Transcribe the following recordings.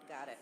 Got it.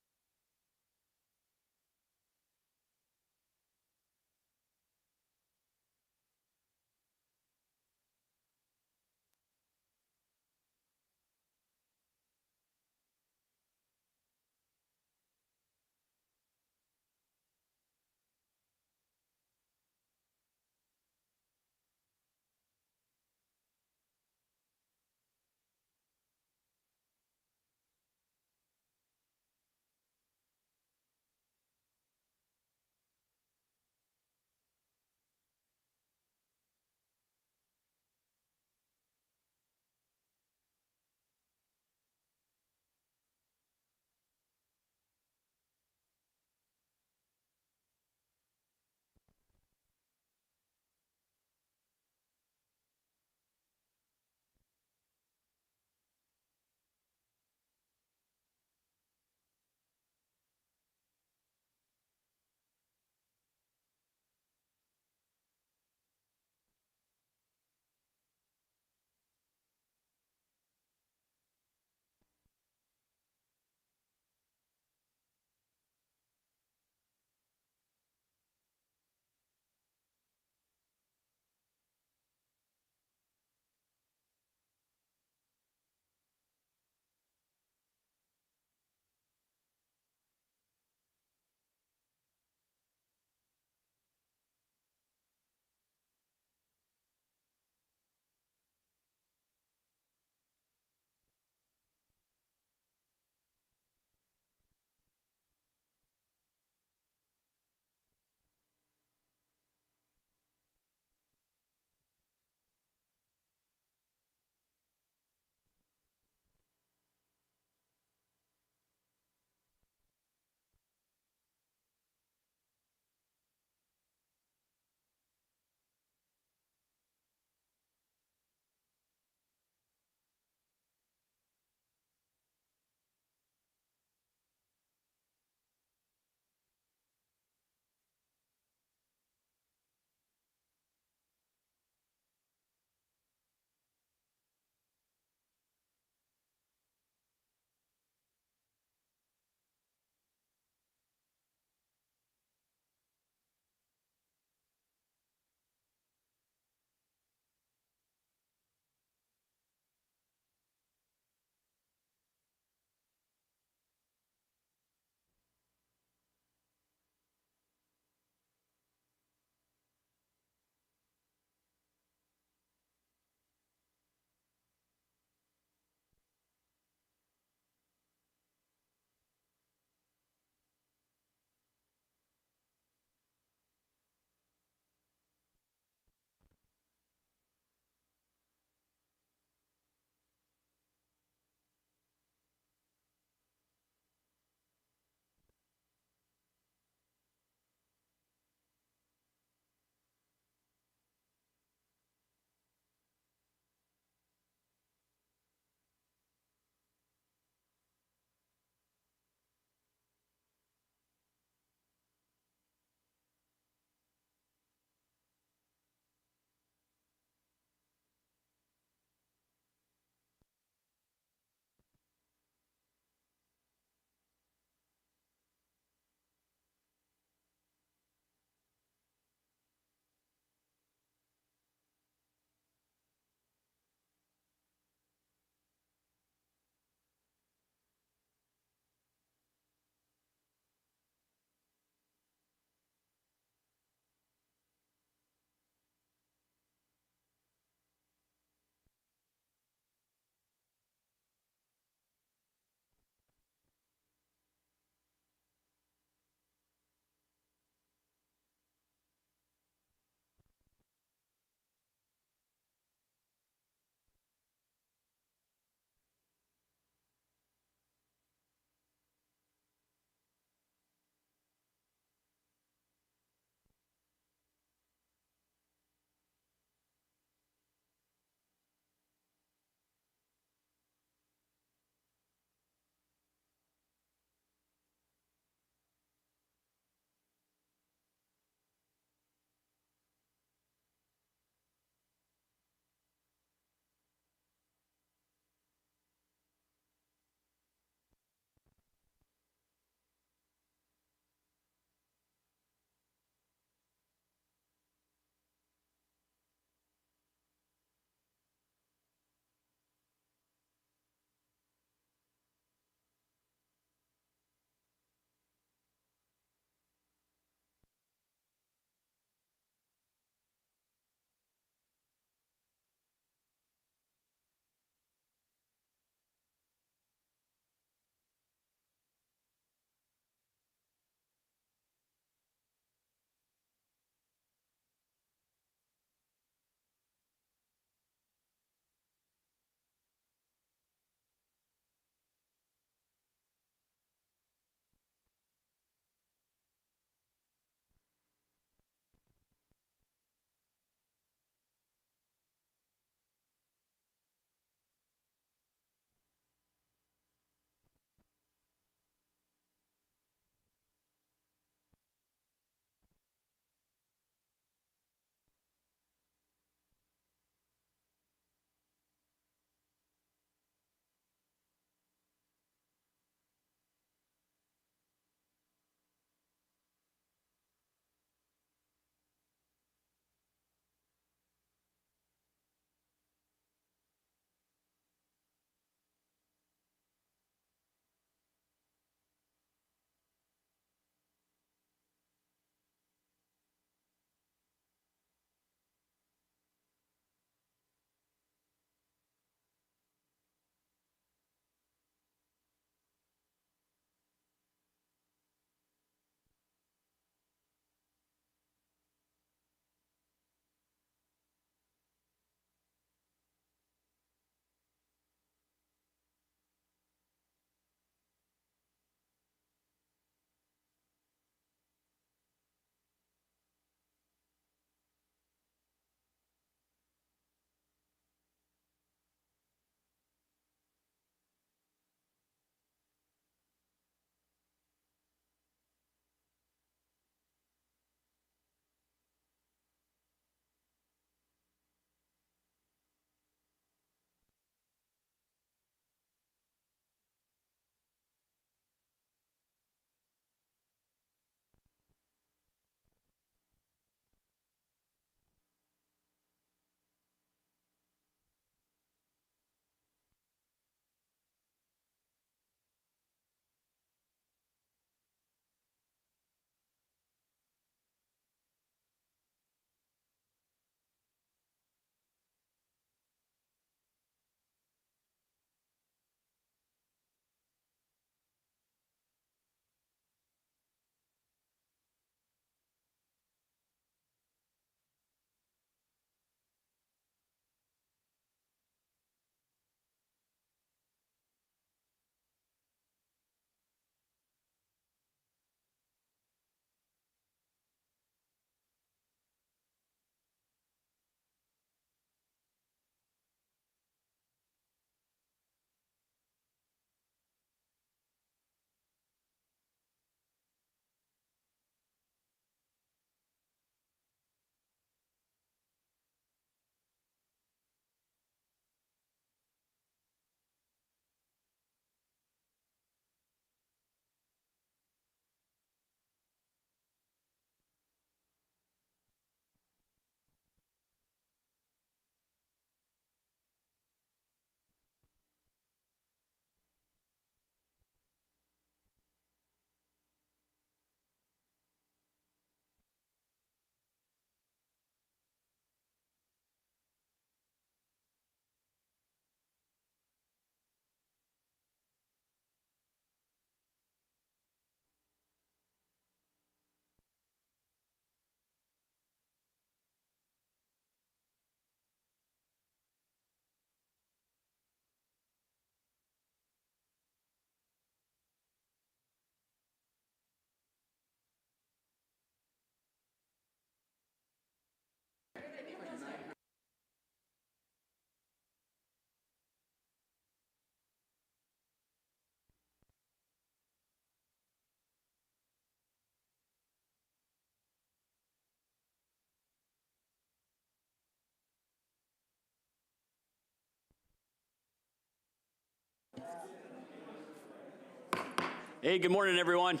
Hey, good morning, everyone.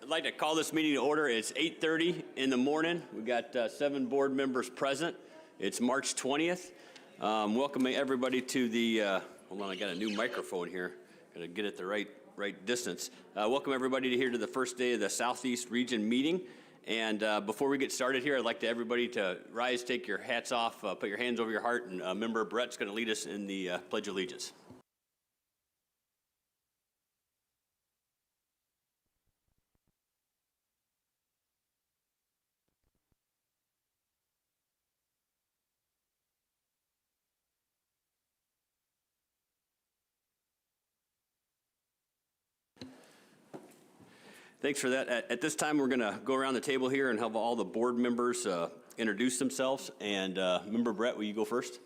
I'd like to call this meeting to order. It's 8:30 in the morning. We've got 7 board members present. It's March 20th. Welcoming everybody to the, hold on, I got a new microphone here. Got to get it the right distance. Welcome everybody to the first day of the Southeast Region meeting. And before we get started here, I'd like everybody to rise, take your hats off, put your hands over your heart, and Member Brett's going to lead us in the Pledge of Allegiance. Thanks for that. At this time, we're going to go around the table here and have all the board members introduce themselves. And Member Brett, will you go first?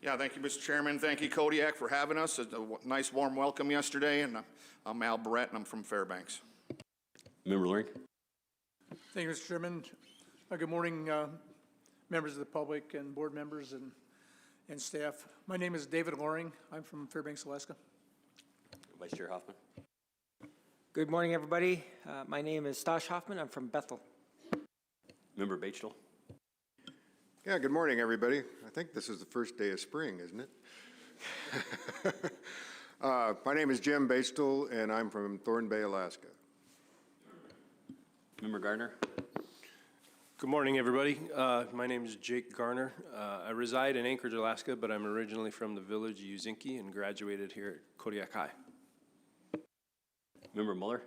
Yeah, thank you, Mr. Chairman. Thank you, Kodiak, for having us. A nice, warm welcome yesterday. And I'm Al Brett, and I'm from Fairbanks. Member Loring. Thank you, Mr. Chairman. Good morning, members of the public and board members and staff. My name is David Loring. I'm from Fairbanks, Alaska. Vice Chair Hoffman. Good morning, everybody. My name is Stosh Hoffman. I'm from Bethel. Member Bachtel. Yeah, good morning, everybody. I think this is the first day of spring, isn't it? My name is Jim Bachtel, and I'm from Thorn Bay, Alaska. Member Gardner. Good morning, everybody. My name is Jake Garner. I reside in Anchorage, Alaska, but I'm originally from the village of Uzinki and graduated here at Kodiak High. Member Muller.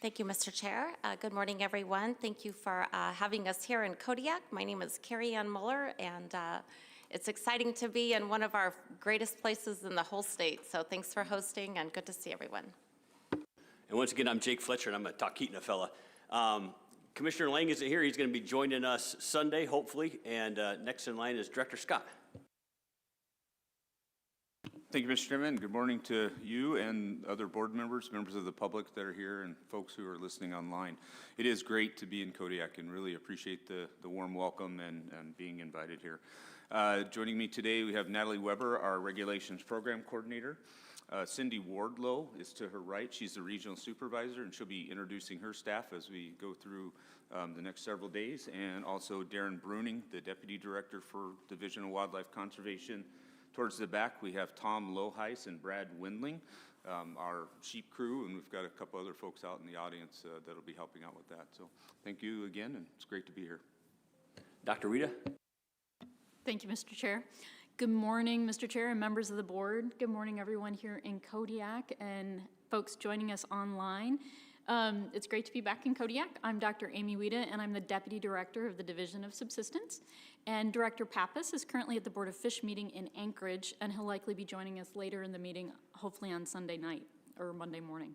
Thank you, Mr. Chair. Good morning, everyone. Thank you for having us here in Kodiak. My name is Carrie Ann Muller, and it's exciting to be in one of our greatest places in the whole state. So thanks for hosting, and good to see everyone. And once again, I'm Jake Fletcher, and I'm a Talkeetna fella. Commissioner Lang isn't here. He's going to be joining us Sunday, hopefully. And next in line is Director Scott. Thank you, Mr. Chairman. Good morning to you and other board members, members of the public that are here, and folks who are listening online. It is great to be in Kodiak and really appreciate the warm welcome and being invited here. Joining me today, we have Natalie Weber, our Regulations Program Coordinator. Cindy Wardlow is to her right. She's the Regional Supervisor, and she'll be introducing her staff as we go through the next several days. And also Darren Bruning, the Deputy Director for Division of Wildlife Conservation. Towards the back, we have Tom Loheis and Brad Windling, our sheep crew, and we've got a couple other folks out in the audience that'll be helping out with that. So thank you again, and it's great to be here. Dr. Rita. Thank you, Mr. Chair. Good morning, Mr. Chair and members of the board. Good morning, everyone here in Kodiak and folks joining us online. It's great to be back in Kodiak. I'm Dr. Amy Wida, and I'm the Deputy Director of the Division of Subsistence. And Director Pappas is currently at the Board of Fish meeting in Anchorage, and he'll likely be joining us later in the meeting, hopefully on Sunday night or Monday morning.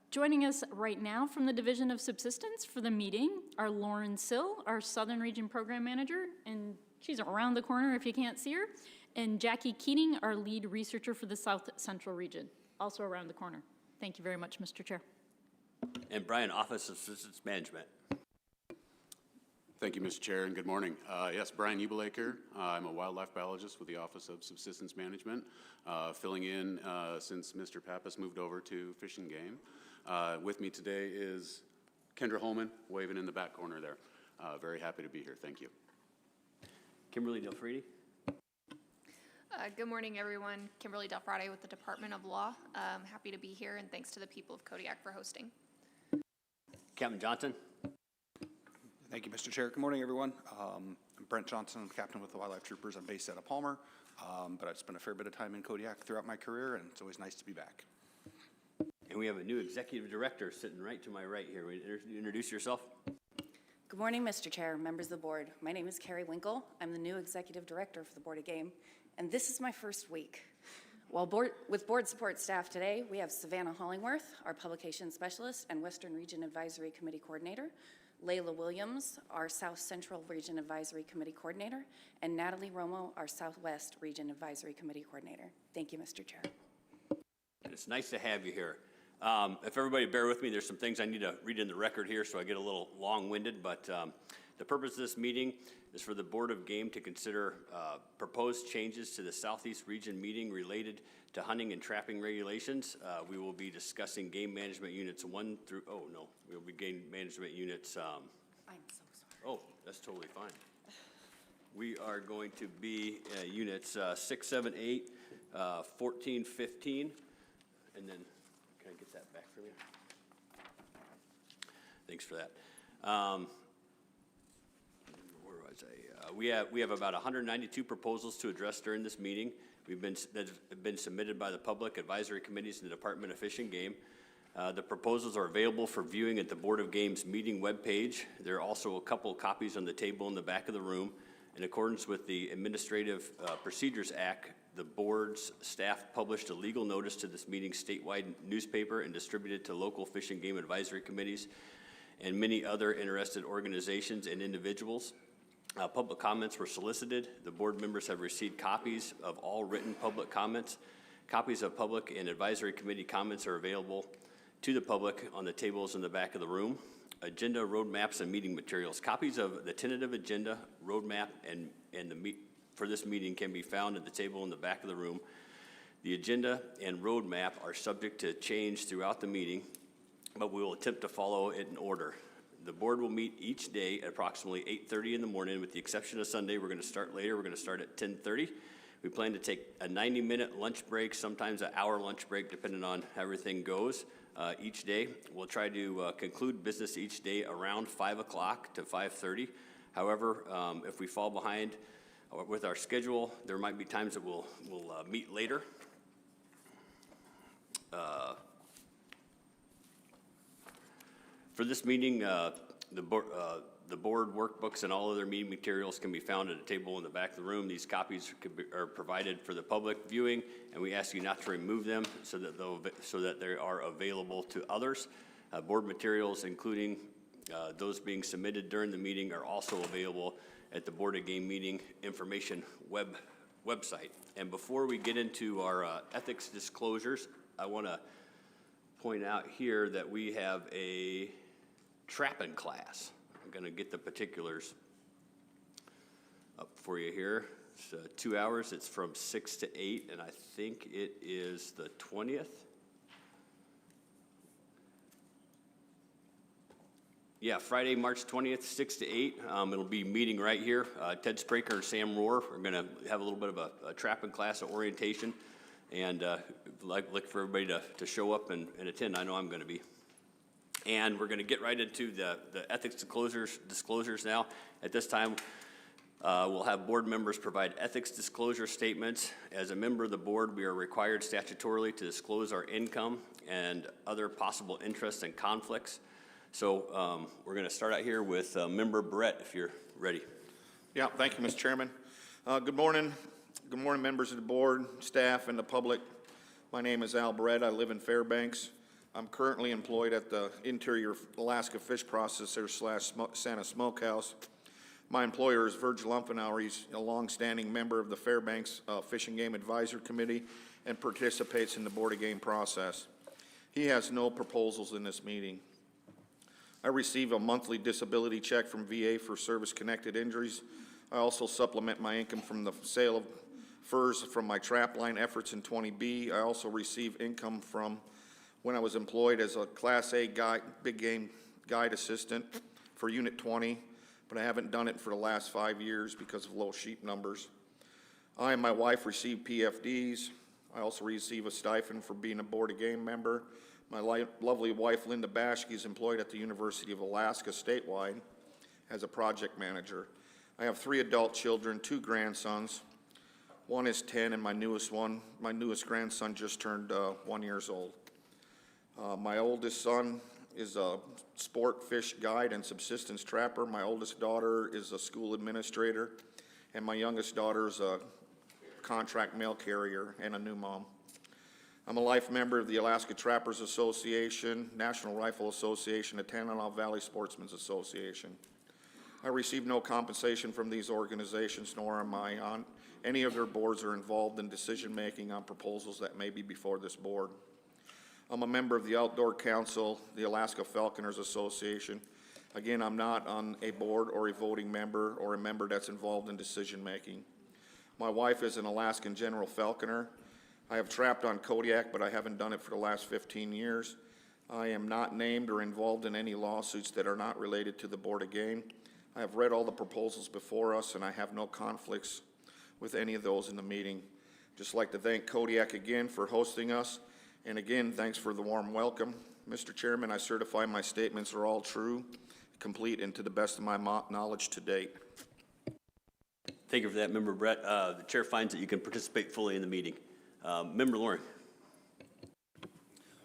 Joining us right now from the Division of Subsistence for the meeting are Lauren Sill, our Southern Region Program Manager, and she's around the corner if you can't see her, and Jackie Keating, our Lead Researcher for the Southcentral Region, also around the corner. Thank you very much, Mr. Chair. And Brian, Office of Subsistence Management. Thank you, Mr. Chair, and good morning. Yes, Brian Ebelaker. I'm a wildlife biologist with the Office of Subsistence Management, filling in since Mr. Pappas moved over to Fish and Game. With me today is Kendra Holman, waving in the back corner there. Very happy to be here. Thank you. Kimberly Delfridi. Good morning, everyone. Kimberly Delfrade with the Department of Law. Happy to be here, and thanks to the people of Kodiak for hosting. Captain Johnson. Thank you, Mr. Chair. Good morning, everyone. I'm Brent Johnson. I'm captain with the Wildlife Troopers. I'm based out of Palmer, but I've spent a fair bit of time in Kodiak throughout my career, and it's always nice to be back. And we have a new executive director sitting right to my right here. Will you introduce yourself? Good morning, Mr. Chair, members of the board. My name is Carrie Winkle. I'm the new executive director for the Board of Game, and this is my first week. With board support staff today, we have Savannah Hollingworth, our publication specialist and Western Region Advisory Committee coordinator, Layla Williams, our South Central Region Advisory Committee coordinator, and Natalie Romo, our Southwest Region Advisory Committee coordinator. Thank you, Mr. Chair. And it's nice to have you here. If everybody bear with me, there's some things I need to read in the record here, so I get a little long-winded, but the purpose of this meeting is for the Board of Game to consider proposed changes to the Southeast Region meeting related to hunting and trapping regulations. We will be discussing game management units 1 through, we'll be game management units, I'm so sorry. oh, that's totally fine. We are going to be units 6, 7, 8, 14, 15, and then, can I get that back from you? Thanks for that. Where was I? We have about 192 proposals to address during this meeting. That have been submitted by the public advisory committees and the Department of Fish and Game. The proposals are available for viewing at the Board of Games meeting webpage. There are also a couple copies on the table in the back of the room. In accordance with the Administrative Procedures Act, the board's staff published a legal notice to this meeting's statewide newspaper and distributed to local fish and game advisory committees and many other interested organizations and individuals. Public comments were solicited. The board members have received copies of all written public comments. Copies of public and advisory committee comments are available to the public on the tables in the back of the room. Agenda, roadmaps, and meeting materials. Copies of the tentative agenda, roadmap, for this meeting can be found at the table in the back of the room. The agenda and roadmap are subject to change throughout the meeting, but we will attempt to follow it in order. The board will meet each day at approximately 8:30 in the morning, with the exception of Sunday. We're going to start later. We're going to start at 10:30. We plan to take a 90-minute lunch break, sometimes an hour lunch break, depending on how everything goes each day. We'll try to conclude business each day around 5 o'clock to 5:30. However, if we fall behind with our schedule, there might be times that we'll meet later. For this meeting, the board workbooks and all other meeting materials can be found at a table in the back of the room. These copies are provided for the public viewing, and we ask you not to remove them so that they are available to others. Board materials, including those being submitted during the meeting, are also available at the Board of Game meeting information website. And before we get into our ethics disclosures, I want to point out here that we have a trapping class. I'm going to get the particulars up for you here. It's 2 hours. It's from 6 to 8, and I think it is the 20th. Yeah, Friday, March 20th, 6 to 8. It'll be meeting right here. Ted Spraker and Sam Rohr are going to have a little bit of a trapping class, an orientation, and like for everybody to show up and attend. I know I'm going to be. And we're going to get right into the ethics disclosures now. At this time, we'll have board members provide ethics disclosure statements. As a member of the board, we are required statutorily to disclose our income and other possible interests and conflicts. So we're going to start out here with Member Brett, if you're ready. Yeah, thank you, Mr. Chairman. Good morning. Good morning, members of the board, staff, and the public. My name is Al Brett. I live in Fairbanks. I'm currently employed at the Interior Alaska Fish Processor / Santa Smokehouse. My employer is Virgil Umfenauer. He's a longstanding member of the Fairbanks Fish and Game Advisory Committee and participates in the Board of Game process. He has no proposals in this meeting. I receive a monthly disability check from VA for service-connected injuries. I also supplement my income from the sale of furs from my trap line efforts in 20B. I also receive income from when I was employed as a Class A big game guide assistant for Unit 20, but I haven't done it for the last 5 years because of low sheep numbers. I and my wife receive PFDs. I also receive a stipend for being a Board of Game member. My lovely wife, Linda Bashke, is employed at the University of Alaska statewide as a project manager. I have 3 adult children, 2 grandsons. One is 10, and my newest grandson just turned 1 year old. My oldest son is a sport fish guide and subsistence trapper. My oldest daughter is a school administrator, and my youngest daughter is a contract mail carrier and a new mom. I'm a life member of the Alaska Trappers Association, National Rifle Association, and Tanana Valley Sportsmen's Association. I receive no compensation from these organizations, nor am I on any of their boards or involved in decision-making on proposals that may be before this board. I'm a member of the Outdoor Council, the Alaska Falconers Association. Again, I'm not on a board or a voting member or a member that's involved in decision-making. My wife is an Alaskan General Falconer. I have trapped on Kodiak, but I haven't done it for the last 15 years. I am not named or involved in any lawsuits that are not related to the Board of Game. I have read all the proposals before us, and I have no conflicts with any of those in the meeting. Just like to thank Kodiak again for hosting us, and again, thanks for the warm welcome. Mr. Chairman, I certify my statements are all true, complete, and to the best of my knowledge to date. Thank you for that, Member Brett. The chair finds that you can participate fully in the meeting. Member Loring.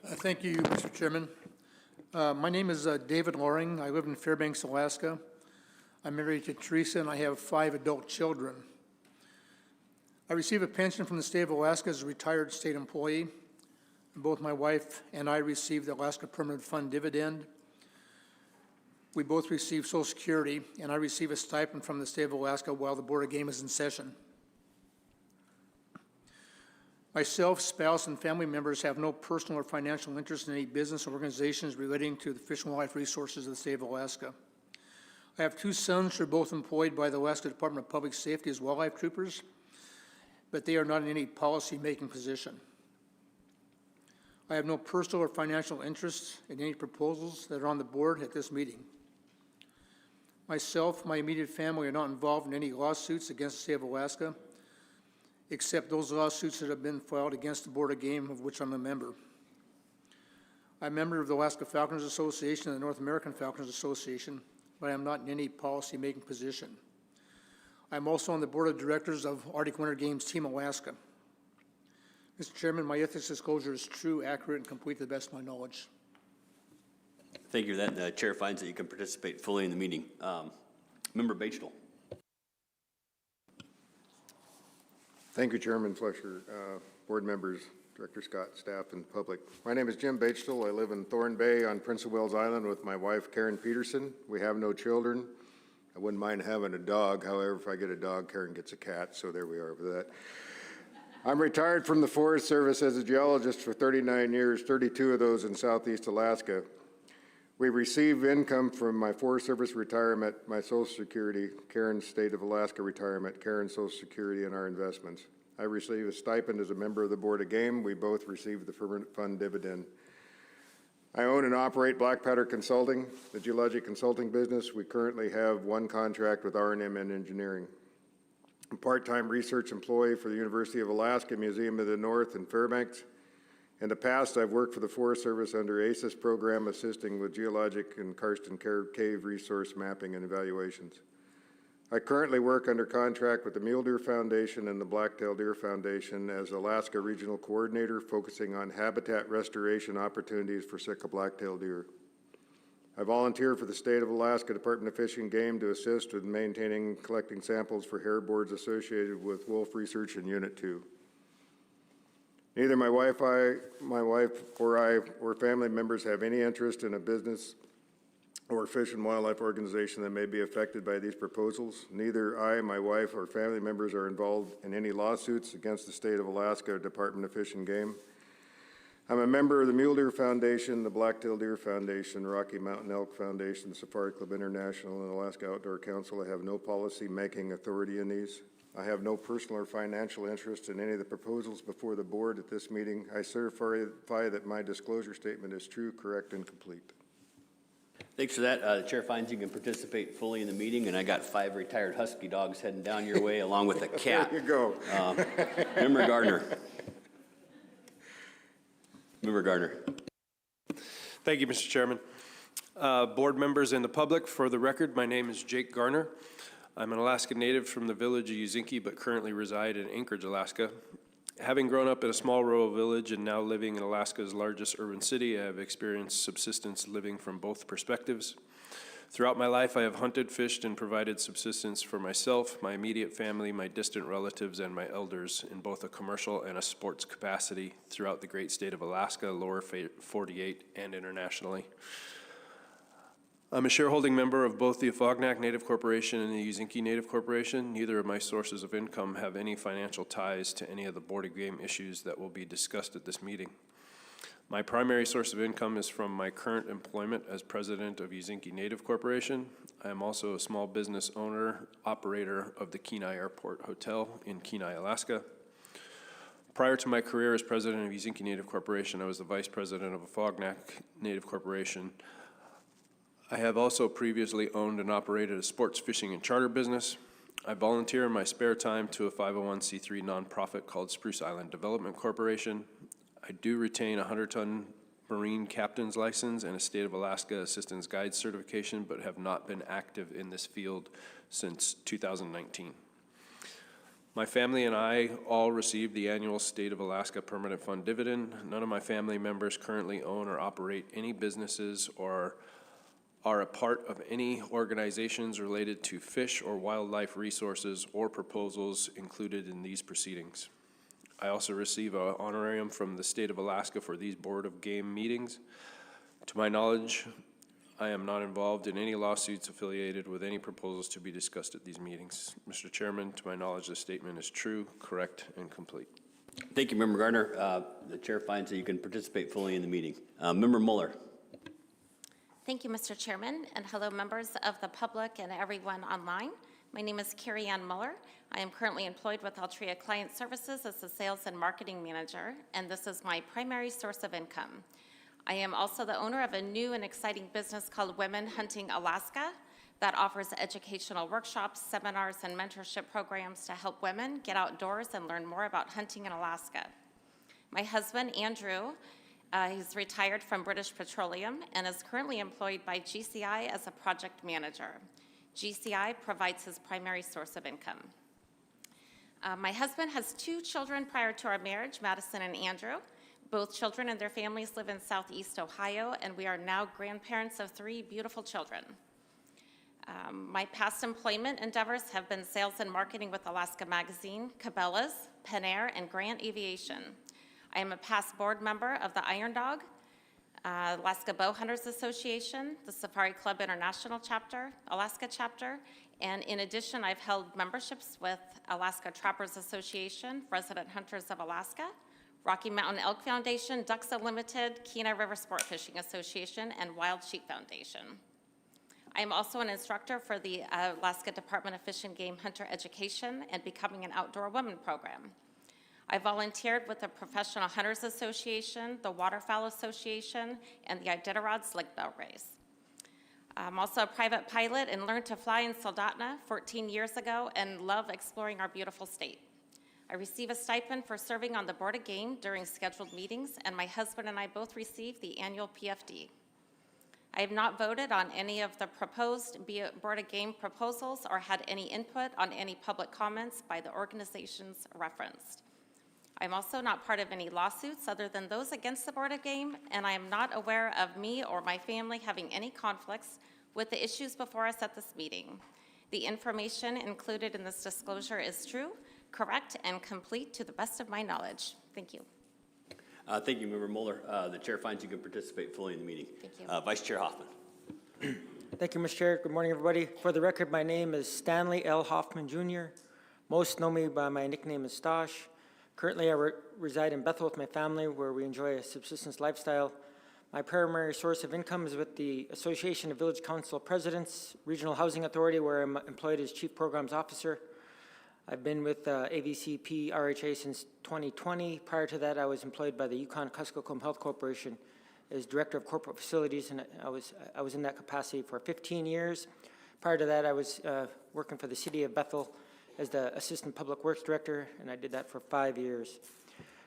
Thank you, Mr. Chairman. My name is David Loring. I live in Fairbanks, Alaska. I'm married to Teresa, and I have 5 adult children. I receive a pension from the state of Alaska as a retired state employee. Both my wife and I receive the Alaska Permanent Fund dividend. We both receive Social Security, and I receive a stipend from the state of Alaska while the Board of Game is in session. Myself, spouse, and family members have no personal or financial interest in any business or organizations relating to the fish and wildlife resources of the state of Alaska. I have 2 sons who are both employed by the Alaska Department of Public Safety as wildlife troopers, but they are not in any policy-making position. I have no personal or financial interest in any proposals that are on the board at this meeting. Myself, my immediate family are not involved in any lawsuits against the state of Alaska, except those lawsuits that have been filed against the Board of Game, of which I'm a member. I'm a member of the Alaska Falconers Association and the North American Falconers Association, but I am not in any policy-making position. I'm also on the board of directors of Arctic Winter Games Team Alaska. Mr. Chairman, my ethics disclosure is true, accurate, and complete to the best of my knowledge. Thank you for that. The chair finds that you can participate fully in the meeting. Member Batesville. Thank you, Chairman Fletcher, board members, Director Scott, staff, and public. My name is Jim Batesville. I live in Thorn Bay on Prince of Wales Island with my wife, Karen Peterson. We have no children. I wouldn't mind having a dog. However, if I get a dog, Karen gets a cat, so there we are with that. I'm retired from the Forest Service as a geologist for 39 years, 32 of those in Southeast Alaska. We receive income from my Forest Service retirement, my Social Security, Karen's State of Alaska retirement, Karen's Social Security, and our investments. I receive a stipend as a member of the Board of Game. We both receive the Permanent Fund dividend. I own and operate Black Powder Consulting, the geologic consulting business. We currently have 1 contract with R&M and Engineering. I'm a part-time research employee for the University of Alaska Museum of the North in Fairbanks. In the past, I've worked for the Forest Service under ACES program, assisting with geologic and karst cave resource mapping and evaluations. I currently work under contract with the Mule Deer Foundation and the Blacktail Deer Foundation as Alaska Regional Coordinator, focusing on habitat restoration opportunities for sitka blacktail deer. I volunteer for the State of Alaska Department of Fish and Game to assist with maintaining and collecting samples for hair boards associated with wolf research in Unit 2. Neither my wife or I or family members have any interest in a business or fish and wildlife organization that may be affected by these proposals. Neither I, my wife, or family members are involved in any lawsuits against the State of Alaska Department of Fish and Game. I'm a member of the Mule Deer Foundation, the Blacktail Deer Foundation, Rocky Mountain Elk Foundation, Safari Club International, and Alaska Outdoor Council. I have no policy-making authority in these. I have no personal or financial interest in any of the proposals before the board at this meeting. I certify that my disclosure statement is true, correct, and complete. Thanks for that. The chair finds you can participate fully in the meeting, and I got 5 retired husky dogs heading down your way along with a cat. There you go. Member Gardner. Member Gardner. Thank you, Mr. Chairman. Board members and the public, for the record, my name is Jake Garner. I'm an Alaska native from the village of Uzinki, but currently reside in Anchorage, Alaska. Having grown up in a small rural village and now living in Alaska's largest urban city, I have experienced subsistence living from both perspectives. Throughout my life, I have hunted, fished, and provided subsistence for myself, my immediate family, my distant relatives, and my elders in both a commercial and a sports capacity throughout the great state of Alaska, lower 48, and internationally. I'm a shareholding member of both the Afognak Native Corporation and the Uzinki Native Corporation. Neither of my sources of income have any financial ties to any of the Board of Game issues that will be discussed at this meeting. My primary source of income is from my current employment as president of Uzinki Native Corporation. I am also a small business owner, operator of the Kenai Airport Hotel in Kenai, Alaska. Prior to my career as president of Uzinki Native Corporation, I was the vice president of Afognak Native Corporation. I have also previously owned and operated a sports fishing and charter business. I volunteer in my spare time to a 501c3 nonprofit called Spruce Island Development Corporation. I do retain a 100-ton Marine Captain's License and a State of Alaska Assistance Guide certification, but have not been active in this field since 2019. My family and I all receive the annual State of Alaska Permanent Fund dividend. None of my family members currently own or operate any businesses or are a part of any organizations related to fish or wildlife resources or proposals included in these proceedings. I also receive an honorarium from the state of Alaska for these Board of Game meetings. To my knowledge, I am not involved in any lawsuits affiliated with any proposals to be discussed at these meetings. Mr. Chairman, to my knowledge, this statement is true, correct, and complete. Thank you, Member Gardner. The chair finds that you can participate fully in the meeting. Member Muller. Thank you, Mr. Chairman, and hello, members of the public and everyone online. My name is Carrie Ann Muller. I am currently employed with Altria Client Services as the Sales and Marketing Manager, and this is my primary source of income. I am also the owner of a new and exciting business called Women Hunting Alaska that offers educational workshops, seminars, and mentorship programs to help women get outdoors and learn more about hunting in Alaska. My husband, Andrew, he's retired from British Petroleum and is currently employed by GCI as a project manager. GCI provides his primary source of income. My husband has 2 children prior to our marriage, Madison and Andrew. Both children and their families live in Southeast Ohio, and we are now grandparents of 3 beautiful children. My past employment endeavors have been sales and marketing with Alaska Magazine, Cabela's, Penair, and Grant Aviation. I am a past board member of the Iron Dog, Alaska Bow Hunters Association, the Safari Club International Chapter, Alaska Chapter, and in addition, I've held memberships with Alaska Trappers Association, Resident Hunters of Alaska, Rocky Mountain Elk Foundation, Ducks Unlimited, Kenai River Sport Fishing Association, and Wild Sheep Foundation. I am also an instructor for the Alaska Department of Fish and Game Hunter Education and Becoming an Outdoor Woman program. I volunteered with the Professional Hunters Association, the Waterfowl Association, and the Iditarod Slick Bell Race. I'm also a private pilot and learned to fly in Soldotna 14 years ago and love exploring our beautiful state. I receive a stipend for serving on the Board of Game during scheduled meetings, and my husband and I both receive the annual PFD. I have not voted on any of the proposed Board of Game proposals or had any input on any public comments by the organizations referenced. I'm also not part of any lawsuits other than those against the Board of Game, and I am not aware of me or my family having any conflicts with the issues before us at this meeting. The information included in this disclosure is true, correct, and complete to the best of my knowledge. Thank you. Thank you, Member Muller. The chair finds you can participate fully in the meeting. Thank you. Vice Chair Hoffman. Thank you, Mr. Chair. Good morning, everybody. For the record, my name is Stanley L. Hoffman, Jr. Most know me by my nickname is Stosh. Currently, I reside in Bethel with my family, where we enjoy a subsistence lifestyle. My primary source of income is with the Association of Village Council Presidents, Regional Housing Authority, where I'm employed as Chief Programs Officer. I've been with AVCP RHA since 2020. Prior to that, I was employed by the Yukon-Kuskokwim Health Corporation as Director of Corporate Facilities, and I was in that capacity for 15 years. Prior to that, I was working for the City of Bethel as the Assistant Public Works Director, and I did that for 5 years.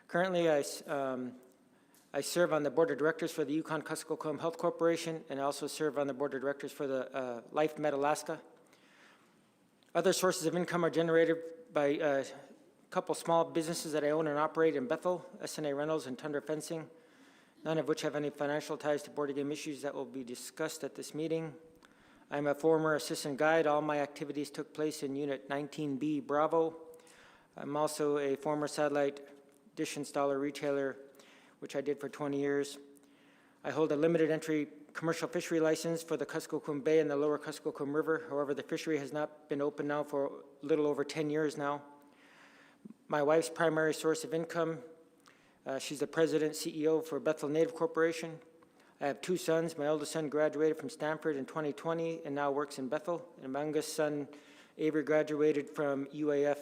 Currently, I serve on the Board of Directors for the Yukon-Kuskokwim Health Corporation, and I also serve on the Board of Directors for the Life Med Alaska. Other sources of income are generated by a couple small businesses that I own and operate in Bethel, SNA Rentals and Tundra Fencing, none of which have any financial ties to Board of Game issues that will be discussed at this meeting. I'm a former assistant guide. All my activities took place in Unit 19B Bravo. I'm also a former satellite dish installer retailer, which I did for 20 years. I hold a limited entry commercial fishery license for the Kuskokwim Bay and the lower Kuskokwim River. However, the fishery has not been open now for a little over 10 years now. My wife's primary source of income, she's the president, CEO for Bethel Native Corporation. I have 2 sons. My oldest son graduated from Stanford in 2020 and now works in Bethel. And my youngest son, Avery, graduated from UAF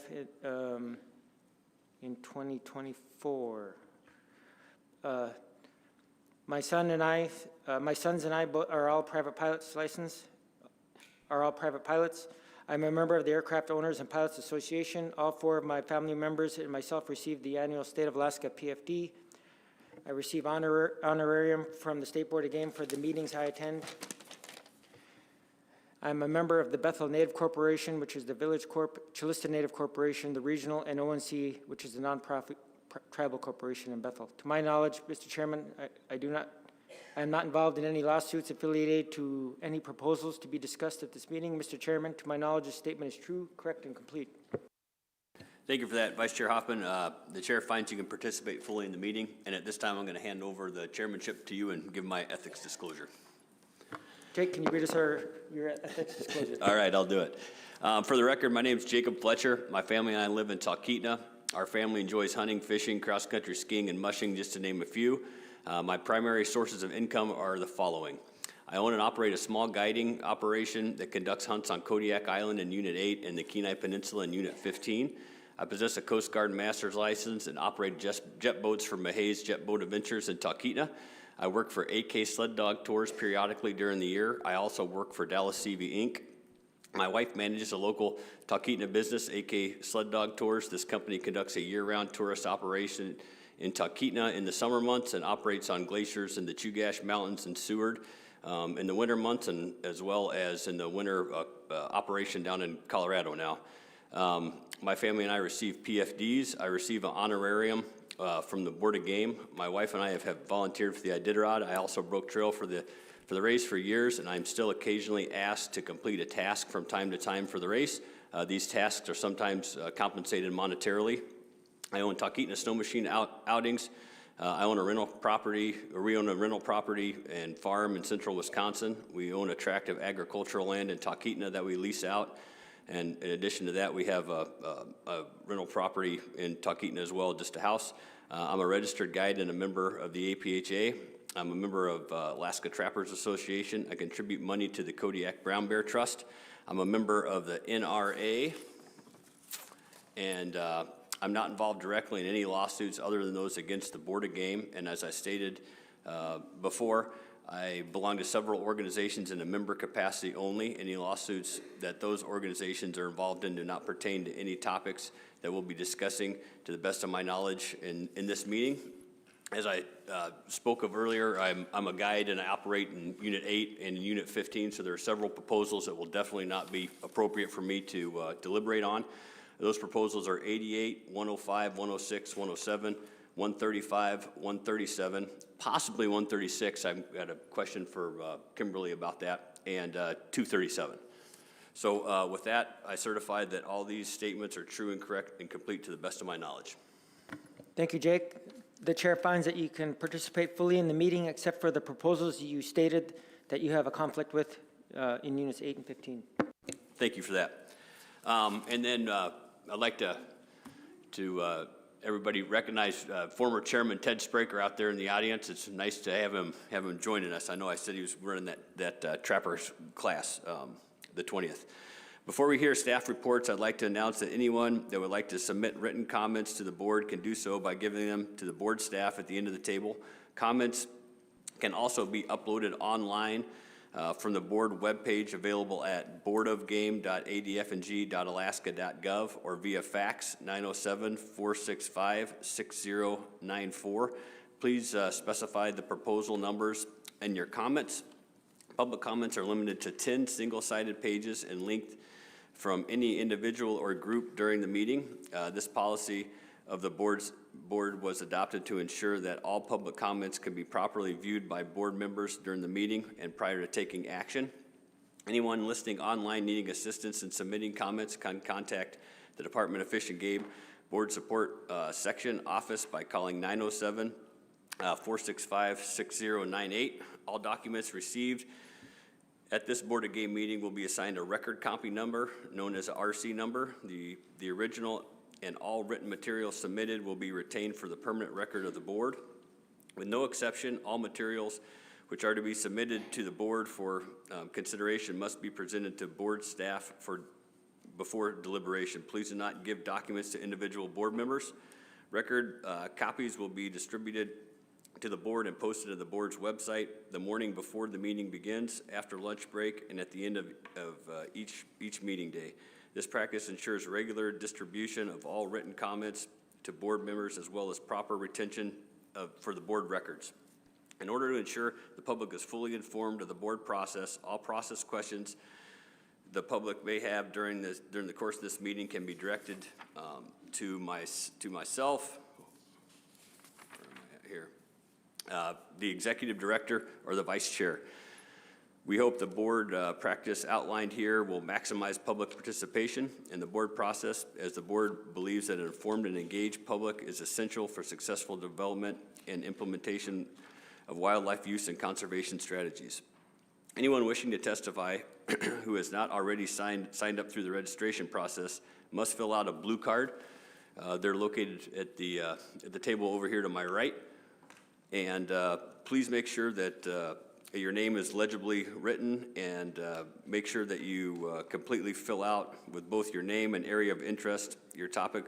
in 2024. My sons and I are all private pilots licensed, are all private pilots. I'm a member of the Aircraft Owners and Pilots Association. All 4 of my family members and myself received the annual State of Alaska PFD. I receive honorarium from the State Board of Game for the meetings I attend. I'm a member of the Bethel Native Corporation, which is the Village Corp, Chilista Native Corporation, the Regional, and ONC, which is the nonprofit tribal corporation in Bethel. To my knowledge, Mr. Chairman, I am not involved in any lawsuits affiliated to any proposals to be discussed at this meeting. Mr. Chairman, to my knowledge, this statement is true, correct, and complete. Thank you for that, Vice Chair Hoffman. The chair finds you can participate fully in the meeting, and at this time, I'm going to hand over the chairmanship to you and give my ethics disclosure. Jake, can you read us your ethics disclosure? All right, I'll do it. For the record, my name is Jacob Fletcher. My family and I live in Talkeetna. Our family enjoys hunting, fishing, cross-country skiing, and mushing, just to name a few. My primary sources of income are the following. I own and operate a small guiding operation that conducts hunts on Kodiak Island in Unit 8 and the Kenai Peninsula in Unit 15. I possess a Coast Guard master's license and operate jet boats for Mahays Jet Boat Adventures in Talkeetna. I work for AK Sled Dog Tours periodically during the year. I also work for Dallas CV Inc. My wife manages a local Talkeetna business, AK Sled Dog Tours. This company conducts a year-round tourist operation in Talkeetna in the summer months and operates on glaciers in the Chugach Mountains and Seward in the winter months, and as well as in the winter operation down in Colorado now. My family and I receive PFDs. I receive an honorarium from the Board of Game. My wife and I have volunteered for the Iditarod. I also broke trail for the race for years, and I'm still occasionally asked to complete a task from time to time for the race. These tasks are sometimes compensated monetarily. I own Talkeetna snow machine outings. I own a rental property, or we own a rental property and farm in central Wisconsin. We own attractive agricultural land in Talkeetna that we lease out. And in addition to that, we have a rental property in Talkeetna as well, just a house. I'm a registered guide and a member of the APHA. I'm a member of Alaska Trappers Association. I contribute money to the Kodiak Brown Bear Trust. I'm a member of the NRA. And I'm not involved directly in any lawsuits other than those against the Board of Game. And as I stated before, I belong to several organizations in a member capacity only. Any lawsuits that those organizations are involved in do not pertain to any topics that we'll be discussing, to the best of my knowledge, in this meeting. As I spoke of earlier, I'm a guide and I operate in Unit 8 and in Unit 15, so there are several proposals that will definitely not be appropriate for me to deliberate on. Those proposals are 88, 105, 106, 107, 135, 137, possibly 136. I've got a question for Kimberly about that, and 237. So with that, I certify that all these statements are true and correct and complete to the best of my knowledge. Thank you, Jake. The chair finds that you can participate fully in the meeting except for the proposals you stated that you have a conflict with in Units 8 and 15. Thank you for that. And then I'd like to everybody recognize former Chairman Ted Spraker out there in the audience. It's nice to have him joining us. I know I said he was running that Trappers class, the 20th. Before we hear staff reports, I'd like to announce that anyone that would like to submit written comments to the board can do so by giving them to the board staff at the end of the table. Comments can also be uploaded online from the board webpage available at boardofgame.adfng.alaska.gov or via fax 907-465-6094. Please specify the proposal numbers and your comments. Public comments are limited to 10 single-sided pages and length from any individual or group during the meeting. This policy of the board was adopted to ensure that all public comments can be properly viewed by board members during the meeting and prior to taking action. Anyone listening online needing assistance in submitting comments can contact the Department of Fish and Game Board Support Section Office by calling 907-465-6098. All documents received at this Board of Game meeting will be assigned a record copy number known as a RC number. The original and all written materials submitted will be retained for the permanent record of the board. With no exception, all materials which are to be submitted to the board for consideration must be presented to board staff before deliberation. Please do not give documents to individual board members. Record copies will be distributed to the board and posted to the board's website the morning before the meeting begins, after lunch break, and at the end of each meeting day. This practice ensures regular distribution of all written comments to board members, as well as proper retention for the board records. In order to ensure the public is fully informed of the board process, all process questions the public may have during the course of this meeting can be directed to myself. Where am I at here? The executive director or the vice chair. We hope the board practice outlined here will maximize public participation in the board process, as the board believes that an informed and engaged public is essential for successful development and implementation of wildlife use and conservation strategies. Anyone wishing to testify who has not already signed up through the registration process must fill out a blue card. They're located at the table over here to my right. And please make sure that your name is legibly written, and make sure that you completely fill out with both your name and area of interest, your topic,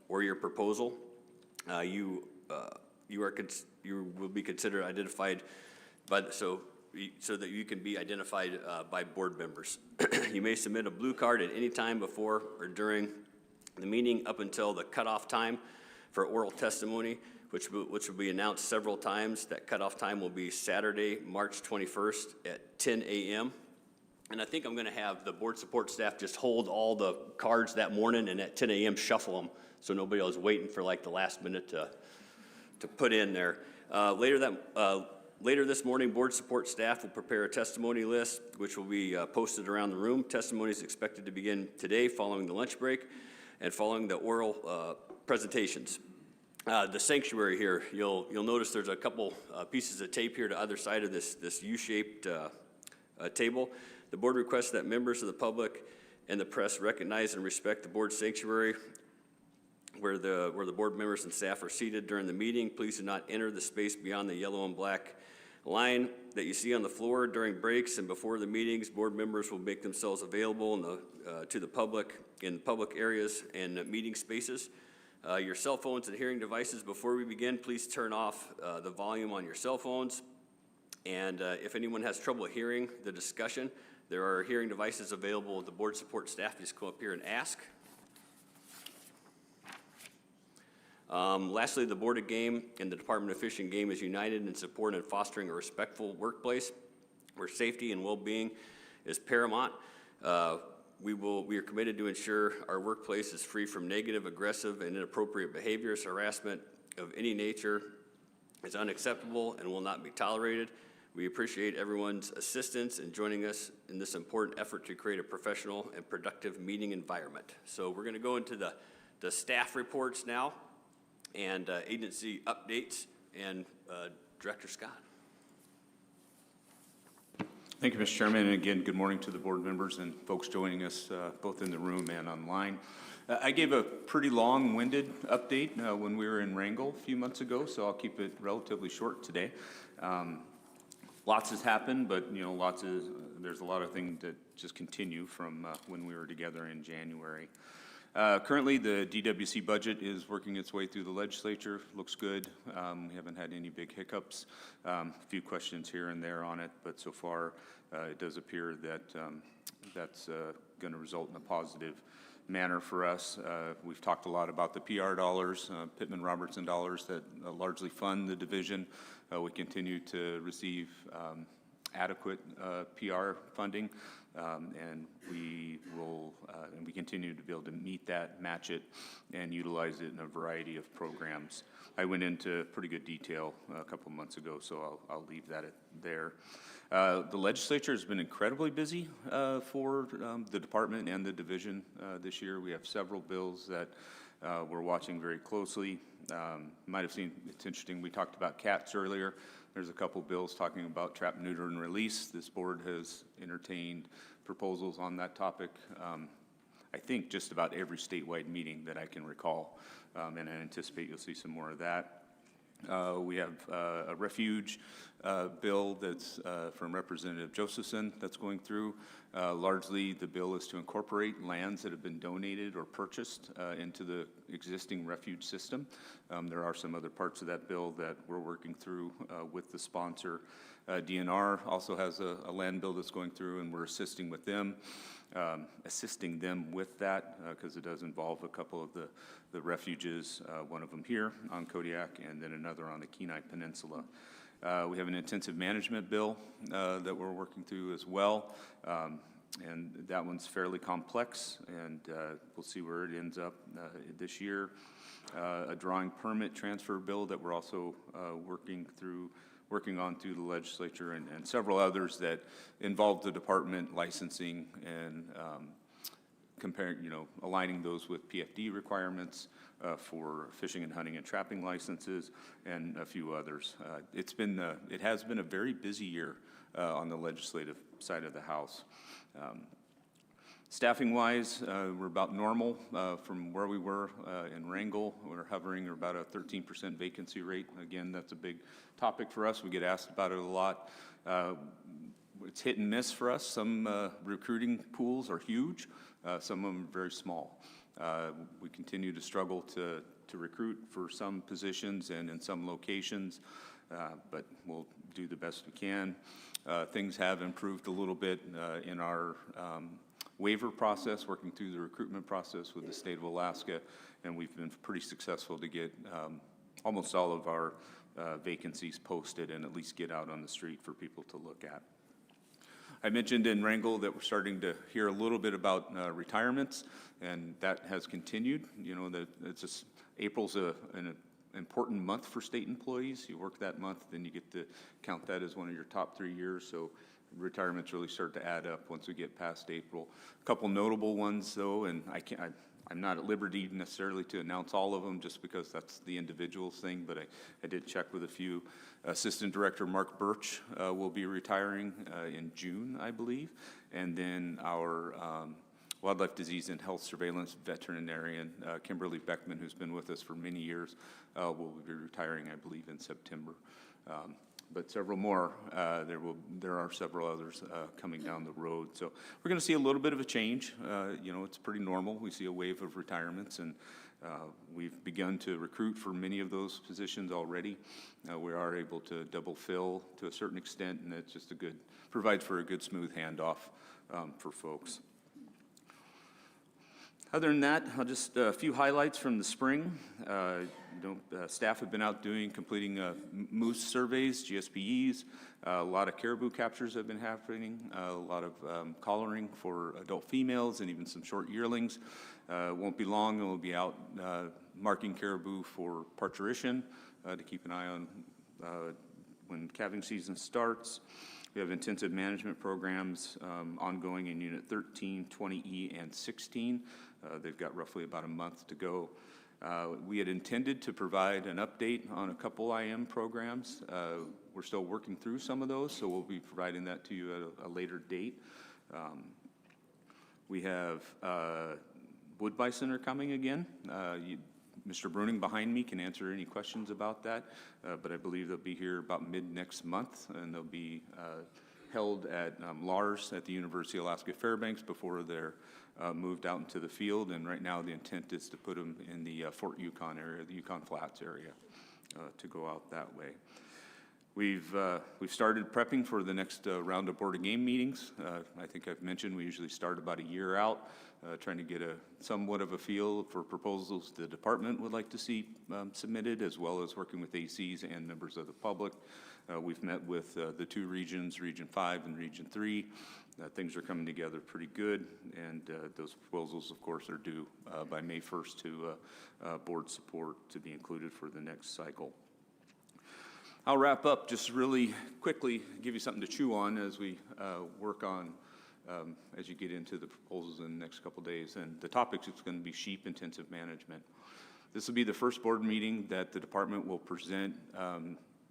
or your proposal. You will be considered identified so that you can be identified by board members. You may submit a blue card at any time before or during the meeting up until the cutoff time for oral testimony, which will be announced several times. That cutoff time will be Saturday, March 21st at 10 a.m. And I think I'm going to have the board support staff just hold all the cards that morning, and at 10 a.m. shuffle them, so nobody was waiting for like the last minute to put in there. Later this morning, board support staff will prepare a testimony list, which will be posted around the room. Testimony is expected to begin today, following the lunch break and following the oral presentations. The sanctuary here, you'll notice there's a couple pieces of tape here to either side of this U-shaped table. The board requests that members of the public and the press recognize and respect the board sanctuary where the board members and staff are seated during the meeting. Please do not enter the space beyond the yellow and black line that you see on the floor. During breaks and before the meetings, board members will make themselves available to the public in public areas and meeting spaces. Your cell phones and hearing devices, before we begin, please turn off the volume on your cell phones. And if anyone has trouble hearing the discussion, there are hearing devices available with the board support staff. Just come up here and ask. Lastly, the Board of Game and the Department of Fish and Game is united in support and fostering a respectful workplace where safety and well-being is paramount. We are committed to ensure our workplace is free from negative, aggressive, and inappropriate behaviors. Harassment of any nature is unacceptable and will not be tolerated. We appreciate everyone's assistance in joining us in this important effort to create a professional and productive meeting environment. So we're going to go into the staff reports now and agency updates, and Director Scott. Thank you, Mr. Chairman, and again, good morning to the board members and folks joining us both in the room and online. I gave a pretty long-winded update when we were in Wrangell a few months ago, so I'll keep it relatively short today. Lots has happened, but there's a lot of things that just continue from when we were together in January. Currently, the DWC budget is working its way through the legislature. Looks good. We haven't had any big hiccups. A few questions here and there on it, but so far it does appear that that's going to result in a positive manner for us. We've talked a lot about the PR dollars, Pittman-Robertson dollars that largely fund the division. We continue to receive adequate PR funding, and we continue to be able to meet that, match it, and utilize it in a variety of programs. I went into pretty good detail a couple months ago, so I'll leave that there. The legislature has been incredibly busy for the department and the division this year. We have several bills that we're watching very closely. You might have seen, it's interesting, we talked about cats earlier. There's a couple bills talking about trap, neuter, and release. This board has entertained proposals on that topic, I think just about every statewide meeting that I can recall, and I anticipate you'll see some more of that. We have a refuge bill that's from Representative Josephson that's going through. Largely, the bill is to incorporate lands that have been donated or purchased into the existing refuge system. There are some other parts of that bill that we're working through with the sponsor. DNR also has a land bill that's going through, and we're assisting with them. Assisting them with that because it does involve a couple of the refuges, one of them here on Kodiak and then another on the Kenai Peninsula. We have an intensive management bill that we're working through as well, and that one's fairly complex, and we'll see where it ends up this year. A drawing permit transfer bill that we're also working on through the legislature, and several others that involve the department licensing and comparing, aligning those with PFD requirements for fishing and hunting and trapping licenses, and a few others. It has been a very busy year on the legislative side of the House. Staffing-wise, we're about normal from where we were in Wrangell. We're hovering about a 13% vacancy rate. Again, that's a big topic for us. We get asked about it a lot. It's hit and miss for us. Some recruiting pools are huge. Some of them are very small. We continue to struggle to recruit for some positions and in some locations, but we'll do the best we can. Things have improved a little bit in our waiver process, working through the recruitment process with the state of Alaska, and we've been pretty successful to get almost all of our vacancies posted and at least get out on the street for people to look at. I mentioned in Wrangell that we're starting to hear a little bit about retirements, and that has continued. April's an important month for state employees. You work that month, then you get to count that as one of your top 3 years. So retirements really start to add up once we get past April. A couple notable ones, though, and I'm not at liberty necessarily to announce all of them just because that's the individual's thing, but I did check with a few. Assistant Director Mark Birch will be retiring in June, I believe, and then our Wildlife Disease and Health Surveillance veterinarian, Kimberly Beckman, who's been with us for many years, will be retiring, I believe, in September. But several more, there are several others coming down the road. So we're going to see a little bit of a change. It's pretty normal. We see a wave of retirements, and we've begun to recruit for many of those positions already. We are able to double fill to a certain extent, and it's just provides for a good smooth handoff for folks. Other than that, just a few highlights from the spring. Staff have been out completing moose surveys, GSPEs. A lot of caribou captures have been happening. A lot of collaring for adult females and even some short yearlings. Won't be long, and we'll be out marking caribou for parturition to keep an eye on when calving season starts. We have intensive management programs ongoing in Unit 13, 20E, and 16. They've got roughly about a month to go. We had intended to provide an update on a couple IM programs. We're still working through some of those, so we'll be providing that to you at a later date. We have wood bison are coming again. Mr. Bruning behind me can answer any questions about that, but I believe they'll be here about mid-next month, and they'll be held at Lars at the University of Alaska Fairbanks before they're moved out into the field. And right now the intent is to put them in the Fort Yukon area, the Yukon Flats area, to go out that way. We've started prepping for the next round of Board of Game meetings. I think I've mentioned we usually start about a year out, trying to get somewhat of a feel for proposals the department would like to see submitted, as well as working with ACs and members of the public. We've met with the two regions, Region 5 and Region 3. Things are coming together pretty good, and those proposals, of course, are due by May 1st to board support to be included for the next cycle. I'll wrap up just really quickly, give you something to chew on as we work on, as you get into the proposals in the next couple days. And the topic is going to be sheep intensive management. This will be the first board meeting that the department will present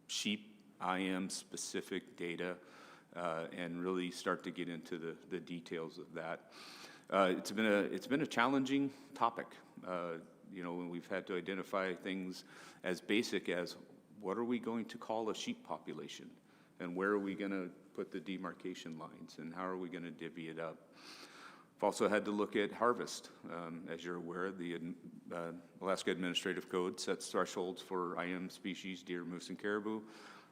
sheep IM specific data and really start to get into the details of that. It's been a challenging topic. When we've had to identify things as basic as what are we going to call a sheep population? And where are we going to put the demarcation lines? And how are we going to divvy it up? We've also had to look at harvest. As you're aware, the Alaska Administrative Code sets thresholds for IM species, deer, moose, and caribou.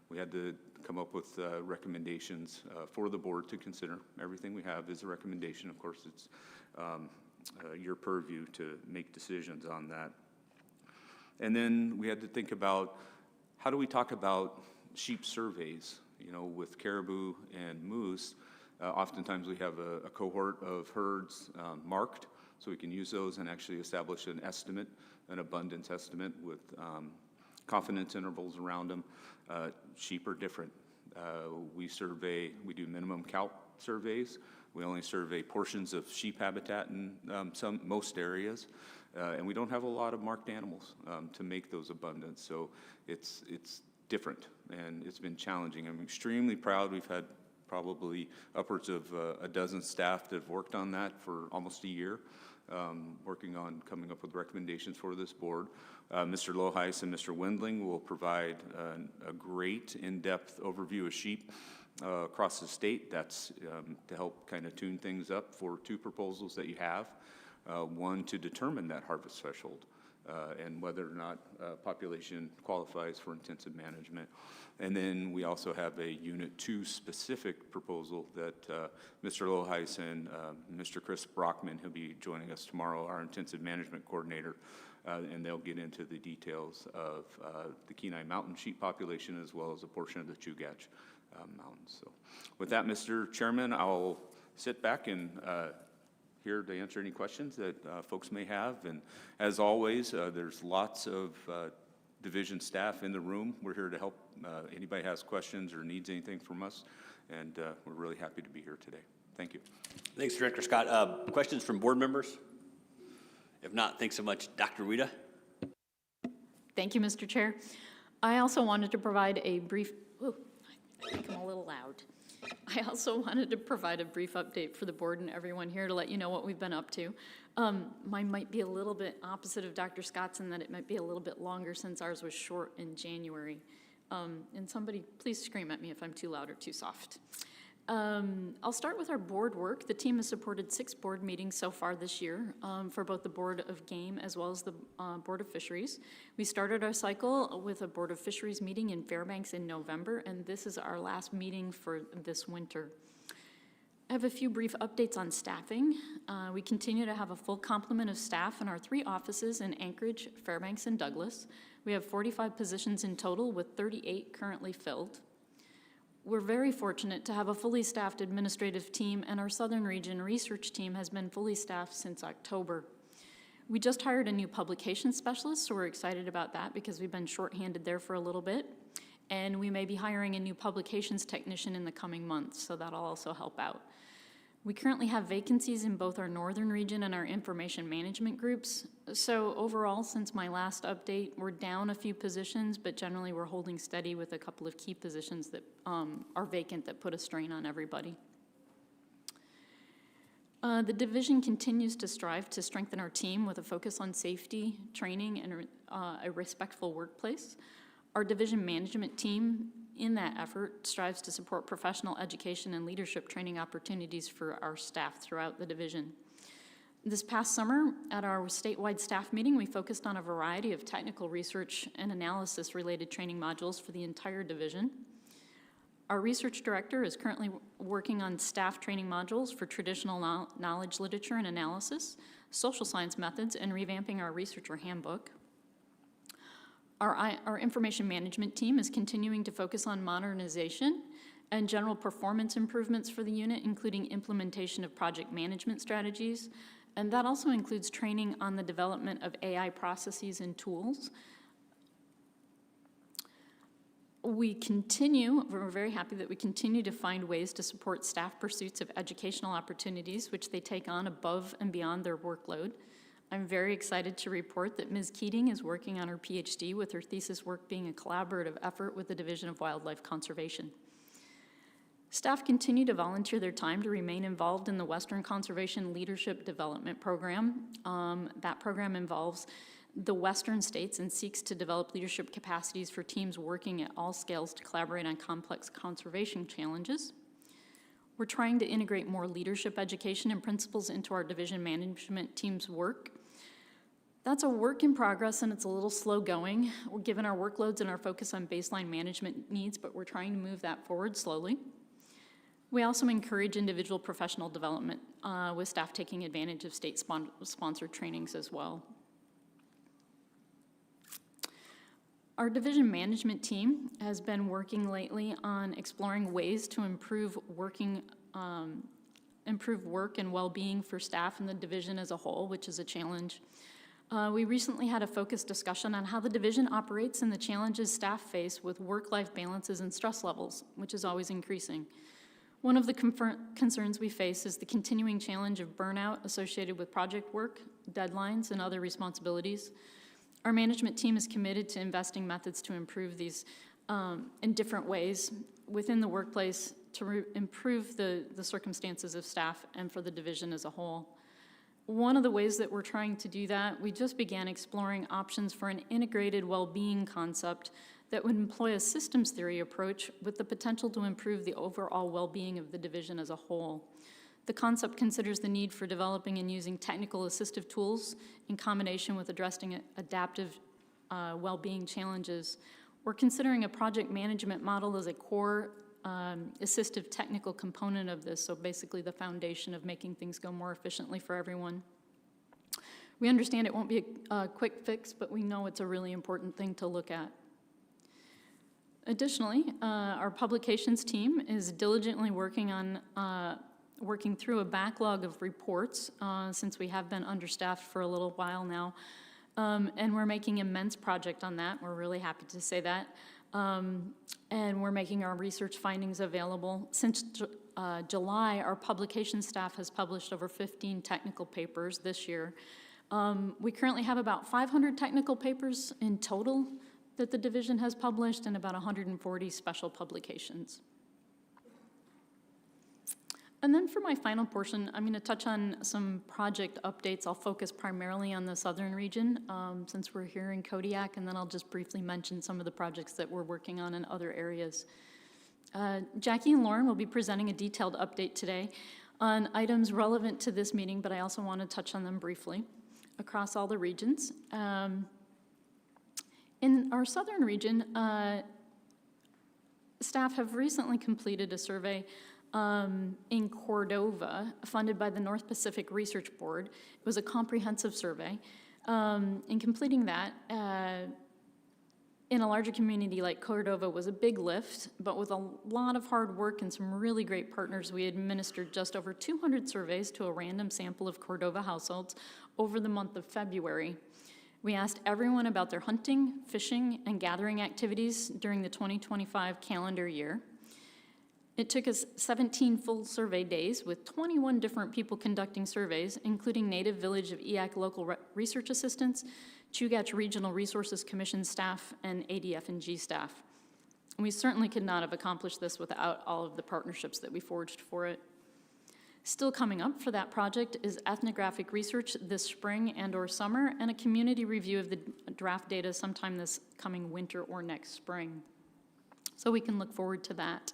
We had to come up with recommendations for the board to consider. Everything we have is a recommendation. Of course, it's your purview to make decisions on that. And then we had to think about, how do we talk about sheep surveys? You know, with caribou and moose, oftentimes we have a cohort of herds marked, so we can use those and actually establish an estimate, an abundance estimate with confidence intervals around them. Sheep are different. We do minimum count surveys. We only survey portions of sheep habitat in most areas. And we don't have a lot of marked animals to make those abundance. So it's different, and it's been challenging. I'm extremely proud. We've had probably upwards of a dozen staff that have worked on that for almost a year, working on coming up with recommendations for this board. Mr. Loheis and Mr. Wendling will provide a great in-depth overview of sheep across the state. That's to help kind of tune things up for two proposals that you have. One, to determine that harvest threshold and whether or not population qualifies for intensive management. And then we also have a Unit 2 specific proposal that Mr. Loheis and Mr. Chris Brockman, who'll be joining us tomorrow, our intensive management coordinator, and they'll get into the details of the Kenai Mountain sheep population as well as a portion of the Chugach Mountains. So with that, Mr. Chairman, I'll sit back and here to answer any questions that folks may have. And as always, there's lots of division staff in the room. We're here to help anybody has questions or needs anything from us, and we're really happy to be here today. Thank you. Thanks, Director Scott. Questions from board members? If not, thanks so much. Dr. Rita? Thank you, Mr. Chair. I also wanted to provide a brief, I think I'm a little loud. I also wanted to provide a brief update for the board and everyone here to let you know what we've been up to. Mine might be a little bit opposite of Dr. Scott's in that it might be a little bit longer since ours was short in January. And somebody, please scream at me if I'm too loud or too soft. I'll start with our board work. The team has supported 6 board meetings so far this year for both the Board of Game as well as the Board of Fisheries. We started our cycle with a Board of Fisheries meeting in Fairbanks in November, and this is our last meeting for this winter. I have a few brief updates on staffing. We continue to have a full complement of staff in our 3 offices in Anchorage, Fairbanks, and Douglas. We have 45 positions in total with 38 currently filled. We're very fortunate to have a fully staffed administrative team, and our Southern Region research team has been fully staffed since October. We just hired a new publication specialist, so we're excited about that because we've been shorthanded there for a little bit. And we may be hiring a new publications technician in the coming months, so that'll also help out. We currently have vacancies in both our Northern Region and our information management groups. So overall, since my last update, we're down a few positions, but generally we're holding steady with a couple of key positions that are vacant that put a strain on everybody. The division continues to strive to strengthen our team with a focus on safety, training, and a respectful workplace. Our division management team, in that effort, strives to support professional education and leadership training opportunities for our staff throughout the division. This past summer, at our statewide staff meeting, we focused on a variety of technical research and analysis-related training modules for the entire division. Our research director is currently working on staff training modules for traditional knowledge literature and analysis, social science methods, and revamping our researcher handbook. Our information management team is continuing to focus on modernization and general performance improvements for the unit, including implementation of project management strategies. And that also includes training on the development of AI processes and tools. We're very happy that we continue to find ways to support staff pursuits of educational opportunities, which they take on above and beyond their workload. I'm very excited to report that Ms. Keating is working on her PhD, with her thesis work being a collaborative effort with the Division of Wildlife Conservation. Staff continue to volunteer their time to remain involved in the Western Conservation Leadership Development Program. That program involves the western states and seeks to develop leadership capacities for teams working at all scales to collaborate on complex conservation challenges. We're trying to integrate more leadership education and principles into our division management team's work. That's a work in progress, and it's a little slow going, given our workloads and our focus on baseline management needs, but we're trying to move that forward slowly. We also encourage individual professional development with staff taking advantage of state-sponsored trainings as well. Our division management team has been working lately on exploring ways to improve work and well-being for staff in the division as a whole, which is a challenge. We recently had a focused discussion on how the division operates and the challenges staff face with work-life balances and stress levels, which is always increasing. One of the concerns we face is the continuing challenge of burnout associated with project work, deadlines, and other responsibilities. Our management team is committed to investing methods to improve these in different ways within the workplace to improve the circumstances of staff and for the division as a whole. One of the ways that we're trying to do that, we just began exploring options for an integrated well-being concept that would employ a systems theory approach with the potential to improve the overall well-being of the division as a whole. The concept considers the need for developing and using technical assistive tools in combination with addressing adaptive well-being challenges. We're considering a project management model as a core assistive technical component of this, so basically the foundation of making things go more efficiently for everyone. We understand it won't be a quick fix, but we know it's a really important thing to look at. Additionally, our publications team is diligently working through a backlog of reports since we have been understaffed for a little while now, and we're making immense project on that. We're really happy to say that. And we're making our research findings available. Since July, our publication staff has published over 15 technical papers this year. We currently have about 500 technical papers in total that the division has published and about 140 special publications. And then for my final portion, I'm going to touch on some project updates. I'll focus primarily on the southern region since we're here in Kodiak, and then I'll just briefly mention some of the projects that we're working on in other areas. Jackie and Lauren will be presenting a detailed update today on items relevant to this meeting, but I also want to touch on them briefly across all the regions. In our southern region, staff have recently completed a survey in Cordova, funded by the North Pacific Research Board. It was a comprehensive survey. In completing that, in a larger community like Cordova was a big lift, but with a lot of hard work and some really great partners, we administered just over 200 surveys to a random sample of Cordova households over the month of February. We asked everyone about their hunting, fishing, and gathering activities during the 2025 calendar year. It took us 17 full survey days with 21 different people conducting surveys, including Native Village of EAC local research assistants, Chugach Regional Resources Commission staff, and ADF&G staff. We certainly could not have accomplished this without all of the partnerships that we forged for it. Still coming up for that project is ethnographic research this spring and/or summer, and a community review of the draft data sometime this coming winter or next spring. So we can look forward to that.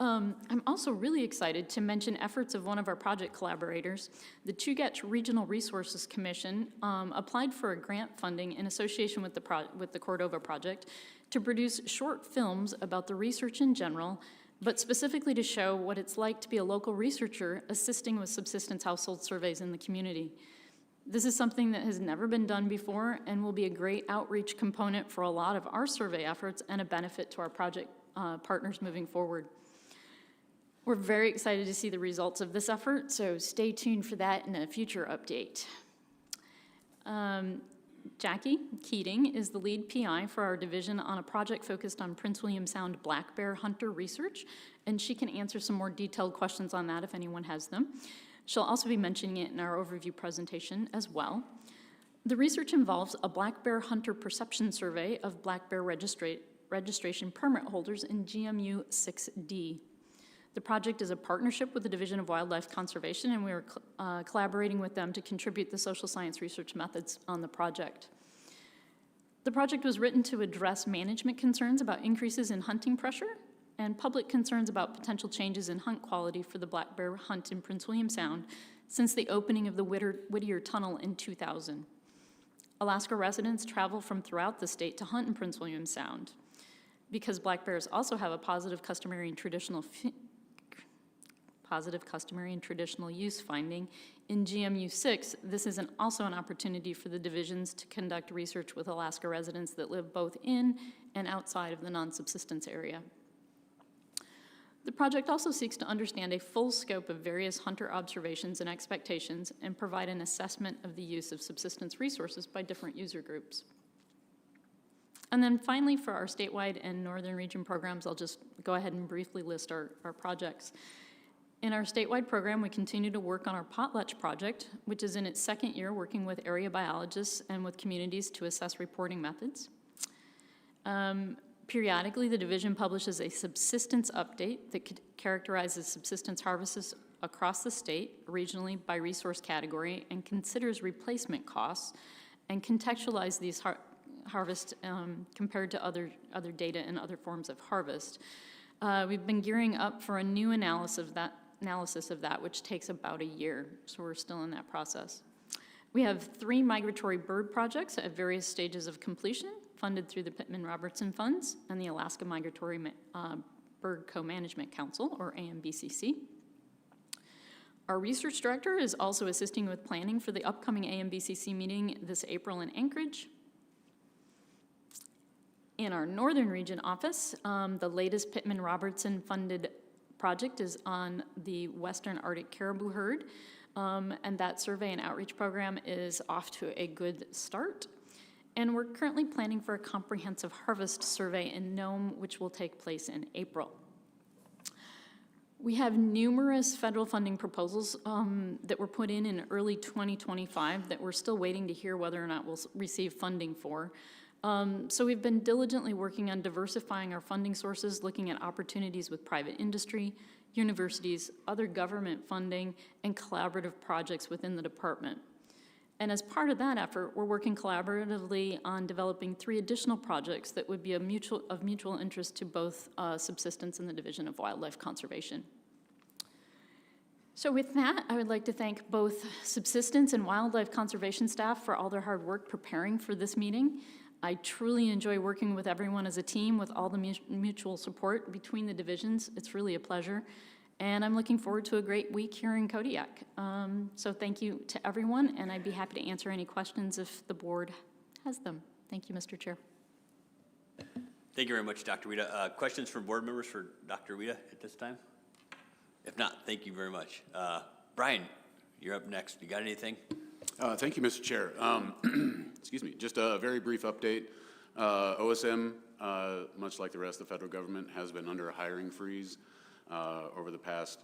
I'm also really excited to mention efforts of one of our project collaborators. The Chugach Regional Resources Commission applied for a grant funding in association with the Cordova project to produce short films about the research in general, but specifically to show what it's like to be a local researcher assisting with subsistence household surveys in the community. This is something that has never been done before and will be a great outreach component for a lot of our survey efforts and a benefit to our project partners moving forward. We're very excited to see the results of this effort, so stay tuned for that in a future update. Jackie Keating is the lead PI for our division on a project focused on Prince William Sound black bear hunter research, and she can answer some more detailed questions on that if anyone has them. She'll also be mentioning it in our overview presentation as well. The research involves a black bear hunter perception survey of black bear registration permit holders in GMU 6D. The project is a partnership with the Division of Wildlife Conservation, and we are collaborating with them to contribute the social science research methods on the project. The project was written to address management concerns about increases in hunting pressure and public concerns about potential changes in hunt quality for the black bear hunt in Prince William Sound since the opening of the Whittier Tunnel in 2000. Alaska residents travel from throughout the state to hunt in Prince William Sound. Because black bears also have a positive customary and traditional use finding in GMU 6, this is also an opportunity for the divisions to conduct research with Alaska residents that live both in and outside of the non-subsistence area. The project also seeks to understand a full scope of various hunter observations and expectations and provide an assessment of the use of subsistence resources by different user groups. And then finally, for our statewide and northern region programs, I'll just go ahead and briefly list our projects. In our statewide program, we continue to work on our potlatch project, which is in its second year working with area biologists and with communities to assess reporting methods. Periodically, the division publishes a subsistence update that characterizes subsistence harvests across the state, regionally by resource category, and considers replacement costs and contextualize these harvests compared to other data and other forms of harvest. We've been gearing up for a new analysis of that, which takes about a year, so we're still in that process. We have 3 migratory bird projects at various stages of completion, funded through the Pittman-Robertson Funds and the Alaska Migratory Bird Co-Management Council, or AMBCC. Our research director is also assisting with planning for the upcoming AMBCC meeting this April in Anchorage. In our Northern Region office, the latest Pittman-Robertson funded project is on the Western Arctic caribou herd, and that survey and outreach program is off to a good start. And we're currently planning for a comprehensive harvest survey in Nome, which will take place in April. We have numerous federal funding proposals that were put in early 2025 that we're still waiting to hear whether or not we'll receive funding for. So we've been diligently working on diversifying our funding sources, looking at opportunities with private industry, universities, other government funding, and collaborative projects within the department. And as part of that effort, we're working collaboratively on developing 3 additional projects that would be of mutual interest to both subsistence and the Division of Wildlife Conservation. So with that, I would like to thank both subsistence and wildlife conservation staff for all their hard work preparing for this meeting. I truly enjoy working with everyone as a team with all the mutual support between the divisions. It's really a pleasure. And I'm looking forward to a great week here in Kodiak. So thank you to everyone, and I'd be happy to answer any questions if the board has them. Thank you, Mr. Chair. Thank you very much, Dr. Wida. Questions from board members for Dr. Wida at this time? If not, thank you very much. Brian, you're up next. You got anything? Thank you, Mr. Chair. Excuse me, just a very brief update. OSM, much like the rest of the federal government, has been under a hiring freeze over the past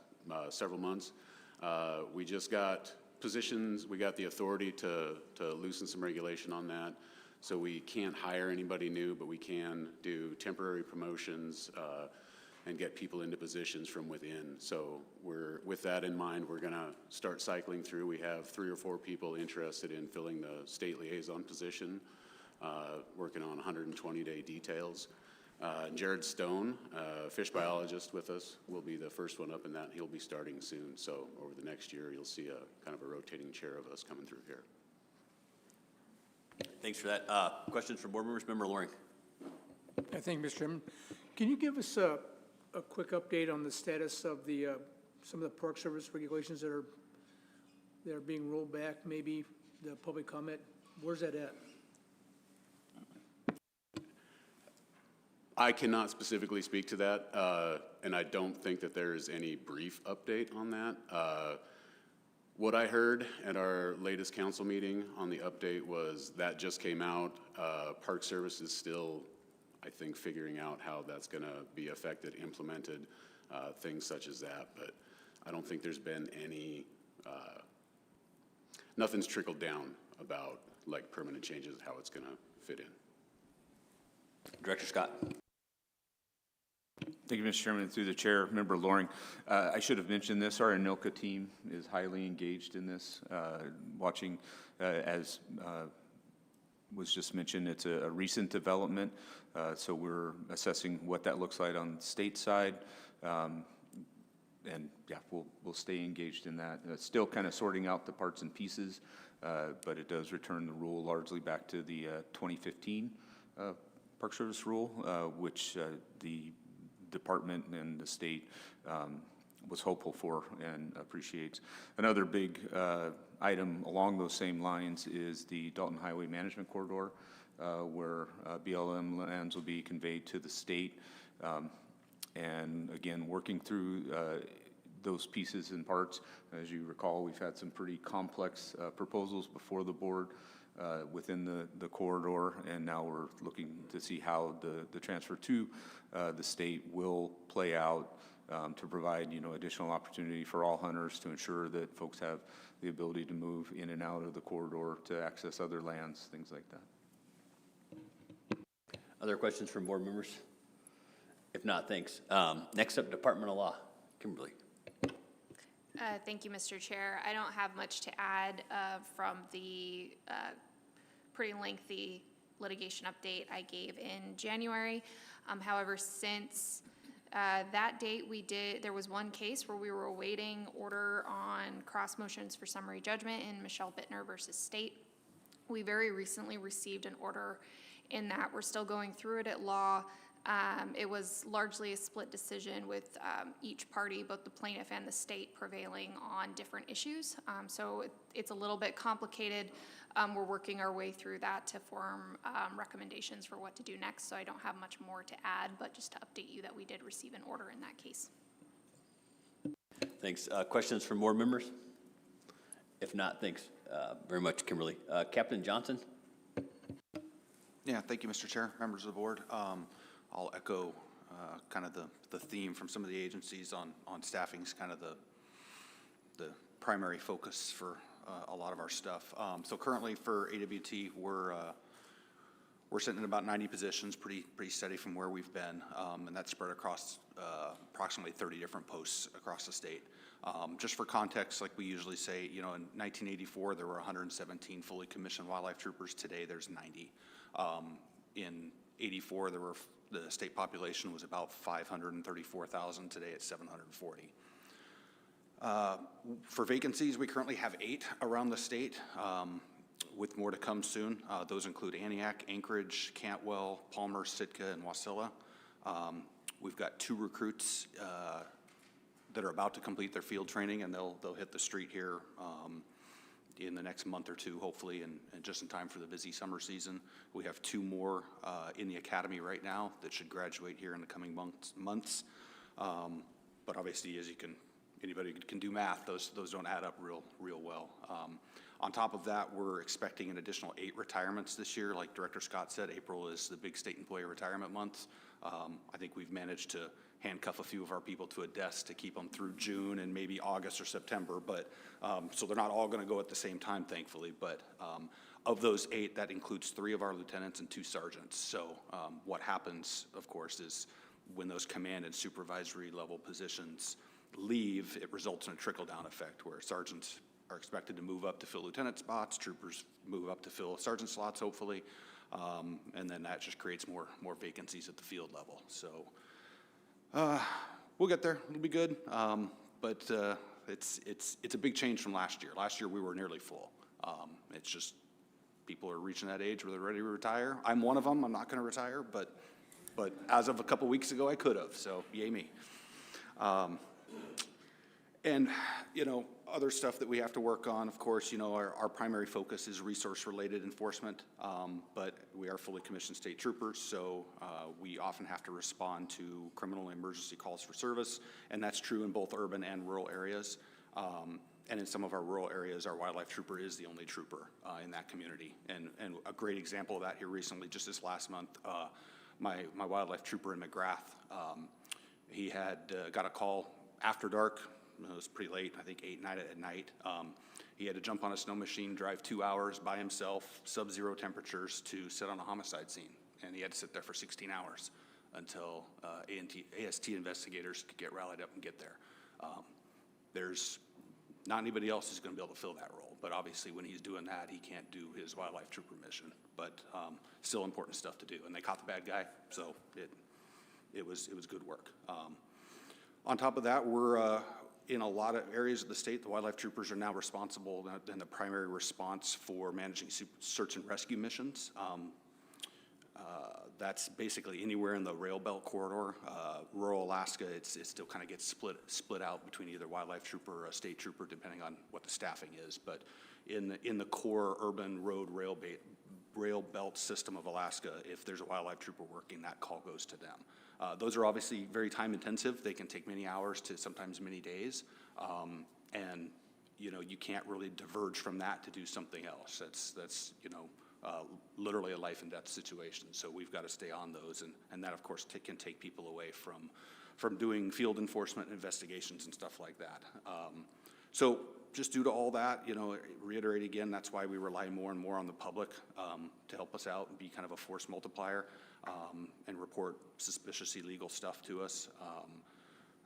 several months. We just got positions, we got the authority to loosen some regulation on that. So we can't hire anybody new, but we can do temporary promotions and get people into positions from within. So with that in mind, we're gonna start cycling through. We have 3 or 4 people interested in filling the state liaison position, working on 120-day details. Jared Stone, fish biologist with us, will be the first one up in that. He'll be starting soon. So over the next year, you'll see a kind of a rotating chair of us coming through here. Thanks for that. Questions from board members? Member Loring. Thank you, Mr. Chairman. Can you give us a quick update on the status of the some of the Park Service regulations that are being rolled back? Maybe the public comment. Where's that at? I cannot specifically speak to that, and I don't think that there is any brief update on that. What I heard at our latest council meeting on the update was that just came out. Park Service is still, I think, figuring out how that's going to be affected, implemented, things such as that. But I don't think there's been any, nothing's trickled down about like permanent changes, how it's going to fit in. Director Scott. Thank you, Mr. Chairman. Through the chair, Member Loring. I should have mentioned this. Our ANILCA team is highly engaged in this, watching as was just mentioned, it's a recent development, so we're assessing what that looks like on the state side. And yeah, we'll stay engaged in that. It's still kind of sorting out the parts and pieces, but it does return the rule largely back to the 2015 Park Service rule, which the department and the state was hopeful for and appreciates. Another big item along those same lines is the Dalton Highway Management Corridor, where BLM lands will be conveyed to the state. And again, working through those pieces and parts. As you recall, we've had some pretty complex proposals before the board within the corridor, and now we're looking to see how the transfer to the state will play out to provide, additional opportunity for all hunters to ensure that folks have the ability to move in and out of the corridor to access other lands, things like that. Other questions from board members? If not, thanks. Next up, Department of Law. Kimberly. Thank you, Mr. Chair. I don't have much to add from the pretty lengthy litigation update I gave in January. However, since that date, there was one case where we were awaiting order on cross motions for summary judgment in Michelle Bittner versus State. We very recently received an order in that. We're still going through it at law. It was largely a split decision with each party, both the plaintiff and the state, prevailing on different issues. So it's a little bit complicated. We're working our way through that to form recommendations for what to do next. So I don't have much more to add, but just to update you that we did receive an order in that case. Thanks. Questions from board members? If not, thanks very much, Kimberly. Captain Johnson? Yeah, thank you, Mr. Chair, members of the board. I'll echo kind of the theme from some of the agencies on staffing is kind of the primary focus for a lot of our stuff. So currently for AWT, we're sitting at about 90 positions, pretty steady from where we've been, and that's spread across approximately 30 different posts across the state. Just for context, like we usually say, in 1984 there were 117 fully commissioned wildlife troopers. Today there's 90. In 84 the state population was about 534,000. Today it's 740. For vacancies, we currently have 8 around the state, with more to come soon. Those include Antioch, Anchorage, Cantwell, Palmer, Sitka, and Wasilla. We've got 2 recruits that are about to complete their field training, and they'll hit the street here in the next month or 2, hopefully, and just in time for the busy summer season. We have 2 more in the academy right now that should graduate here in the coming months. But obviously, as anybody can do math, those don't add up real well. On top of that, we're expecting an additional 8 retirements this year. Like Director Scott said, April is the big state employee retirement month. I think we've managed to handcuff a few of our people to a desk to keep them through June and maybe August or September, but so they're not all going to go at the same time, thankfully. But of those 8, that includes 3 of our lieutenants and 2 sergeants. So what happens, of course, is when those command and supervisory level positions leave, it results in a trickle-down effect where sergeants are expected to move up to fill lieutenant spots, troopers move up to fill sergeant slots, hopefully, and then that just creates more vacancies at the field level. So we'll get there. It'll be good, but it's a big change from last year. Last year we were nearly full. It's just people are reaching that age where they're ready to retire. I'm one of them. I'm not going to retire, but as of a couple weeks ago, I could have. So yay me. And, other stuff that we have to work on, of course, our primary focus is resource-related enforcement, but we are fully commissioned state troopers, so we often have to respond to criminal emergency calls for service, and that's true in both urban and rural areas. And in some of our rural areas, our wildlife trooper is the only trooper in that community. And a great example of that here recently, just this last month, my wildlife trooper in McGrath, he had got a call after dark. It was pretty late, I think 8, 9 at night. He had to jump on a snow machine, drive 2 hours by himself, sub-zero temperatures, to sit on a homicide scene. And he had to sit there for 16 hours until AST investigators could get rallied up and get there. There's not anybody else who's going to be able to fill that role. but obviously when he's doing that, he can't do his wildlife trooper mission. But still important stuff to do. And they caught the bad guy, so it was good work. On top of that, we're in a lot of areas of the state, the wildlife troopers are now responsible and the primary response for managing search and rescue missions. That's basically anywhere in the rail belt corridor. Rural Alaska, it still kind of gets split out between either wildlife trooper or a state trooper, depending on what the staffing is. But in the core urban road rail belt system of Alaska, if there's a wildlife trooper working, that call goes to them. Those are obviously very time intensive. They can take many hours to sometimes many days. And you can't really diverge from that to do something else. That's literally a life and death situation. So we've got to stay on those. And that, of course, can take people away from doing field enforcement investigations and stuff like that. So just due to all that, reiterate again, that's why we rely more and more on the public to help us out and be kind of a force multiplier and report suspicious illegal stuff to us.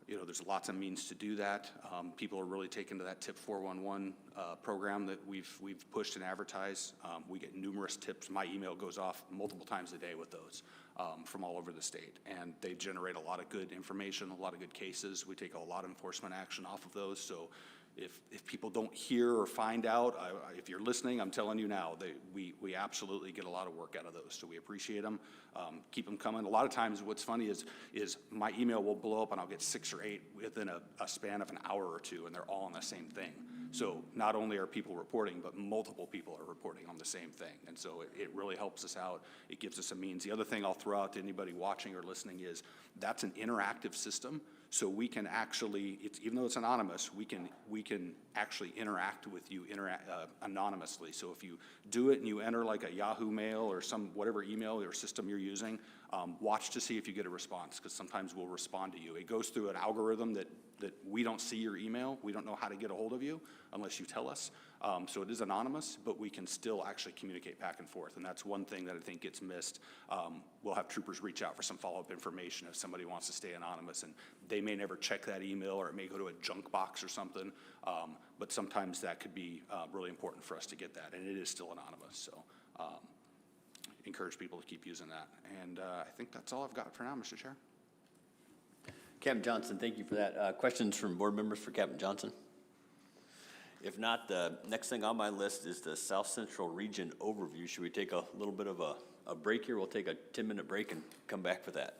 There's lots of means to do that. People are really taken to that Tip 411 program that we've pushed and advertised. We get numerous tips. My email goes off multiple times a day with those from all over the state. And they generate a lot of good information, a lot of good cases. We take a lot of enforcement action off of those. So if people don't hear or find out, if you're listening, I'm telling you now, we absolutely get a lot of work out of those. So we appreciate them. Keep them coming. A lot of times what's funny is my email will blow up and I'll get 6 or 8 within a span of an hour or two, and they're all on the same thing. So not only are people reporting, but multiple people are reporting on the same thing. And so it really helps us out. It gives us a means. The other thing I'll throw out to anybody watching or listening is that's an interactive system. So we can actually, even though it's anonymous, we can actually interact with you anonymously. So if you do it and you enter like a Yahoo Mail or whatever email or system you're using, watch to see if you get a response, because sometimes we'll respond to you. It goes through an algorithm that we don't see your email. We don't know how to get a hold of you unless you tell us. So it is anonymous, but we can still actually communicate back and forth. And that's one thing that I think gets missed. We'll have troopers reach out for some follow-up information if somebody wants to stay anonymous, and they may never check that email, or it may go to a junk box or something. But sometimes that could be really important for us to get that, and it is still anonymous. So encourage people to keep using that. And I think that's all I've got for now, Mr. Chair. Captain Johnson, thank you for that. Questions from board members for Captain Johnson? If not, the next thing on my list is the South Central Region overview. Should we take a little bit of a break here? We'll take a 10-minute break and come back for that.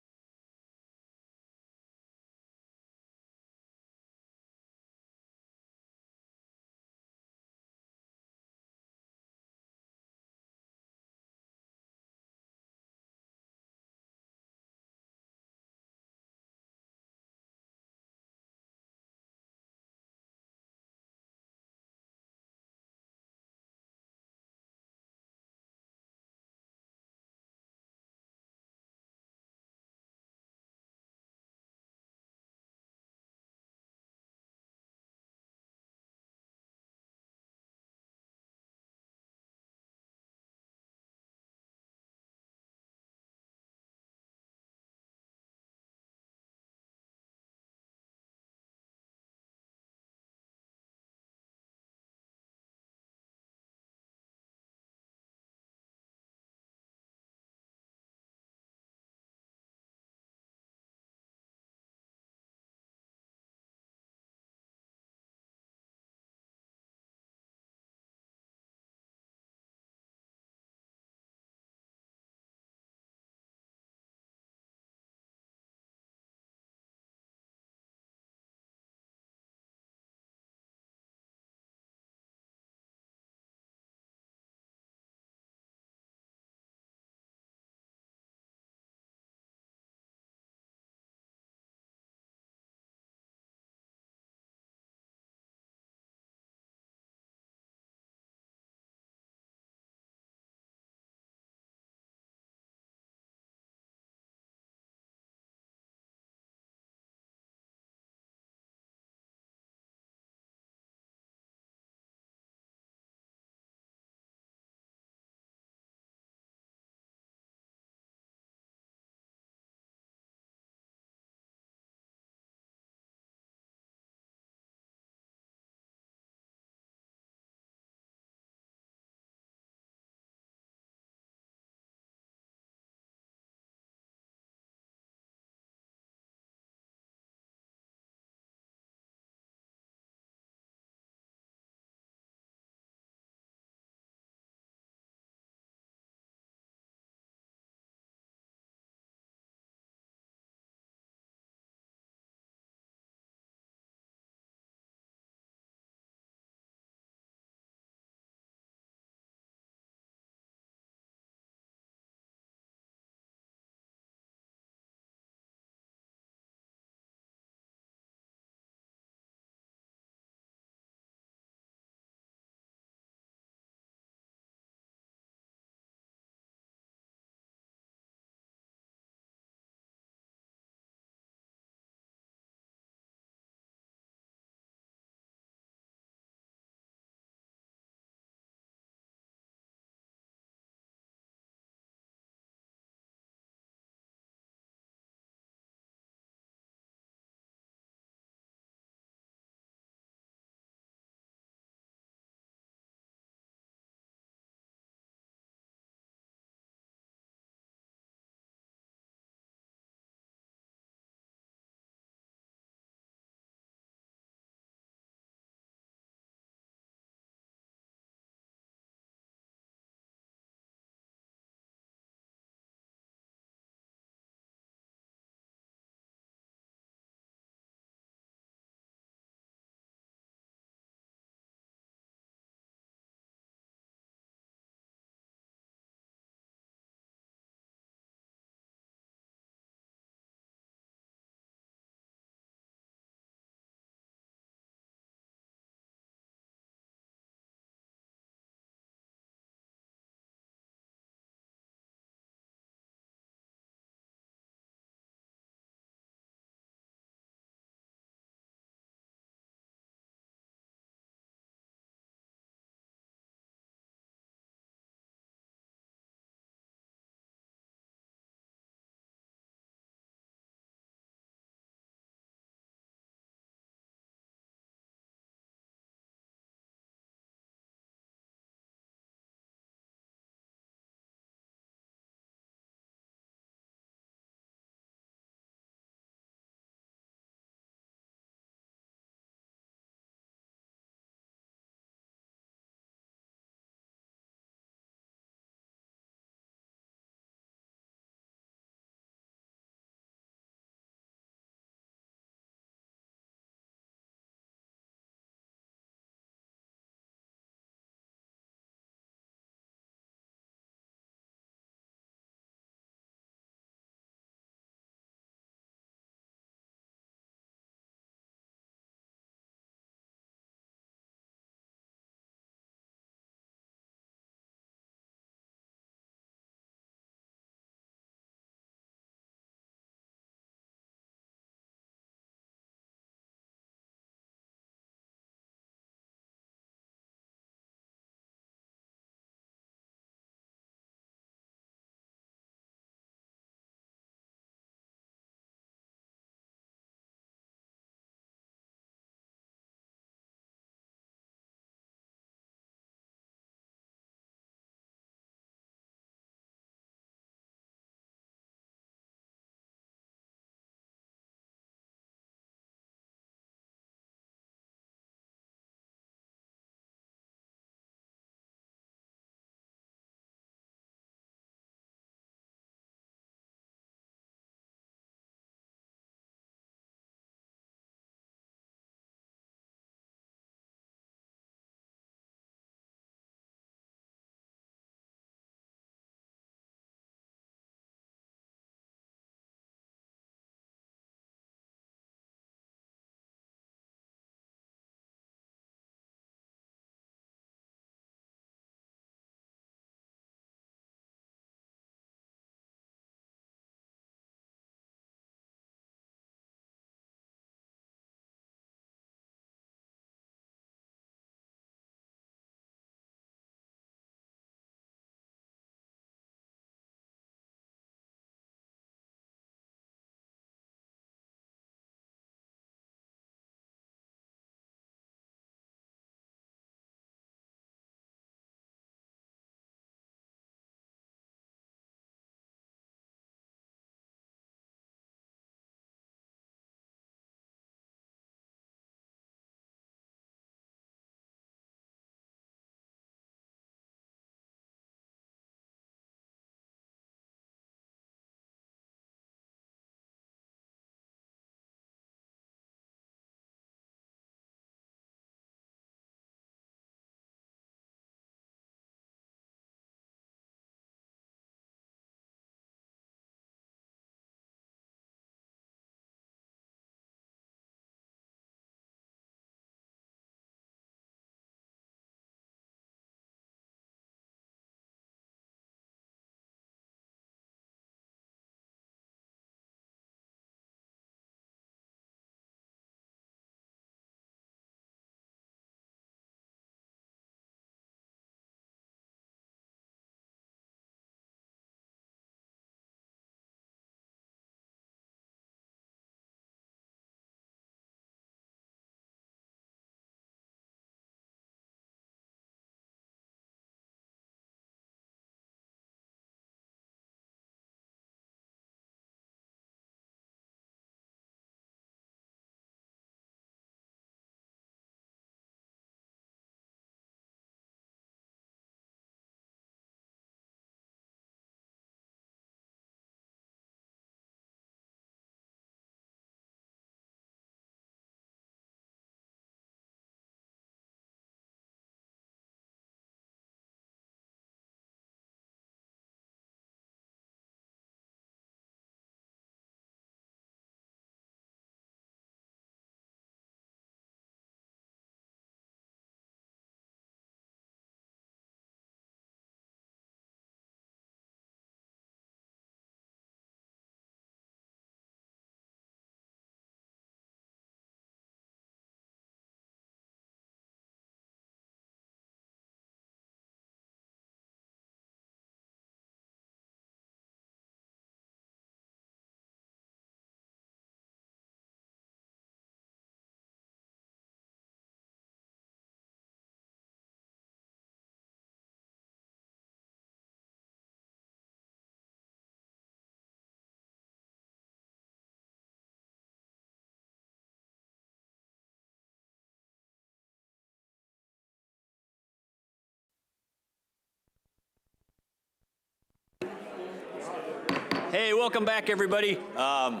Hey, welcome back, everybody. If I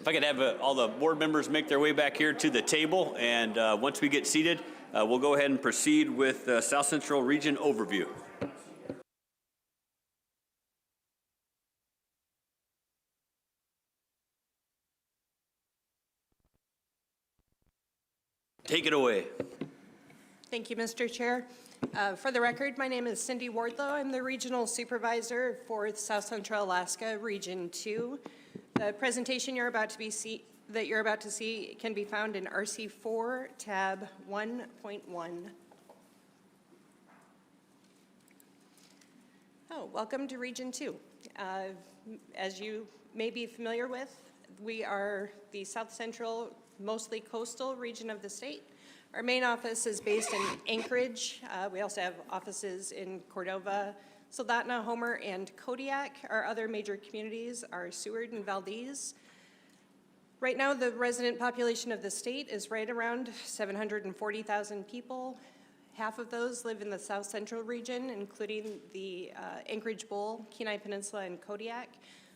could have all the board members make their way back here to the table, and once we get seated, we'll go ahead and proceed with the South Central Region overview. Take it away. Thank you, Mr. Chair. For the record, my name is Cindy Wardlow. I'm the Regional Supervisor for South Central Alaska, Region 2. The presentation you're about to see can be found in RC4, tab 1.1. Oh, welcome to Region 2. As you may be familiar with, we are the South Central, mostly coastal region of the state. Our main office is based in Anchorage. We also have offices in Cordova, Soldotna, Homer, and Kodiak. Our other major communities are Seward and Valdez. Right now, the resident population of the state is right around 740,000 people. Half of those live in the South Central region, including the Anchorage Bowl, Kenai Peninsula, and Kodiak.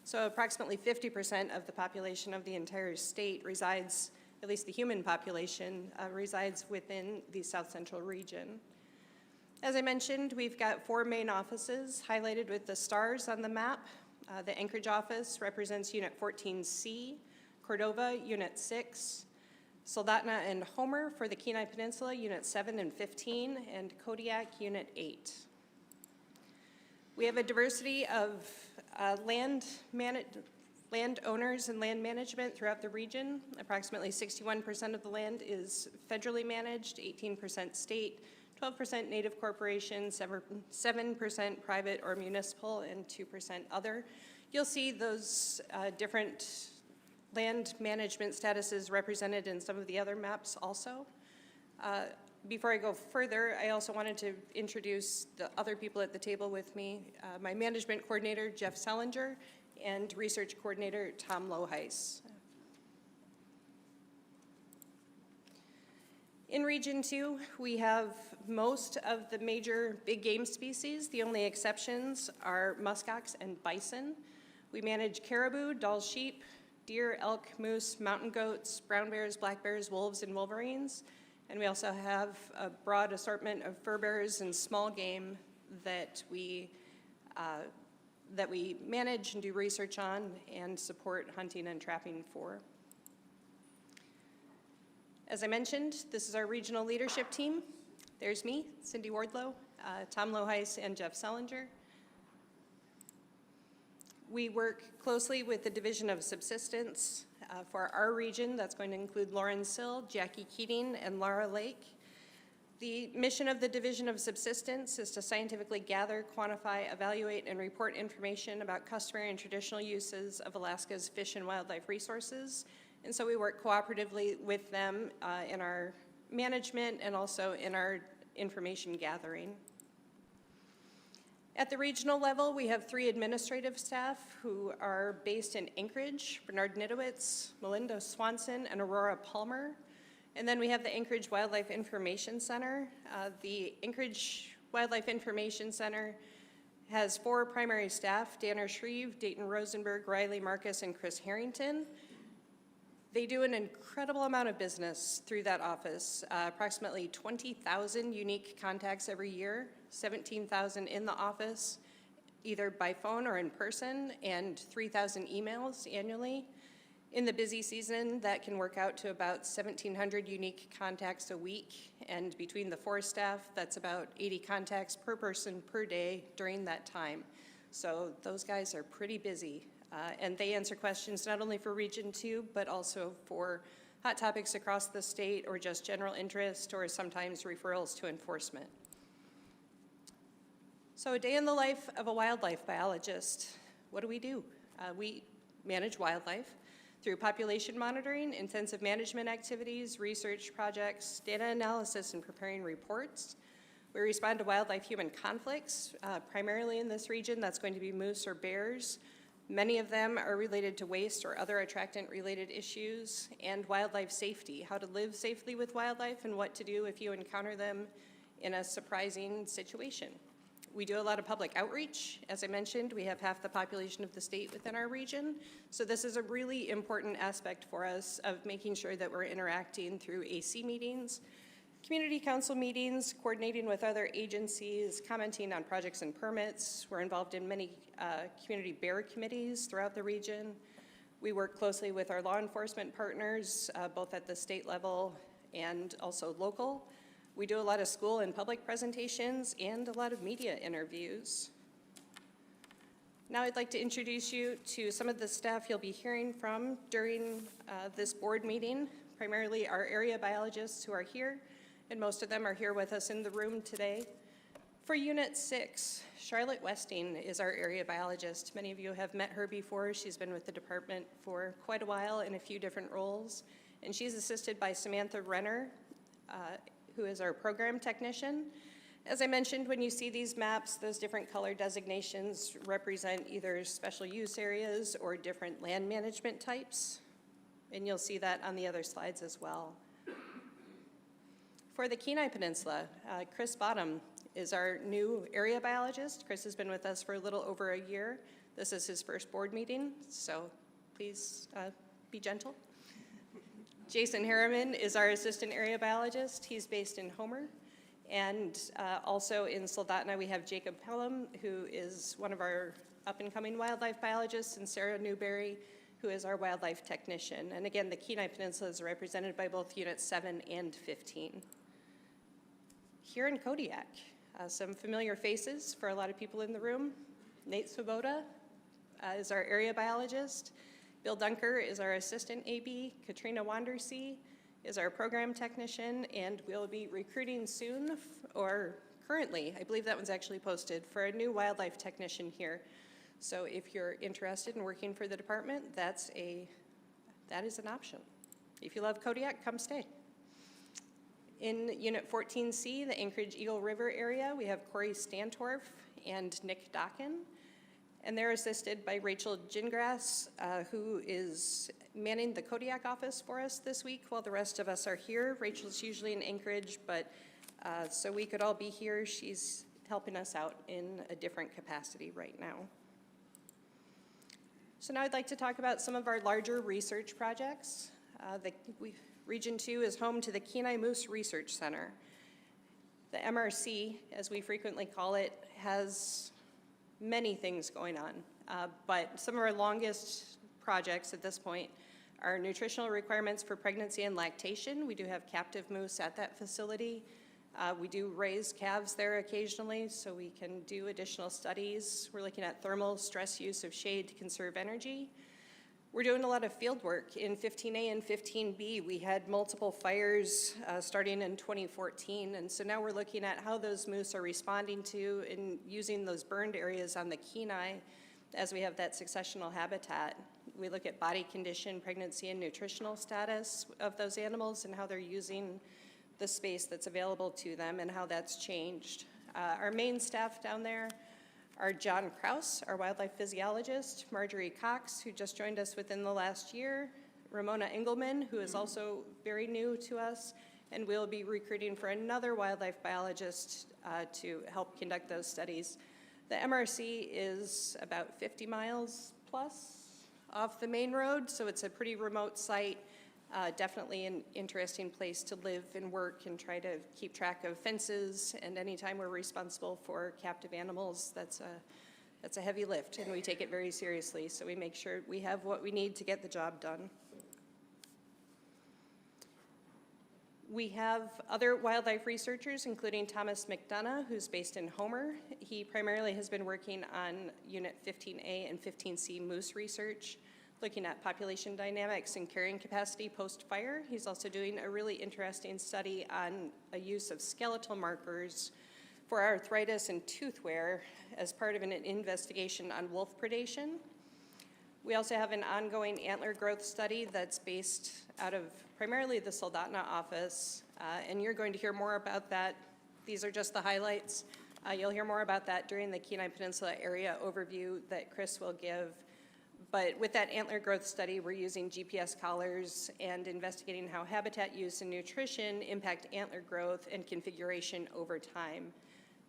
So approximately 50% of the population of the entire state resides, at least the human population, resides within the South Central region. As I mentioned, we've got 4 main offices highlighted with the stars on the map. The Anchorage office represents Unit 14C, Cordova, Unit 6, Soldotna and Homer for the Kenai Peninsula, Unit 7 and 15, and Kodiak, Unit 8. We have a diversity of landowners and land management throughout the region. Approximately 61% of the land is federally managed, 18% state, 12% native corporations, 7% private or municipal, and 2% other. You'll see those different land management statuses represented in some of the other maps also. Before I go further, I also wanted to introduce the other people at the table with me. My management coordinator, Jeff Selinger, and research coordinator, Tom Loheis. In Region 2, we have most of the major big game species. The only exceptions are muskox and bison. We manage caribou, Dall sheep, deer, elk, moose, mountain goats, brown bears, black bears, wolves, and wolverines. And we also have a broad assortment of fur bearers and small game that we manage and do research on and support hunting and trapping for. As I mentioned, this is our regional leadership team. There's me, Cindy Wardlow, Tom Loheis, and Jeff Selinger. We work closely with the Division of Subsistence for our region. That's going to include Lauren Sill, Jackie Keating, and Laura Lake. The mission of the Division of Subsistence is to scientifically gather, quantify, evaluate, and report information about customary and traditional uses of Alaska's fish and wildlife resources. And so we work cooperatively with them in our management and also in our information gathering. At the regional level, we have 3 administrative staff who are based in Anchorage: Bernard Nidowitz, Melinda Swanson, and Aurora Palmer. And then we have the Anchorage Wildlife Information Center. The Anchorage Wildlife Information Center has 4 primary staff: Danner Shreve, Dayton Rosenberg, Riley Marcus, and Chris Harrington. They do an incredible amount of business through that office, approximately 20,000 unique contacts every year, 17,000 in the office, either by phone or in person, and 3,000 emails annually. In the busy season, that can work out to about 1,700 unique contacts a week, and between the 4 staff, that's about 80 contacts per person per day during that time. So those guys are pretty busy. And they answer questions not only for Region 2, but also for hot topics across the state, or just general interest, or sometimes referrals to enforcement. So a day in the life of a wildlife biologist. What do? We manage wildlife through population monitoring, intensive management activities, research projects, data analysis, and preparing reports. We respond to wildlife-human conflicts, primarily in this region. That's going to be moose or bears. Many of them are related to waste or other attractant-related issues, and wildlife safety, how to live safely with wildlife and what to do if you encounter them in a surprising situation. We do a lot of public outreach. As I mentioned, we have half the population of the state within our region. So this is a really important aspect for us of making sure that we're interacting through AC meetings, community council meetings, coordinating with other agencies, commenting on projects and permits. We're involved in many community bear committees throughout the region. We work closely with our law enforcement partners, both at the state level and also local. We do a lot of school and public presentations and a lot of media interviews. Now I'd like to introduce you to some of the staff you'll be hearing from during this board meeting, primarily our area biologists who are here, and most of them are here with us in the room today. For Unit 6, Charlotte Westing is our area biologist. Many of you have met her before. She's been with the department for quite a while in a few different roles, and she's assisted by Samantha Renner, who is our program technician. As I mentioned, when you see these maps, those different color designations represent either special use areas or different land management types, and you'll see that on the other slides as well. For the Kenai Peninsula, Chris Bottom is our new area biologist. Chris has been with us for a little over a year. This is his first board meeting, so please be gentle. Jason Harriman is our assistant area biologist. He's based in Homer. And also in Soldotna, we have Jacob Pelham, who is one of our up-and-coming wildlife biologists, and Sarah Newberry, who is our wildlife technician. And again, the Kenai Peninsula is represented by both Units 7 and 15. Here in Kodiak, some familiar faces for a lot of people in the room. Nate Swoboda is our area biologist. Bill Dunker is our assistant AB. Katrina Wandersee is our program technician, and we'll be recruiting soon, or currently, I believe that one's actually posted, for a new wildlife technician here. So if you're interested in working for the department, that is an option. If you love Kodiak, come stay. In Unit 14C, the Anchorage Eagle River area, we have Corey Stantorf and Nick Docken. And they're assisted by Rachel Gingras, who is manning the Kodiak office for us this week while the rest of us are here. Rachel's usually in Anchorage, but so we could all be here. She's helping us out in a different capacity right now. So now I'd like to talk about some of our larger research projects. Region 2 is home to the Kenai Moose Research Center. The MRC, as we frequently call it, has many things going on, but some of our longest projects at this point are nutritional requirements for pregnancy and lactation. We do have captive moose at that facility. We do raise calves there occasionally, so we can do additional studies. We're looking at thermal stress use of shade to conserve energy. We're doing a lot of field work. In 15A and 15B, we had multiple fires starting in 2014, and so now we're looking at how those moose are responding to and using those burned areas on the Kenai as we have that successional habitat. We look at body condition, pregnancy, and nutritional status of those animals and how they're using the space that's available to them and how that's changed. Our main staff down there are John Kraus, our wildlife physiologist, Marjorie Cox, who just joined us within the last year, Ramona Engelman, who is also very new to us, and we'll be recruiting for another wildlife biologist to help conduct those studies. The MRC is about 50 miles plus off the main road, so it's a pretty remote site. Definitely an interesting place to live and work and try to keep track of fences, and anytime we're responsible for captive animals, that's a heavy lift, and we take it very seriously, so we make sure we have what we need to get the job done. We have other wildlife researchers, including Thomas McDonough, who's based in Homer. He primarily has been working on Unit 15A and 15C moose research, looking at population dynamics and carrying capacity post-fire. He's also doing a really interesting study on a use of skeletal markers for arthritis and tooth wear as part of an investigation on wolf predation. We also have an ongoing antler growth study that's based out of primarily the Soldotna office, and you're going to hear more about that. These are just the highlights. You'll hear more about that during the Kenai Peninsula area overview that Chris will give. But with that antler growth study, we're using GPS collars and investigating how habitat use and nutrition impact antler growth and configuration over time.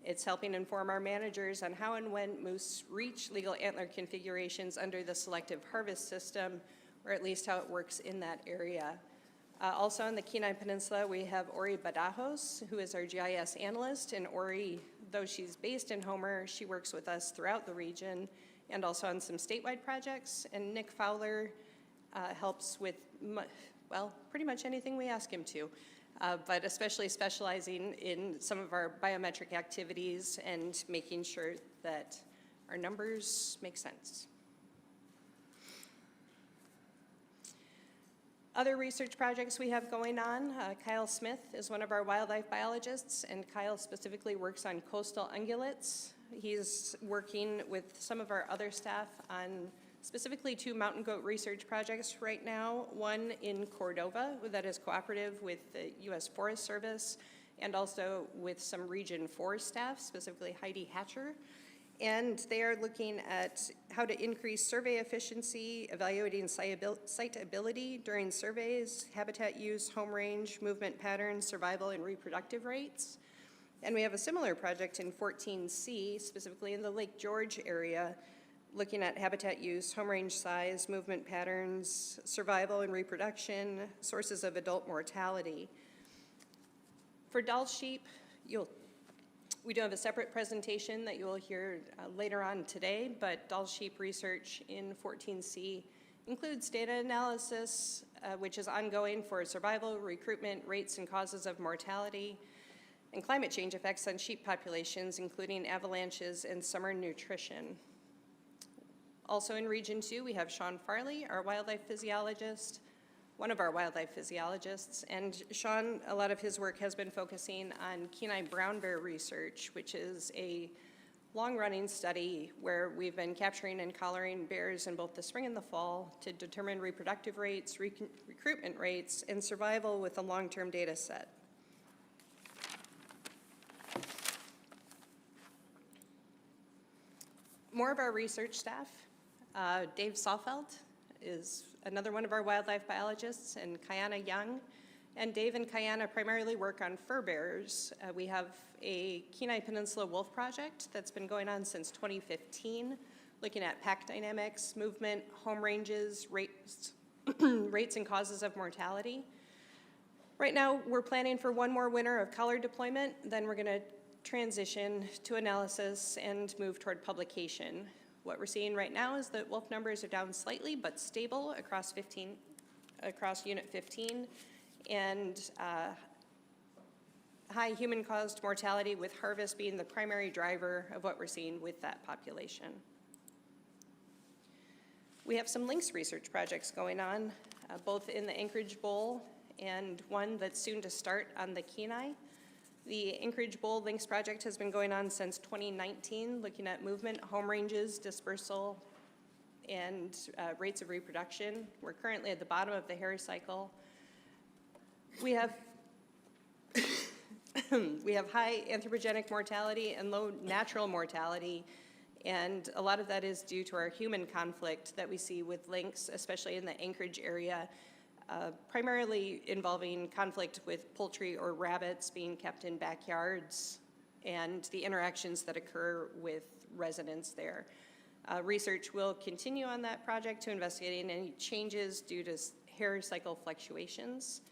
It's helping inform our managers on how and when moose reach legal antler configurations under the selective harvest system, or at least how it works in that area. Also on the Kenai Peninsula, we have Ori Badajos, who is our GIS analyst, and Ori, though she's based in Homer, she works with us throughout the region and also on some statewide projects. And Nick Fowler helps with, well, pretty much anything we ask him to, but especially specializing in some of our biometric activities and making sure that our numbers make sense. Other research projects we have going on, Kyle Smith is one of our wildlife biologists, and Kyle specifically works on coastal ungulates. He's working with some of our other staff on specifically 2 mountain goat research projects right now, one in Cordova that is cooperative with the U.S. Forest Service and also with some Region 4 staff, specifically Heidi Hatcher. And they are looking at how to increase survey efficiency, evaluating siteability during surveys, habitat use, home range, movement patterns, survival, and reproductive rates. And we have a similar project in 14C, specifically in the Lake George area, looking at habitat use, home range size, movement patterns, survival and reproduction, sources of adult mortality. For Dall sheep, we do have a separate presentation that you will hear later on today, but Dall sheep research in 14C includes data analysis, which is ongoing for survival, recruitment, rates and causes of mortality, and climate change effects on sheep populations, including avalanches and summer nutrition. Also in Region 2, we have Sean Farley, our wildlife physiologist, one of our wildlife physiologists. And Sean, a lot of his work has been focusing on Kenai brown bear research, which is a long-running study where we've been capturing and collaring bears in both the spring and the fall to determine reproductive rates, recruitment rates, and survival with a long-term data set. More of our research staff. Dave Saalfeld is another one of our wildlife biologists, and Kayana Young. And Dave and Kayana primarily work on fur bearers. We have a Kenai Peninsula wolf project that's been going on since 2015, looking at pack dynamics, movement, home ranges, rates, rates and causes of mortality. Right now, we're planning for one more winter of collar deployment, then we're gonna transition to analysis and move toward publication. What we're seeing right now is that wolf numbers are down slightly, but stable across Unit 15, and high human-caused mortality with harvest being the primary driver of what we're seeing with that population. We have some lynx research projects going on, both in the Anchorage Bowl and one that's soon to start on the Kenai. The Anchorage Bowl Lynx project has been going on since 2019, looking at movement, home ranges, dispersal, and rates of reproduction. We're currently at the bottom of the hair cycle. We have we have high anthropogenic mortality and low natural mortality, and a lot of that is due to our human conflict that we see with lynx, especially in the Anchorage area. Primarily involving conflict with poultry or rabbits being kept in backyards and the interactions that occur with residents there. Research will continue on that project to investigate any changes due to hair cycle fluctuations.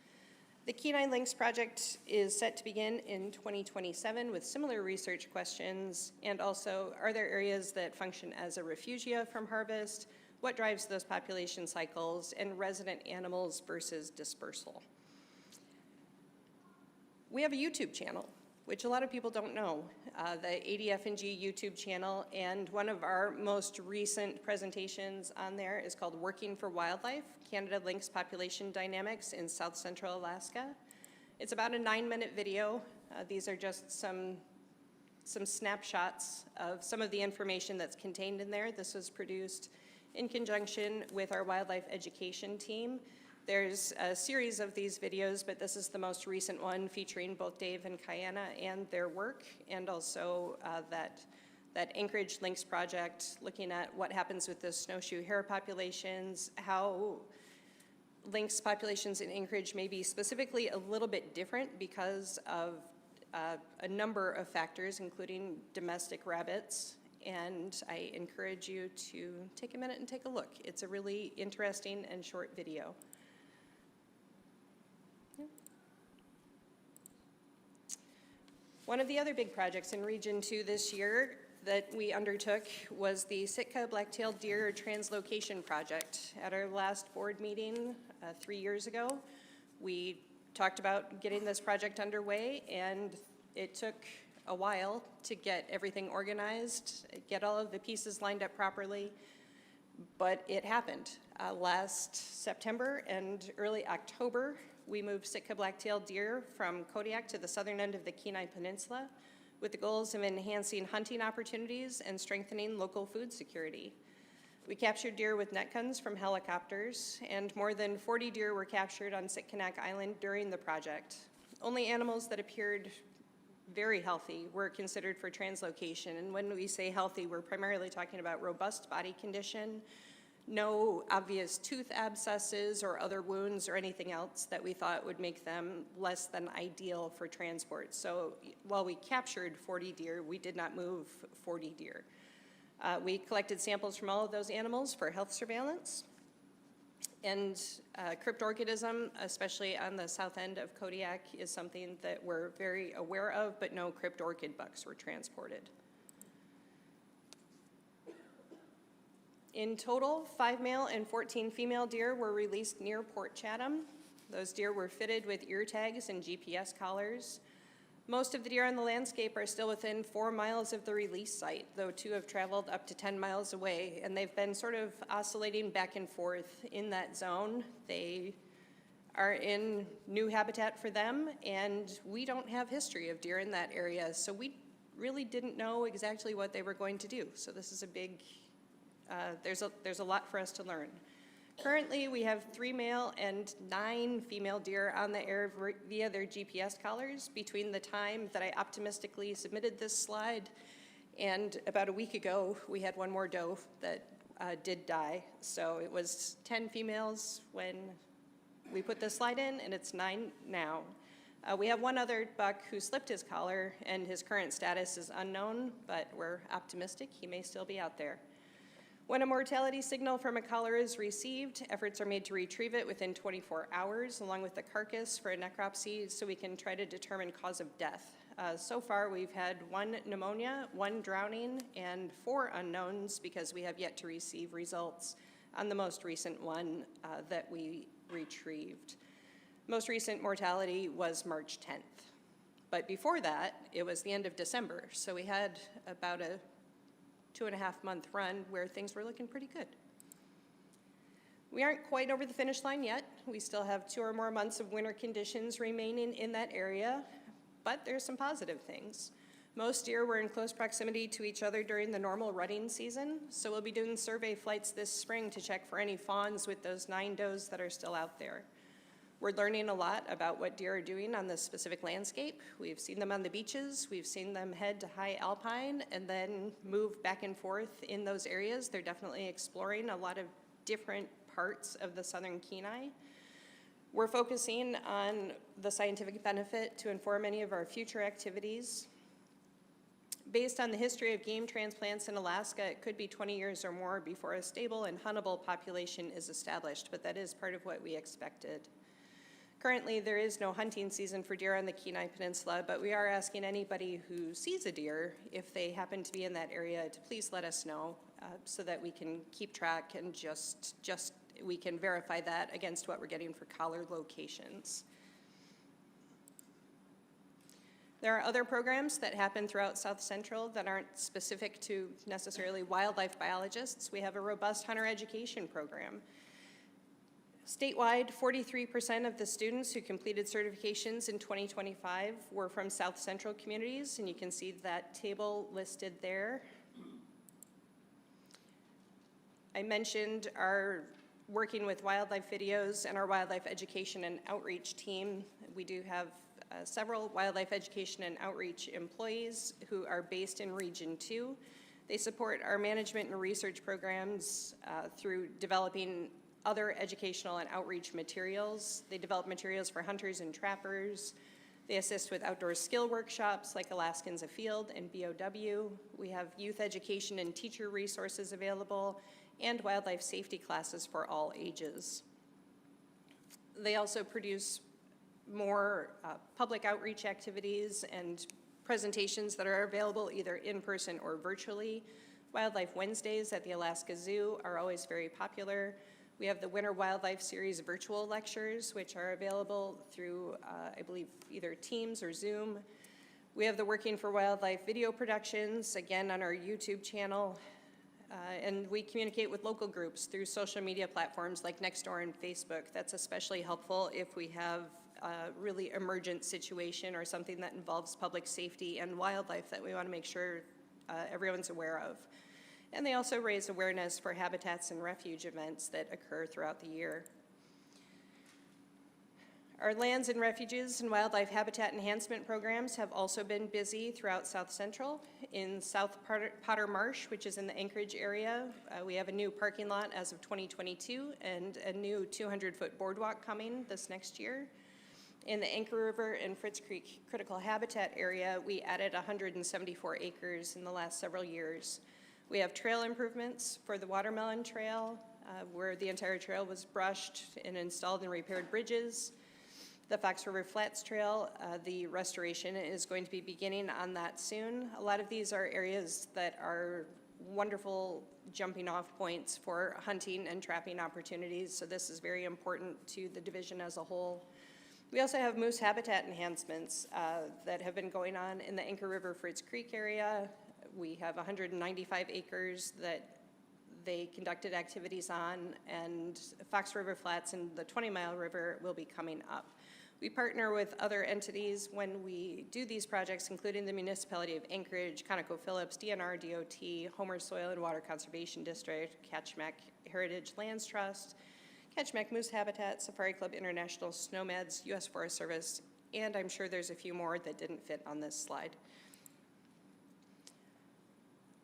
The Kenai Lynx project is set to begin in 2027 with similar research questions, and also, are there areas that function as a refugia from harvest? What drives those population cycles, and resident animals versus dispersal? We have a YouTube channel, which a lot of people don't know, the ADF&G YouTube channel, and one of our most recent presentations on there is called Working for Wildlife, Canada Lynx Population Dynamics in South-Central Alaska. It's about a 9-minute video. These are just some snapshots of some of the information that's contained in there. This was produced in conjunction with our wildlife education team. There's a series of these videos, but this is the most recent one featuring both Dave and Kayana and their work, and also that Anchorage Lynx project, looking at what happens with the snowshoe hare populations, how lynx populations in Anchorage may be specifically a little bit different because of a number of factors, including domestic rabbits, and I encourage you to take a minute and take a look. It's a really interesting and short video. One of the other big projects in Region 2 this year that we undertook was the Sitka Black-tailed Deer Translocation Project. At our last board meeting 3 years ago, we talked about getting this project underway, and it took a while to get everything organized, get all of the pieces lined up properly, but it happened. Last September and early October, we moved Sitka black-tailed deer from Kodiak to the southern end of the Kenai Peninsula with the goals of enhancing hunting opportunities and strengthening local food security. We captured deer with net guns from helicopters, and more than 40 deer were captured on Sitkinak Island during the project. Only animals that appeared very healthy were considered for translocation, and when we say healthy, we're primarily talking about robust body condition, no obvious tooth abscesses or other wounds or anything else that we thought would make them less than ideal for transport. So while we captured 40 deer, we did not move 40 deer. We collected samples from all of those animals for health surveillance. And cryptorchidism, especially on the south end of Kodiak, is something that we're very aware of, but no cryptorchid bucks were transported. In total, 5 male and 14 female deer were released near Port Chatham. Those deer were fitted with ear tags and GPS collars. Most of the deer on the landscape are still within 4 miles of the release site, though 2 have traveled up to 10 miles away, and they've been sort of oscillating back and forth in that zone. They are in new habitat for them, and we don't have history of deer in that area, so we really didn't know exactly what they were going to do. So this is a big, there's a lot for us to learn. Currently, we have 3 male and 9 female deer on the air via their GPS collars between the time that I optimistically submitted this slide and about a week ago, we had 1 more doe that did die. So it was 10 females when we put this slide in, and it's 9 now. We have 1 other buck who slipped his collar, and his current status is unknown, but we're optimistic he may still be out there. When a mortality signal from a collar is received, efforts are made to retrieve it within 24 hours, along with the carcass for a necropsy, so we can try to determine cause of death. So far, we've had 1 pneumonia, 1 drowning, and 4 unknowns because we have yet to receive results on the most recent one that we retrieved. Most recent mortality was March 10th. But before that, it was the end of December, so we had about a 2.5-month run where things were looking pretty good. We aren't quite over the finish line yet. We still have 2 or more months of winter conditions remaining in that area, but there's some positive things. Most deer were in close proximity to each other during the normal rutting season, so we'll be doing survey flights this spring to check for any fawns with those 9 does that are still out there. We're learning a lot about what deer are doing on this specific landscape. We've seen them on the beaches, we've seen them head to high alpine and then move back and forth in those areas. They're definitely exploring a lot of different parts of the southern Kenai. We're focusing on the scientific benefit to inform any of our future activities. Based on the history of game transplants in Alaska, it could be 20 years or more before a stable and huntable population is established, but that is part of what we expected. Currently, there is no hunting season for deer on the Kenai Peninsula, but we are asking anybody who sees a deer, if they happen to be in that area, to please let us know so that we can keep track and we can verify that against what we're getting for collar locations. There are other programs that happen throughout South Central that aren't specific to necessarily wildlife biologists. We have a robust hunter education program. Statewide, 43% of the students who completed certifications in 2025 were from South Central communities, and you can see that table listed there. I mentioned our working with wildlife videos and our wildlife education and outreach team. We do have several wildlife education and outreach employees who are based in Region 2. They support our management and research programs through developing other educational and outreach materials. They develop materials for hunters and trappers. They assist with outdoor skill workshops like Alaskans Afield and BOW. We have youth education and teacher resources available, and wildlife safety classes for all ages. They also produce more public outreach activities and presentations that are available either in person or virtually. Wildlife Wednesdays at the Alaska Zoo are always very popular. We have the Winter Wildlife Series virtual lectures, which are available through, I believe, either Teams or Zoom. We have the Working for Wildlife video productions, again, on our YouTube channel. And we communicate with local groups through social media platforms like Nextdoor and Facebook. That's especially helpful if we have a really emergent situation or something that involves public safety and wildlife that we want to make sure everyone's aware of. And they also raise awareness for habitats and refuge events that occur throughout the year. Our lands and refuges and wildlife habitat enhancement programs have also been busy throughout South Central. In South Potter Marsh, which is in the Anchorage area, we have a new parking lot as of 2022 and a new 200-foot boardwalk coming this next year. In the Anchor River and Fritz Creek Critical Habitat area, we added 174 acres in the last several years. We have trail improvements for the Watermelon Trail, where the entire trail was brushed and installed and repaired bridges. The Fox River Flats Trail, the restoration is going to be beginning on that soon. A lot of these are areas that are wonderful jumping off points for hunting and trapping opportunities, so this is very important to the division as a whole. We also have moose habitat enhancements that have been going on in the Anchor River Fritz Creek area. We have 195 acres that they conducted activities on, and Fox River Flats and the 20-mile river will be coming up. We partner with other entities when we do these projects, including the municipality of Anchorage, ConocoPhillips, DNR, DOT, Homer Soil and Water Conservation District, Ketchmack Heritage Lands Trust, Ketchmack Moose Habitat, Safari Club International, Snowmeds, U.S. Forest Service, and I'm sure there's a few more that didn't fit on this slide.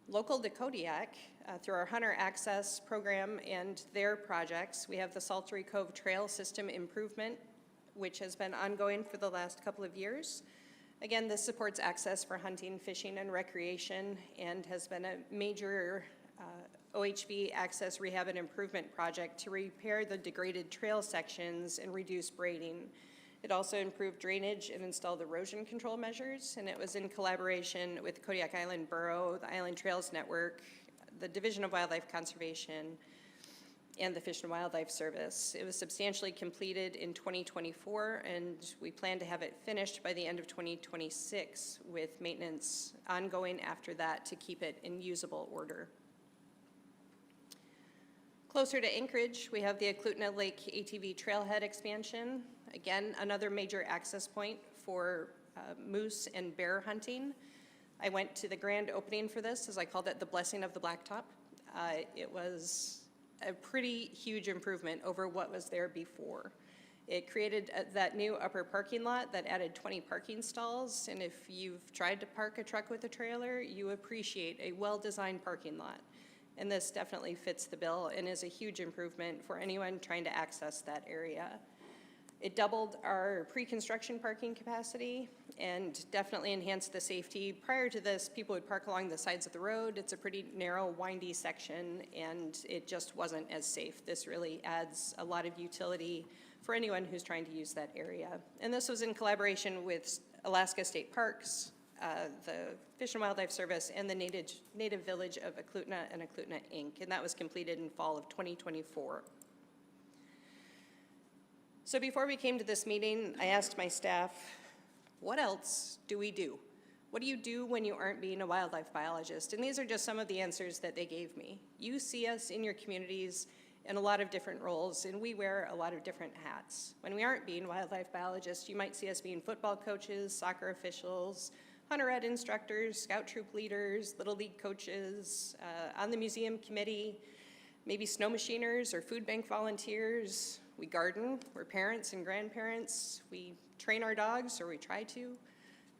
Local to Kodiak, through our Hunter Access program and their projects, we have the Saltery Cove Trail System Improvement, which has been ongoing for the last couple of years. Again, this supports access for hunting, fishing, and recreation, and has been a major OHV access rehab and improvement project to repair the degraded trail sections and reduce braiding. It also improved drainage and installed erosion control measures, and it was in collaboration with Kodiak Island Borough, the Island Trails Network, the Division of Wildlife Conservation, and the Fish and Wildlife Service. It was substantially completed in 2024, and we plan to have it finished by the end of 2026 with maintenance ongoing after that to keep it in usable order. Closer to Anchorage, we have the Eklutna Lake ATV Trailhead expansion. Again, another major access point for moose and bear hunting. I went to the grand opening for this, as I called it, the Blessing of the Blacktop. It was a pretty huge improvement over what was there before. It created that new upper parking lot that added 20 parking stalls, and if you've tried to park a truck with a trailer, you appreciate a well-designed parking lot. And this definitely fits the bill and is a huge improvement for anyone trying to access that area. It doubled our pre-construction parking capacity and definitely enhanced the safety. Prior to this, people would park along the sides of the road. It's a pretty narrow, windy section, and it just wasn't as safe. This really adds a lot of utility for anyone who's trying to use that area. And this was in collaboration with Alaska State Parks, the Fish and Wildlife Service, and the native village of Eklutna and Eklutna Inc., and that was completed in fall of 2024. So before we came to this meeting, I asked my staff, what else do we do? What do you do when you aren't being a wildlife biologist? And these are just some of the answers that they gave me. You see us in your communities in a lot of different roles, and we wear a lot of different hats. When we aren't being wildlife biologists, you might see us being football coaches, soccer officials, hunter ed instructors, scout troop leaders, little league coaches, on the museum committee, maybe snow machiners or food bank volunteers. We garden, we're parents and grandparents. We train our dogs, or we try to.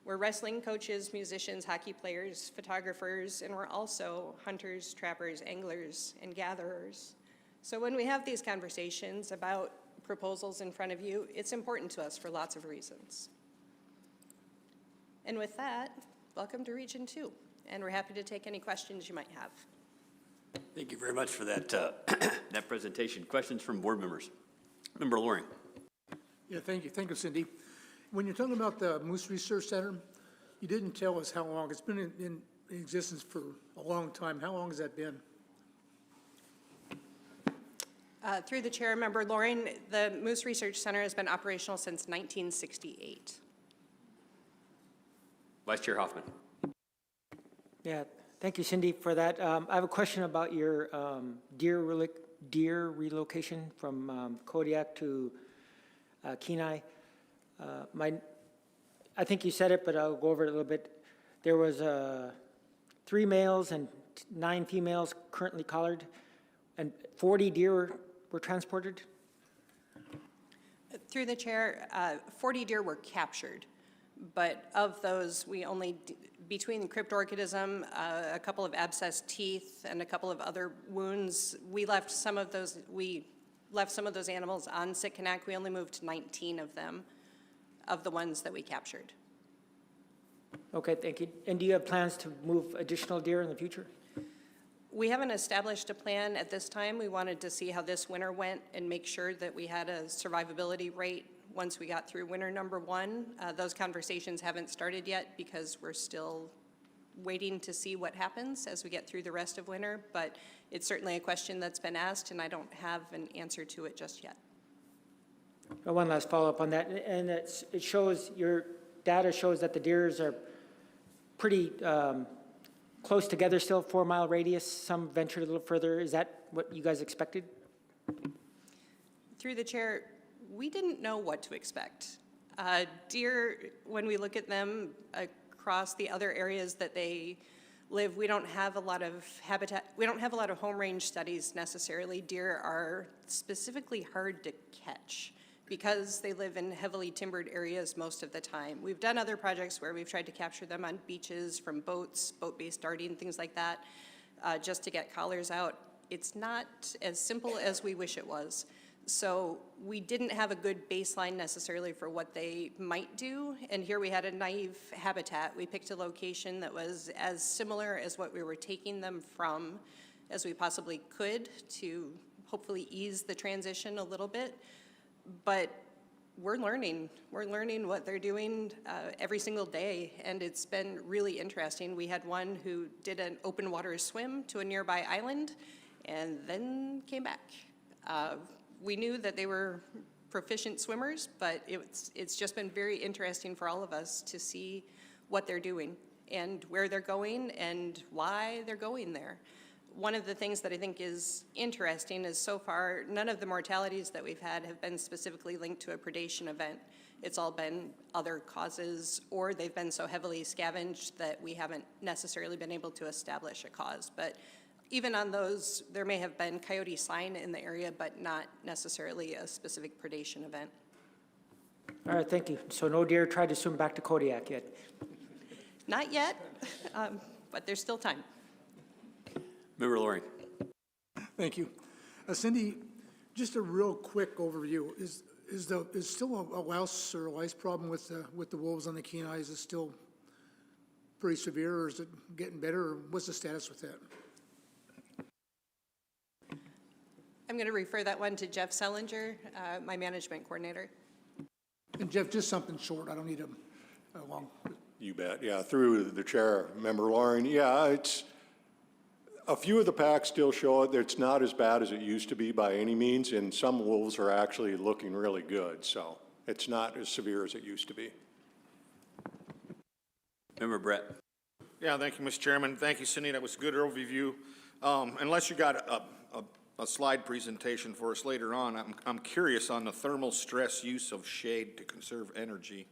We're wrestling coaches, musicians, hockey players, photographers, and we're also hunters, trappers, anglers, and gatherers. So when we have these conversations about proposals in front of you, it's important to us for lots of reasons. And with that, welcome to Region 2, and we're happy to take any questions you might have. Thank you very much for that, that presentation. Questions from board members? Member Loring. Yeah, thank you. Thank you, Cindy. When you're talking about the Moose Research Center, you didn't tell us how long. It's been in existence for a long time. How long has that been? Through the chair, Member Loring, the Moose Research Center has been operational since 1968. Vice Chair Hoffman. Yeah, thank you, Cindy, for that. I have a question about your deer relocation from Kodiak to Kenai. I think you said it, but I'll go over it a little bit. There was 3 males and 9 females currently collared, and 40 deer were transported? Through the chair, 40 deer were captured, but of those, we only, between cryptorchidism, a couple of abscessed teeth, and a couple of other wounds, we left some of those animals on Sitkinak. We only moved 19 of them, of the ones that we captured. Okay, thank you. And do you have plans to move additional deer in the future? We haven't established a plan at this time. We wanted to see how this winter went and make sure that we had a survivability rate once we got through winter number 1. Those conversations haven't started yet because we're still waiting to see what happens as we get through the rest of winter, but it's certainly a question that's been asked, and I don't have an answer to it just yet. One last follow-up on that, and it shows, your data shows that the deers are pretty close together still, 4-mile radius, some ventured a little further. Is that what you guys expected? Through the chair, we didn't know what to expect. Deer, when we look at them across the other areas that they live, we don't have a lot of habitat, we don't have a lot of home range studies necessarily. Deer are specifically hard to catch because they live in heavily timbered areas most of the time. We've done other projects where we've tried to capture them on beaches, from boats, boat-based darting, things like that, just to get collars out. It's not as simple as we wish it was. So we didn't have a good baseline necessarily for what they might do, and here we had a naive habitat. We picked a location that was as similar as what we were taking them from as we possibly could to hopefully ease the transition a little bit. But we're learning what they're doing every single day, and it's been really interesting. We had one who did an open water swim to a nearby island and then came back. We knew that they were proficient swimmers, but it's just been very interesting for all of us to see what they're doing and where they're going and why they're going there. One of the things that I think is interesting is so far, none of the mortalities that we've had have been specifically linked to a predation event. It's all been other causes, or they've been so heavily scavenged that we haven't necessarily been able to establish a cause. But even on those, there may have been coyote sign in the area, but not necessarily a specific predation event. All right, thank you. So no deer tried to swim back to Kodiak yet? Not yet, but there's still time. Member Loring. Thank you. Cindy, just a real quick overview. Is still a louse or a lice problem with the wolves on the Kenai? Is it still pretty severe, or is it getting better, or what's the status with that? I'm going to refer that one to Jeff Sellinger, my management coordinator. And Jeff, just something short. I don't need a long. You bet. Yeah, through the chair, Member Loring. Yeah, it's a few of the packs still show it. It's not as bad as it used to be by any means, and some wolves are actually looking really good. So it's not as severe as it used to be. Member Brett. Yeah, thank you, Mr. Chairman. Thank you, Cindy. That was a good overview. Unless you got a slide presentation for us later on, I'm curious on the thermal stress use of shade to conserve energy.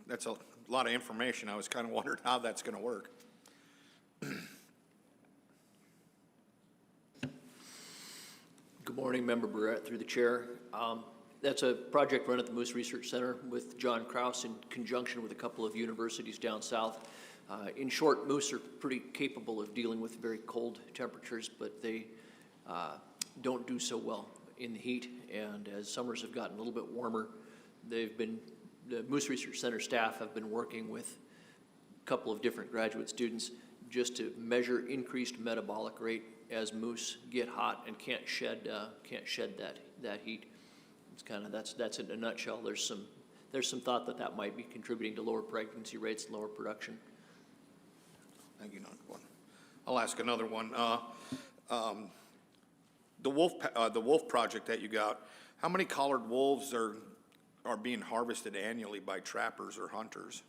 That's a lot of information. I was kind of wondering how that's going to work. Good morning, Member Barrett, through the chair. That's a project run at the Moose Research Center with John Krause in conjunction with a couple of universities down south. In short, moose are pretty capable of dealing with very cold temperatures, but they don't do so well in the heat. And as summers have gotten a little bit warmer, they've been the Moose Research Center staff have been working with a couple of different graduate students just to measure increased metabolic rate as moose get hot and can't shed that heat. It's kind of, that's in a nutshell. There's some thought that that might be contributing to lower pregnancy rates and lower production. Thank you. I'll ask another one. The wolf project that you got, how many collared wolves are being harvested annually by trappers or hunters?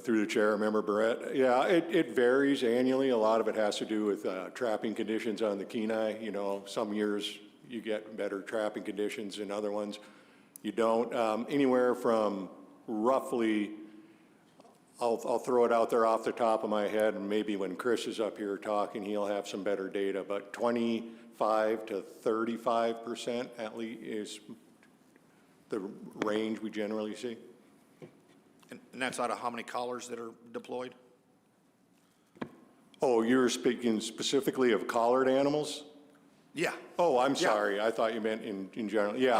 Through the chair, Member Barrett. Yeah, it varies annually. A lot of it has to do with trapping conditions on the Kenai. Some years you get better trapping conditions and other ones you don't. Anywhere from roughly, I'll throw it out there off the top of my head, and maybe when Chris is up here talking, he'll have some better data, but 25 to 35% at least is the range we generally see. And that's out of how many collars that are deployed? Oh, you're speaking specifically of collared animals? Yeah. Oh, I'm sorry. I thought you meant in general. Yeah,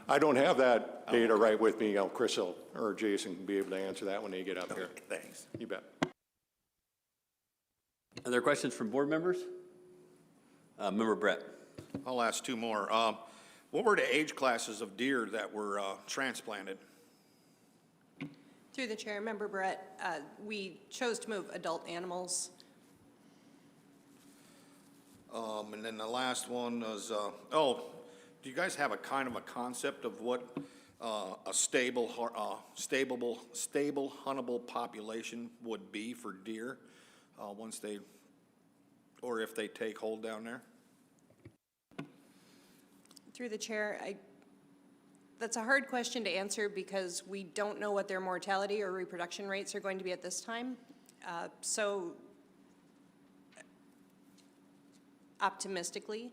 I don't have that data right with me. Chris or Jason can be able to answer that when they get up here. Thanks. You bet. Are there questions from board members? Member Brett. I'll ask two more. What were the age classes of deer that were transplanted? Through the chair, Member Brett, we chose to move adult animals. And then the last one was, do you guys have a kind of a concept of what a stable, huntable population would be for deer once they, or if they take hold down there? Through the chair, that's a hard question to answer because we don't know what their mortality or reproduction rates are going to be at this time. So optimistically,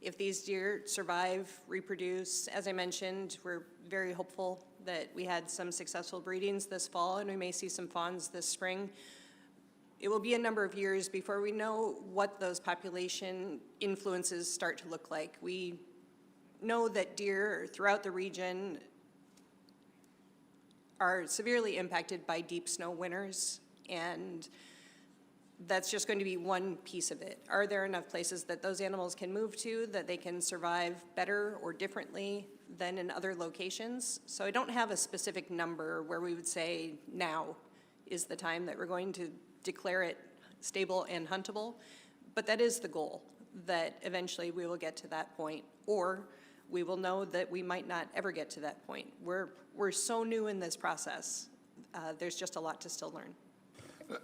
if these deer survive, reproduce, as I mentioned, we're very hopeful that we had some successful breedings this fall and we may see some fawns this spring. It will be a number of years before we know what those population influences start to look like. We know that deer throughout the region are severely impacted by deep snow winters, and that's just going to be one piece of it. Are there enough places that those animals can move to that they can survive better or differently than in other locations? So I don't have a specific number where we would say now is the time that we're going to declare it stable and huntable, but that is the goal, that eventually we will get to that point, or we will know that we might not ever get to that point. We're so new in this process. There's just a lot to still learn.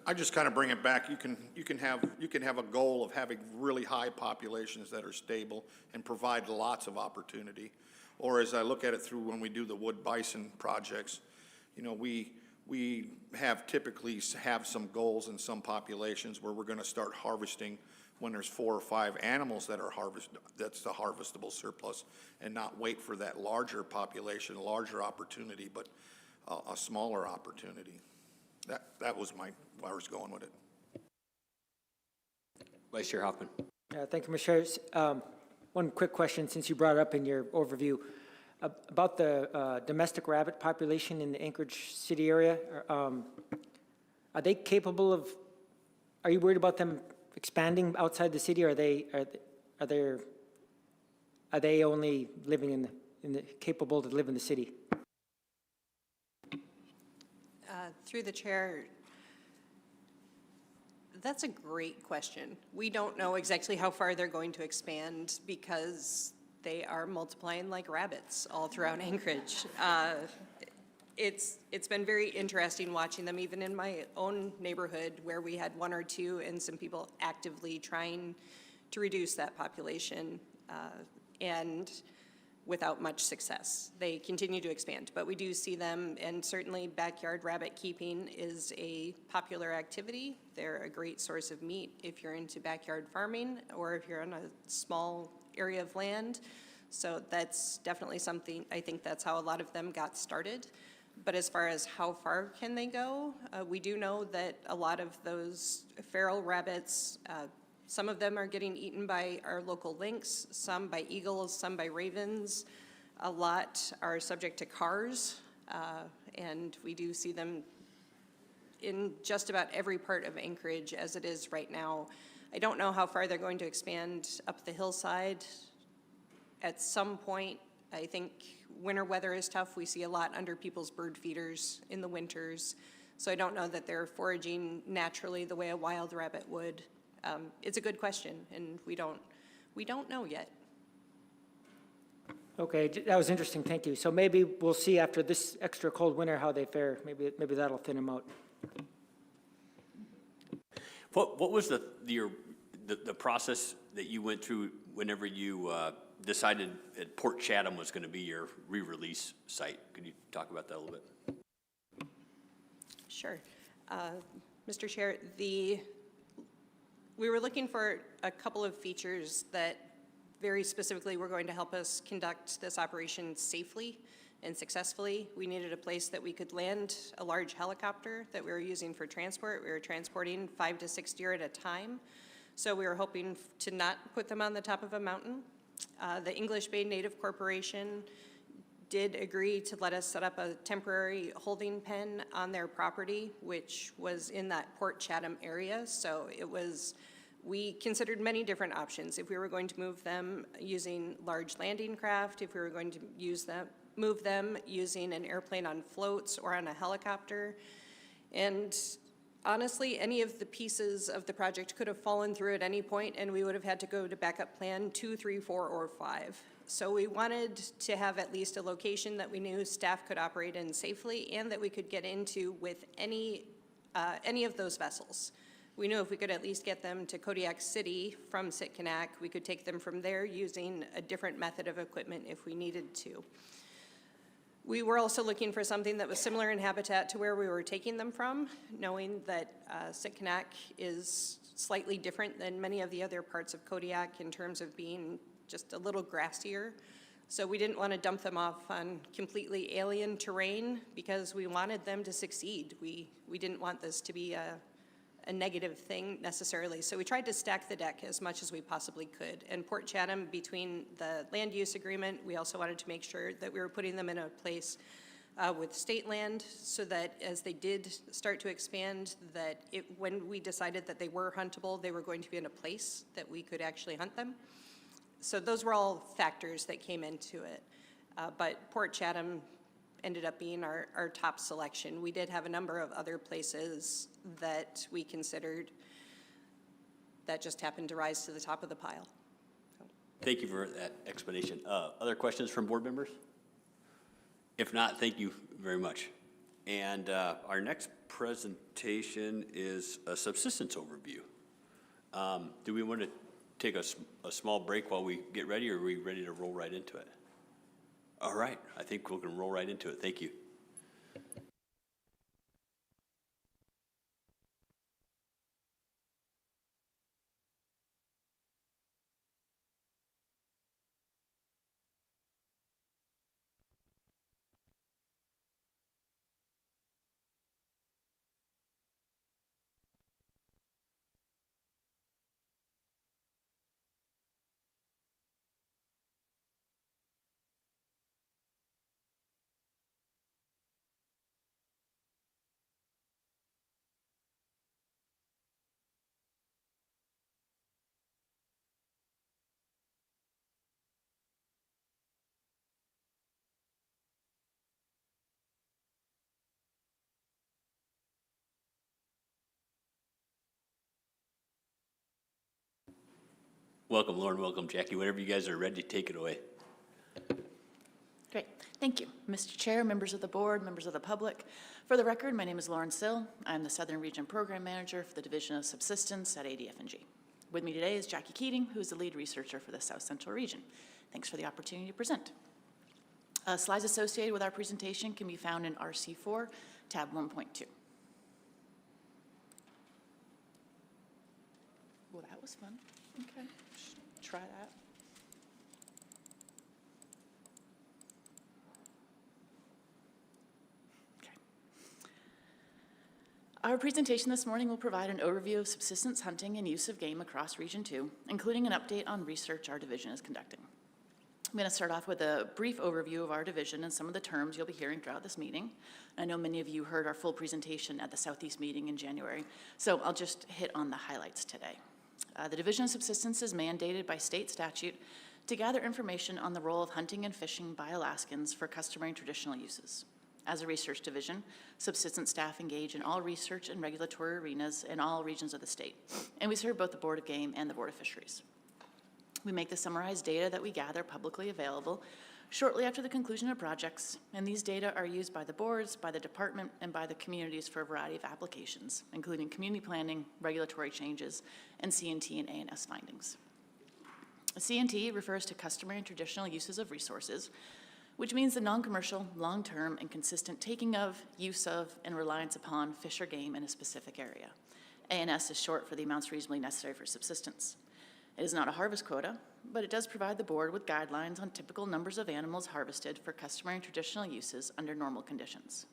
I just kind of bring it back. You can have a goal of having really high populations that are stable and provide lots of opportunity. Or as I look at it through when we do the wood bison projects, we have typically have some goals in some populations where we're going to start harvesting when there's 4 or 5 animals that are that's the harvestable surplus, and not wait for that larger population, larger opportunity, but a smaller opportunity. That was where I was going with it. Vice Chair Hoffman. Thank you, Mr. Chair. One quick question, since you brought it up in your overview, about the domestic rabbit population in the Anchorage City area. Are they capable of, are you worried about them expanding outside the city, or are they only living capable to live in the city? Through the chair, that's a great question. We don't know exactly how far they're going to expand because they are multiplying like rabbits all throughout Anchorage. It's been very interesting watching them, even in my own neighborhood where we had 1 or 2 and some people actively trying to reduce that population and without much success. They continue to expand, but we do see them, and certainly backyard rabbit keeping is a popular activity. They're a great source of meat if you're into backyard farming or if you're on a small area of land. So that's definitely something, I think that's how a lot of them got started. But as far as how far can they go, we do know that a lot of those feral rabbits Some of them are getting eaten by our local lynx, some by eagles, some by ravens. A lot are subject to cars, and we do see them in just about every part of Anchorage as it is right now. I don't know how far they're going to expand up the hillside. At some point, I think winter weather is tough. We see a lot under people's bird feeders in the winters. So I don't know that they're foraging naturally the way a wild rabbit would. It's a good question, and we don't know yet. Okay, that was interesting, thank you. So maybe we'll see after this extra cold winter how they fare. Maybe that'll thin them out. What was the process that you went through whenever you decided that Port Chatham was going to be your re-release site? Could you talk about that a little bit? Sure. Mr. Chair, we were looking for a couple of features that very specifically were going to help us conduct this operation safely and successfully. We needed a place that we could land a large helicopter that we were using for transport. We were transporting 5 to 6 deer at a time. So we were hoping to not put them on the top of a mountain. The English Bay Native Corporation did agree to let us set up a temporary holding pen on their property, which was in that Port Chatham area. So we considered many different options. If we were going to move them using large landing craft, if we were going to move them using an airplane on floats or on a helicopter. And honestly, any of the pieces of the project could have fallen through at any point, and we would have had to go to backup plan 2, 3, 4, or 5. So we wanted to have at least a location that we knew staff could operate in safely and that we could get into with any of those vessels. We knew if we could at least get them to Kodiak City from Sitkinak, we could take them from there using a different method of equipment if we needed to. We were also looking for something that was similar in habitat to where we were taking them from, knowing that Sitkinak is slightly different than many of the other parts of Kodiak in terms of being just a little grassier. So we didn't want to dump them off on completely alien terrain because we wanted them to succeed. We didn't want this to be a negative thing necessarily. So we tried to stack the deck as much as we possibly could. And Port Chatham, between the land use agreement, we also wanted to make sure that we were putting them in a place with state land so that as they did start to expand, that when we decided that they were huntable, they were going to be in a place that we could actually hunt them. So those were all factors that came into it. But Port Chatham ended up being our top selection. We did have a number of other places that we considered that just happened to rise to the top of the pile. Thank you for that explanation. Other questions from board members? If not, thank you very much. And our next presentation is a subsistence overview. Do we want to take a small break while we get ready, or are we ready to roll right into it? All right, I think we're going to roll right into it. Thank you. Welcome, Lauren. Welcome, Jackie. Whenever you guys are ready, take it away. Great. Thank you, Mr. Chair, members of the board, members of the public. For the record, my name is Lauren Sill. I'm the Southern Region Program Manager for the Division of Subsistence at ADF&G. With me today is Jackie Keating, who is the lead researcher for the South Central region. Thanks for the opportunity to present. Slides associated with our presentation can be found in RC4, tab 1.2. Well, that was fun. Okay, try that. Our presentation this morning will provide an overview of subsistence hunting and use of game across Region 2, including an update on research our division is conducting. I'm going to start off with a brief overview of our division and some of the terms you'll be hearing throughout this meeting. I know many of you heard our full presentation at the Southeast meeting in January, so I'll just hit on the highlights today. The Division of Subsistence is mandated by state statute to gather information on the role of hunting and fishing by Alaskans for customary and traditional uses. As a research division, subsistence staff engage in all research and regulatory arenas in all regions of the state, and we serve both the Board of Game and the Board of Fisheries. We make the summarized data that we gather publicly available shortly after the conclusion of projects, and these data are used by the boards, by the department, and by the communities for a variety of applications, including community planning, regulatory changes, and C&T and A&S findings. C&T refers to customary and traditional uses of resources, which means the non-commercial, long-term, and consistent taking of, use of, and reliance upon fish or game in a specific area. A&S is short for the amounts reasonably necessary for subsistence. It is not a harvest quota, but it does provide the board with guidelines on typical numbers of animals harvested for customary and traditional uses under normal conditions.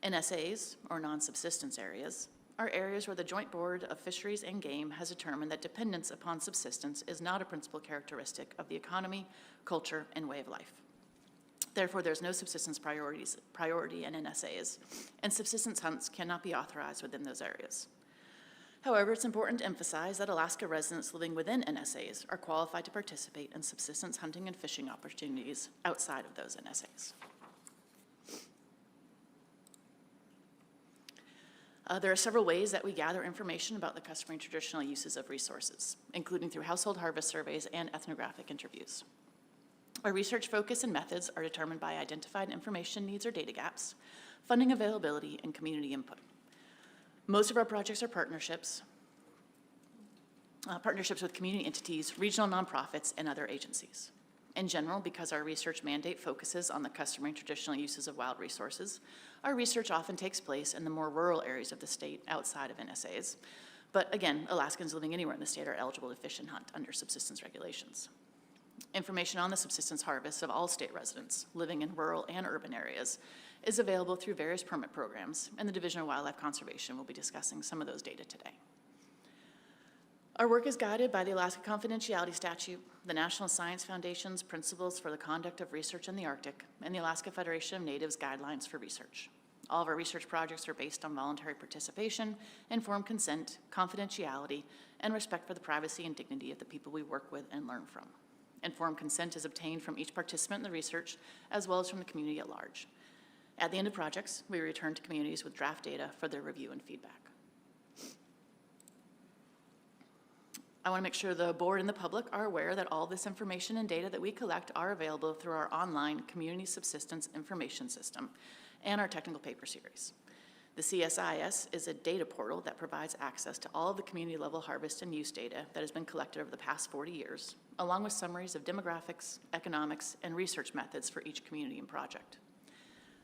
NSAs, or non-subsistence areas, are areas where the Joint Board of Fisheries and Game has determined that dependence upon subsistence is not a principal characteristic of the economy, culture, and way of life. Therefore, there's no subsistence priority in NSAs, and subsistence hunts cannot be authorized within those areas. However, it's important to emphasize that Alaska residents living within NSAs are qualified to participate in subsistence hunting and fishing opportunities outside of those NSAs. There are several ways that we gather information about the customary and traditional uses of resources, including through household harvest surveys and ethnographic interviews. Our research focus and methods are determined by identified information needs or data gaps, funding availability, and community input. Most of our projects are partnerships with community entities, regional nonprofits, and other agencies. In general, because our research mandate focuses on the customary and traditional uses of wild resources, our research often takes place in the more rural areas of the state outside of NSAs. But again, Alaskans living anywhere in the state are eligible to fish and hunt under subsistence regulations. Information on the subsistence harvests of all state residents living in rural and urban areas is available through various permit programs, and the Division of Wildlife Conservation will be discussing some of those data today. Our work is guided by the Alaska Confidentiality Statute, the National Science Foundation's Principles for the Conduct of Research in the Arctic, and the Alaska Federation of Natives Guidelines for Research. All of our research projects are based on voluntary participation, informed consent, confidentiality, and respect for the privacy and dignity of the people we work with and learn from. Informed consent is obtained from each participant in the research, as well as from the community at large. At the end of projects, we return to communities with draft data for their review and feedback. I want to make sure the board and the public are aware that all this information and data that we collect are available through our online Community Subsistence Information System and our technical paper series. The CSIS is a data portal that provides access to all of the community-level harvest and use data that has been collected over the past 40 years, along with summaries of demographics, economics, and research methods for each community and project.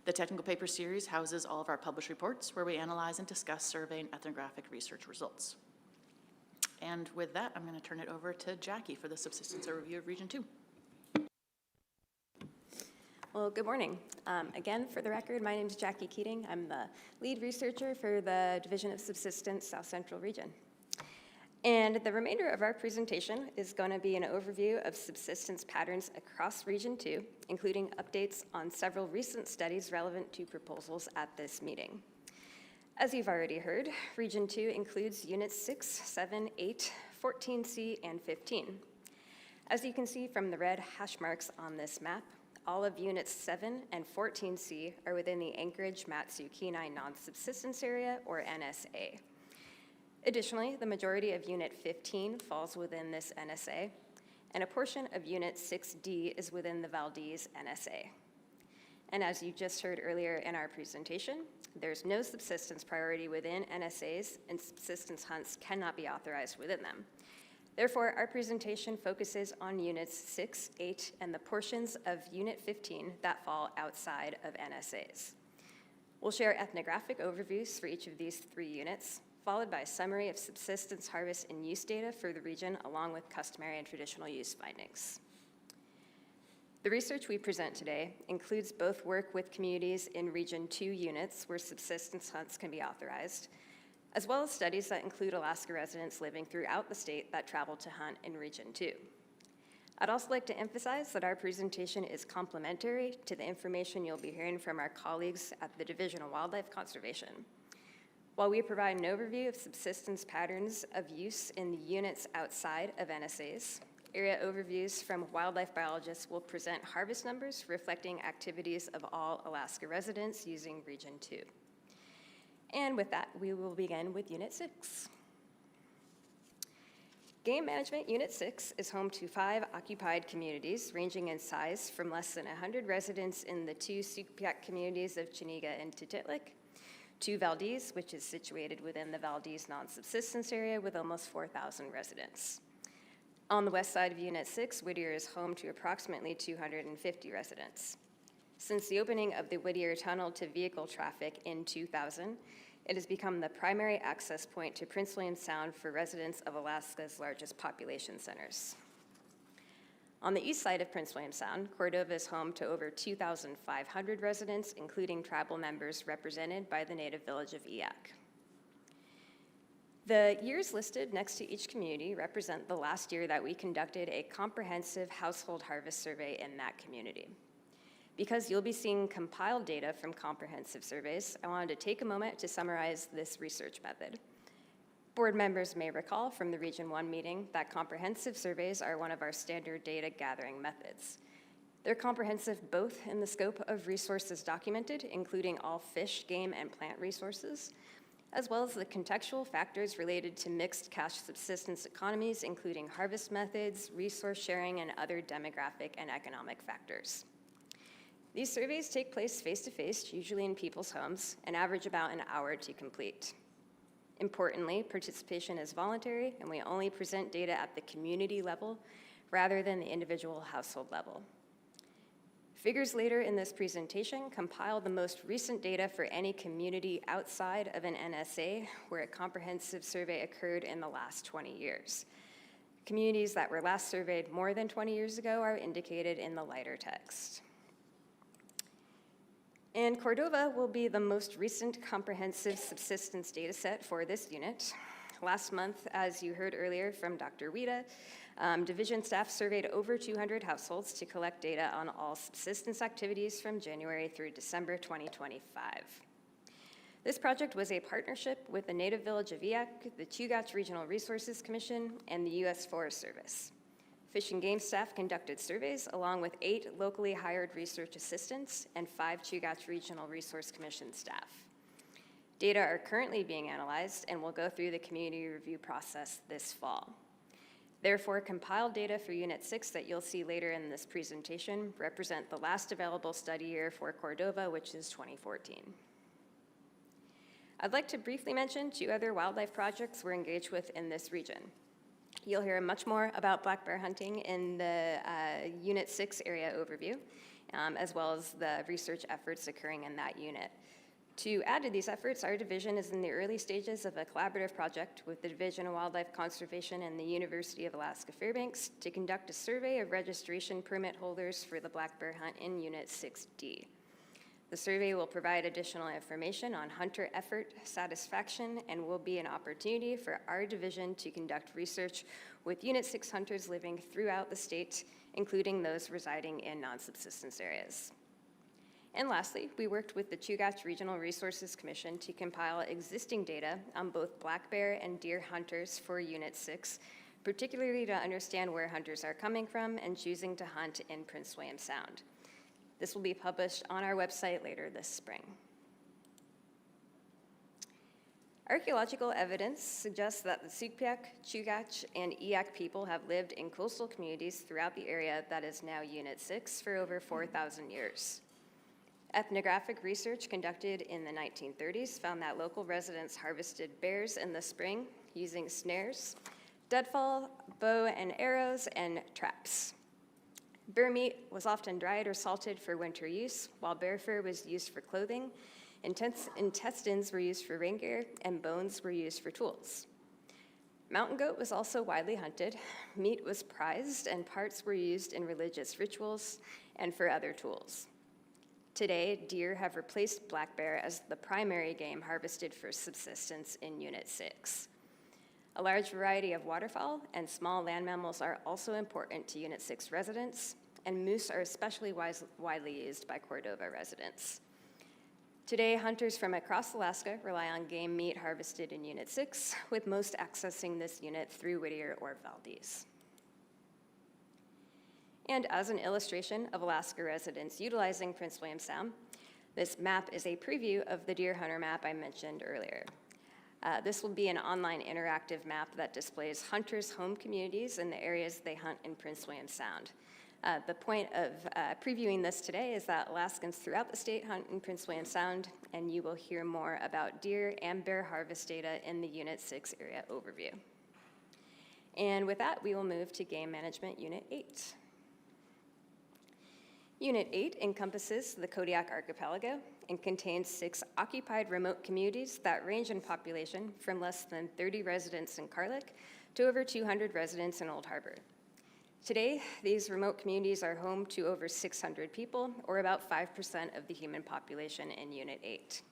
The technical paper series houses all of our published reports where we analyze and discuss survey and ethnographic research results. And with that, I'm going to turn it over to Jackie for the subsistence overview of Region 2. Well, good morning. Again, for the record, my name is Jackie Keating. I'm the lead researcher for the Division of Subsistence Southcentral region. And the remainder of our presentation is going to be an overview of subsistence patterns across Region 2, including updates on several recent studies relevant to proposals at this meeting. As you've already heard, Region 2 includes Units 6, 7, 8, 14C, and 15. As you can see from the red hash marks on this map, all of Units 7 and 14C are within the Anchorage-Matsu-Kenai Non-Subsistence Area, or NSA. Additionally, the majority of Unit 15 falls within this NSA, and a portion of Unit 6D is within the Valdez NSA. And as you just heard earlier in our presentation, there's no subsistence priority within NSAs, and subsistence hunts cannot be authorized within them. Therefore, our presentation focuses on Units 6, 8, and the portions of Unit 15 that fall outside of NSAs. We'll share ethnographic overviews for each of these 3 units, followed by a summary of subsistence harvest and use data for the region, along with customary and traditional use findings. The research we present today includes both work with communities in Region 2 units where subsistence hunts can be authorized, as well as studies that include Alaska residents living throughout the state that travel to hunt in Region 2. I'd also like to emphasize that our presentation is complementary to the information you'll be hearing from our colleagues at the Division of Wildlife Conservation. While we provide an overview of subsistence patterns of use in the units outside of NSAs, area overviews from wildlife biologists will present harvest numbers reflecting activities of all Alaska residents using Region 2. And with that, we will begin with Unit 6. Game Management Unit 6 is home to 5 occupied communities ranging in size from less than 100 residents in the 2 Southcentral communities of Chiniga and Tutitlik, to Valdez, which is situated within the Valdez non-subsistence area with almost 4,000 residents. On the west side of Unit 6, Whittier is home to approximately 250 residents. Since the opening of the Whittier Tunnel to vehicle traffic in 2000, it has become the primary access point to Prince William Sound for residents of Alaska's largest population centers. On the east side of Prince William Sound, Cordova is home to over 2,500 residents, including tribal members represented by the native village of Kodiak. The years listed next to each community represent the last year that we conducted a comprehensive household harvest survey in that community. Because you'll be seeing compiled data from comprehensive surveys, I wanted to take a moment to summarize this research method. Board members may recall from the Region 1 meeting that comprehensive surveys are one of our standard data gathering methods. They're comprehensive both in the scope of resources documented, including all fish, game, and plant resources, as well as the contextual factors related to mixed cash subsistence economies, including harvest methods, resource sharing, and other demographic and economic factors. These surveys take place face-to-face, usually in people's homes, and average about an hour to complete. Importantly, participation is voluntary, and we only present data at the community level rather than the individual household level. Figures later in this presentation compile the most recent data for any community outside of an NSA where a comprehensive survey occurred in the last 20 years. Communities that were last surveyed more than 20 years ago are indicated in the lighter text. And Cordova will be the most recent comprehensive subsistence data set for this unit. Last month, as you heard earlier from Dr. Wita, division staff surveyed over 200 households to collect data on all subsistence activities from January through December 2025. This project was a partnership with the native village of Kodiak, the Chugach Regional Resources Commission, and the U.S. Forest Service. Fish and Game staff conducted surveys along with 8 locally hired research assistants and 5 Chugach Regional Resource Commission staff. Data are currently being analyzed and will go through the community review process this fall. Therefore, compiled data for Unit 6 that you'll see later in this presentation represent the last available study year for Cordova, which is 2014. I'd like to briefly mention 2 other wildlife projects we're engaged with in this region. You'll hear much more about black bear hunting in the Unit 6 area overview, as well as the research efforts occurring in that unit. To add to these efforts, our division is in the early stages of a collaborative project with the Division of Wildlife Conservation and the University of Alaska Fairbanks to conduct a survey of registration permit holders for the black bear hunt in Unit 6D. The survey will provide additional information on hunter effort, satisfaction, and will be an opportunity for our division to conduct research with Unit 6 hunters living throughout the state, including those residing in non-subsistence areas. And lastly, we worked with the Chugach Regional Resources Commission to compile existing data on both black bear and deer hunters for Unit 6, particularly to understand where hunters are coming from and choosing to hunt in Prince William Sound. This will be published on our website later this spring. Archaeological evidence suggests that the Southcentral, Chugach, and Kodiak people have lived in coastal communities throughout the area that is now Unit 6 for over 4,000 years. Ethnographic research conducted in the 1930s found that local residents harvested bears in the spring using snares, deadfall, bow and arrows, and traps. Bear meat was often dried or salted for winter use, while bear fur was used for clothing, intestines were used for rain gear, and bones were used for tools. Mountain goat was also widely hunted, meat was prized, and parts were used in religious rituals and for other tools. Today, deer have replaced black bear as the primary game harvested for subsistence in Unit 6. A large variety of waterfowl and small land mammals are also important to Unit 6 residents, and moose are especially widely used by Cordova residents. Today, hunters from across Alaska rely on game meat harvested in Unit 6, with most accessing this unit through Whittier or Valdez. And as an illustration of Alaska residents utilizing Prince William Sound, this map is a preview of the deer hunter map I mentioned earlier. This will be an online interactive map that displays hunters' home communities in the areas they hunt in Prince William Sound. The point of previewing this today is that Alaskans throughout the state hunt in Prince William Sound, and you will hear more about deer and bear harvest data in the Unit 6 area overview. And with that, we will move to Game Management Unit 8. Unit 8 encompasses the Kodiak Archipelago and contains 6 occupied remote communities that range in population from less than 30 residents in Carlick to over 200 residents in Old Harbor. Today, these remote communities are home to over 600 people, or about 5% of the human population in Unit 8.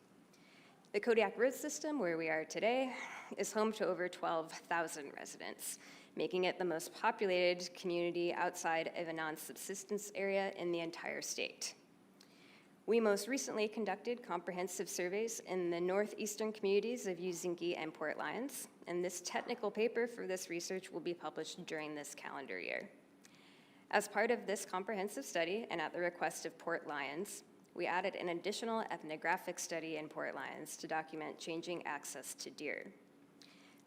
The Kodiak Road System, where we are today, is home to over 12,000 residents, making it the most populated community outside of a non-subsistence area in the entire state. We most recently conducted comprehensive surveys in the northeastern communities of Uzingi and Port Lions, and this technical paper for this research will be published during this calendar year. As part of this comprehensive study, and at the request of Port Lions, we added an additional ethnographic study in Port Lions to document changing access to deer.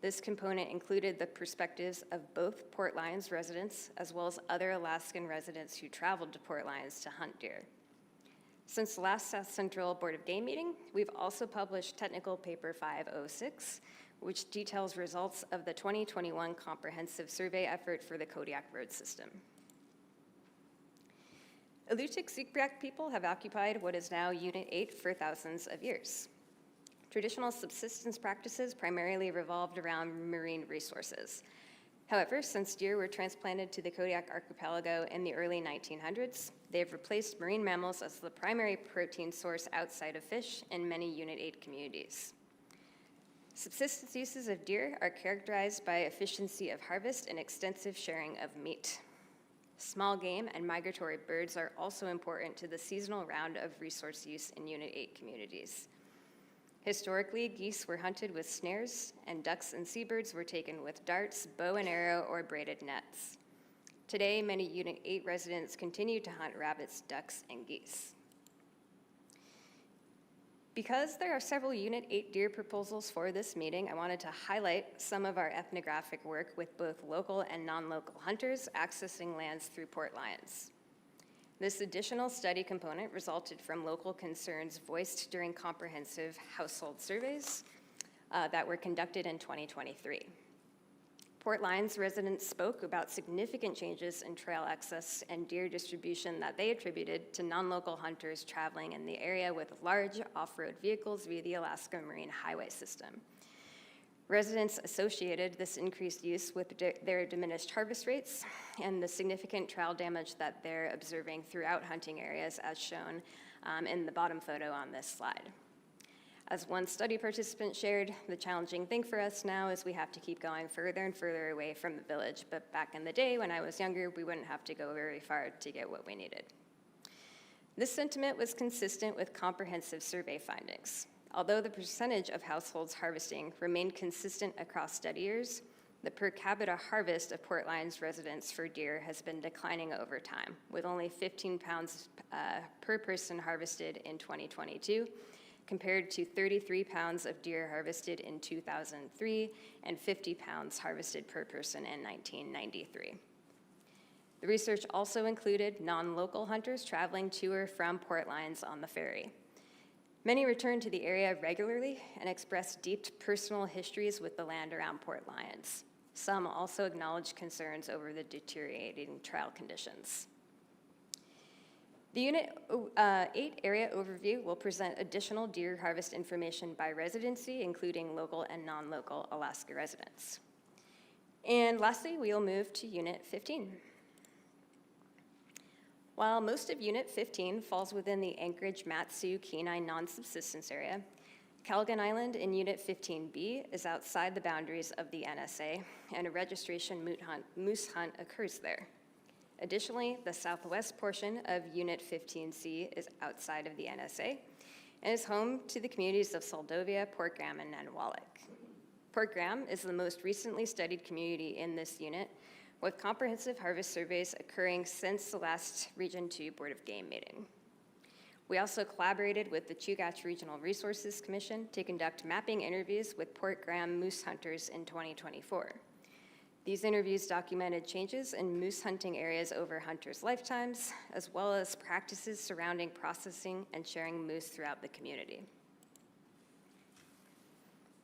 This component included the perspectives of both Port Lions residents as well as other Alaskan residents who traveled to Port Lions to hunt deer. Since the last Southcentral Board of Game meeting, we've also published Technical Paper 506, which details results of the 2021 comprehensive survey effort for the Kodiak Road System. Alutiiq people have occupied what is now Unit 8 for thousands of years. Traditional subsistence practices primarily revolved around marine resources. However, since deer were transplanted to the Kodiak Archipelago in the early 1900s, they have replaced marine mammals as the primary protein source outside of fish in many Unit 8 communities. Subsistence uses of deer are characterized by efficiency of harvest and extensive sharing of meat. Small game and migratory birds are also important to the seasonal round of resource use in Unit 8 communities. Historically, geese were hunted with snares, and ducks and seabirds were taken with darts, bow and arrow, or braided nets. Today, many Unit 8 residents continue to hunt rabbits, ducks, and geese. Because there are several Unit 8 deer proposals for this meeting, I wanted to highlight some of our ethnographic work with both local and non-local hunters accessing lands through Port Lions. This additional study component resulted from local concerns voiced during comprehensive household surveys that were conducted in 2023. Port Lions residents spoke about significant changes in trail access and deer distribution that they attributed to non-local hunters traveling in the area with large off-road vehicles via the Alaska Marine Highway System. Residents associated this increased use with their diminished harvest rates and the significant trail damage that they're observing throughout hunting areas, as shown in the bottom photo on this slide. As one study participant shared, the challenging thing for us now is we have to keep going further and further away from the village, but back in the day when I was younger, we wouldn't have to go very far to get what we needed. This sentiment was consistent with comprehensive survey findings. Although the percentage of households harvesting remained consistent across study years, the per capita harvest of Port Lions residents for deer has been declining over time, with only 15 pounds per person harvested in 2022, compared to 33 pounds of deer harvested in 2003 and 50 pounds harvested per person in 1993. The research also included non-local hunters traveling to or from Port Lions on the ferry. Many return to the area regularly and express deep personal histories with the land around Port Lions. Some also acknowledge concerns over the deteriorating trail conditions. The Unit 8 area overview will present additional deer harvest information by residency, including local and non-local Alaska residents. And lastly, we'll move to Unit 15. While most of Unit 15 falls within the Anchorage-Matsu Kenai non-subsistence area, Callaghan Island in Unit 15B is outside the boundaries of the NSA, and a registration moose hunt occurs there. Additionally, the southwest portion of Unit 15C is outside of the NSA and is home to the communities of Soldovia, Port Graham, and Nanwalek. Port Graham is the most recently studied community in this unit, with comprehensive harvest surveys occurring since the last Region 2 Board of Game meeting. We also collaborated with the Chugach Regional Resources Commission to conduct mapping interviews with Port Graham moose hunters in 2024. These interviews documented changes in moose hunting areas over hunters' lifetimes, as well as practices surrounding processing and sharing moose throughout the community.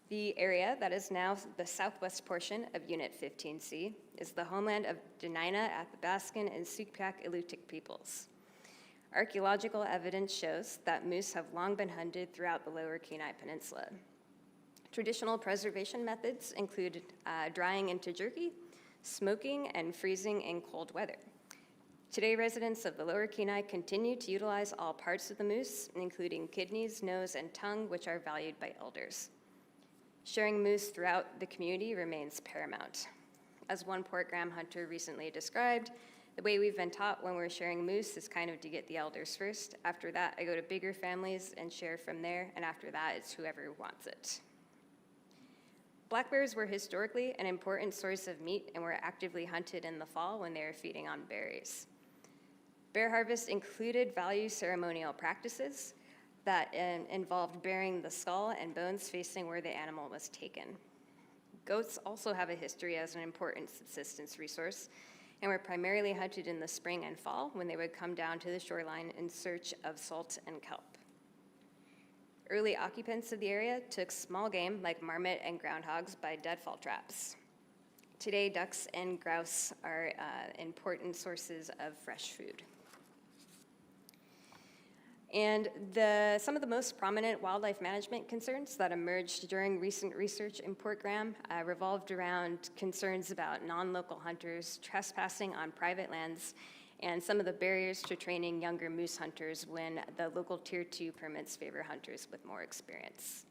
The area that is now the southwest portion of Unit 15C is the homeland of Dena'ina, Athabascan, and Sugpiaq-Ilutik peoples. Archaeological evidence shows that moose have long been hunted throughout the Lower Kenai Peninsula. Traditional preservation methods include drying into jerky, smoking, and freezing in cold weather. Today, residents of the Lower Kenai continue to utilize all parts of the moose, including kidneys, nose, and tongue, which are valued by elders. Sharing moose throughout the community remains paramount. As one Port Graham hunter recently described, the way we've been taught when we're sharing moose is kind of to get the elders first. After that, I go to bigger families and share from there, and after that, it's whoever wants it. Black bears were historically an important source of meat and were actively hunted in the fall when they were feeding on berries. Bear harvest included value ceremonial practices that involved burying the skull and bones facing where the animal was taken. Goats also have a history as an important subsistence resource and were primarily hunted in the spring and fall when they would come down to the shoreline in search of salt and kelp. Early occupants of the area took small game like marmot and groundhogs by deadfall traps. Today, ducks and grouse are important sources of fresh food. And some of the most prominent wildlife management concerns that emerged during recent research in Port Graham revolved around concerns about non-local hunters trespassing on private lands and some of the barriers to training younger moose hunters when the local Tier 2 permits favor hunters with more experience.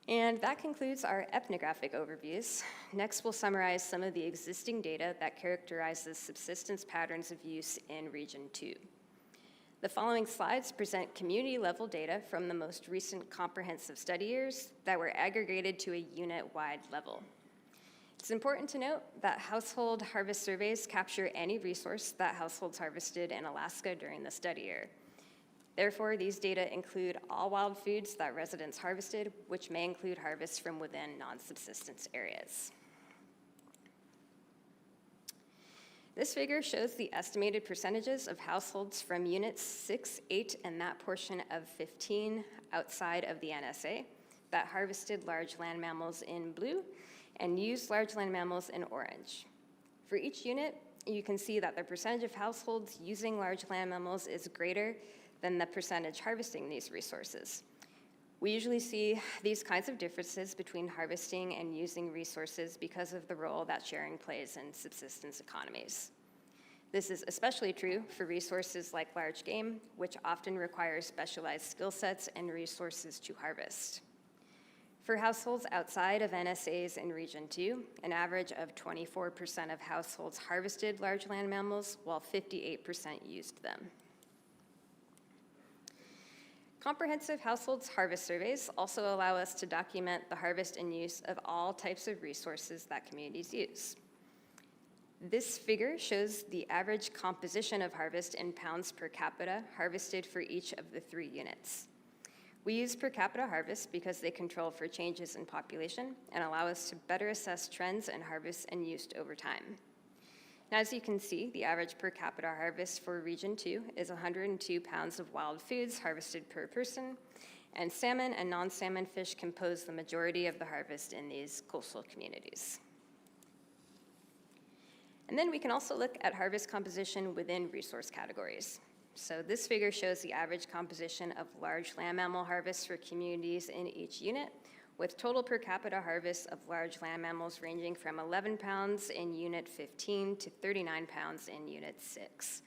And that concludes our ethnographic overviews. Next, we'll summarize some of the existing data that characterizes subsistence patterns of use in Region 2. The following slides present community-level data from the most recent comprehensive study years that were aggregated to a unit-wide level. It's important to note that household harvest surveys capture any resource that households harvested in Alaska during the study year. Therefore, these data include all wild foods that residents harvested, which may include harvests from within non-subsistence areas. This figure shows the estimated percentages of households from units 6, 8, and that portion of 15 outside of the NSA that harvested large land mammals in blue and used large land mammals in orange. For each unit, you can see that the percentage of households using large land mammals is greater than the percentage harvesting these resources. We usually see these kinds of differences between harvesting and using resources because of the role that sharing plays in subsistence economies. This is especially true for resources like large game, which often require specialized skill sets and resources to harvest. For households outside of NSAs in Region 2, an average of 24% of households harvested large land mammals, while 58% used them. Comprehensive households harvest surveys also allow us to document the harvest and use of all types of resources that communities use. This figure shows the average composition of harvest in pounds per capita harvested for each of the 3 units. We use per capita harvest because they control for changes in population and allow us to better assess trends in harvest and use over time. Now, as you can see, the average per capita harvest for Region 2 is 102 pounds of wild foods harvested per person, and salmon and non-salmon fish compose the majority of the harvest in these coastal communities. And then we can also look at harvest composition within resource categories. So this figure shows the average composition of large land mammal harvests for communities in each unit, with total per capita harvests of large land mammals ranging from 11 pounds in Unit 15 to 39 pounds in Unit 6.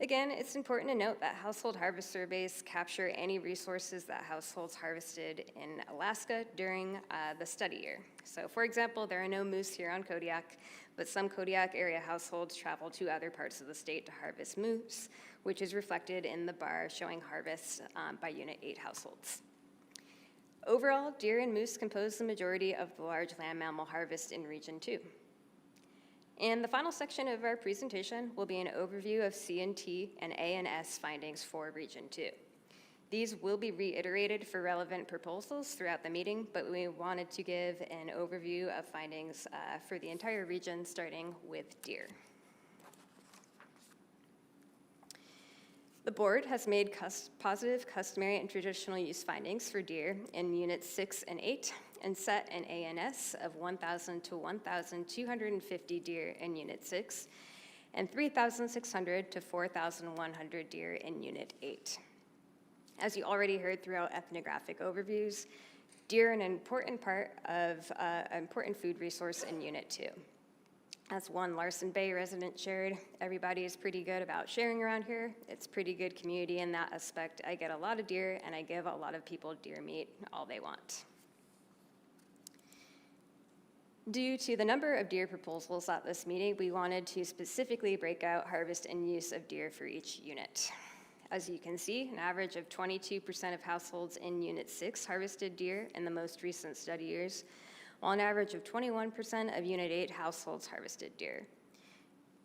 Again, it's important to note that household harvest surveys capture any resources that households harvested in Alaska during the study year. So for example, there are no moose here on Kodiak, but some Kodiak area households travel to other parts of the state to harvest moose, which is reflected in the bar showing harvests by Unit 8 households. Overall, deer and moose compose the majority of the large land mammal harvest in Region 2. And the final section of our presentation will be an overview of C&T and A&S findings for Region 2. These will be reiterated for relevant proposals throughout the meeting, but we wanted to give an overview of findings for the entire region, starting with deer. The board has made positive, customary, and traditional use findings for deer in Units 6 and 8 and set an ANS of 1,000 to 1,250 deer in Unit 6 and 3,600 to 4,100 deer in Unit 8. As you already heard throughout ethnographic overviews, deer are an important part of an important food resource in Unit 2. As one Larson Bay resident shared, everybody is pretty good about sharing around here. It's pretty good community in that aspect. I get a lot of deer, and I give a lot of people deer meat all they want. Due to the number of deer proposals at this meeting, we wanted to specifically break out harvest and use of deer for each unit. As you can see, an average of 22% of households in Unit 6 harvested deer in the most recent study years, while an average of 21% of Unit 8 households harvested deer.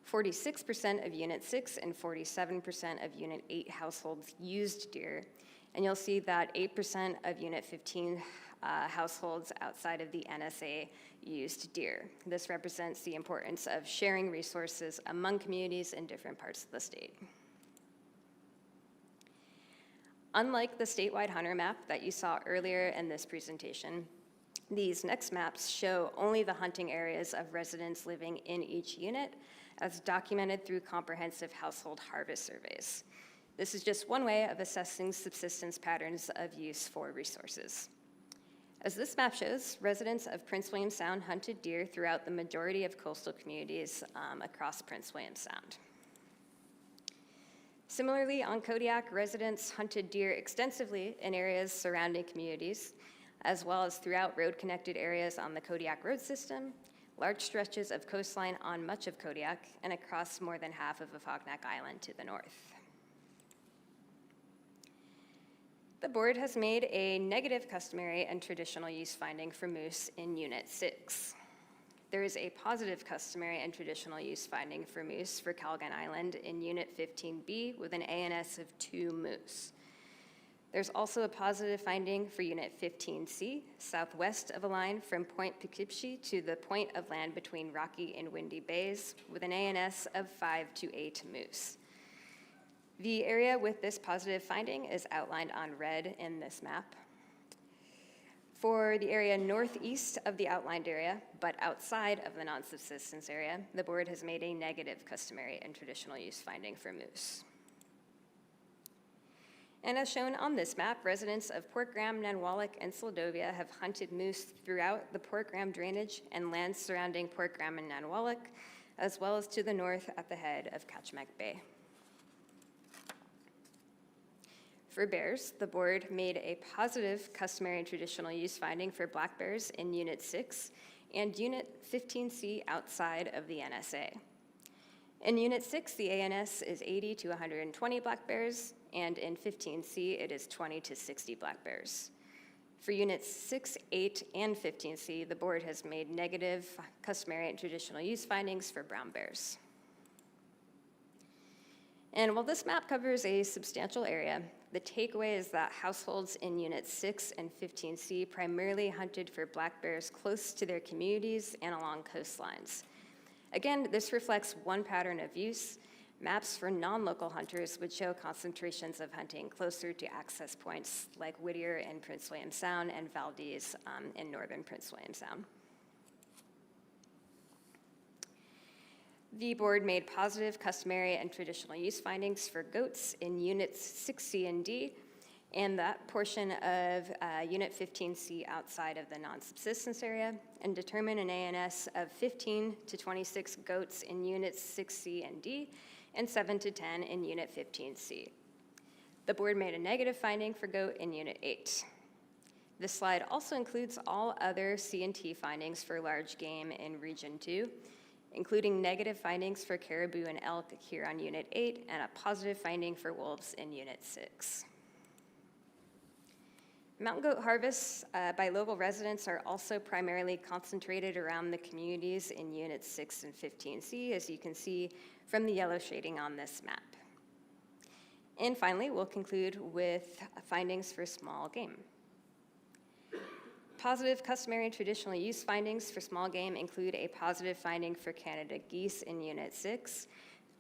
46% of Unit 6 and 47% of Unit 8 households used deer, and you'll see that 8% of Unit 15 households outside of the NSA used deer. This represents the importance of sharing resources among communities in different parts of the state. Unlike the statewide hunter map that you saw earlier in this presentation, these next maps show only the hunting areas of residents living in each unit, as documented through comprehensive household harvest surveys. This is just one way of assessing subsistence patterns of use for resources. As this map shows, residents of Prince William Sound hunted deer throughout the majority of coastal communities across Prince William Sound. Similarly, on Kodiak, residents hunted deer extensively in areas surrounding communities, as well as throughout road-connected areas on the Kodiak road system, large stretches of coastline on much of Kodiak, and across more than half of Afognak Island to the north. The board has made a negative customary and traditional use finding for moose in Unit 6. There is a positive customary and traditional use finding for moose for Calgon Island in Unit 15B with an ANS of 2 moose. There's also a positive finding for Unit 15C, southwest of a line from Point Poughkeepsie to the point of land between Rocky and Windy Bays, with an ANS of 5 to 8 moose. The area with this positive finding is outlined on red in this map. For the area northeast of the outlined area, but outside of the non-subsistence area, the board has made a negative customary and traditional use finding for moose. And as shown on this map, residents of Port Graham, Nanwalek, and Sladovia have hunted moose throughout the Port Graham drainage and lands surrounding Port Graham and Nanwalek, as well as to the north at the head of Kachemak Bay. For bears, the board made a positive customary and traditional use finding for black bears in Unit 6 and Unit 15C outside of the NSA. In Unit 6, the ANS is 80 to 120 black bears, and in 15C, it is 20 to 60 black bears. For Units 6, 8, and 15C, the board has made negative customary and traditional use findings for brown bears. And while this map covers a substantial area, the takeaway is that households in Units 6 and 15C primarily hunted for black bears close to their communities and along coastlines. Again, this reflects one pattern of use. Maps for non-local hunters would show concentrations of hunting closer to access points like Whittier in Prince William Sound and Valdez in northern Prince William Sound. The board made positive customary and traditional use findings for goats in Units 6C and D and that portion of Unit 15C outside of the non-subsistence area, and determine an ANS of 15 to 26 goats in Units 6C and D, and 7 to 10 in Unit 15C. The board made a negative finding for goat in Unit 8. This slide also includes all other C&T findings for large game in Region 2, including negative findings for caribou and elk here on Unit 8, and a positive finding for wolves in Unit 6. Mountain goat harvests by local residents are also primarily concentrated around the communities in Units 6 and 15C, as you can see from the yellow shading on this map. And finally, we'll conclude with findings for small game. Positive customary and traditional use findings for small game include a positive finding for Canada geese in Unit 6,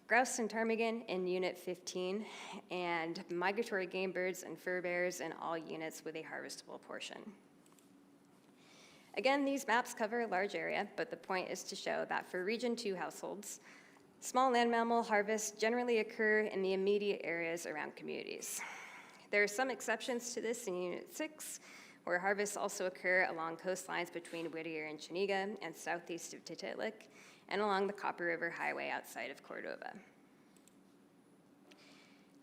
grouse and ptarmigan in Unit 15, and migratory game birds and fur bears in all units with a harvestable portion. Again, these maps cover a large area, but the point is to show that for Region 2 households, small land mammal harvests generally occur in the immediate areas around communities. There are some exceptions to this in Unit 6, where harvests also occur along coastlines between Whittier and Chiniga and southeast of Tititlik, and along the Copper River Highway outside of Cordova.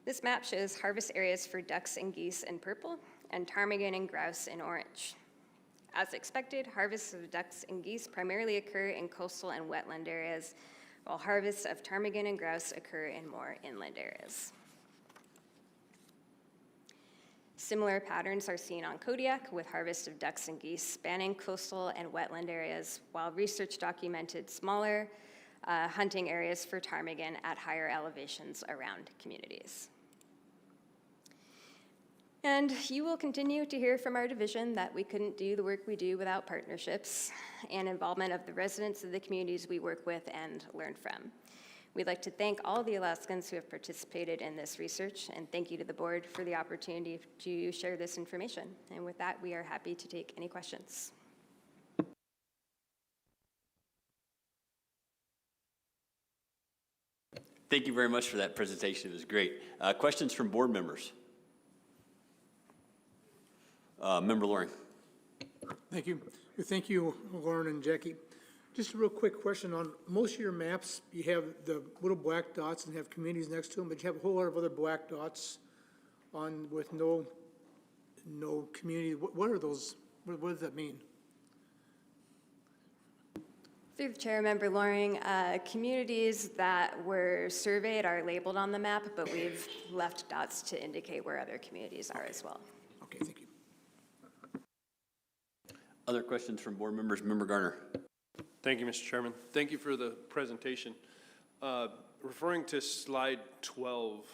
This map shows harvest areas for ducks and geese in purple and ptarmigan and grouse in orange. As expected, harvests of ducks and geese primarily occur in coastal and wetland areas, while harvests of ptarmigan and grouse occur in more inland areas. Similar patterns are seen on Kodiak, with harvest of ducks and geese spanning coastal and wetland areas, while research documented smaller hunting areas for ptarmigan at higher elevations around communities. And you will continue to hear from our division that we couldn't do the work we do without partnerships and involvement of the residents of the communities we work with and learn from. We'd like to thank all the Alaskans who have participated in this research, and thank you to the board for the opportunity to share this information. And with that, we are happy to take any questions. Thank you very much for that presentation. It was great. Questions from board members? Member Loring. Thank you. Thank you, Lauren and Jackie. Just a real quick question on most of your maps, you have the little black dots and have communities next to them, but you have a whole lot of other black dots on with no community. What are those? What does that mean? Through the chair, Member Loring, communities that were surveyed are labeled on the map, but we've left dots to indicate where other communities are as well. Okay, thank you. Other questions from board members? Member Garner. Thank you, Mr. Chairman. Thank you for the presentation. Referring to slide 12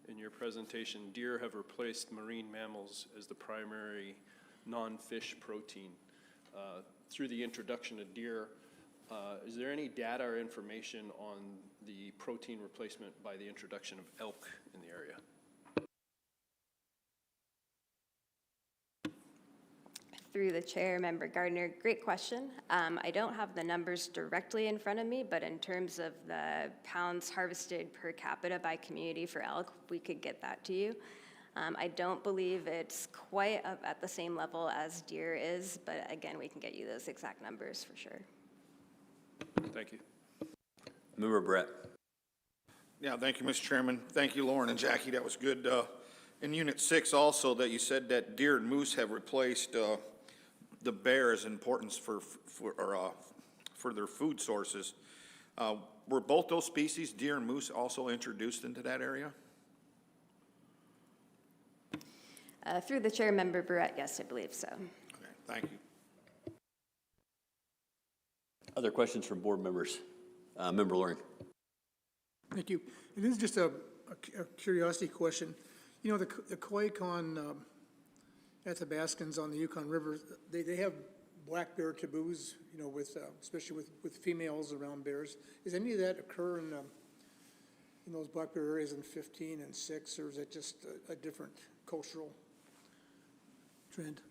in your presentation, deer have replaced marine mammals as the primary non-fish protein. Through the introduction of deer, is there any data or information on the protein replacement by the introduction of elk in the area? Through the chair, Member Gardner, great question. I don't have the numbers directly in front of me, but in terms of the pounds harvested per capita by community for elk, we could get that to you. I don't believe it's quite up at the same level as deer is, but again, we can get you those exact numbers for sure. Thank you. Member Brett. Yeah, thank you, Mr. Chairman. Thank you, Lauren and Jackie. That was good. In Unit 6 also, that you said that deer and moose have replaced the bear's importance for their food sources. Were both those species, deer and moose, also introduced into that area? Through the chair, Member Barrett, yes, I believe so. Okay, thank you. Other questions from board members? Member Loring. Thank you. And this is just a curiosity question. You know, the Kodiak on Athabascans on the Yukon River, they have black bear taboos, you know, with especially with females around bears. Does any of that occur in those black bear areas in 15 and 6, or is it just a different cultural trend?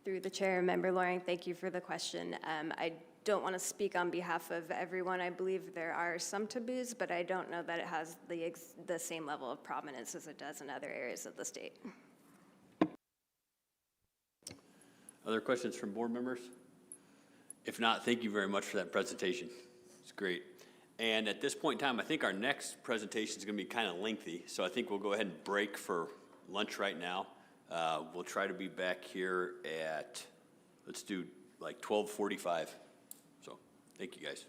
Through the chair, Member Loring, thank you for the question. I don't want to speak on behalf of everyone. I believe there are some taboos, but I don't know that it has the same level of prominence as it does in other areas of the state. Other questions from board members? If not, thank you very much for that presentation. It's great. And at this point in time, I think our next presentation is going to be kind of lengthy, so I think we'll go ahead and break for lunch right now. We'll try to be back here at, let's do like 12:45. So thank you, guys.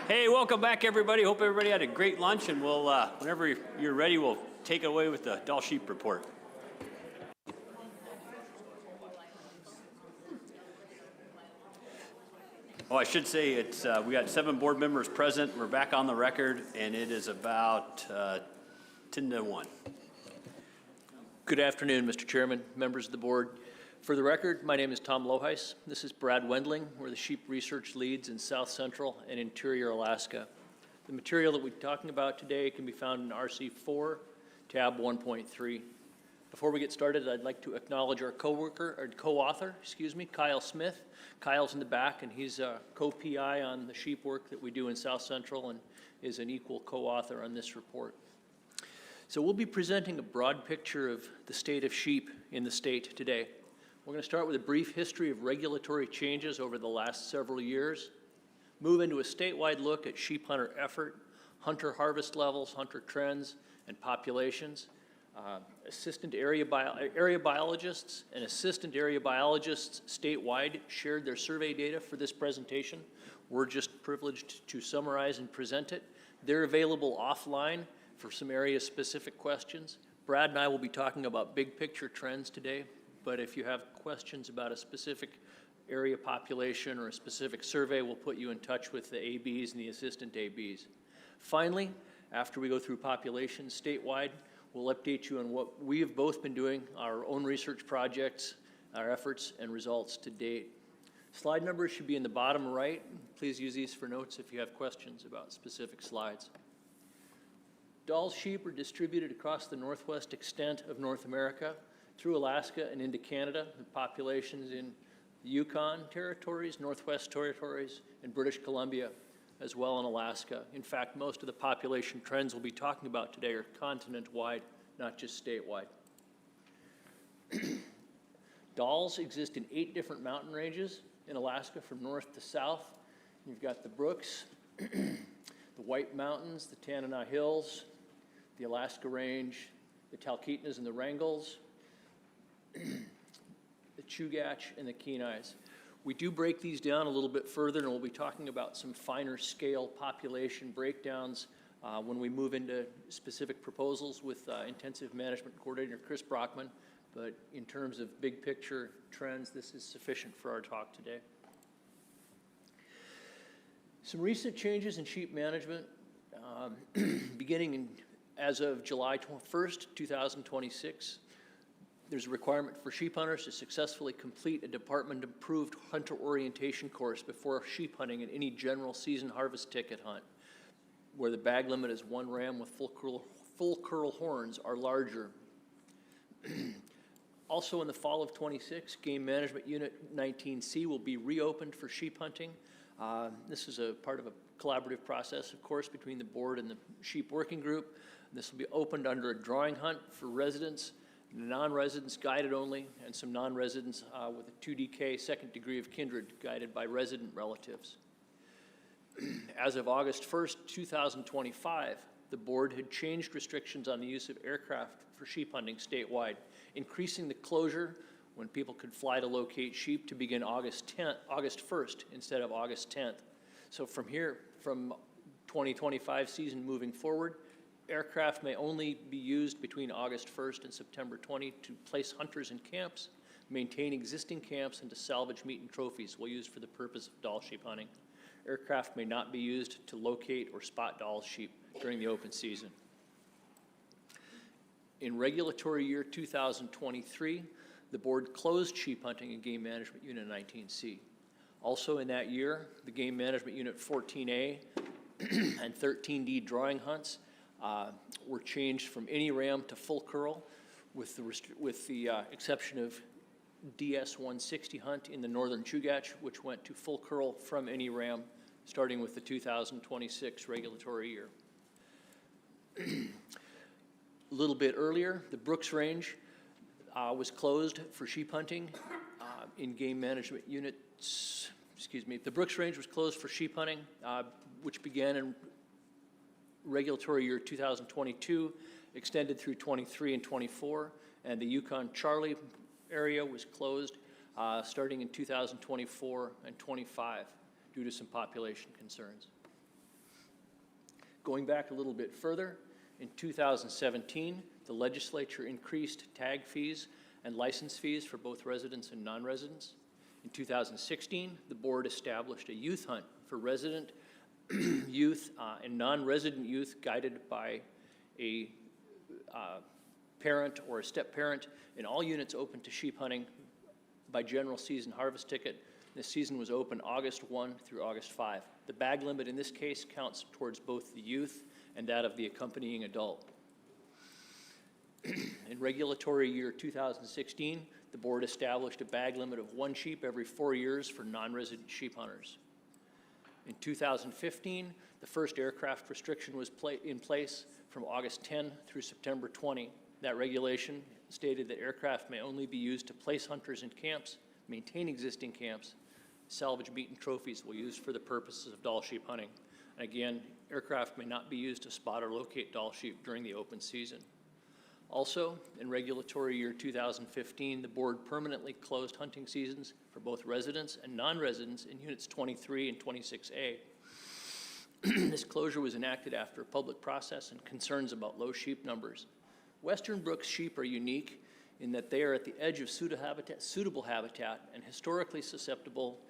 Hey, welcome back, everybody. Hope everybody had a great lunch, and we'll, whenever you're ready, we'll take it away with the Doll Sheep report. Oh, I should say it's we got 7 board members present. We're back on the record, and it is about 10-1. Good afternoon, Mr. Chairman, members of the board. For the record, my name is Tom Loheis. This is Brad Wendling. We're the sheep research leads in South Central and Interior Alaska. The material that we're talking about today can be found in RC 4, tab 1.3. Before we get started, I'd like to acknowledge our co-author, Kyle Smith. Kyle's in the back, and he's a co-PI on the sheep work that we do in South Central and is an equal co-author on this report. So we'll be presenting a broad picture of the state of sheep in the state today. We're going to start with a brief history of regulatory changes over the last several years, move into a statewide look at sheep hunter effort, hunter harvest levels, hunter trends, and populations. Assistant area biologists and assistant area biologists statewide shared their survey data for this presentation. We're just privileged to summarize and present it. They're available offline for some area-specific questions. Brad and I will be talking about big picture trends today, but if you have questions about a specific area population or a specific survey, we'll put you in touch with the ABs and the assistant ABs. Finally, after we go through populations statewide, we'll update you on what we have both been doing, our own research projects, our efforts and results to date. Slide numbers should be in the bottom right. Please use these for notes if you have questions about specific slides. Doll sheep are distributed across the northwest extent of North America, through Alaska and into Canada. The populations in the Yukon territories, Northwest Territories, and British Columbia, as well in Alaska. In fact, most of the population trends we'll be talking about today are continent-wide, not just statewide. Dolls exist in 8 different mountain ranges in Alaska from north to south. You've got the Brooks, the White Mountains, the Tanana Hills, the Alaska Range, the Talkeetnas and the Wrangels, the Chugach and the Kenais. We do break these down a little bit further, and we'll be talking about some finer scale population breakdowns when we move into specific proposals with Intensive Management Coordinator Chris Brockman. But in terms of big picture trends, this is sufficient for our talk today. Some recent changes in sheep management, beginning as of July 1st, 2026. There's a requirement for sheep hunters to successfully complete a department-approved hunter orientation course before sheep hunting in any general season harvest ticket hunt, where the bag limit is 1 ram with full curl horns are larger. Also in the fall of 26, Game Management Unit 19C will be reopened for sheep hunting. This is a part of a collaborative process, of course, between the board and the sheep working group. This will be opened under a drawing hunt for residents, non-residents guided only, and some non-residents with a 2DK second degree of kindred guided by resident relatives. As of August 1st, 2025, the board had changed restrictions on the use of aircraft for sheep hunting statewide, increasing the closure when people could fly to locate sheep to begin August 1st instead of August 10th. So from here, from 2025 season moving forward, aircraft may only be used between August 1st and September 20 to place hunters in camps, maintain existing camps, and to salvage meat and trophies while used for the purpose of Doll sheep hunting. Aircraft may not be used to locate or spot Doll sheep during the open season. In regulatory year 2023, the board closed sheep hunting in Game Management Unit 19C. Also in that year, the Game Management Unit 14A and 13D drawing hunts were changed from any ram to full curl, with the exception of DS-160 hunt in the northern Chugach, which went to full curl from any ram, starting with the 2026 regulatory year. A little bit earlier, the Brooks Range was closed for sheep hunting in Game Management Units, the Brooks Range was closed for sheep hunting, which began in regulatory year 2022, extended through 23 and 24, and the Yukon Charlie area was closed starting in 2024 and 25 due to some population concerns. Going back a little bit further, in 2017, the legislature increased tag fees and license fees for both residents and non-residents. In 2016, the board established a youth hunt for resident youth and non-resident youth guided by a parent or a step-parent in all units open to sheep hunting by general season harvest ticket. This season was open August 1 through August 5. The bag limit in this case counts towards both the youth and that of the accompanying adult. In regulatory year 2016, the board established a bag limit of 1 sheep every 4 years for non-resident sheep hunters. In 2015, the first aircraft restriction was in place from August 10 through September 20. That regulation stated that aircraft may only be used to place hunters in camps, maintain existing camps, salvage meat and trophies will be used for the purposes of Dall sheep hunting. And again, aircraft may not be used to spot or locate Dall sheep during the open season. Also, in regulatory year 2015, the board permanently closed hunting seasons for both residents and non-residents in units 23 and 26A. This closure was enacted after a public process and concerns about low sheep numbers. Western Brooks sheep are unique in that they are at the edge of suitable habitat and historically susceptible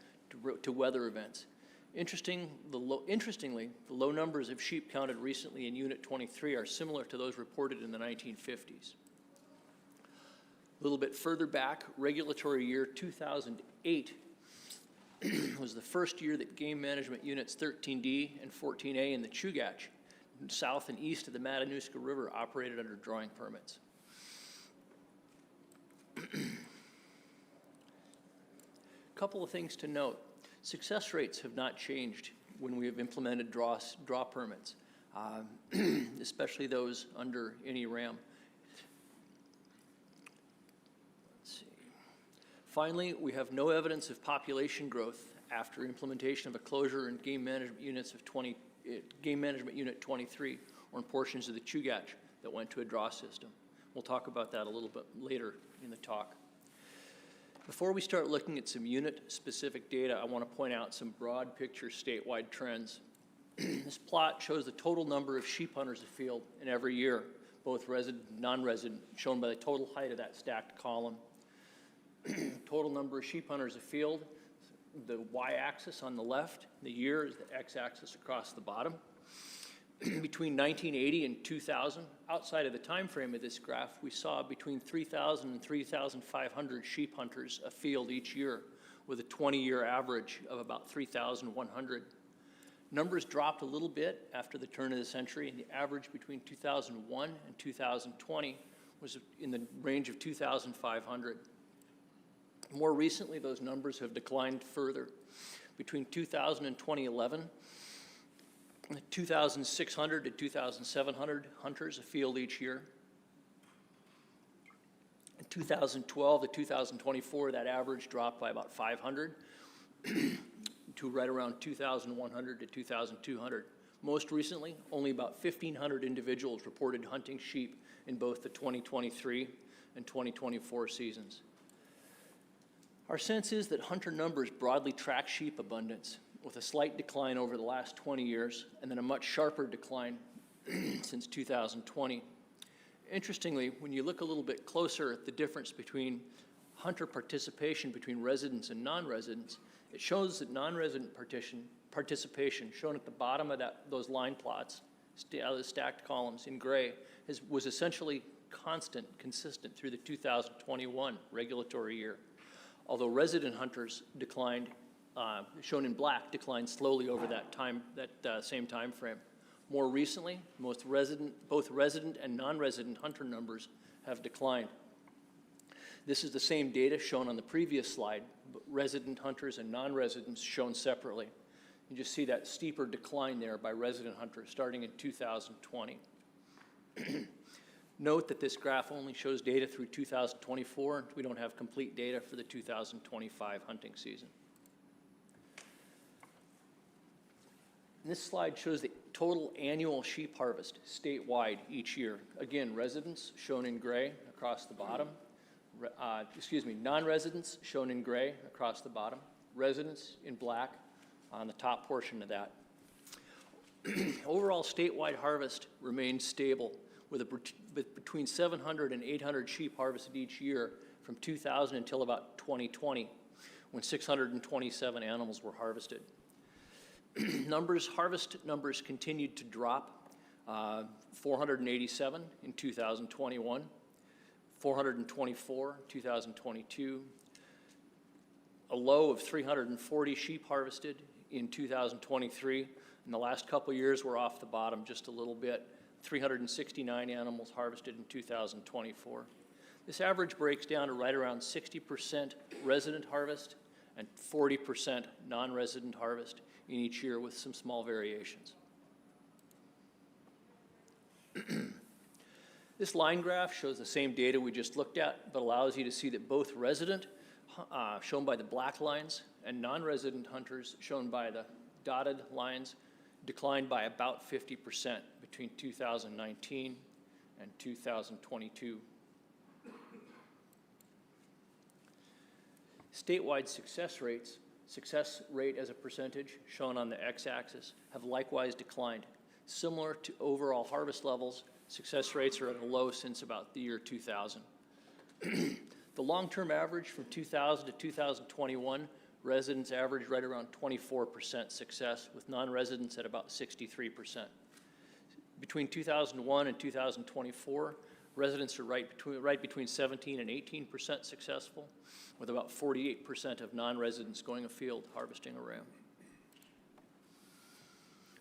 to weather events. Interestingly, the low numbers of sheep counted recently in Unit 23 are similar to those reported in the 1950s. A little bit further back, regulatory year 2008 was the first year that game management units 13D and 14A in the Chugach, south and east of the Matanuska River, operated under drawing permits. A couple of things to note. Success rates have not changed when we have implemented draw permits, especially those under any RAM. Let's see. Finally, we have no evidence of population growth after implementation of a closure in Game Management Units of Game Management Unit 23 or in portions of the Chugach that went to a draw system. We'll talk about that a little bit later in the talk. Before we start looking at some unit-specific data, I want to point out some broad picture statewide trends. This plot shows the total number of sheep hunters afield in every year, both resident and non-resident, shown by the total height of that stacked column. Total number of sheep hunters afield, the y-axis on the left, the year is the x-axis across the bottom. Between 1980 and 2000, outside of the time frame of this graph, we saw between 3,000 and 3,500 sheep hunters afield each year, with a 20-year average of about 3,100. Numbers dropped a little bit after the turn of the century, and the average between 2001 and 2020 was in the range of 2,500. More recently, those numbers have declined further. Between 2000 and 2011, 2,600 to 2,700 hunters afield each year. In 2012 to 2024, that average dropped by about 500 to right around 2,100 to 2,200. Most recently, only about 1,500 individuals reported hunting sheep in both the 2023 and 2024 seasons. Our sense is that hunter numbers broadly track sheep abundance, with a slight decline over the last 20 years and then a much sharper decline since 2020. Interestingly, when you look a little bit closer at the difference between hunter participation between residents and non-residents, it shows that non-resident participation, shown at the bottom of those line plots, the stacked columns in gray, was essentially consistent through the 2021 regulatory year. Although resident hunters declined, shown in black, declined slowly over that same time frame. More recently, both resident and non-resident hunter numbers have declined. This is the same data shown on the previous slide, but resident hunters and non-residents shown separately. You just see that steeper decline there by resident hunters starting in 2020. Note that this graph only shows data through 2024. We don't have complete data for the 2025 hunting season. And this slide shows the total annual sheep harvest statewide each year. Again, residents shown in gray across the bottom. Non-residents shown in gray across the bottom. Residents in black on the top portion of that. Overall statewide harvest remained stable with between 700 and 800 sheep harvested each year from 2000 until about 2020, when 627 animals were harvested. Harvest numbers continued to drop, 487 in 2021, 424 2022, a low of 340 sheep harvested in 2023. In the last couple of years, we're off the bottom just a little bit, 369 animals harvested in 2024. This average breaks down to right around 60% resident harvest and 40% non-resident harvest in each year with some small variations. This line graph shows the same data we just looked at, but allows you to see that both resident, shown by the black lines, and non-resident hunters, shown by the dotted lines, declined by about 50% between 2019 and 2022. Statewide success rate as a percentage, shown on the x-axis, have likewise declined. Similar to overall harvest levels, success rates are at a low since about the year 2000. The long-term average from 2000 to 2021, residents averaged right around 24% success, with non-residents at about 63%. Between 2001 and 2024, residents are right between 17 and 18% successful, with about 48% of non-residents going afield harvesting a ram.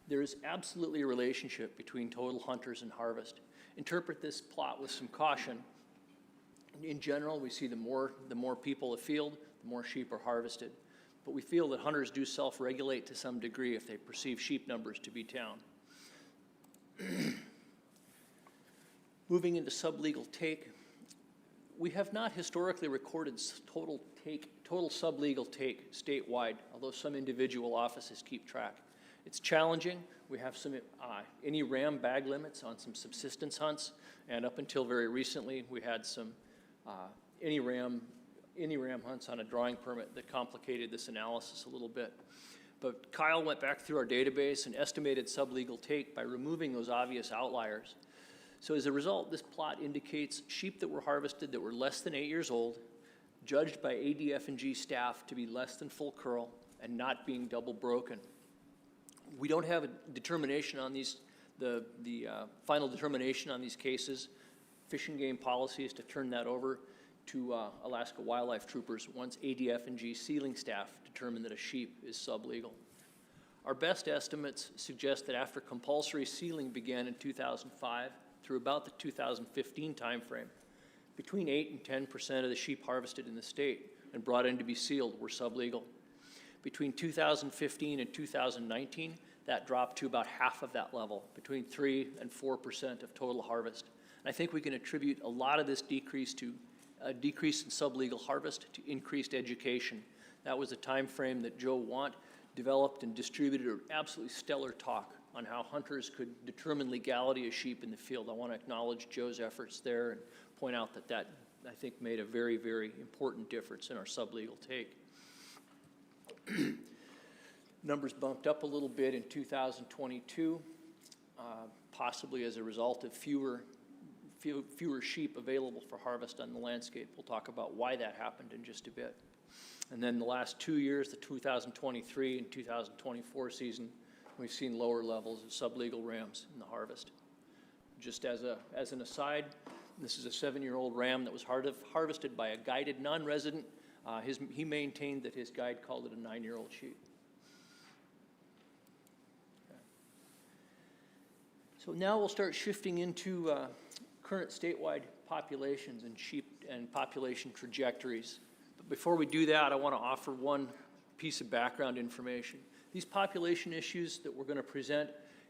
There is absolutely a relationship between total hunters and harvest. Interpret this plot with some caution. In general, we see the more people afield, the more sheep are harvested. But we feel that hunters do self-regulate to some degree if they perceive sheep numbers to be down. Moving into sublegal take, we have not historically recorded total sublegal take statewide, although some individual offices keep track. It's challenging. We have some any ram bag limits on some subsistence hunts, and up until very recently, we had some any ram hunts on a drawing permit that complicated this analysis a little bit. But Kyle went back through our database and estimated sublegal take by removing those obvious outliers. So as a result, this plot indicates sheep that were harvested that were less than 8 years old, judged by ADF&G staff to be less than full curl, and not being double broken. We don't have a determination on these, the final determination on these cases. Fish and Game policy is to turn that over to Alaska Wildlife Troopers once ADF&G sealing staff determine that a sheep is sublegal. Our best estimates suggest that after compulsory sealing began in 2005 through about the 2015 timeframe, between 8 and 10% of the sheep harvested in the state and brought in to be sealed were sublegal. Between 2015 and 2019, that dropped to about half of that level, between 3 and 4% of total harvest. And I think we can attribute a lot of this decrease to a decrease in sublegal harvest to increased education. That was a time frame that Joe Want developed and distributed an absolutely stellar talk on how hunters could determine legality of sheep in the field. I want to acknowledge Joe's efforts there and point out that that, I think, made a very, very important difference in our sublegal take. Numbers bumped up a little bit in 2022, possibly as a result of fewer sheep available for harvest on the landscape. We'll talk about why that happened in just a bit. And then the last 2 years, the 2023 and 2024 season, we've seen lower levels of sublegal rams in the harvest. Just as an aside, this is a 7-year-old ram that was harvested by a guided non-resident. He maintained that his guide called it a 9-year-old sheep. Okay. So now we'll start shifting into current statewide populations and sheep and population trajectories. But before we do that, I want to offer one piece of background information. These population issues that we're going to present,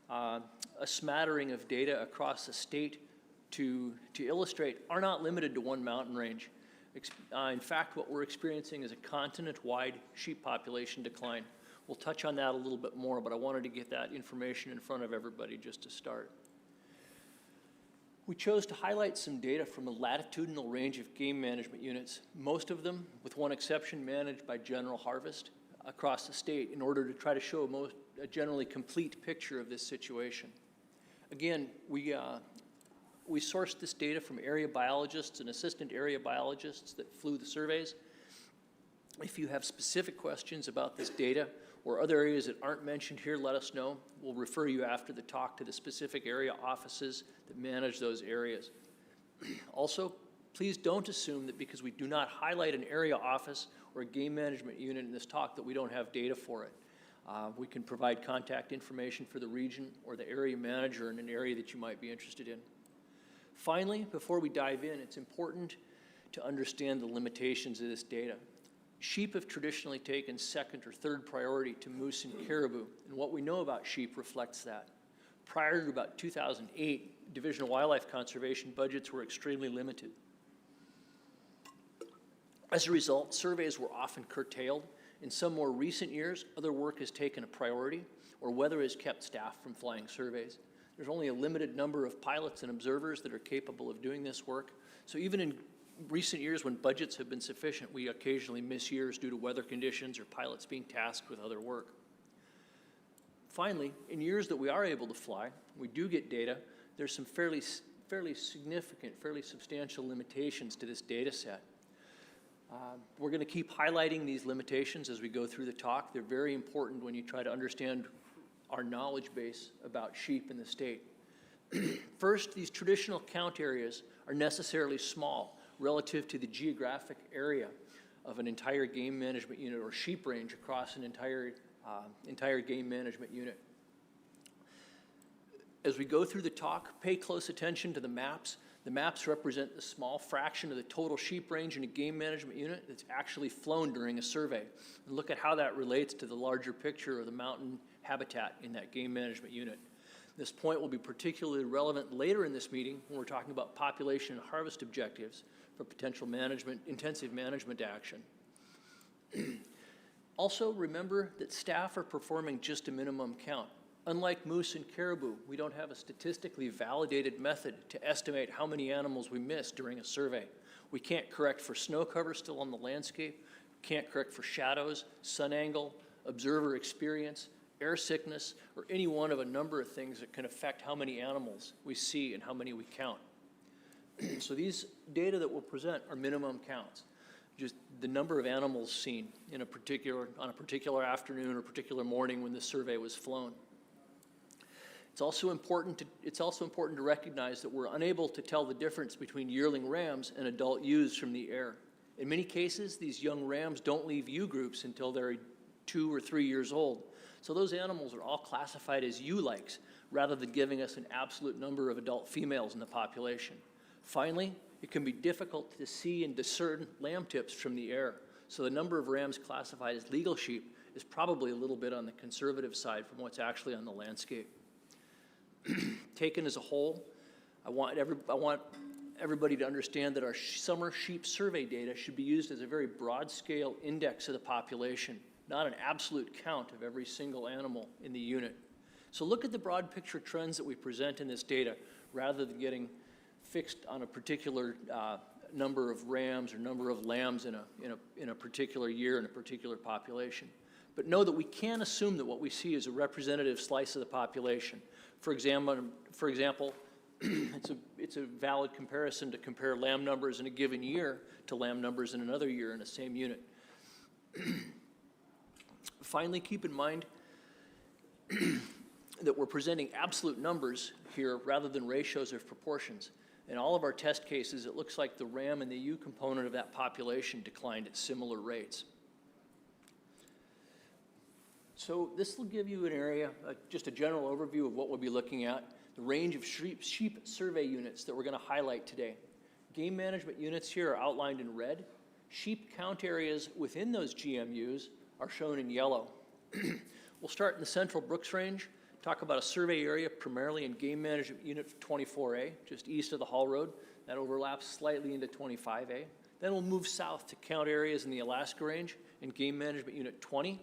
a smattering of data across the state to illustrate, are not limited to one mountain range. In fact, what we're experiencing is a continent-wide sheep population decline. We'll touch on that a little bit more, but I wanted to get that information in front of everybody just to start. We chose to highlight some data from a latitudinal range of game management units, most of them, with one exception, managed by General Harvest. across the state in order to try to show a generally complete picture of this situation. Again, we sourced this data from area biologists and assistant area biologists that flew the surveys. If you have specific questions about this data or other areas that aren't mentioned here, let us know. We'll refer you after the talk to the specific area offices that manage those areas. Also, please don't assume that because we do not highlight an area office or a game management unit in this talk that we don't have data for it. We can provide contact information for the region or the area manager in an area that you might be interested in. Finally, before we dive in, it's important to understand the limitations of this data. Sheep have traditionally taken second or third priority to moose and caribou, and what we know about sheep reflects that. Prior to about 2008, Division of Wildlife Conservation budgets were extremely limited. As a result, surveys were often curtailed. In some more recent years, other work has taken a priority, or weather has kept staff from flying surveys. There's only a limited number of pilots and observers that are capable of doing this work. So even in recent years when budgets have been sufficient, we occasionally miss years due to weather conditions or pilots being tasked with other work. Finally, in years that we are able to fly, we do get data, there's some fairly significant, fairly substantial limitations to this data set. We're going to keep highlighting these limitations as we go through the talk. They're very important when you try to understand our knowledge base about sheep in the state. First, these traditional count areas are necessarily small relative to the geographic area of an entire game management unit or sheep range across an entire game management unit. As we go through the talk, pay close attention to the maps. The maps represent the small fraction of the total sheep range in a game management unit that's actually flown during a survey. And look at how that relates to the larger picture of the mountain habitat in that game management unit. This point will be particularly relevant later in this meeting when we're talking about population and harvest objectives for potential intensive management action. Also, remember that staff are performing just a minimum count. Unlike moose and caribou, we don't have a statistically validated method to estimate how many animals we miss during a survey. We can't correct for snow cover still on the landscape, can't correct for shadows, sun angle, observer experience, air sickness, or any one of a number of things that can affect how many animals we see and how many we count. So these data that we'll present are minimum counts, just the number of animals seen on a particular afternoon or particular morning when the survey was flown. It's also important to recognize that we're unable to tell the difference between yearling rams and adult ewes from the air. In many cases, these young rams don't leave ewe groups until they're 2 or 3 years old. So those animals are all classified as ewe-likes rather than giving us an absolute number of adult females in the population. Finally, it can be difficult to see and discern lamb tips from the air. So the number of rams classified as legal sheep is probably a little bit on the conservative side from what's actually on the landscape. Taken as a whole, I want everybody to understand that our summer sheep survey data should be used as a very broad-scale index of the population, not an absolute count of every single animal in the unit. So look at the broad picture trends that we present in this data rather than getting fixed on a particular number of rams or number of lambs in a particular year in a particular population. But know that we can't assume that what we see is a representative slice of the population. For example, it's a valid comparison to compare lamb numbers in a given year to lamb numbers in another year in the same unit. Finally, keep in mind that we're presenting absolute numbers here rather than ratios or proportions. In all of our test cases, it looks like the ram and the ewe component of that population declined at similar rates. So this will give you an area, just a general overview of what we'll be looking at, the range of sheep survey units that we're going to highlight today. Game management units here are outlined in red. Sheep count areas within those GMUs are shown in yellow. We'll start in the Central Brooks Range, talk about a survey area primarily in Game Management Unit 24A, just east of the Hall Road. That overlaps slightly into 25A. Then we'll move south to count areas in the Alaska Range in Game Management Unit 20,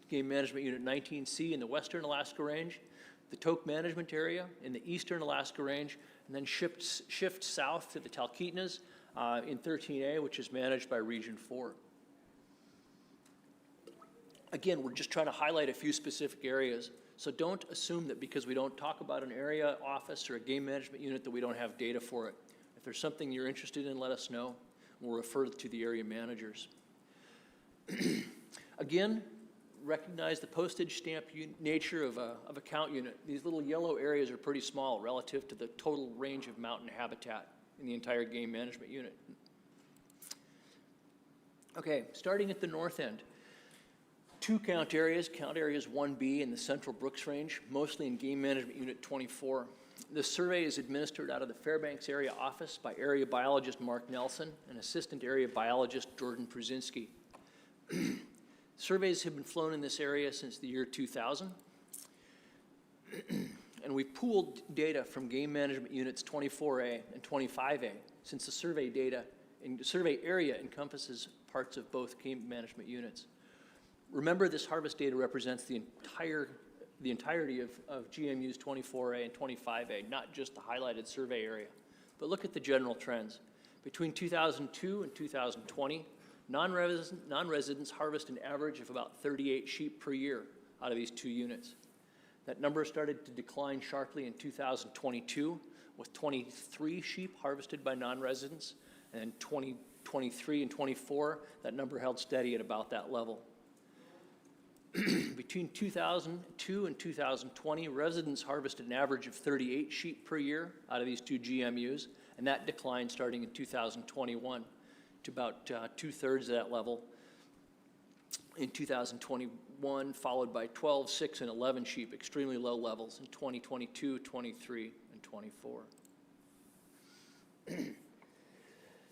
Game Management Unit 19C in the Western Alaska Range, the Tok Management Area in the Eastern Alaska Range, and then shift south to the Talkeetnas in 13A, which is managed by Region 4. Again, we're just trying to highlight a few specific areas. So don't assume that because we don't talk about an area office or a game management unit that we don't have data for it. If there's something you're interested in, let us know. We'll refer to the area managers. Again, recognize the postage stamp nature of a count unit. These little yellow areas are pretty small relative to the total range of mountain habitat in the entire game management unit. Okay, starting at the north end. Two count areas, Count Areas 1B in the Central Brooks Range, mostly in Game Management Unit 24. The survey is administered out of the Fairbanks Area Office by Area Biologist Mark Nelson and Assistant Area Biologist Jordan Pruzinski. Surveys have been flown in this area since the year 2000. And we've pooled data from Game Management Units 24A and 25A since the survey area encompasses parts of both game management units. Remember, this harvest data represents the entirety of GMUs 24A and 25A, not just the highlighted survey area. But look at the general trends. Between 2002 and 2020, non-residents harvest an average of about 38 sheep per year out of these two units. That number started to decline sharply in 2022, with 23 sheep harvested by non-residents, and in 2023 and 24, that number held steady at about that level. Between 2002 and 2020, residents harvested an average of 38 sheep per year out of these two GMUs, and that declined starting in 2021 to about 2/3 of that level in 2021, followed by 12, 6, and 11 sheep, extremely low levels in 2022, 23, and 24.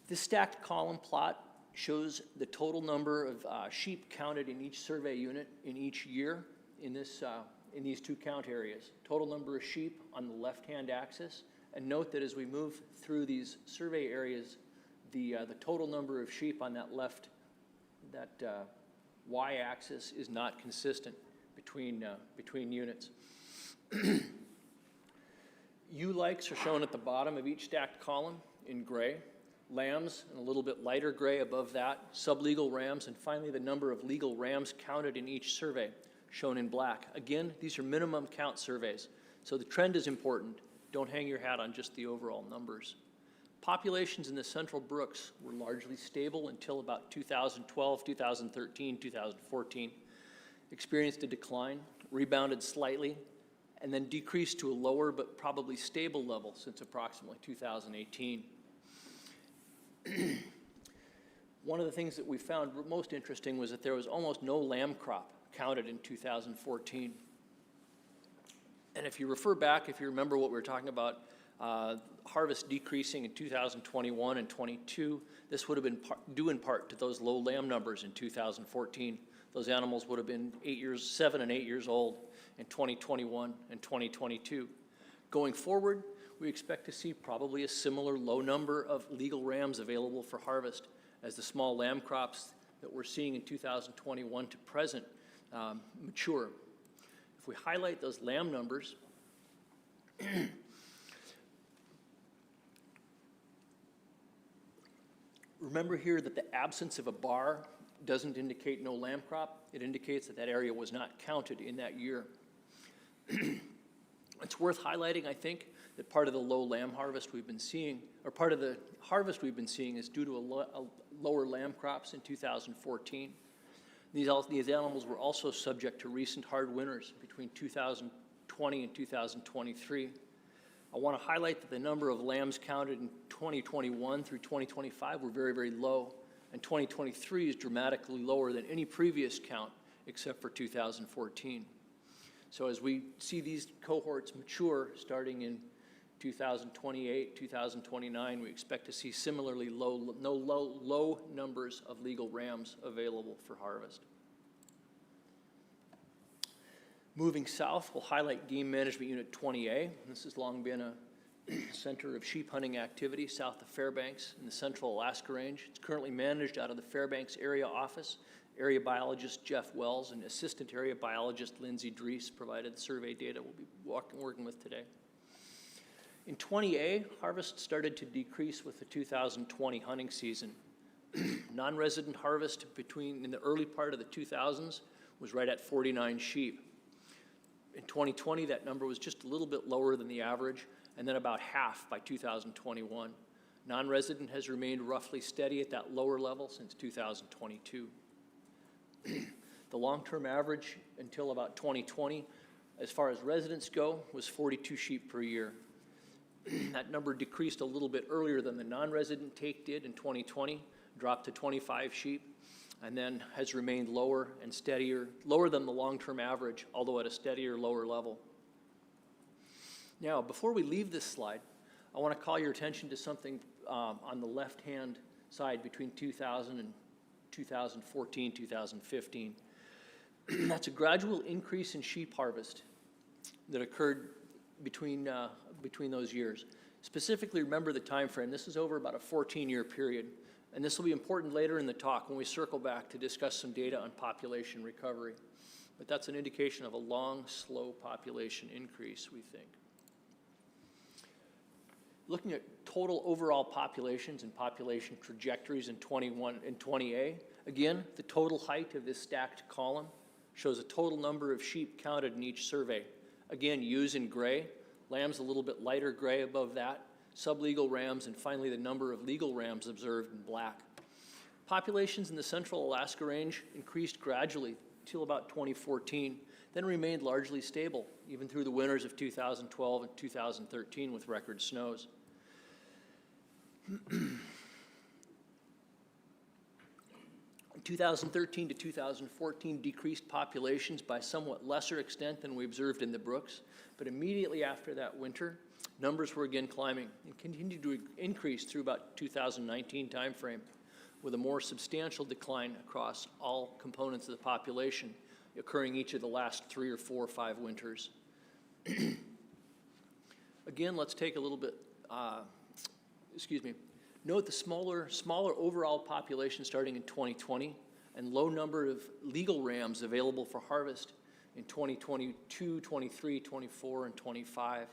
This stacked column plot shows the total number of sheep counted in each survey unit in each year in these two count areas. Total number of sheep on the left-hand axis, and note that as we move through these survey areas, the total number of sheep on that y-axis is not consistent between units. Ewe-likes are shown at the bottom of each stacked column in gray. Lambs in a little bit lighter gray above that, sublegal rams, and finally the number of legal rams counted in each survey, shown in black. Again, these are minimum count surveys, so the trend is important. Don't hang your hat on just the overall numbers. Populations in the Central Brooks were largely stable until about 2012, 2013, 2014. Experienced a decline, rebounded slightly, and then decreased to a lower but probably stable level since approximately 2018. One of the things that we found most interesting was that there was almost no lamb crop counted in 2014. And if you refer back, if you remember what we were talking about, harvest decreasing in 2021 and 22, this would have been due in part to those low lamb numbers in 2014. Those animals would have been 7 and 8 years old in 2021 and 2022. Going forward, we expect to see probably a similar low number of legal rams available for harvest as the small lamb crops that we're seeing in 2021 to present mature. If we highlight those lamb numbers, remember here that the absence of a bar doesn't indicate no lamb crop. It indicates that that area was not counted in that year. It's worth highlighting, I think, that part of the low lamb harvest we've been seeing, or part of the harvest we've been seeing is due to lower lamb crops in 2014. These animals were also subject to recent hard winters between 2020 and 2023. I want to highlight that the number of lambs counted in 2021 through 2025 were very, very low, and 2023 is dramatically lower than any previous count except for 2014. So as we see these cohorts mature starting in 2028, 2029, we expect to see similarly low numbers of legal rams available for harvest. Moving south, we'll highlight Game Management Unit 20A. This has long been a center of sheep hunting activity south of Fairbanks in the Central Alaska Range. It's currently managed out of the Fairbanks Area Office. Area Biologist Jeff Wells and Assistant Area Biologist Lindsay Drees provided the survey data we'll be working with today. In 20A, harvest started to decrease with the 2020 hunting season. Non-resident harvest in the early part of the 2000s was right at 49 sheep. In 2020, that number was just a little bit lower than the average, and then about half by 2021. Non-resident has remained roughly steady at that lower level since 2022. The long-term average until about 2020, as far as residents go, was 42 sheep per year. That number decreased a little bit earlier than the non-resident take did in 2020, dropped to 25 sheep, and then has remained lower and steadier, lower than the long-term average, although at a steadier, lower level. Now, before we leave this slide, I want to call your attention to something on the left-hand side between 2000 and 2014, 2015. That's a gradual increase in sheep harvest that occurred between those years. Specifically, remember the time frame. This is over about a 14-year period, and this will be important later in the talk when we circle back to discuss some data on population recovery. But that's an indication of a long, slow population increase, we think. Looking at total overall populations and population trajectories in 20A, again, the total height of this stacked column shows a total number of sheep counted in each survey. Again, ewes in gray, lambs a little bit lighter gray above that, sublegal rams, and finally the number of legal rams observed in black. Populations in the central Alaska range increased gradually till about 2014, then remained largely stable, even through the winters of 2012 and 2013 with record snows. 2013 to 2014 decreased populations by somewhat lesser extent than we observed in the Brooks, but immediately after that winter, numbers were again climbing and continued to increase through about 2019 timeframe, with a more substantial decline across all components of the population occurring each of the last 3 or 4 or 5 winters. Again, let's take a little bit, note the smaller overall population starting in 2020 and low number of legal rams available for harvest in 2022, 23, 24, and 25.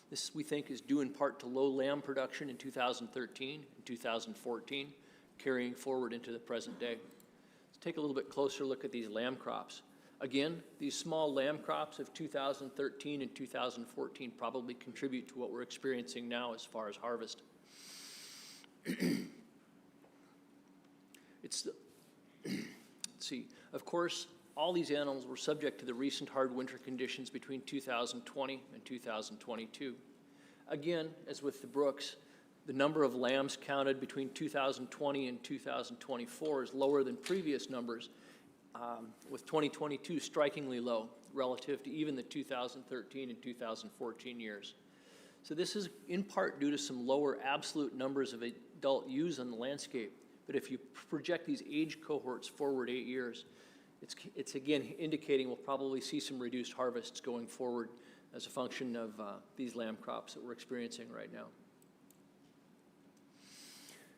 This, we think, is due in part to low lamb production in 2013 and 2014, carrying forward into the present day. Let's take a little bit closer look at these lamb crops. Again, these small lamb crops of 2013 and 2014 probably contribute to what we're experiencing now as far as harvest. Let's see, of course, all these animals were subject to the recent hard winter conditions between 2020 and 2022. Again, as with the Brooks, the number of lambs counted between 2020 and 2024 is lower than previous numbers, with 2022 strikingly low relative to even the 2013 and 2014 years. So this is in part due to some lower absolute numbers of adult ewes on the landscape. But if you project these age cohorts forward 8 years, it's again indicating we'll probably see some reduced harvests going forward as a function of these lamb crops that we're experiencing right now.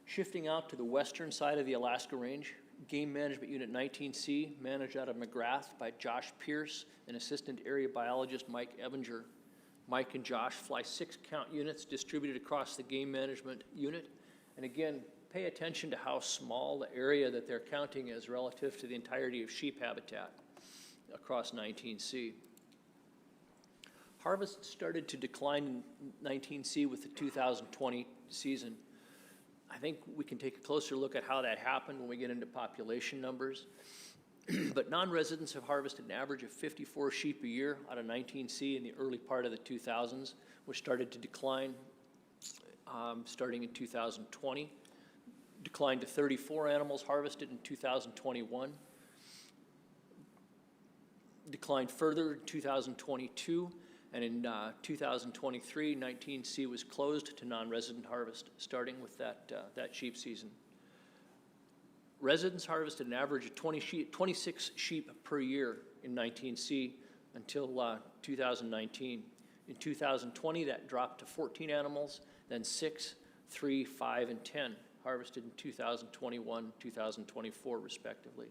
Shifting out to the western side of the Alaska Range, Game Management Unit 19C, managed out of McGrath by Josh Pierce and Assistant Area Biologist Mike Ebinger. Mike and Josh fly 6 count units distributed across the Game Management Unit. And again, pay attention to how small the area that they're counting is relative to the entirety of sheep habitat across 19C. Harvest started to decline in 19C with the 2020 season. I think we can take a closer look at how that happened when we get into population numbers. But non-residents have harvested an average of 54 sheep a year out of 19C in the early part of the 2000s, which started to decline starting in 2020. Declined to 34 animals harvested in 2021. Declined further in 2022, and in 2023, 19C was closed to non-resident harvest, starting with that sheep season. Residents harvested an average of 26 sheep per year in 19C until 2019. In 2020, that dropped to 14 animals, then 6, 3, 5, and 10 harvested in 2021, 2024, respectively.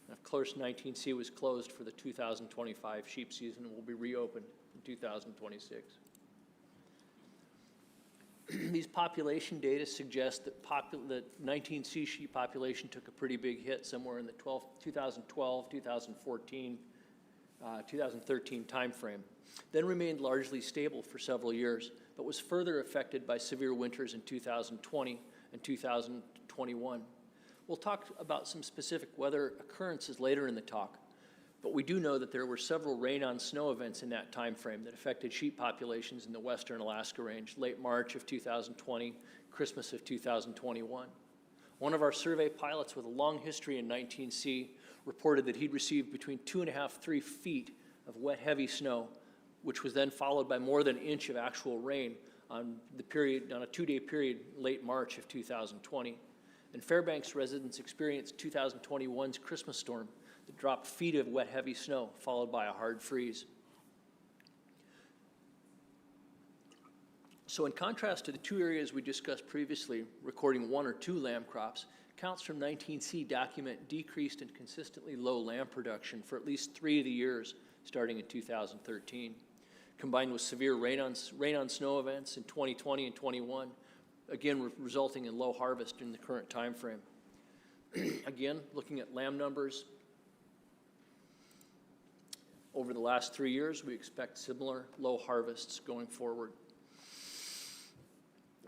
And of course, 19C was closed for the 2025 sheep season and will be reopened in 2026. These population data suggest that the 19C sheep population took a pretty big hit somewhere in the 2012, 2014, 2013 timeframe, then remained largely stable for several years, but was further affected by severe winters in 2020 and 2021. We'll talk about some specific weather occurrences later in the talk, but we do know that there were several rain-on-snow events in that time frame that affected sheep populations in the western Alaska Range, late March of 2020, Christmas of 2021. One of our survey pilots with a long history in 19C reported that he'd received between 2.5, 3 feet of wet, heavy snow, which was then followed by more than an inch of actual rain on a 2-day period, late March of 2020. And Fairbanks residents experienced 2021's Christmas storm that dropped feet of wet, heavy snow, followed by a hard freeze. So in contrast to the 2 areas we discussed previously, recording 1 or 2 lamb crops, counts from 19C document decreased and consistently low lamb production for at least 3 of the years, starting in 2013. Combined with severe rain-on-snow events in 2020 and 21, again resulting in low harvest in the current time frame. Again, looking at lamb numbers, over the last 3 years, we expect similar low harvests going forward.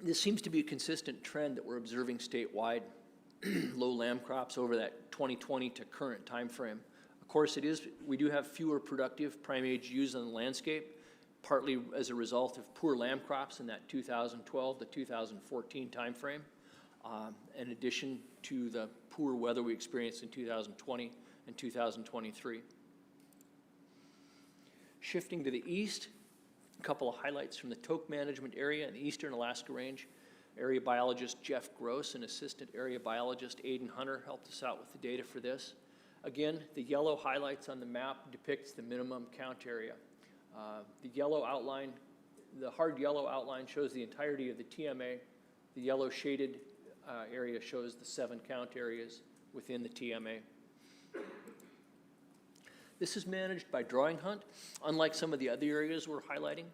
This seems to be a consistent trend that we're observing statewide, low lamb crops over that 2020 to current time frame. Of course, we do have fewer productive prime age ewes on the landscape, partly as a result of poor lamb crops in that 2012 to 2014 time frame, in addition to the poor weather we experienced in 2020 and 2023. Shifting to the east, a couple of highlights from the Toke Management Area in the eastern Alaska Range. Area biologist Jeff Gross and assistant area biologist Aiden Hunter helped us out with the data for this. Again, the yellow highlights on the map depicts the minimum count area. The yellow outline, the hard yellow outline shows the entirety of the TMA. The yellow shaded area shows the 7 count areas within the TMA. This is managed by drawing hunt, unlike some of the other areas we're highlighting.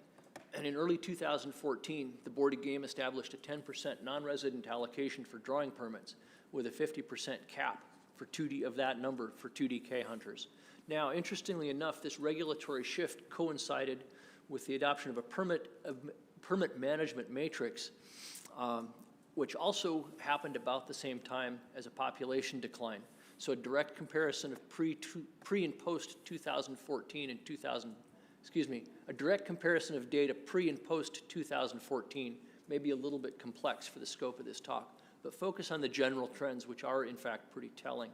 And in early 2014, the Board of Game established a 10% non-resident allocation for drawing permits with a 50% cap for 2D of that number for 2DK hunters. Now, interestingly enough, this regulatory shift coincided with the adoption of a permit management matrix, which also happened about the same time as a population decline. So a direct comparison of pre and post 2014 and a direct comparison of data pre and post 2014 may be a little bit complex for the scope of this talk, but focus on the general trends, which are in fact pretty telling.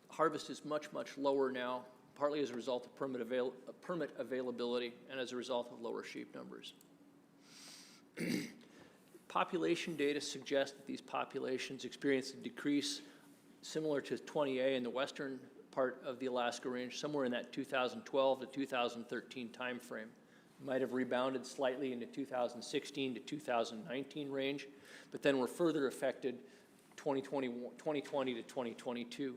Harvest is much, much lower now, partly as a result of permit availability and as a result of lower sheep numbers. Population data suggests that these populations experience a decrease similar to 20A in the western part of the Alaska Range, somewhere in that 2012 to 2013 time frame. Might have rebounded slightly into 2016 to 2019 range, but then were further affected 2020 to 2022.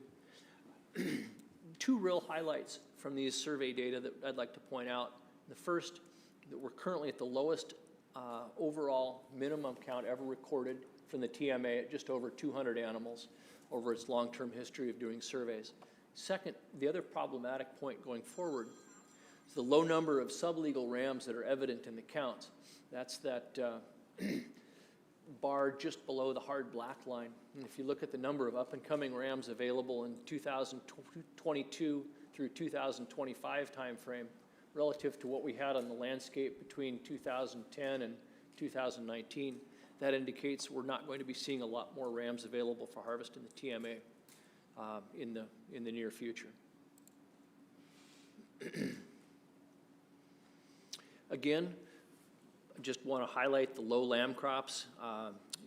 2 real highlights from these survey data that I'd like to point out. The first, that we're currently at the lowest overall minimum count ever recorded from the TMA at just over 200 animals over its long-term history of doing surveys. Second, the other problematic point going forward is the low number of sublegal rams that are evident in the counts. That's that bar just below the hard black line. And if you look at the number of up-and-coming rams available in 2022 through 2025 timeframe, relative to what we had on the landscape between 2010 and 2019, that indicates we're not going to be seeing a lot more rams available for harvest in the TMA in the near future. Again, I just want to highlight the low lamb crops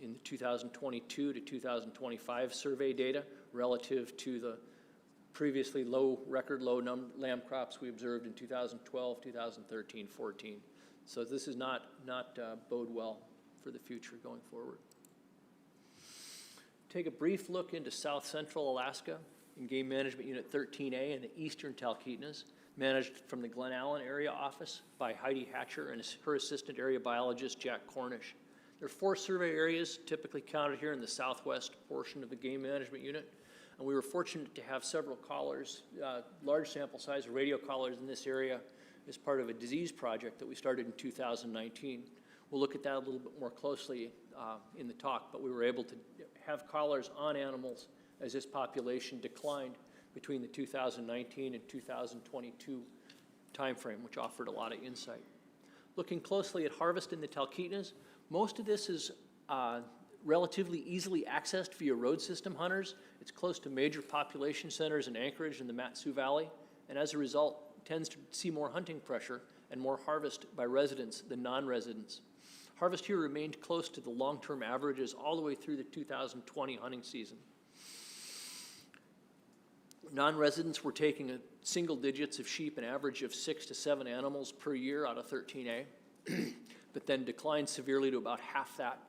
in the 2022 to 2025 survey data relative to the previously record low lamb crops we observed in 2012, 2013, 14. So this is not bode well for the future going forward. Take a brief look into South Central Alaska in Game Management Unit 13A in the eastern Talkeetnas. managed from the Glen Allen Area Office by Heidi Hatcher and her assistant area biologist, Jack Cornish. There are 4 survey areas typically counted here in the southwest portion of the game management unit, and we were fortunate to have several callers, large sample size radio callers in this area as part of a disease project that we started in 2019. We'll look at that a little bit more closely in the talk, but we were able to have collars on animals as this population declined between the 2019 and 2022 timeframe, which offered a lot of insight. Looking closely at harvest in the Talkeetnas, most of this is relatively easily accessed via road system hunters. It's close to major population centers in Anchorage and the Mat-Su Valley, and as a result, tends to see more hunting pressure and more harvest by residents than non-residents. Harvest here remained close to the long-term averages all the way through the 2020 hunting season. Non-residents were taking single digits of sheep, an average of 6 to 7 animals per year out of 13A, but then declined severely to about half that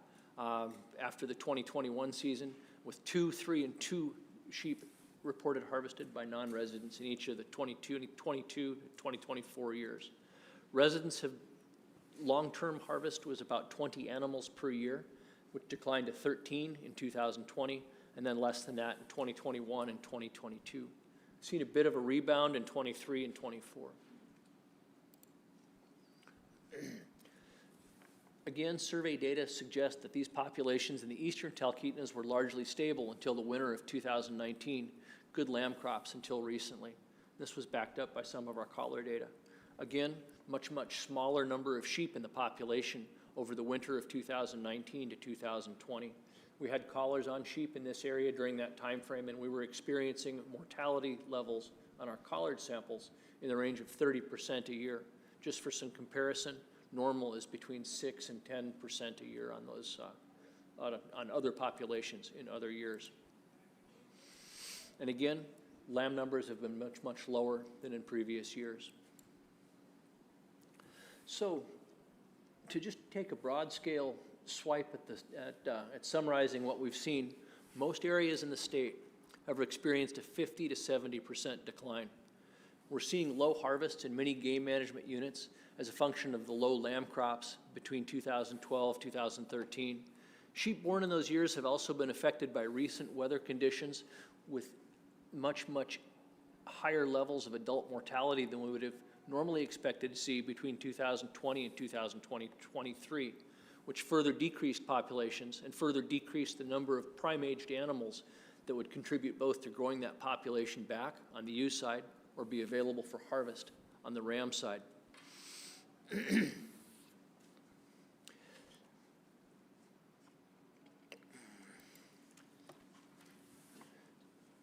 after the 2021 season, with 2, 3, and 2 sheep reported harvested by non-residents in each of the 22 to 2024 years. Residents have long-term harvest was about 20 animals per year, which declined to 13 in 2020, and then less than that in 2021 and 2022. Seen a bit of a rebound in 23 and 24. Again, survey data suggests that these populations in the eastern Talkeetnas were largely stable until the winter of 2019, good lamb crops until recently. This was backed up by some of our collar data. Again, much smaller number of sheep in the population over the winter of 2019 to 2020. We had collars on sheep in this area during that time frame, and we were experiencing mortality levels on our collared samples in the range of 30% a year. Just for some comparison, normal is between 6 and 10% a year on those on other populations in other years. And again, lamb numbers have been much lower than in previous years. So, to just take a broad scale swipe at summarizing what we've seen, most areas in the state have experienced a 50 to 70% decline. We're seeing low harvests in many game management units as a function of the low lamb crops between 2012 and 2013. Sheep born in those years have also been affected by recent weather conditions with much higher levels of adult mortality than we would have normally expected to see between 2020 and 2023, which further decreased populations and further decreased the number of prime-aged animals that would contribute both to growing that population back on the ewe side or be available for harvest on the ram side.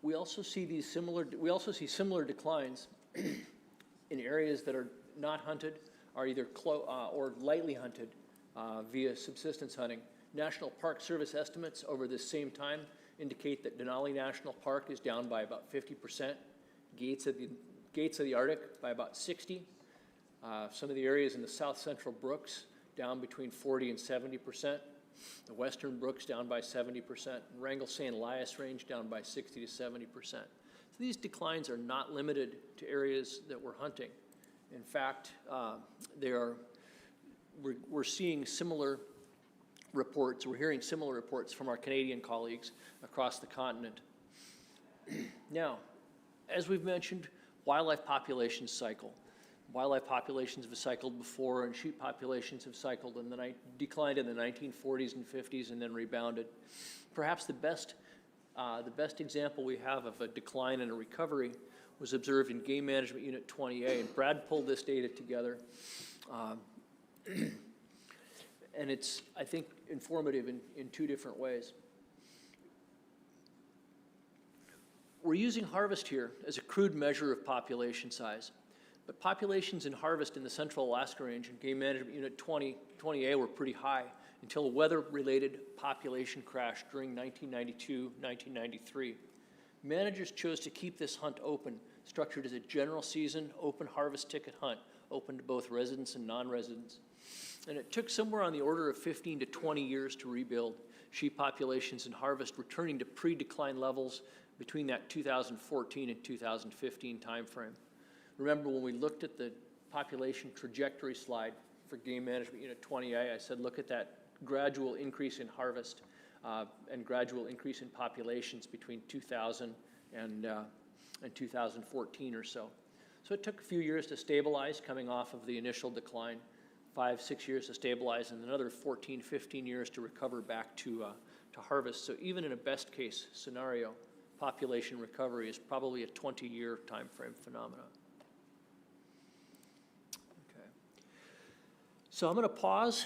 We also see similar declines in areas that are not hunted, are either or lightly hunted via subsistence hunting. National Park Service estimates over this same time indicate that Denali National Park is down by about 50%, Gates of the Arctic by about 60%, some of the areas in the Southcentral Brooks down between 40 and 70%, the Western Brooks down by 70%, and Wrangell-St. Elias Range down by 60 to 70%. So these declines are not limited to areas that we're hunting. In fact, we're seeing similar reports, we're hearing similar reports from our Canadian colleagues across the continent. Now, as we've mentioned, wildlife populations cycle. Wildlife populations have cycled before, and sheep populations have cycled and then declined in the 1940s and 50s and then rebounded. Perhaps the best example we have of a decline and a recovery was observed in Game Management Unit 20A, and Brad pulled this data together. And it's, I think, informative in 2 different ways. We're using harvest here as a crude measure of population size, but populations in harvest in the Central Alaska Range and Game Management Unit 20A were pretty high until a weather-related population crash during 1992-1993. Managers chose to keep this hunt open, structured as a general season open harvest ticket hunt, open to both residents and non-residents. And it took somewhere on the order of 15 to 20 years to rebuild sheep populations in harvest, returning to pre-decline levels between that 2014 and 2015 timeframe. remember when we looked at the population trajectory slide for Game Management Unit 20A, I said, look at that gradual increase in harvest and gradual increase in populations between 2000 and 2014 or so. So it took a few years to stabilize, coming off of the initial decline, 5-6 years to stabilize, and another 14-15 years to recover back to harvest. So even in a best case scenario, population recovery is probably a 20-year time frame phenomenon. Okay. So I'm going to pause.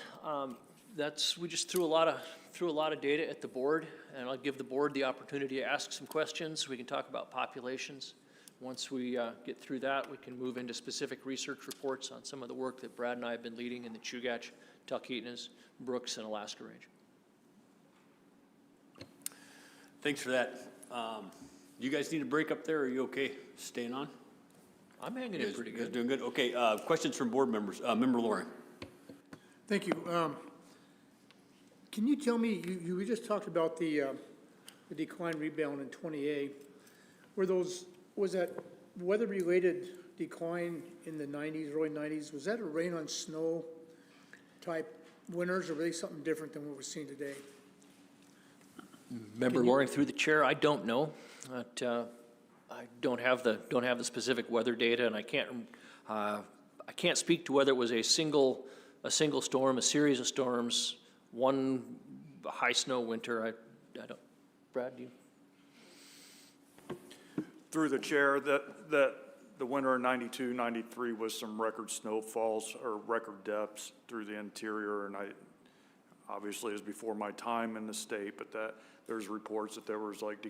We just threw a lot of data at the board, and I'll give the board the opportunity to ask some questions. We can talk about populations. Once we get through that, we can move into specific research reports on some of the work that Brad and I have been leading in the Chugach, Talkeetnas, Brooks, and Alaska Range. Thanks for that. You guys need a break up there, or are you okay staying on? I'm hanging in pretty You guys good. doing good? Okay, questions from board members. Member Loring. Thank you. Can you tell me, we just talked about the decline rebound in 20A. Was that weather-related decline in the 90s, early 90s, was that a rain on snow type winters, or really something different than what we're seeing today? Member Loring, through the chair, I don't know. I don't have the specific weather data, and I can't speak to whether it was a single storm, a series of storms, one high snow winter. I don't. Brad, do you? Through the chair, that the winter of 92, 93 was some record snowfalls or record depths through the interior, and obviously it was before my time in the state, but there's reports that there was like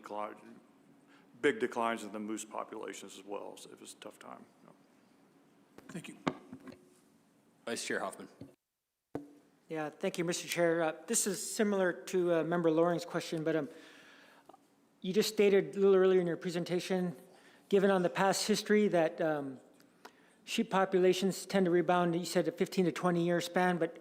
big declines in the moose populations as well, so it was a tough time. Thank you. Vice Chair Hoffman. Yeah, thank you, Mr. Chair. This is similar to Member Loring's question, but you just stated a little earlier in your presentation, given on the past history that sheep populations tend to rebound, you said a 15 to 20 year span, but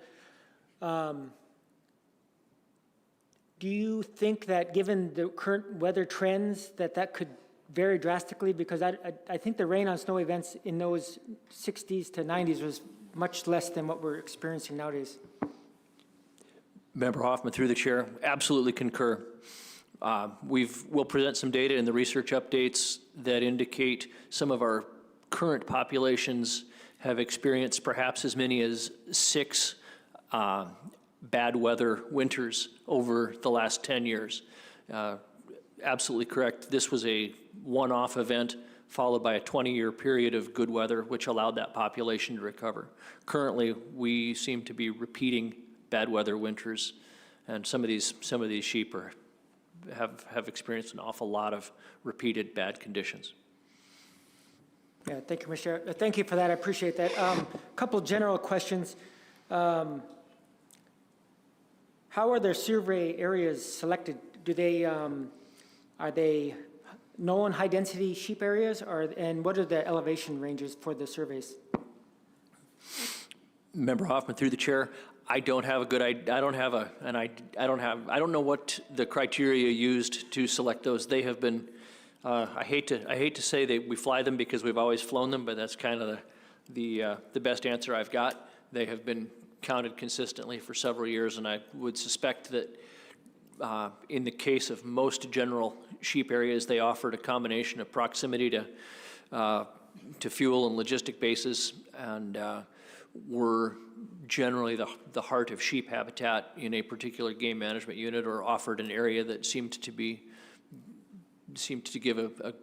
do you think that given the current weather trends that could vary drastically? Because I think the rain on snow events in those 60s to 90s was much less than what we're experiencing nowadays. Member Hoffman, through the chair, absolutely concur. We'll present some data in the research updates that indicate some of our current populations have experienced perhaps as many as 6 bad weather winters over the last 10 years. Absolutely correct. This was a one-off event followed by a 20-year period of good weather, which allowed that population to recover. Currently, we seem to be repeating bad weather winters, and some of these sheep have experienced an awful lot of repeated bad conditions. Yeah, thank you, Mr. Chair. Thank you for that. I appreciate that. A couple general questions. How are their survey areas selected? Do they are they known high-density sheep areas, and what are the elevation ranges for the surveys? Member Hoffman, through the chair, I don't have a good idea. I don't know what the criteria used to select those. They have been. I hate to say that we fly them because we've always flown them, but that's kind of the best answer I've got. They have been counted consistently for several years, and I would suspect that in the case of most general sheep areas, they offered a combination of proximity to fuel and logistic bases, and were generally the heart of sheep habitat in a particular game management unit, or offered an area that seemed to give a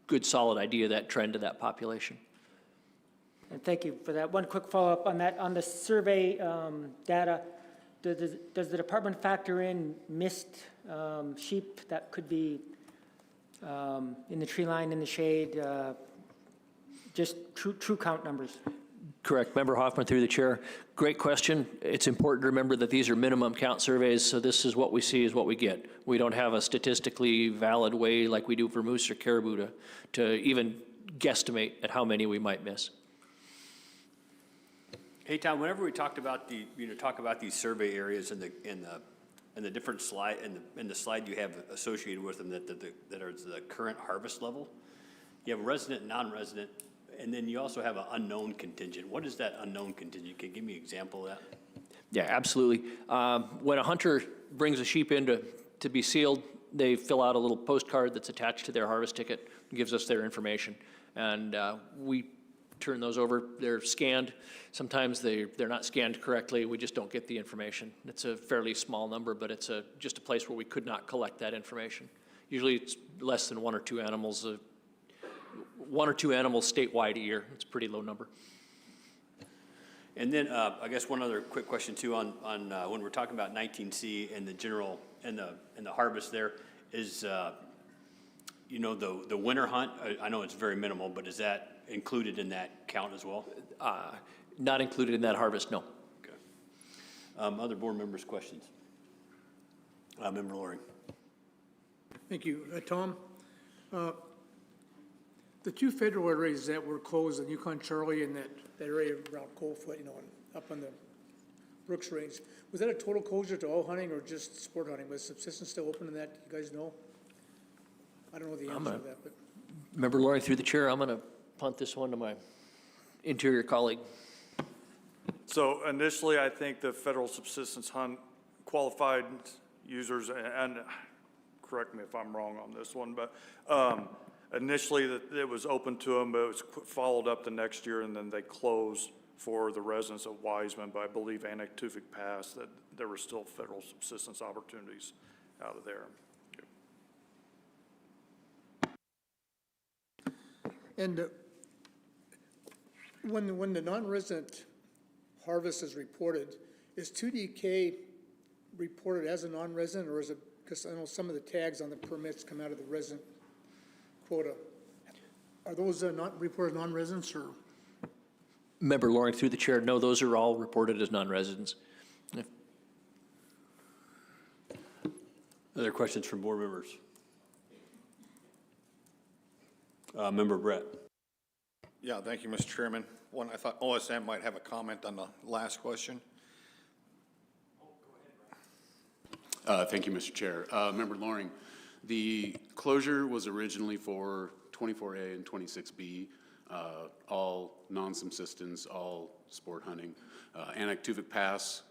good solid idea of that trend of that population. And thank you for that. One quick follow-up on that. On the survey data, does the department factor in missed sheep that could be in the tree line, in the shade, just true count numbers? Correct. Member Hoffman, through the chair. Great question. It's important to remember that these are minimum count surveys, so this is what we see is what we get. We don't have a statistically valid way like we do for moose or caribou to even guesstimate at how many we might miss. Hey, Tom, whenever we talk about these survey areas in the different slide, in the slide you have associated with them that are the current harvest level, you have resident and non-resident And then you also have an unknown contingent. What is that unknown contingent? Can you give me an example of that? Yeah, absolutely. When a hunter brings a sheep in to be sealed, they fill out a little postcard that's attached to their harvest ticket, gives us their information. And we turn those over. They're scanned. Sometimes they're not scanned correctly. We just don't get the information. It's a fairly small number, but it's just a place where we could not collect that information. Usually it's less than one or two animals statewide a year. It's a pretty low number. And then I guess one other quick question too on when we're talking about 19C and the general and the harvest there is, you know, the winter hunt. I know it's very minimal, but is that included in that count as well? Not included in that harvest, no. Okay. Other board members' questions? Member Loring. Thank you. Tom, the two federal areas that were closed in Yukon Charlie and that area around Coldfoot, you know, and up on the Brooks Range, was that a total closure to all hunting or just sport hunting? Was subsistence still open in that? You guys know? I don't know the answer to that, but. Member Loring, through the chair, I'm going to punt this one to my Interior colleague. So initially, I think the federal subsistence hunt qualified users, and correct me if I'm wrong on this one, but initially it was open to them, but it was followed up the next year, and then they closed for the residents of Wiseman, but I believe Anactufic Pass, that there were still federal subsistence opportunities out of there. And when the non-resident harvest is reported, is 2DK reported as a non-resident, or is it, because I know some of the tags on the permits come out of the resident quota. Are those not reported non-residents, or? Member Loring, through the chair, no, those are all reported as non-residents. Other questions from board members? Member Brett. Yeah, thank you, Mr. Chairman. One, I thought OSM might have a comment on the last question. Thank you, Mr. Chair. Member Loring, the closure was originally for 24A and 26B, all non-subsistence, all sport hunting. Anactufic Pass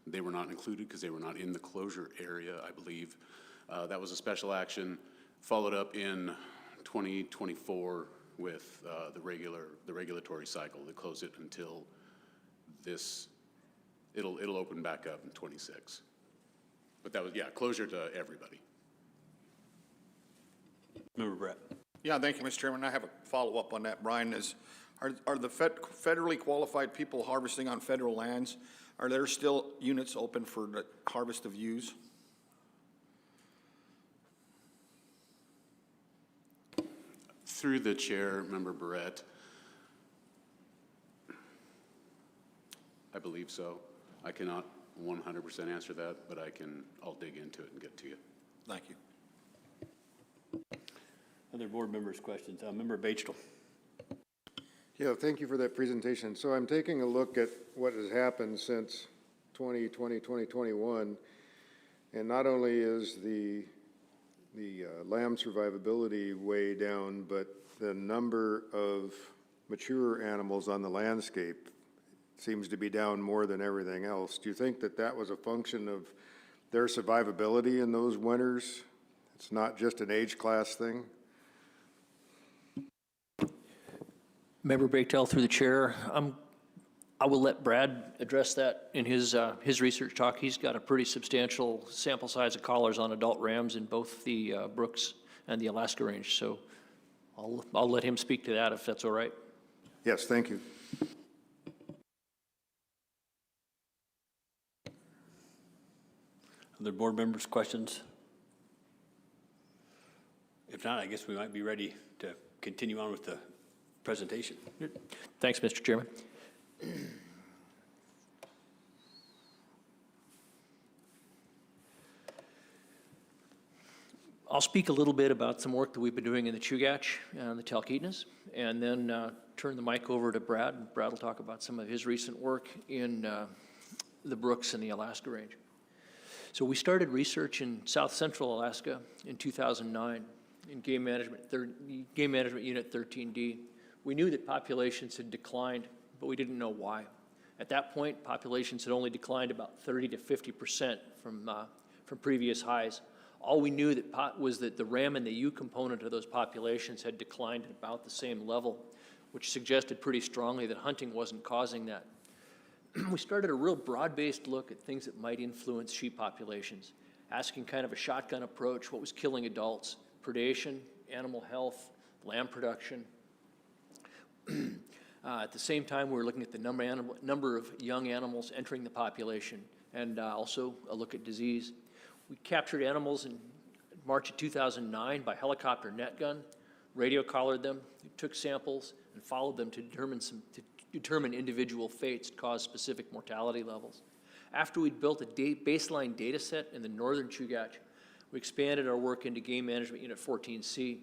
they were not included because they were not in the closure area, I believe. That was a special action, followed up in 2024 with the regulatory cycle that closed it until it'll open back up in 26. But that was, yeah, closure to everybody. Member Brett. Yeah, thank you, Mr. Chairman. I have a follow-up on that, Brian. Are the federally qualified people harvesting on federal lands, are there still units open for the harvest of ewes? Through the chair, Member Barrett, I believe so. I cannot 100% answer that, but I'll dig into it and get to you. Thank you. Other board members' questions? Member Bachtel. Yeah, thank you for that presentation. So I'm taking a look at what has happened since 2020, 2021, and not only is the lamb survivability way down, but the number of mature animals on the landscape seems to be down more than everything else. Do you think that that was a function of their survivability in those winters? It's not just an age class thing? Member Bachtel, through the chair, I will let Brad address that in his research talk. He's got a pretty substantial sample size of collars on adult rams in both the Brooks and the Alaska Range, so I'll let him speak to that if that's all right. Yes, thank you. Other board members' questions? If not, I guess we might be ready to continue on with the presentation. Thanks, Mr. Chairman. I'll speak a little bit about some work that we've been doing in the Chugach and the Talkeetnas, and then turn the mic over to Brad. Brad will talk about some of his recent work in the Brooks and the Alaska Range. So we started research in Southcentral Alaska in 2009 in Game Management Unit 13D. We knew that populations had declined, but we didn't know why. At that point, populations had only declined about 30 to 50% from previous highs. All we knew was that the RAM and the U component of those populations had declined at about the same level, which suggested pretty strongly that hunting wasn't causing that. We started a real broad-based look at things that might influence sheep populations, asking kind of a shotgun approach: what was killing adults, predation, animal health, lamb production. At the same time, we were looking at the number of young animals entering the population, and also a look at disease. We captured animals in March of 2009 by helicopter net gun, radio collared them, took samples, and followed them to determine individual fates to cause specific mortality levels. After we'd built a baseline data set in the northern Chugach, we expanded our work into Game Management Unit 14C.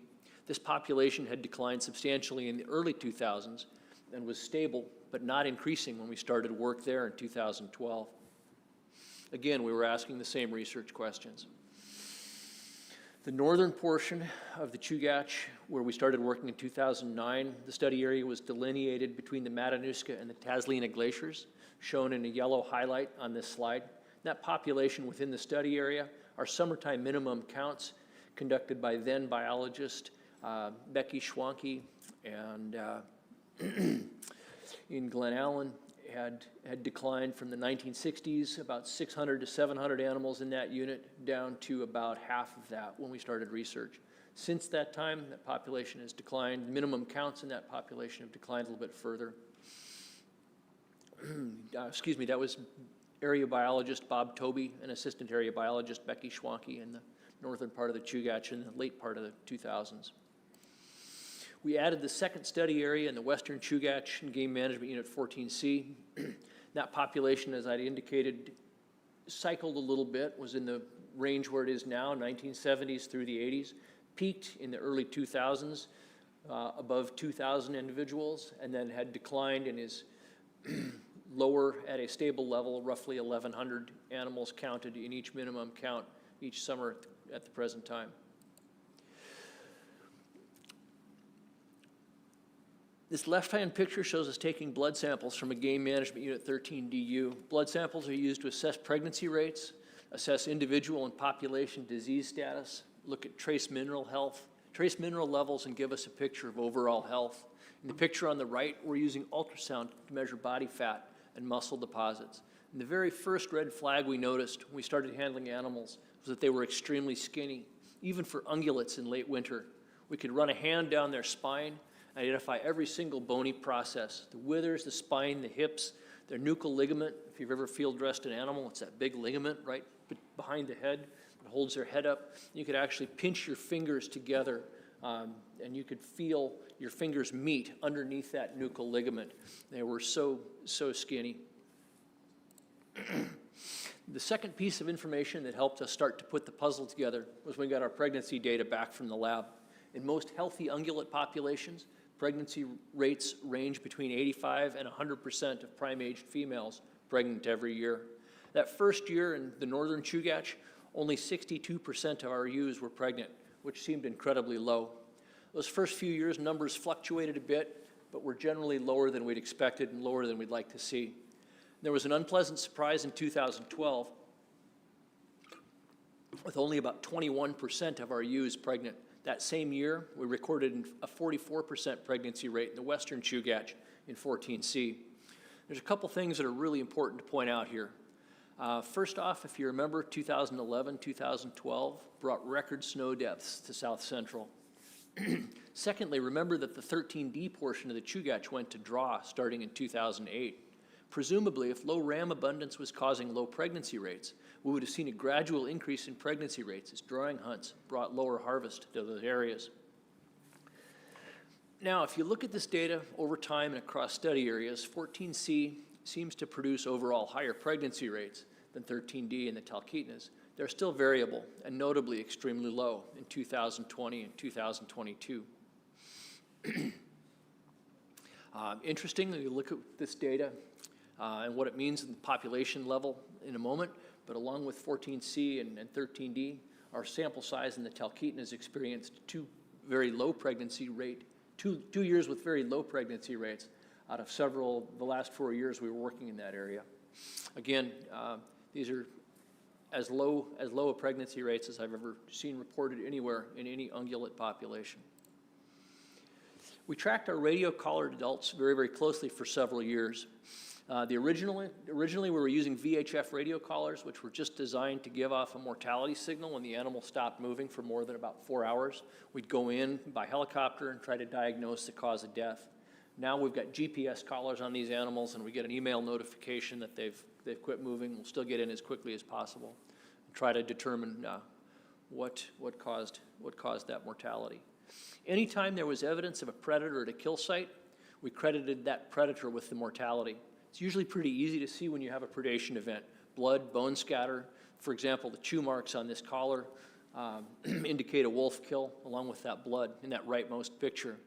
This population had declined substantially in the early 2000s and was stable, but not increasing when we started work there in 2012. Again, we were asking the same research questions. The northern portion of the Chugach, where we started working in 2009, the study area was delineated between the Matanuska and the Taslina glaciers, shown in a yellow highlight on this slide. That population within the study area are summertime minimum counts conducted by then biologist Becky Schwanke, and in Glen Allen had declined from the 1960s, about 600 to 700 animals in that unit, down to about half of that when we started research. Since that time, that population has declined. Minimum counts in that population have declined a little bit further. Excuse me, that was area biologist Bob Toby and assistant area biologist Becky Schwanke in the northern part of the Chugach in the late part of the 2000s. We added the second study area in the western Chugach in Game Management Unit 14C. That population, as I indicated, cycled a little bit, was in the range where it is now, 1970s through the 80s, peaked in the early 2000s, above 2,000 individuals, and then had declined and is lower at a stable level, roughly 1,100 animals counted in each minimum count each summer at the present time. This left-hand picture shows us taking blood samples from a Game Management Unit 13DU. Blood samples are used to assess pregnancy rates, assess individual and population disease status, look at trace mineral health, trace mineral levels, and give us a picture of overall health. In the picture on the right, we're using ultrasound to measure body fat and muscle deposits. And the very first red flag we noticed when we started handling animals was that they were extremely skinny, even for ungulates in late winter. We could run a hand down their spine, identify every single bony process, the withers, the spine, the hips, their nuchal ligament. If you've ever field dressed an animal, it's that big ligament right behind the head that holds their head up. You could actually pinch your fingers together and you could feel your fingers meet underneath that nuchal ligament. They were so skinny. The second piece of information that helped us start to put the puzzle together was when we got our pregnancy data back from the lab. In most healthy ungulate populations, pregnancy rates range between 85 and 100% of prime-aged females pregnant every year. That first year in the northern Chugach, only 62% of our ewes were pregnant, which seemed incredibly low. Those first few years, numbers fluctuated a bit, but were generally lower than we'd expected and lower than we'd like to see. There was an unpleasant surprise in 2012 with only about 21% of our ewes pregnant. That same year, we recorded a 44% pregnancy rate in the western Chugach in 14C. There's a couple things that are really important to point out here. First off, if you remember, 2011, 2012 brought record snow depths to Southcentral. Secondly, remember that the 13D portion of the Chugach went to draw starting in 2008. Presumably, if low ram abundance was causing low pregnancy rates, we would have seen a gradual increase in pregnancy rates as drawing hunts brought lower harvest to those areas. Now, if you look at this data over time and across study areas, 14C seems to produce overall higher pregnancy rates than 13D and the Talkeetnas. They're still variable and notably extremely low in 2020 and 2022. Interestingly, you look at this data and what it means in the population level in a moment, but along with 14C and 13D, our sample size in the Talkeetnas experienced two very low pregnancy rate two years with very low pregnancy rates out of several, the last 4 years we were working in that area. Again, these are as low a pregnancy rates as I've ever seen reported anywhere in any ungulate population. We tracked our radio-collared adults very, very closely for several years. Originally we were using VHF radio collars, which were just designed to give off a mortality signal when the animal stopped moving for more than about 4 hours. We'd go in by helicopter and try to diagnose the cause of death. Now we've got GPS collars on these animals, and we get an email notification that they've quit moving. We'll still get in as quickly as possible and try to determine what caused that mortality. Anytime there was evidence of a predator at a kill site, we credited that predator with the mortality. It's usually pretty easy to see when you have a predation event. Blood, bone scatter. For example, the chew marks on this collar indicate a wolf kill along with that blood in that rightmost picture.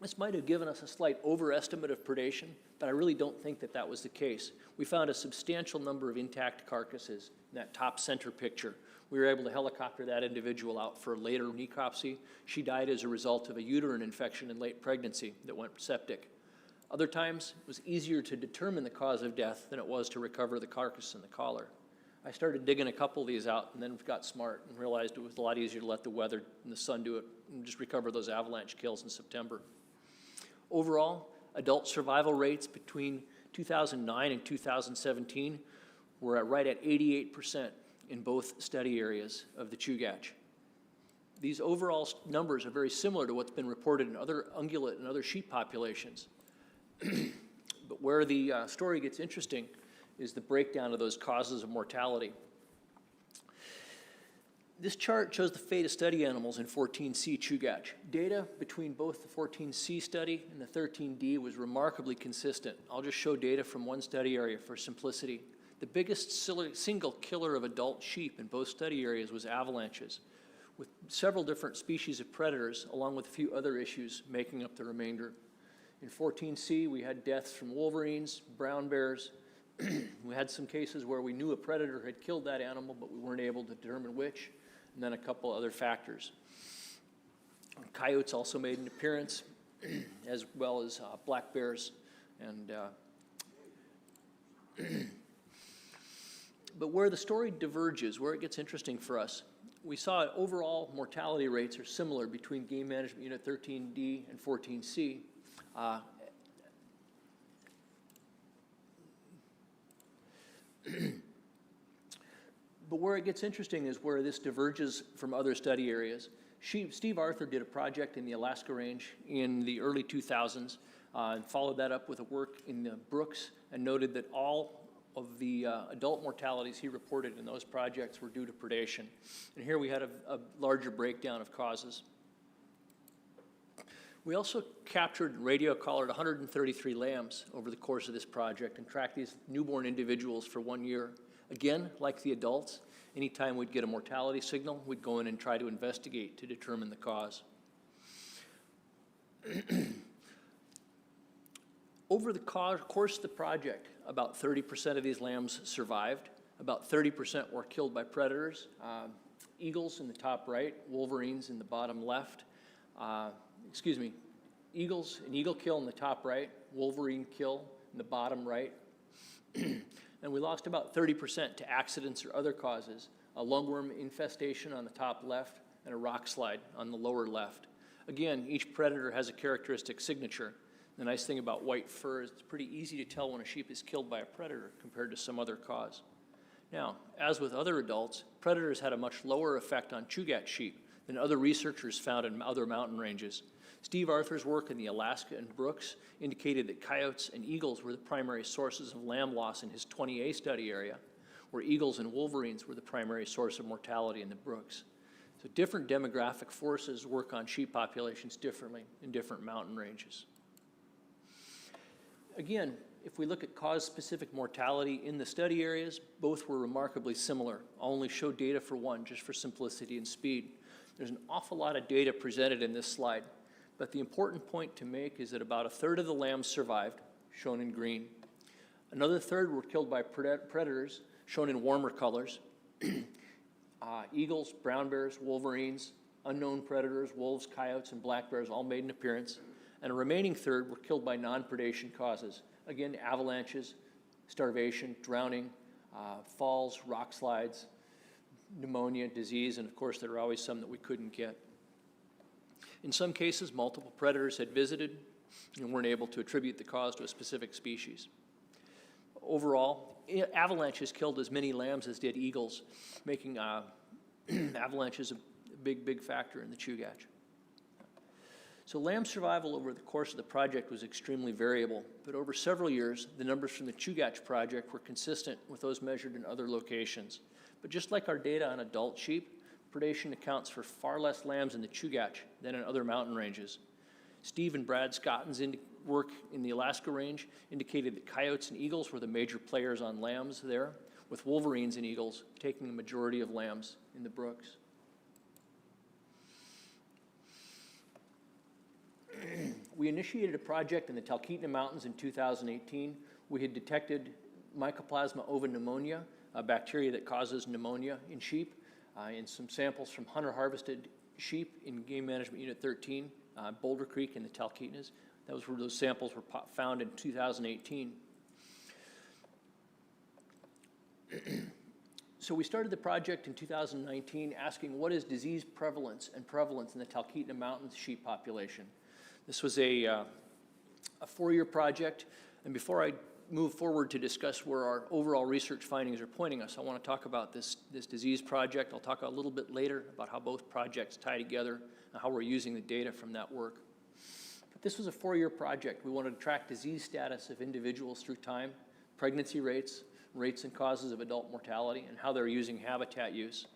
This might have given us a slight overestimate of predation, but I really don't think that that was the case. We found a substantial number of intact carcasses in that top center picture. We were able to helicopter that individual out for a later necropsy. She died as a result of a uterine infection in late pregnancy that went septic. Other times, it was easier to determine the cause of death than it was to recover the carcass and the collar. I started digging a couple of these out and then got smart and realized it was a lot easier to let the weather and the sun do it and just recover those avalanche kills in September. Overall, adult survival rates between 2009 and 2017 were right at 88% in both study areas of the Chugach. These overall numbers are very similar to what's been reported in other ungulate and other sheep populations. But where the story gets interesting is the breakdown of those causes of mortality. This chart shows the fate of study animals in 14C Chugach. Data between both the 14C study and the 13D was remarkably consistent. I'll just show data from one study area for simplicity. The biggest single killer of adult sheep in both study areas was avalanches, with several different species of predators, along with a few other issues making up the remainder. In 14C, we had deaths from wolverines, brown bears. We had some cases where we knew a predator had killed that animal, but we weren't able to determine which, and then a couple other factors. Coyotes also made an appearance, as well as black bears. And but where the story diverges, where it gets interesting for us, we saw overall mortality rates are similar between Game Management Unit 13D and 14C. But where it gets interesting is where this diverges from other study areas. Steve Arthur did a project in the Alaska Range in the early 2000s and followed that up with a work in the Brooks and noted that all of the adult mortalities he reported in those projects were due to predation. And here we had a larger breakdown of causes. We also captured and radio collared 133 lambs over the course of this project and tracked these newborn individuals for 1 year. Again, like the adults, anytime we'd get a mortality signal, we'd go in and try to investigate to determine the cause. Over the course of the project, about 30% of these lambs survived. About 30% were killed by predators. Eagles in the top right, wolverines in the bottom left. Eagles, an eagle kill in the top right, wolverine kill in the bottom right. And we lost about 30% to accidents or other causes, a lungworm infestation on the top left and a rock slide on the lower left. Again, each predator has a characteristic signature. The nice thing about white fur is it's pretty easy to tell when a sheep is killed by a predator compared to some other cause. Now, as with other adults, predators had a much lower effect on Chugach sheep than other researchers found in other mountain ranges. Steve Arthur's work in the Alaska and Brooks indicated that coyotes and eagles were the primary sources of lamb loss in his 20A study area, where eagles and wolverines were the primary source of mortality in the Brooks. So different demographic forces work on sheep populations differently in different mountain ranges. Again, if we look at cause-specific mortality in the study areas, both were remarkably similar. I'll only show data for one, just for simplicity and speed. There's an awful lot of data presented in this slide, but the important point to make is that about a third of the lambs survived, shown in green. Another third were killed by predators, shown in warmer colors. Eagles, brown bears, wolverines, unknown predators, wolves, coyotes, and black bears all made an appearance, and a remaining third were killed by non-predation causes. Again, avalanches, starvation, drowning, falls, rock slides, pneumonia, disease, and of course there are always some that we couldn't get. In some cases, multiple predators had visited and weren't able to attribute the cause to a specific species. Overall, avalanches killed as many lambs as did eagles, making avalanches a big factor in the Chugach. So lamb survival over the course of the project was extremely variable, but over several years, the numbers from the Chugach project were consistent with those measured in other locations. But just like our data on adult sheep, predation accounts for far less lambs in the Chugach than in other mountain ranges. Steve and Brad Scotton's work in the Alaska range indicated that coyotes and eagles were the major players on lambs there, with wolverines and eagles taking the majority of lambs in the brooks. We initiated a project in the Talkeetna Mountains in 2018. We had detected Mycoplasma ovipneumonia, a bacteria that causes pneumonia in sheep, in some samples from hunter-harvested sheep in Game Management Unit 13, Boulder Creek in the Talkeetnas. That was where those samples were found in 2018. So we started the project in 2019 asking what is disease prevalence in the Talkeetna Mountains sheep population. This was a 4-year project, and before I move forward to discuss where our overall research findings are pointing us, I want to talk about this disease project. I'll talk a little bit later about how both projects tie together and how we're using the data from that work. But this was a 4-year project. We wanted to track disease status of individuals through time, pregnancy rates and causes of adult mortality, and how they're using habitat use.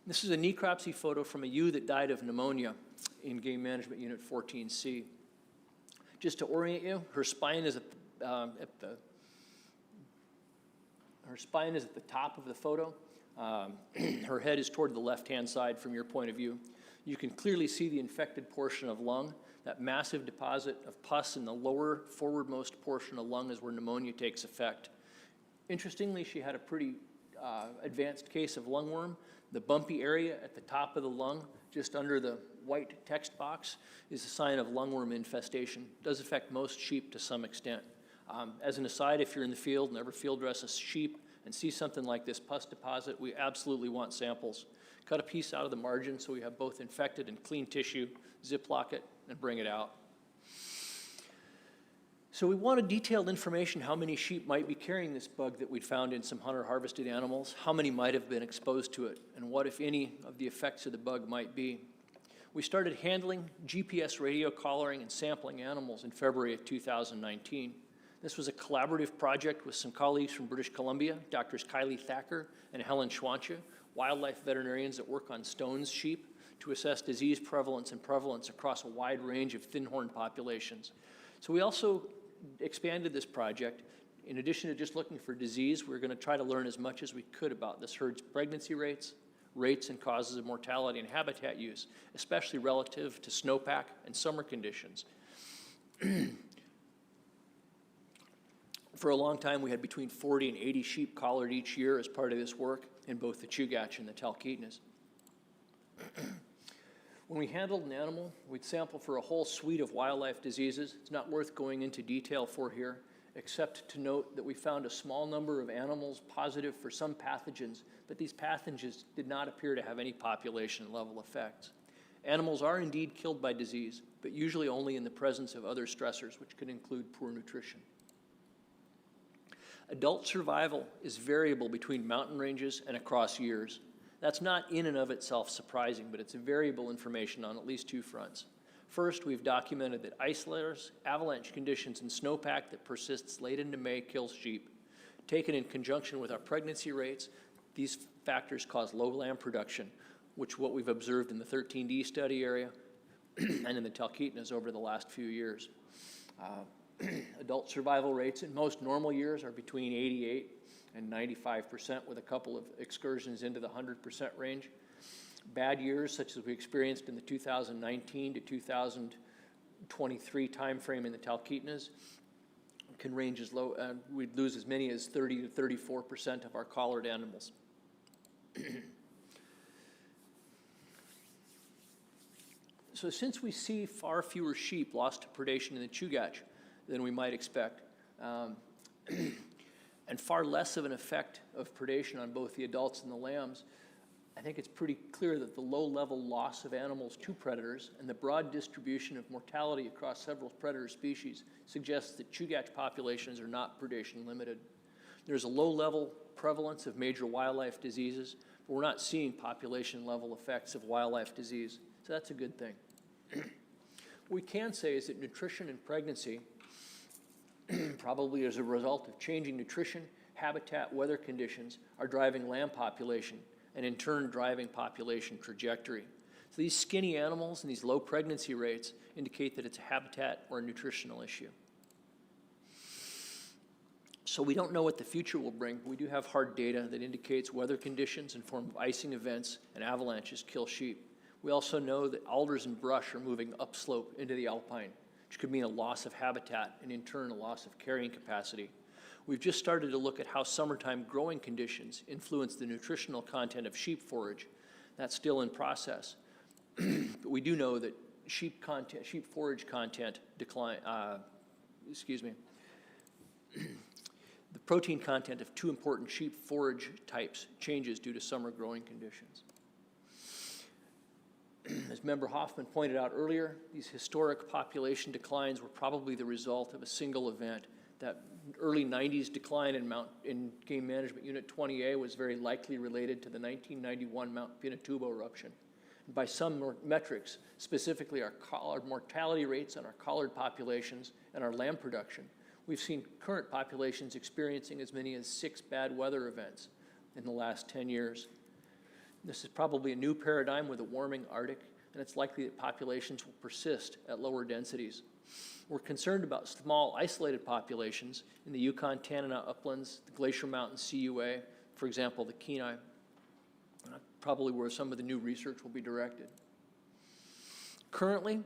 This is a necropsy photo from a ewe that died of pneumonia in Game Management Unit 14C. Just to orient you, her spine is at the top of the photo. Her head is toward the left-hand side from your point of view. You can clearly see the infected portion of lung. That massive deposit of pus in the lower forwardmost portion of lung is where pneumonia takes effect. Interestingly, she had a pretty advanced case of lungworm. The bumpy area at the top of the lung, just under the white text box, is a sign of lungworm infestation. It does affect most sheep to some extent. As an aside, if you're in the field and ever field dress a sheep and see something like this pus deposit, we absolutely want samples. Cut a piece out of the margin so we have both infected and clean tissue, Ziploc it, and bring it out. So we wanted detailed information how many sheep might be carrying this bug that we'd found in some hunter-harvested animals, how many might have been exposed to it, and what, if any, of the effects of the bug might be. We started handling GPS radio collaring and sampling animals in February of 2019. This was a collaborative project with some colleagues from British Columbia, Drs. Kylie Thacker and Helen Schwanche, wildlife veterinarians that work on Stone's sheep, to assess disease prevalence across a wide range of thin-horn populations. So we also expanded this project. In addition to just looking for disease, we're going to try to learn as much as we could about this herd's pregnancy rates and causes of mortality and habitat use, especially relative to snowpack and summer conditions. For a long time, we had between 40 and 80 sheep collared each year as part of this work in both the Chugach and the Talkeetnas. When we handled an animal, we'd sample for a whole suite of wildlife diseases. It's not worth going into detail for here, except to note that we found a small number of animals positive for some pathogens, but these pathogens did not appear to have any population-level effects. Animals are indeed killed by disease, but usually only in the presence of other stressors, which could include poor nutrition. Adult survival is variable between mountain ranges and across years. That's not in and of itself surprising, but it's variable information on at least 2 fronts. First, we've documented that ice layers, avalanche conditions, and snowpack that persists late into May kills sheep. Taken in conjunction with our pregnancy rates, these factors cause low lamb production, which what we've observed in the 13D study area and in the Talkeetnas over the last few years. Adult survival rates in most normal years are between 88 and 95%, with a couple of excursions into the 100% range. Bad years, such as we experienced in the 2019 to 2023 timeframe in the Talkeetnas, can range as low, we'd lose as many as 30 to 34% of our collared animals. So since we see far fewer sheep lost to predation in the Chugach than we might expect, and far less of an effect of predation on both the adults and the lambs, I think it's pretty clear that the low-level loss of animals to predators and the broad distribution of mortality across several predator species suggests that Chugach populations are not predation limited. There's a low-level prevalence of major wildlife diseases, but we're not seeing population-level effects of wildlife disease, so that's a good thing. What we can say is that nutrition and pregnancy, probably as a result of changing nutrition, habitat, weather conditions, are driving lamb population, and in turn driving population trajectory. So these skinny animals and these low pregnancy rates indicate that it's a habitat or a nutritional issue. So we don't know what the future will bring, but we do have hard data that indicates weather conditions in form of icing events and avalanches kill sheep. We also know that alders and brush are moving upslope into the alpine, which could mean a loss of habitat and in turn a loss of carrying capacity. We've just started to look at how summertime growing conditions influence the nutritional content of sheep forage. That's still in process. But we do know that sheep forage content decline, the protein content of two important sheep forage types changes due to summer growing conditions. As Member Hoffman pointed out earlier, these historic population declines were probably the result of a single event. That early 90s decline in Game Management Unit 20A was very likely related to the 1991 Mount Pinatubo eruption. And by some metrics, specifically our mortality rates on our collared populations and our lamb production, we've seen current populations experiencing as many as 6 bad weather events in the last 10 years. This is probably a new paradigm with a warming Arctic, and it's likely that populations will persist at lower densities. We're concerned about small, isolated populations in the Yukon-Tanana uplands, the Glacier Mountain CUA, for example, the Kenai, probably where some of the new research will be directed. Currently,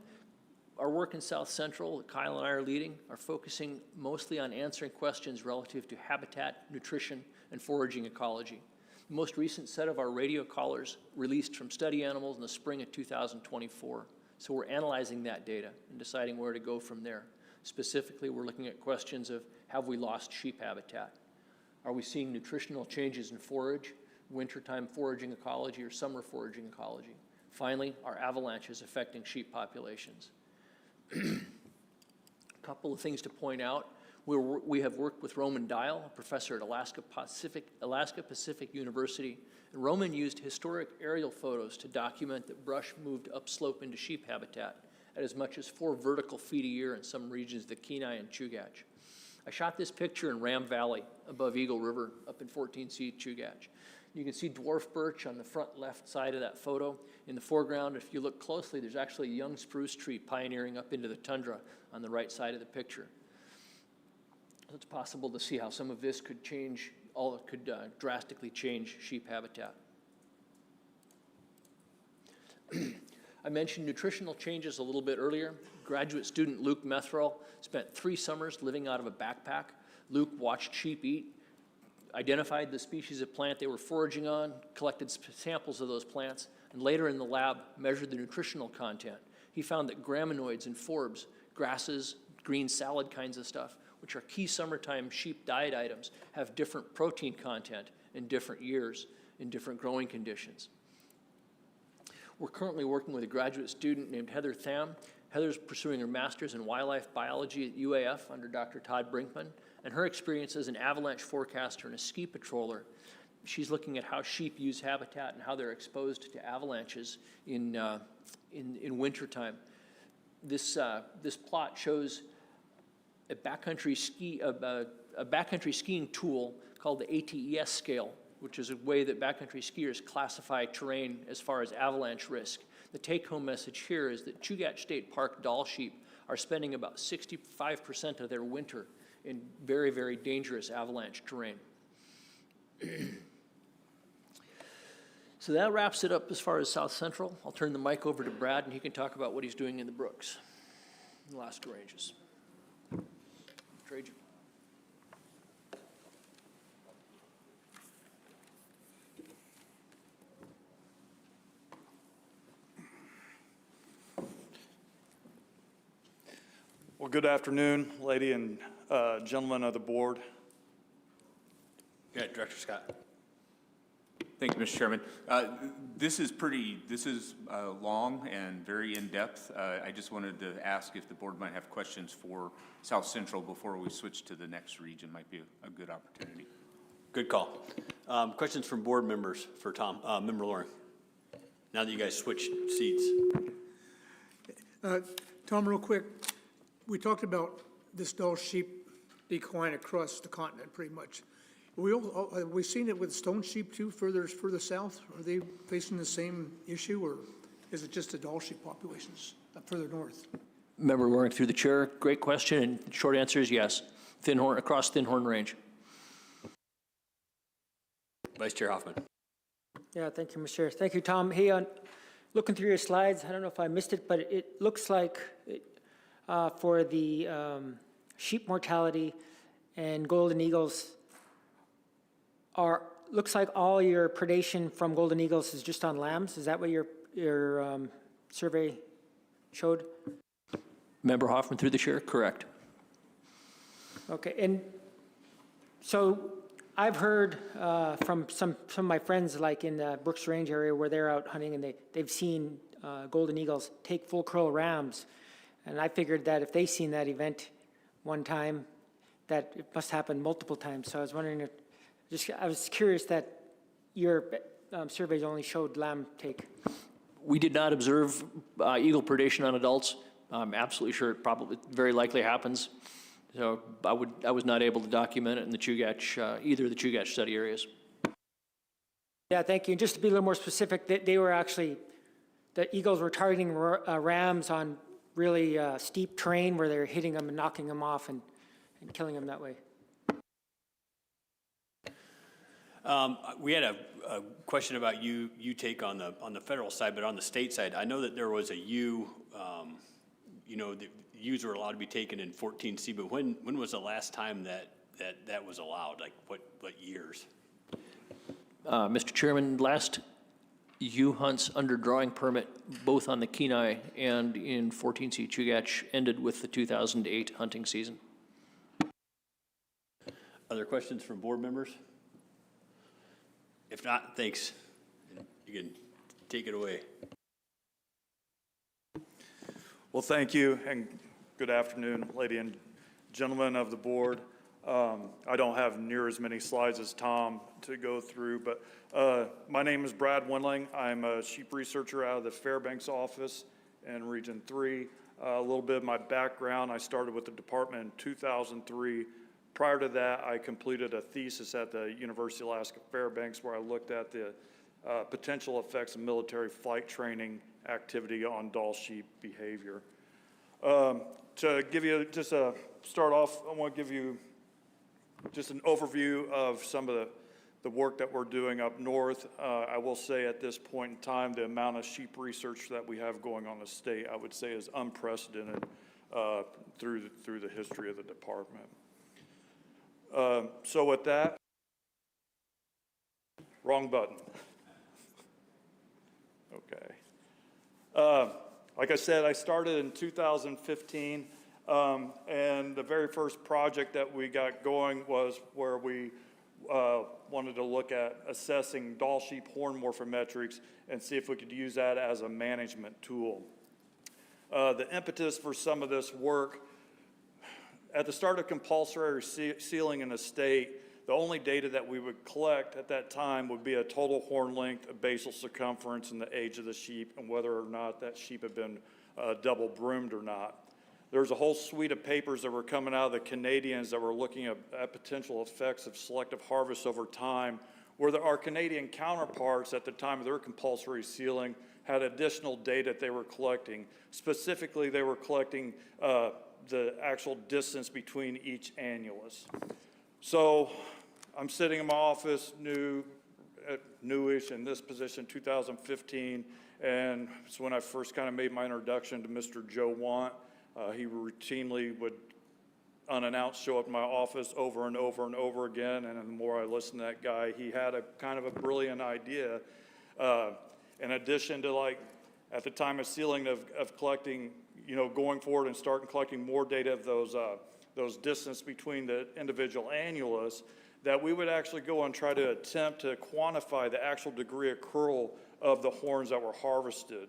our work in South Central that Kyle and I are leading are focusing mostly on answering questions relative to habitat, nutrition, and foraging ecology. The most recent set of our radio collars released from study animals in the spring of 2024. So we're analyzing that data and deciding where to go from there. Specifically, we're looking at questions of, have we lost sheep habitat? Are we seeing nutritional changes in forage, wintertime foraging ecology, or summer foraging ecology? Finally, are avalanches affecting sheep populations? A couple of things to point out. We have worked with Roman Dial, a professor at Alaska Pacific University. And Roman used historic aerial photos to document that brush moved upslope into sheep habitat at as much as 4 vertical feet a year in some regions of the Kenai and Chugach. I shot this picture in Ram Valley above Eagle River up in 14C Chugach. You can see dwarf birch on the front left side of that photo. In the foreground, if you look closely, there's actually a young spruce tree pioneering up into the tundra on the right side of the picture. It's possible to see how some of this could change, drastically change sheep habitat. I mentioned nutritional changes a little bit earlier. Graduate student Luke Methrall spent 3 summers living out of a backpack. Luke watched sheep eat, identified the species of plant they were foraging on, collected samples of those plants, and later in the lab measured the nutritional content. He found that graminoids and forbs, grasses, green salad kinds of stuff, which are key summertime sheep diet items, have different protein content in different years in different growing conditions. We're currently working with a graduate student named Heather Tham. Heather's pursuing her master's in wildlife biology at UAF under Dr. Todd Brinkman, and her experience as an avalanche forecaster and a ski patroller, she's looking at how sheep use habitat and how they're exposed to avalanches in wintertime. This plot shows a backcountry skiing tool called the ATES scale, which is a way that backcountry skiers classify terrain as far as avalanche risk. The take-home message here is that Chugach State Park Dall sheep are spending about 65% of their winter in very, very dangerous avalanche terrain. So that wraps it up as far as South Central. I'll turn the mic over to Brad, and he can talk about what he's doing in the Brooks, Alaska Ranges. Trajan. Well, good afternoon, lady and gentlemen of the board. Yeah, Director Scott. Thank you, Mr. Chairman. This is long and very in-depth. I just wanted to ask if the board might have questions for South Central before we switch to the next region. Might be a good opportunity. Good call. Questions from board members for Tom. Member Loring, now that you guys switched seats. Tom, real quick, we talked about this Dall sheep decline across the continent pretty much. Have we seen it with stone sheep too, further south? Are they facing the same issue, or is it just the Dall sheep populations further north? Member Loring through the chair, great question, and short answer is yes. Across Thin Horn Range. Vice Chair Hoffman. Yeah, thank you, Mr. Chair. Thank you, Tom. Hey, looking through your slides, I don't know if I missed it, but it looks like for the sheep mortality and golden eagles, looks like all your predation from golden eagles is just on lambs. Is that what your survey showed? Member Hoffman through the chair, correct. Okay, and so I've heard from some of my friends, like in the Brooks Range area, where they're out hunting and they've seen golden eagles take full curl rams, and I figured that if they've seen that event one time, that it must happen multiple times. So I was wondering if I was curious that your surveys only showed lamb take. We did not observe eagle predation on adults. I'm absolutely sure it probably very likely happens. So I was not able to document it in the Chugach, either of the Chugach study areas. Yeah, thank you. And just to be a little more specific, they were actually, the eagles were targeting rams on really steep terrain where they were hitting them and knocking them off and killing them that way. We had a question about you take on the federal side, but on the state side, I know that there was a the ewes were allowed to be taken in 14C, but when was the last time that was allowed? Like what years? Mr. Chairman, last ewe hunts under drawing permit, both on the Kenai and in 14C Chugach, ended with the 2008 hunting season. Other questions from board members? If not, thanks. You can take it away. Well, thank you, and good afternoon, lady and gentlemen of the board. I don't have near as many slides as Tom to go through, but my name is Brad Wendling. I'm a sheep researcher out of the Fairbanks office in Region 3. A little bit of my background, I started with the department in 2003. Prior to that, I completed a thesis at the University of Alaska Fairbanks where I looked at the potential effects of military flight training activity on Dall sheep behavior. To give you just a start off, I want to give you just an overview of some of the work that we're doing up north. I will say at this point in time, the amount of sheep research that we have going on in the state, I would say is unprecedented through the history of the department. So with that, wrong button. Okay. Like I said, I started in 2015, and the very first project that we got going was where we wanted to look at assessing Dall sheep horn morphometrics and see if we could use that as a management tool. The impetus for some of this work, at the start of compulsory sealing in the state, the only data that we would collect at that time would be a total horn length, a basal circumference, and the age of the sheep, and whether or not that sheep had been double broomed or not. There was a whole suite of papers that were coming out of the Canadians that were looking at potential effects of selective harvest over time, where our Canadian counterparts at the time of their compulsory sealing had additional data that they were collecting. Specifically, they were collecting the actual distance between each annulus. So I'm sitting in my office, newish in this position, 2015, and it's when I first kind of made my introduction to Mr. Joe Want. He routinely would, unannounced, show up in my office over and over and over again, and the more I listened to that guy, he had a kind of a brilliant idea. In addition to like at the time of sealing of collecting, going forward and starting collecting more data of those distance between the individual annulus, that we would actually go and try to attempt to quantify the actual degree of curl of the horns that were harvested.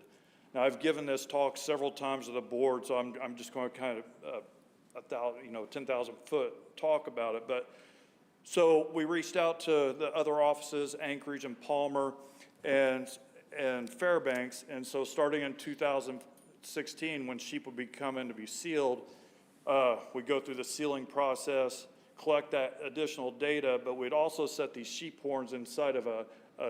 Now, I've given this talk several times to the board, so I'm just going to kind of 10,000 foot talk about it. But so we reached out to the other offices, Anchorage and Palmer and Fairbanks. And so starting in 2016, when sheep would be coming to be sealed, we go through the sealing process, collect that additional data, but we'd also set these sheep horns inside of a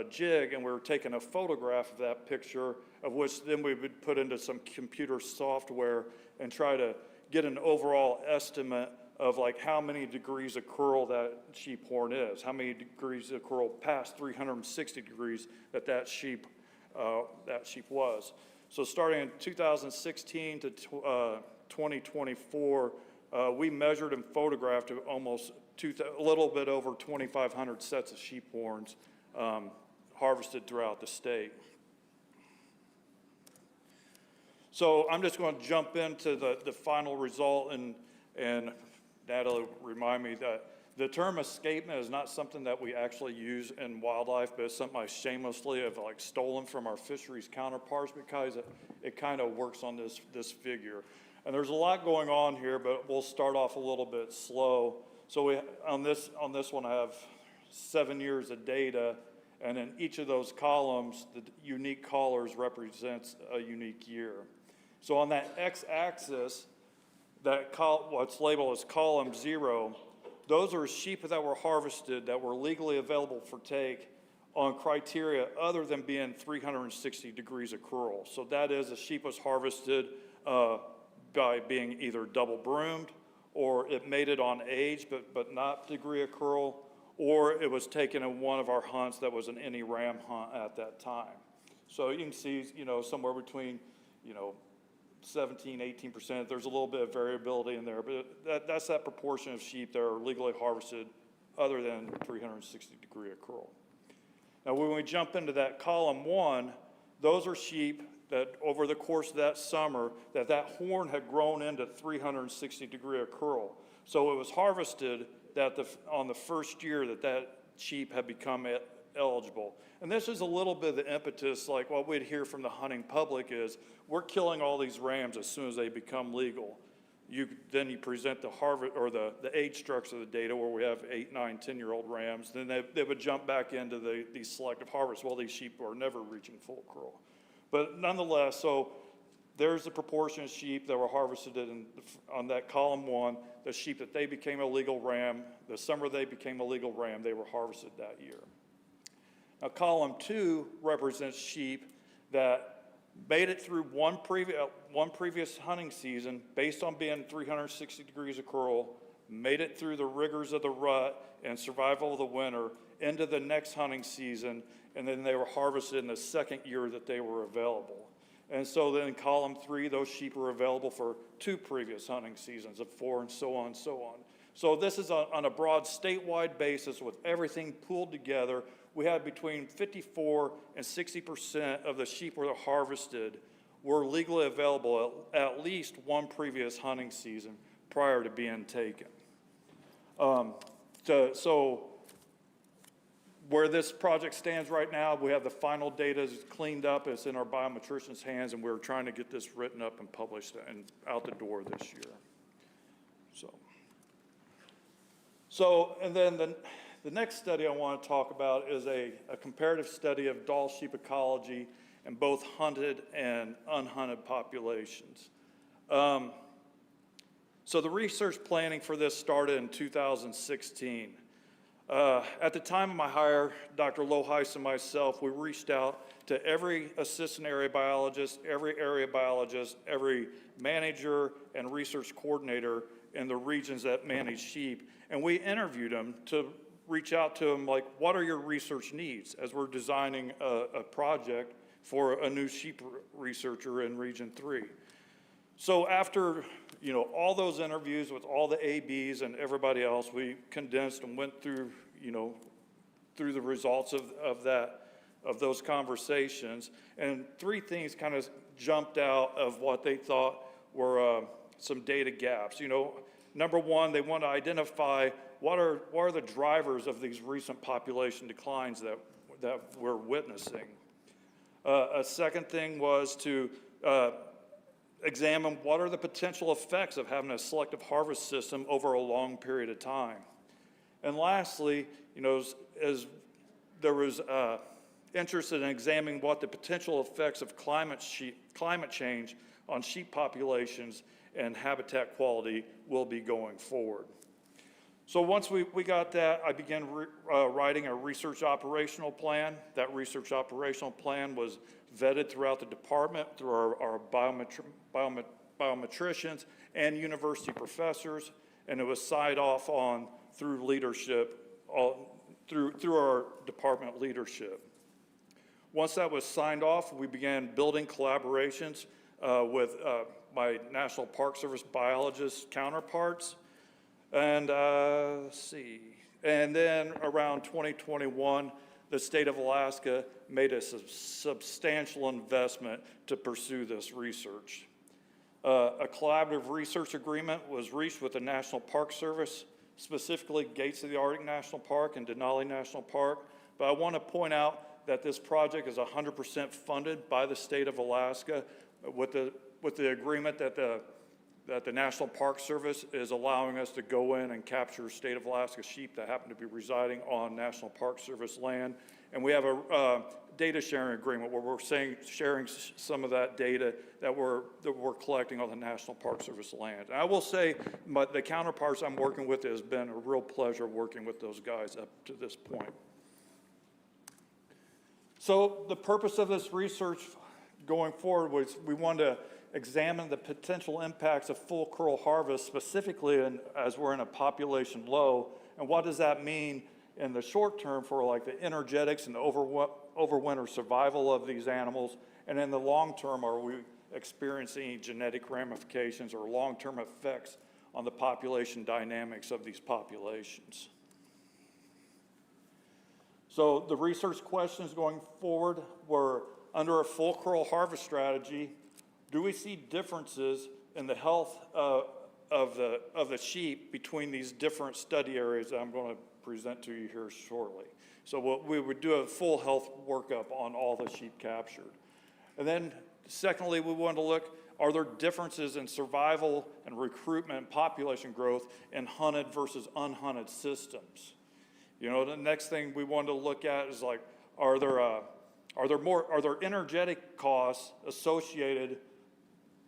jig, and we were taking a photograph of that picture, of which then we would put into some computer software and try to get an overall estimate of like how many degrees of curl that sheep horn is, how many degrees of curl past 360 degrees that sheep was. So starting in 2016 to 2024, we measured and photographed almost a little bit over 2,500 sets of sheep horns harvested throughout the state. So I'm just going to jump into the final result, and that'll remind me that the term escapement is not something that we actually use in wildlife, but it's something I shamelessly have like stolen from our fisheries counterparts because it kind of works on this figure. And there's a lot going on here, but we'll start off a little bit slow. So on this one, I have 7 years of data, and in each of those columns, the unique collars represents a unique year. So on that x-axis, what's labeled as column 0, those are sheep that were harvested that were legally available for take on criteria other than being 360 degrees of curl. So that is, a sheep was harvested by being either double broomed, or it made it on age but not degree of curl, or it was taken in one of our hunts that was an any ram hunt at that time. So you can see, somewhere between, 17, 18%. There's a little bit of variability in there, but that's that proportion of sheep that are legally harvested other than 360 degree of curl. Now, when we jump into that column 1, those are sheep that over the course of that summer, that horn had grown into 360 degree of curl. So it was harvested on the first year that sheep had become eligible. And this is a little bit of the impetus, like what we'd hear from the hunting public is, we're killing all these rams as soon as they become legal. Then you present the harvest or the age structure of the data where we have 8, 9, 10-year-old rams. Then they would jump back into these selective harvests. Well, these sheep are never reaching full curl. But nonetheless, so there's the proportion of sheep that were harvested on that column 1, the sheep that they became a legal ram, the summer they became a legal ram, they were harvested that year. Now, column 2 represents sheep that made it through one previous hunting season based on being 360 degrees of curl, made it through the rigors of the rut and survival of the winter into the next hunting season, and then they were harvested in the second year that they were available. And so then in column 3, those sheep were available for 2 previous hunting seasons of 4 and so on and so on. So this is on a broad statewide basis with everything pooled together. We had between 54 and 60% of the sheep that were harvested were legally available at least one previous hunting season prior to being taken. So where this project stands right now, we have the final data cleaned up. It's in our biometrician's hands, and we're trying to get this written up and published and out the door this year. So and then the next study I want to talk about is a comparative study of Dall sheep ecology in both hunted and unhunted populations. So the research planning for this started in 2016. At the time of my hire, Dr. Loheis and myself, we reached out to every assistant area biologist, every manager and research coordinator in the regions that manage sheep, and we interviewed them to reach out to them like, what are your research needs as we're designing a project for a new sheep researcher in Region 3. So after all those interviews with all the ABs and everybody else, we condensed and went through, through the results of of those conversations, and three things kind of jumped out of what they thought were some data gaps. Number one, they want to identify what are the drivers of these recent population declines that we're witnessing. A second thing was to examine what are the potential effects of having a selective harvest system over a long period of time. And lastly, as there was interest in examining what the potential effects of climate change on sheep populations and habitat quality will be going forward. So once we got that, I began writing a research operational plan. That research operational plan was vetted throughout the department through our biometricians and university professors, and it was signed off on through leadership, through our department leadership. Once that was signed off, we began building collaborations with my National Park Service biologist counterparts. And and then around 2021, the state of Alaska made a substantial investment to pursue this research. A collaborative research agreement was reached with the National Park Service, specifically Gates of the Arctic National Park and Denali National Park. But I want to point out that this project is 100% funded by the state of Alaska with the agreement that the National Park Service is allowing us to go in and capture state of Alaska sheep that happen to be residing on National Park Service land. And we have a data sharing agreement where we're sharing some of that data that we're collecting on the National Park Service land. And I will say, the counterparts I'm working with, it has been a real pleasure working with those guys up to this point. So the purpose of this research going forward was we wanted to examine the potential impacts of full curl harvest, specifically as we're in a population low, and what does that mean in the short term for like the energetics and overwinter survival of these animals, and in the long term, are we experiencing any genetic ramifications or long-term effects on the population dynamics of these populations? So the research questions going forward were, under a full curl harvest strategy, do we see differences in the health of the sheep between these different study areas that I'm going to present to you here shortly? So we would do a full health workup on all the sheep captured. And then secondly, we wanted to look, are there differences in survival and recruitment and population growth in hunted versus unhunted systems? The next thing we wanted to look at is like, are there energetic costs associated,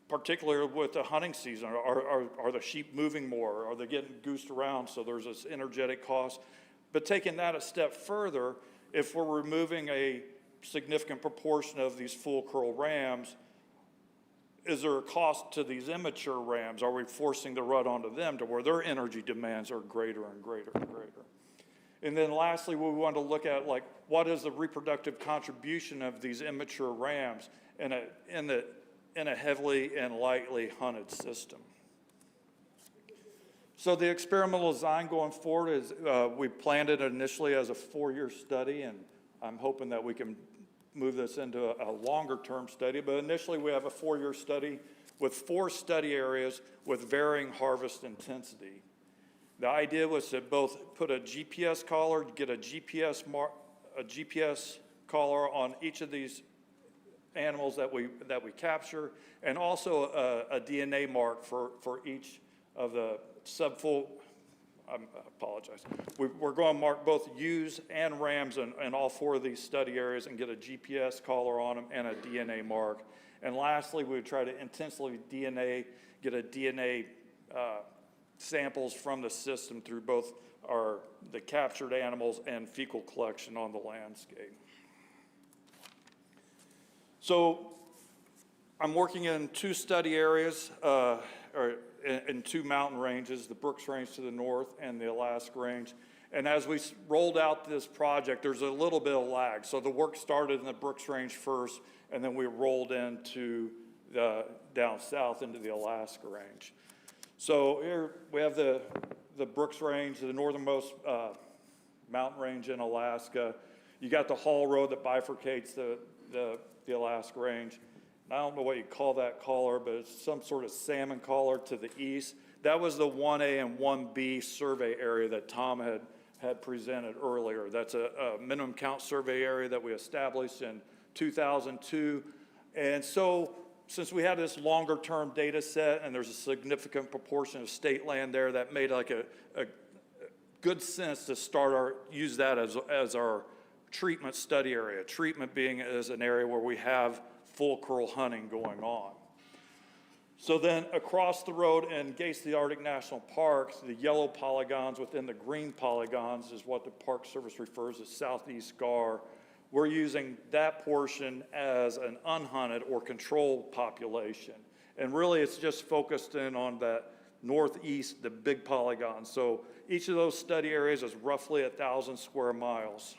particularly with the hunting season? Are the sheep moving more? Are they getting goosed around? So there's this energetic cost. But taking that a step further, if we're removing a significant proportion of these full curl rams, is there a cost to these immature rams? Are we forcing the rut onto them to where their energy demands are greater and greater and greater? And then lastly, we want to look at like, what is the reproductive contribution of these immature rams in a heavily and lightly hunted system? So the experimental design going forward is, we planned it initially as a 4-year study, and I'm hoping that we can move this into a longer term study. But initially we have a 4-year study with 4 study areas with varying harvest intensity. The idea was to both put a GPS collar, get a GPS collar on each of these animals that we capture, and also a DNA mark for each of the subfull. I apologize. We're going to mark both ewes and rams in all 4 of these study areas and get a GPS collar on them and a DNA mark. And lastly, we would try to intensively get a DNA samples from the system through both the captured animals and fecal collection on the landscape. So I'm working in 2 study areas, or in 2 mountain ranges, the Brooks Range to the north and the Alaska Range. And as we rolled out this project, there's a little bit of lag. So the work started in the Brooks Range first, and then we rolled into down south into the Alaska Range. So here we have the Brooks Range, the northernmost mountain range in Alaska. You got the haul road that bifurcates the Alaska Range. And I don't know what you call that collar, but it's some sort of salmon collar to the east. That was the 1A and 1B survey area that Tom had presented earlier. That's a minimum count survey area that we established in 2002. And so since we had this longer term data set and there's a significant proportion of state land there, that made like a good sense to use that as our treatment study area. Treatment being as an area where we have full curl hunting going on. So then across the road in Gates of the Arctic National Park, the yellow polygons within the green polygons is what the Park Service refers as Southeast Gar. We're using that portion as an unhunted or controlled population. And really it's just focused in on that northeast, the big polygon. So each of those study areas is roughly 1,000 square miles.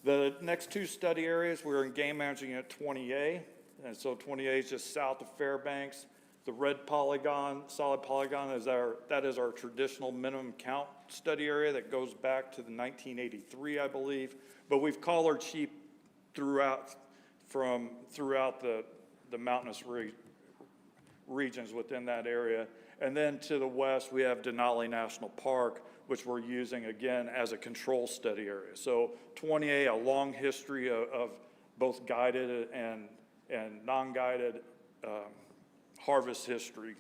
The next two study areas, we're in game managing at 20A. And so 20A is just south of Fairbanks. The red polygon, solid polygon, that is our traditional minimum count study area that goes back to the 1983, I believe. But we've collared sheep throughout the mountainous regions within that area. And then to the west, we have Denali National Park, which we're using again as a control study area. So 20A, a long history of both guided and non-guided harvest history.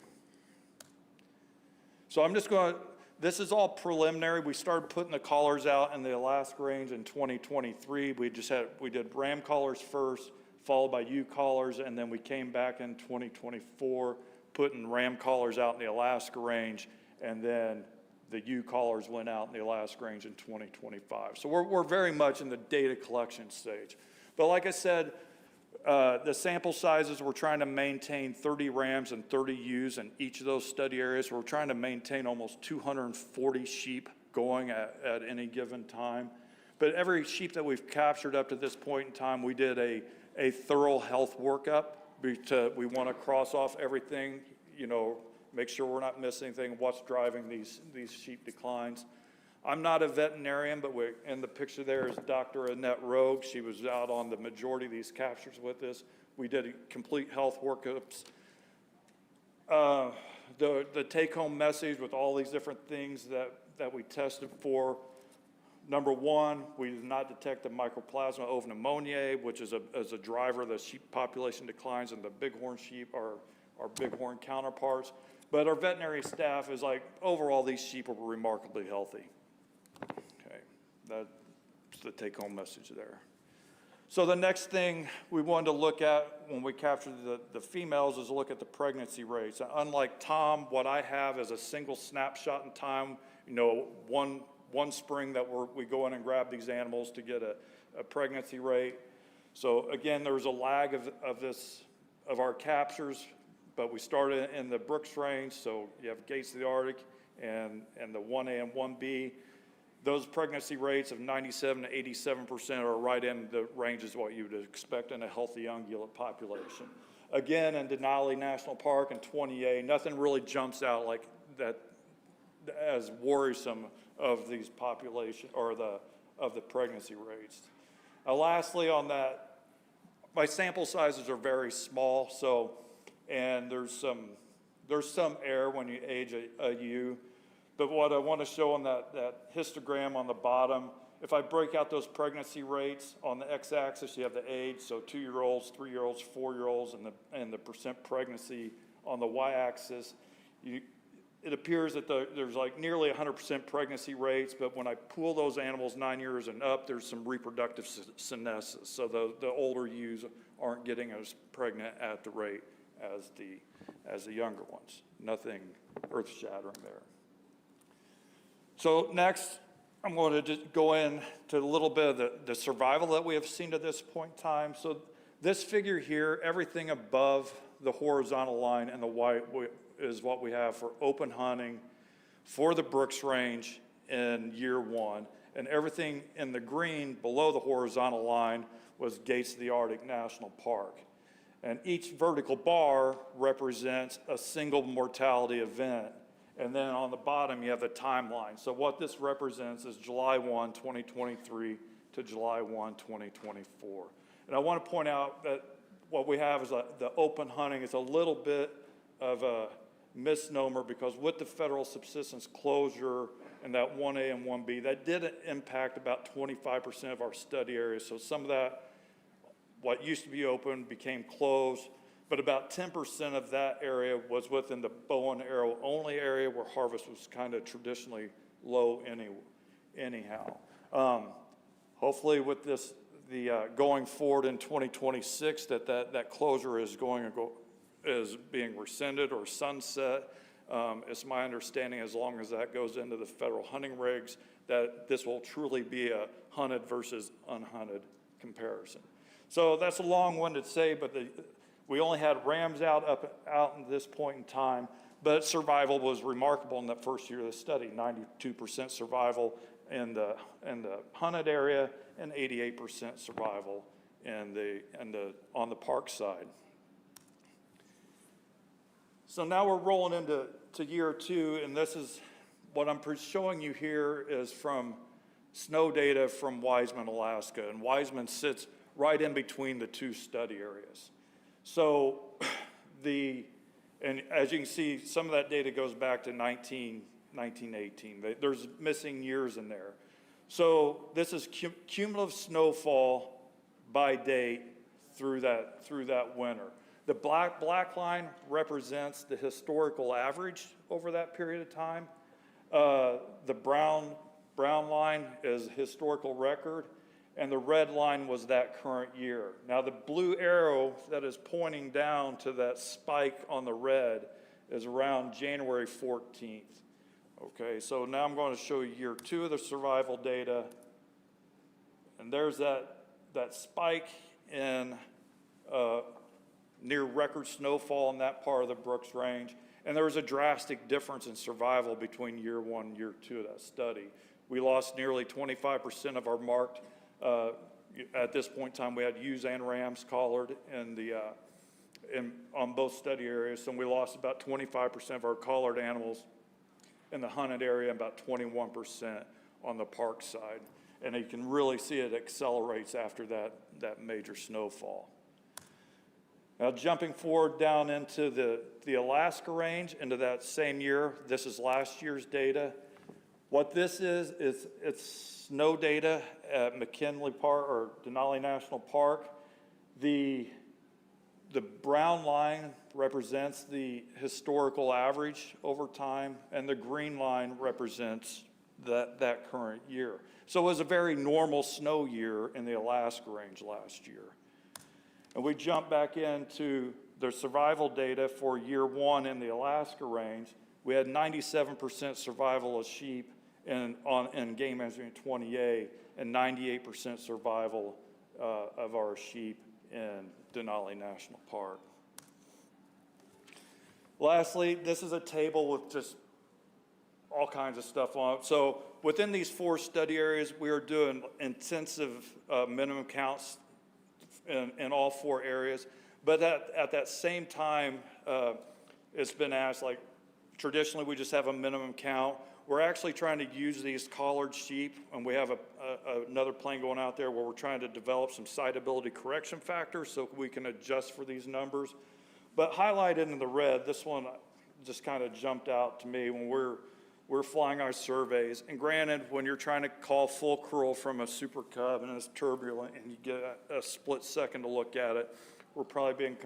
So I'm just going to, this is all preliminary. We started putting the collars out in the Alaska Range in 2023. We did ram collars first, followed by ewe collars, and then we came back in 2024 putting ram collars out in the Alaska Range, and then the ewe collars went out in the Alaska Range in 2025. So we're very much in the data collection stage. But like I said, the sample sizes, we're trying to maintain 30 rams and 30 ewes in each of those study areas. We're trying to maintain almost 240 sheep going at any given time. But every sheep that we've captured up to this point in time, we did a thorough health workup. We want to cross off everything, make sure we're not missing anything, what's driving these sheep declines. I'm not a veterinarian, but in the picture there is Dr. Annette Rogue. She was out on the majority of these captures with us. We did complete health workups. The take-home message with all these different things that we tested for. Number one, we did not detect the Mycoplasma of pneumoniae, which is a driver of the sheep population declines in the bighorn sheep, our bighorn counterparts. But our veterinary staff is like, overall, these sheep are remarkably healthy. Okay, that's the take-home message there. So the next thing we wanted to look at when we captured the females is look at the pregnancy rates. Unlike Tom, what I have is a single snapshot in time, one spring that we go in and grab these animals to get a pregnancy rate. So again, there was a lag of our captures, but we started in the Brooks Range, so you have Gates of the Arctic and the 1A and 1B. Those pregnancy rates of 97 to 87% are right in the range is what you would expect in a healthy ungulate population. Again, in Denali National Park and 20A, nothing really jumps out like that as worrisome of these population or of the pregnancy rates. Lastly, on that, my sample sizes are very small, and there's some error when you age a ewe. But what I want to show on that histogram on the bottom, if I break out those pregnancy rates on the x-axis, you have the age, so 2-year-olds, 3-year-olds, 4-year-olds, and the percent pregnancy on the y-axis. It appears that there's like nearly 100% pregnancy rates, but when I pool those animals 9 years and up, there's some reproductive senescence. So the older ewes aren't getting as pregnant at the rate as the younger ones. Nothing earth-shattering there. So next, I'm going to just go into a little bit of the survival that we have seen to this point in time. So this figure here, everything above the horizontal line and the white is what we have for open hunting for the Brooks Range in year one. And everything in the green below the horizontal line was Gates of the Arctic National Park. And each vertical bar represents a single mortality event. And then on the bottom, you have the timeline. So what this represents is July 1, 2023 to July 1, 2024. And I want to point out that what we have is the open hunting is a little bit of a misnomer, because with the federal subsistence closure and that 1A and 1B, that did impact about 25% of our study area. So some of that, what used to be open, became closed, but about 10% of that area was within the bow and arrow only area, where harvest was kind of traditionally low anyhow. Hopefully with this, going forward in 2026, that closure is is being rescinded or sunset. It's my understanding, as long as that goes into the federal hunting regs, that this will truly be a hunted versus unhunted comparison. So that's a long-winded say, but we only had rams out at this point in time, but survival was remarkable in that first year of the study. 92% survival in the hunted area and 88% survival on the park side. So now we're rolling into year 2, and this is what I'm showing you here is from snow data from Wiseman, Alaska, and Wiseman sits right in between the two study areas. So and as you can see, some of that data goes back to 1918. There's missing years in there. So this is cumulative snowfall by date through that winter. The black line represents the historical average over that period of time. The brown line is historical record, and the red line was that current year. Now the blue arrow that is pointing down to that spike on the red is around January 14th. Okay, so now I'm going to show you year 2 of the survival data, and there's that spike in near record snowfall in that part of the Brooks Range, and there was a drastic difference in survival between year 1 and year 2 of that study. We lost nearly 25% of our marked, at this point in time, we had ewes and rams collared on both study areas, and we lost about 25% of our collared animals in the hunted area, and about 21% on the park side. And you can really see it accelerates after that major snowfall. Now jumping forward down into the Alaska range, into that same year, this is last year's data. What this is it's snow data at McKinley Park or Denali National Park. The brown line represents the historical average over time, and the green line represents that current year. So it was a very normal snow year in the Alaska range last year. And we jump back into the survival data for year 1 in the Alaska range. We had 97% survival of sheep in game management 20A, and 98% survival of our sheep in Denali National Park. Lastly, this is a table with just all kinds of stuff on it. So within these 4 study areas, we are doing intensive minimum counts in all 4 areas. But at that same time, it's been asked, like, traditionally we just have a minimum count. We're actually trying to use these collared sheep, and we have another plan going out there where we're trying to develop some siteability correction factors so we can adjust for these numbers. But highlighted in the red, this one just kind of jumped out to me when we're flying our surveys. And granted, when you're trying to call full curl from a super cub and it's turbulent and you get a split second to look at it, we're probably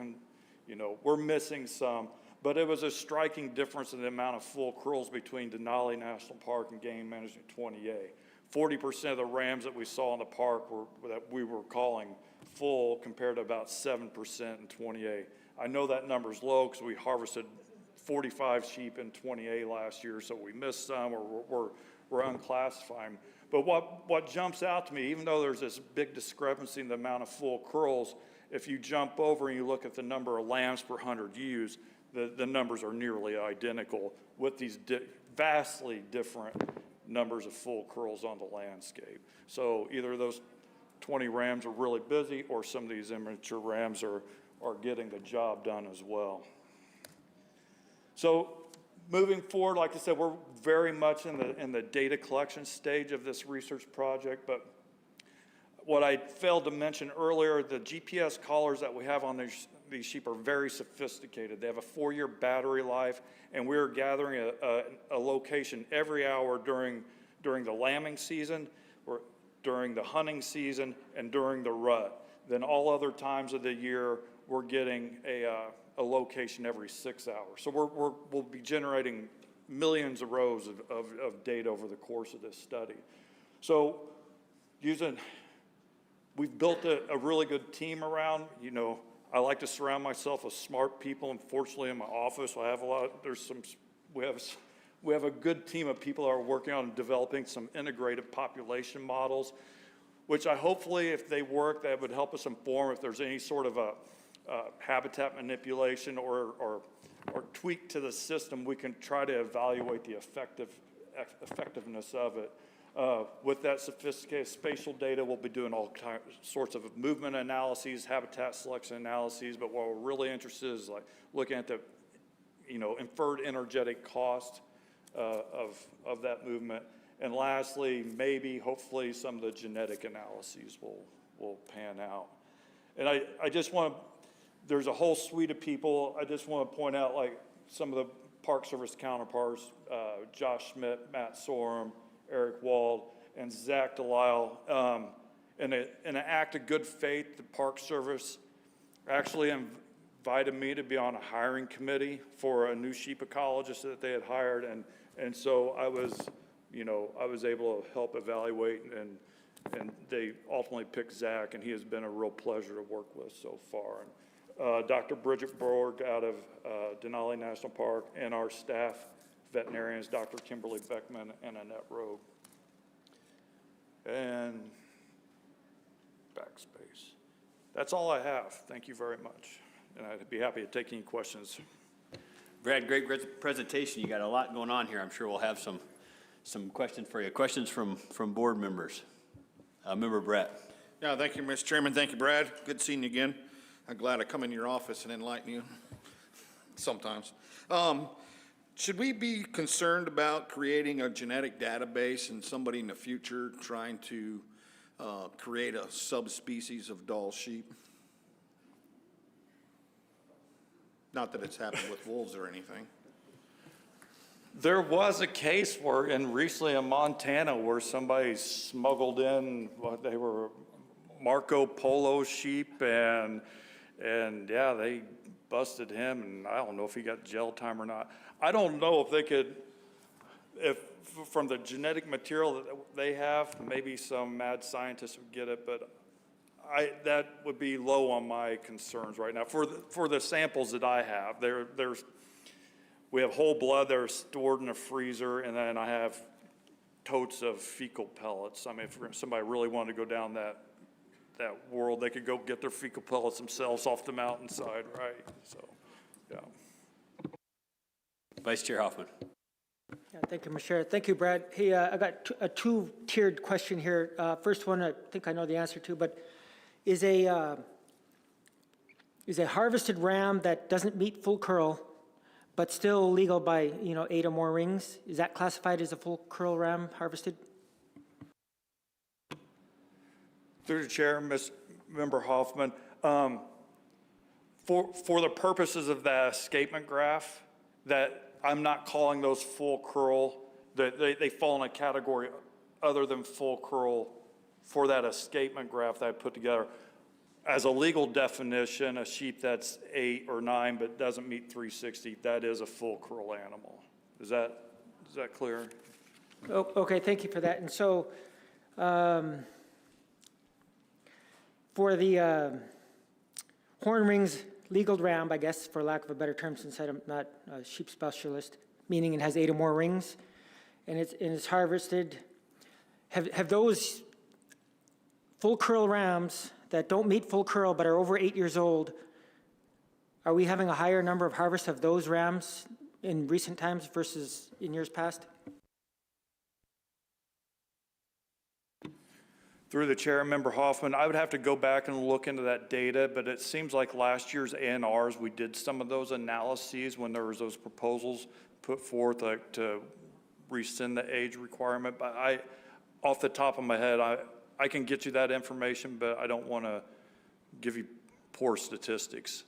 we're missing some. But it was a striking difference in the amount of full curls between Denali National Park and Game Management 20A. 40% of the rams that we saw in the park that we were calling full, compared to about 7% in 20A. I know that number's low because we harvested 45 sheep in 20A last year, so we missed some, or we're unclassifying. But what jumps out to me, even though there's this big discrepancy in the amount of full curls, if you jump over and you look at the number of lambs per 100 ewes, the numbers are nearly identical with these vastly different numbers of full curls on the landscape. So either those 20 rams are really busy, or some of these immature rams are getting the job done as well. So moving forward, like I said, we're very much in the data collection stage of this research project, but what I failed to mention earlier, the GPS collars that we have on these sheep are very sophisticated. They have a 4-year battery life, and we're gathering a location every hour during the lambing season, or during the hunting season, and during the rut. Then all other times of the year, we're getting a location every 6 hours. So we'll be generating millions of rows of data over the course of this study. So we've built a really good team around. You know, I like to surround myself with smart people. Unfortunately, in my office, I have we have a good team of people that are working on developing some integrated population models, which hopefully, if they work, that would help us inform if there's any sort of a habitat manipulation or tweak to the system. We can try to evaluate the effectiveness of it. With that sophisticated spatial data, we'll be doing all sorts of movement analyses, habitat selection analyses, but what we're really interested in is like looking at the, inferred energetic cost of that movement. And lastly, maybe, hopefully, some of the genetic analyses will pan out. And I just want to, there's a whole suite of people. I just want to point out, like, some of the Park Service counterparts, Josh Schmidt, Matt Sorum, Eric Wald, and Zach Delisle. In an act of good faith, the Park Service actually invited me to be on a hiring committee for a new sheep ecologist that they had hired, and so I was able to help evaluate, and they ultimately picked Zach, and he has been a real pleasure to work with so far. And Dr. Bridget Borg out of Denali National Park, and our staff veterinarians, Dr. Kimberly Beckman and Annette Rowe. And backspace. That's all I have. Thank you very much. And I'd be happy to take any questions. Brad, great presentation. You got a lot going on here. I'm sure we'll have some questions for you. Questions from board members. Member Brett. Yeah, thank you, Mr. Chairman. Thank you, Brad. Good seeing you again. I'm glad I come in your office and enlighten you sometimes. Should we be concerned about creating a genetic database and somebody in the future trying to create a subspecies of Dall sheep? Not that it's happened with wolves or anything. There was a case recently in Montana where somebody smuggled in what they were Marco Polo sheep, and yeah, they busted him, and I don't know if he got jail time or not. I don't know if they could, if from the genetic material that they have, maybe some mad scientists would get it, but that would be low on my concerns right now. For the samples that I have, we have whole blood that are stored in a freezer, and then I have totes of fecal pellets. I mean, if somebody really wanted to go down that world, they could go get their fecal pellets themselves off the mountainside, right? So, yeah. Vice Chair Hoffman. Yeah, thank you, Mr. Chair. Thank you, Brad. Hey, I got a two-tiered question here. First one, I think I know the answer to, but is a harvested ram that doesn't meet full curl, but still legal by 8 or more rings, is that classified as a full curl ram harvested? Through the chair, Member Hoffman, for the purposes of that escapement graph, that I'm not calling those full curl, that they fall in a category other than full curl for that escapement graph that I put together. As a legal definition, a sheep that's 8 or 9 but doesn't meet 360, that is a full curl animal. Is that clear? Okay, thank you for that. And so, for the horn rings legal ram, I guess, for lack of a better term, since I'm not a sheep specialist, meaning it has 8 or more rings, and it's harvested. Have those full curl rams that don't meet full curl but are over 8 years old, are we having a higher number of harvests of those rams in recent times versus in years past? Through the chair, Member Hoffman, I would have to go back and look into that data, but it seems like last year's ANRs, we did some of those analyses when there was those proposals put forth like to rescind the age requirement, but off the top of my head, I can get you that information, but I don't want to give you poor statistics.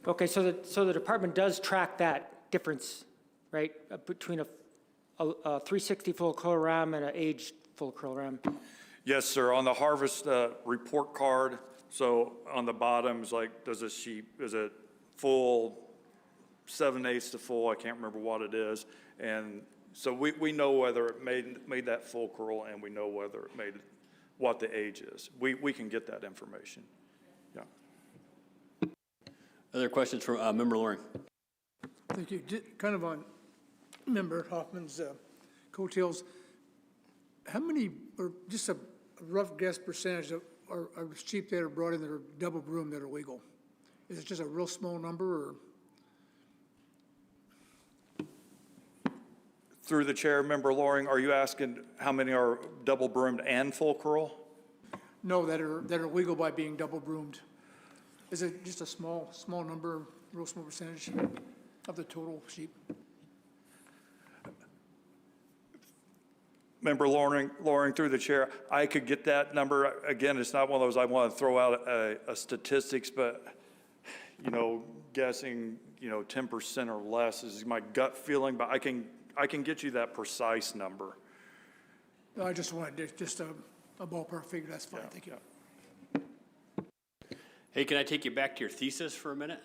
Okay, so the department does track that difference, right, between a 360 full kilogram and an aged full kilogram? Yes, sir. On the harvest report card, so on the bottom is like, does a sheep, is it full, 7/8 to full, I can't remember what it is. And so we know whether it made that full curl, and we know whether it made, what the age is. We can get that information. Yeah. Other questions from Member Loring? Thank you. Kind of on Member Hoffman's coattails, how many, or just a rough guess percentage of are sheep that are brought in that are double groomed that are legal? Is it just a real small number, or? Through the chair, Member Loring, are you asking how many are double broomed and full curl? No, that are legal by being double groomed. Is it just a small number, real small percentage of the total sheep? Member Loring, through the chair, I could get that number. Again, it's not one of those I want to throw out a statistics, but, you know, guessing, 10% or less is my gut feeling, but I can get you that precise number. I just wanted just a ballpark figure. That's fine. Thank you. Hey, can I take you back to your thesis for a minute?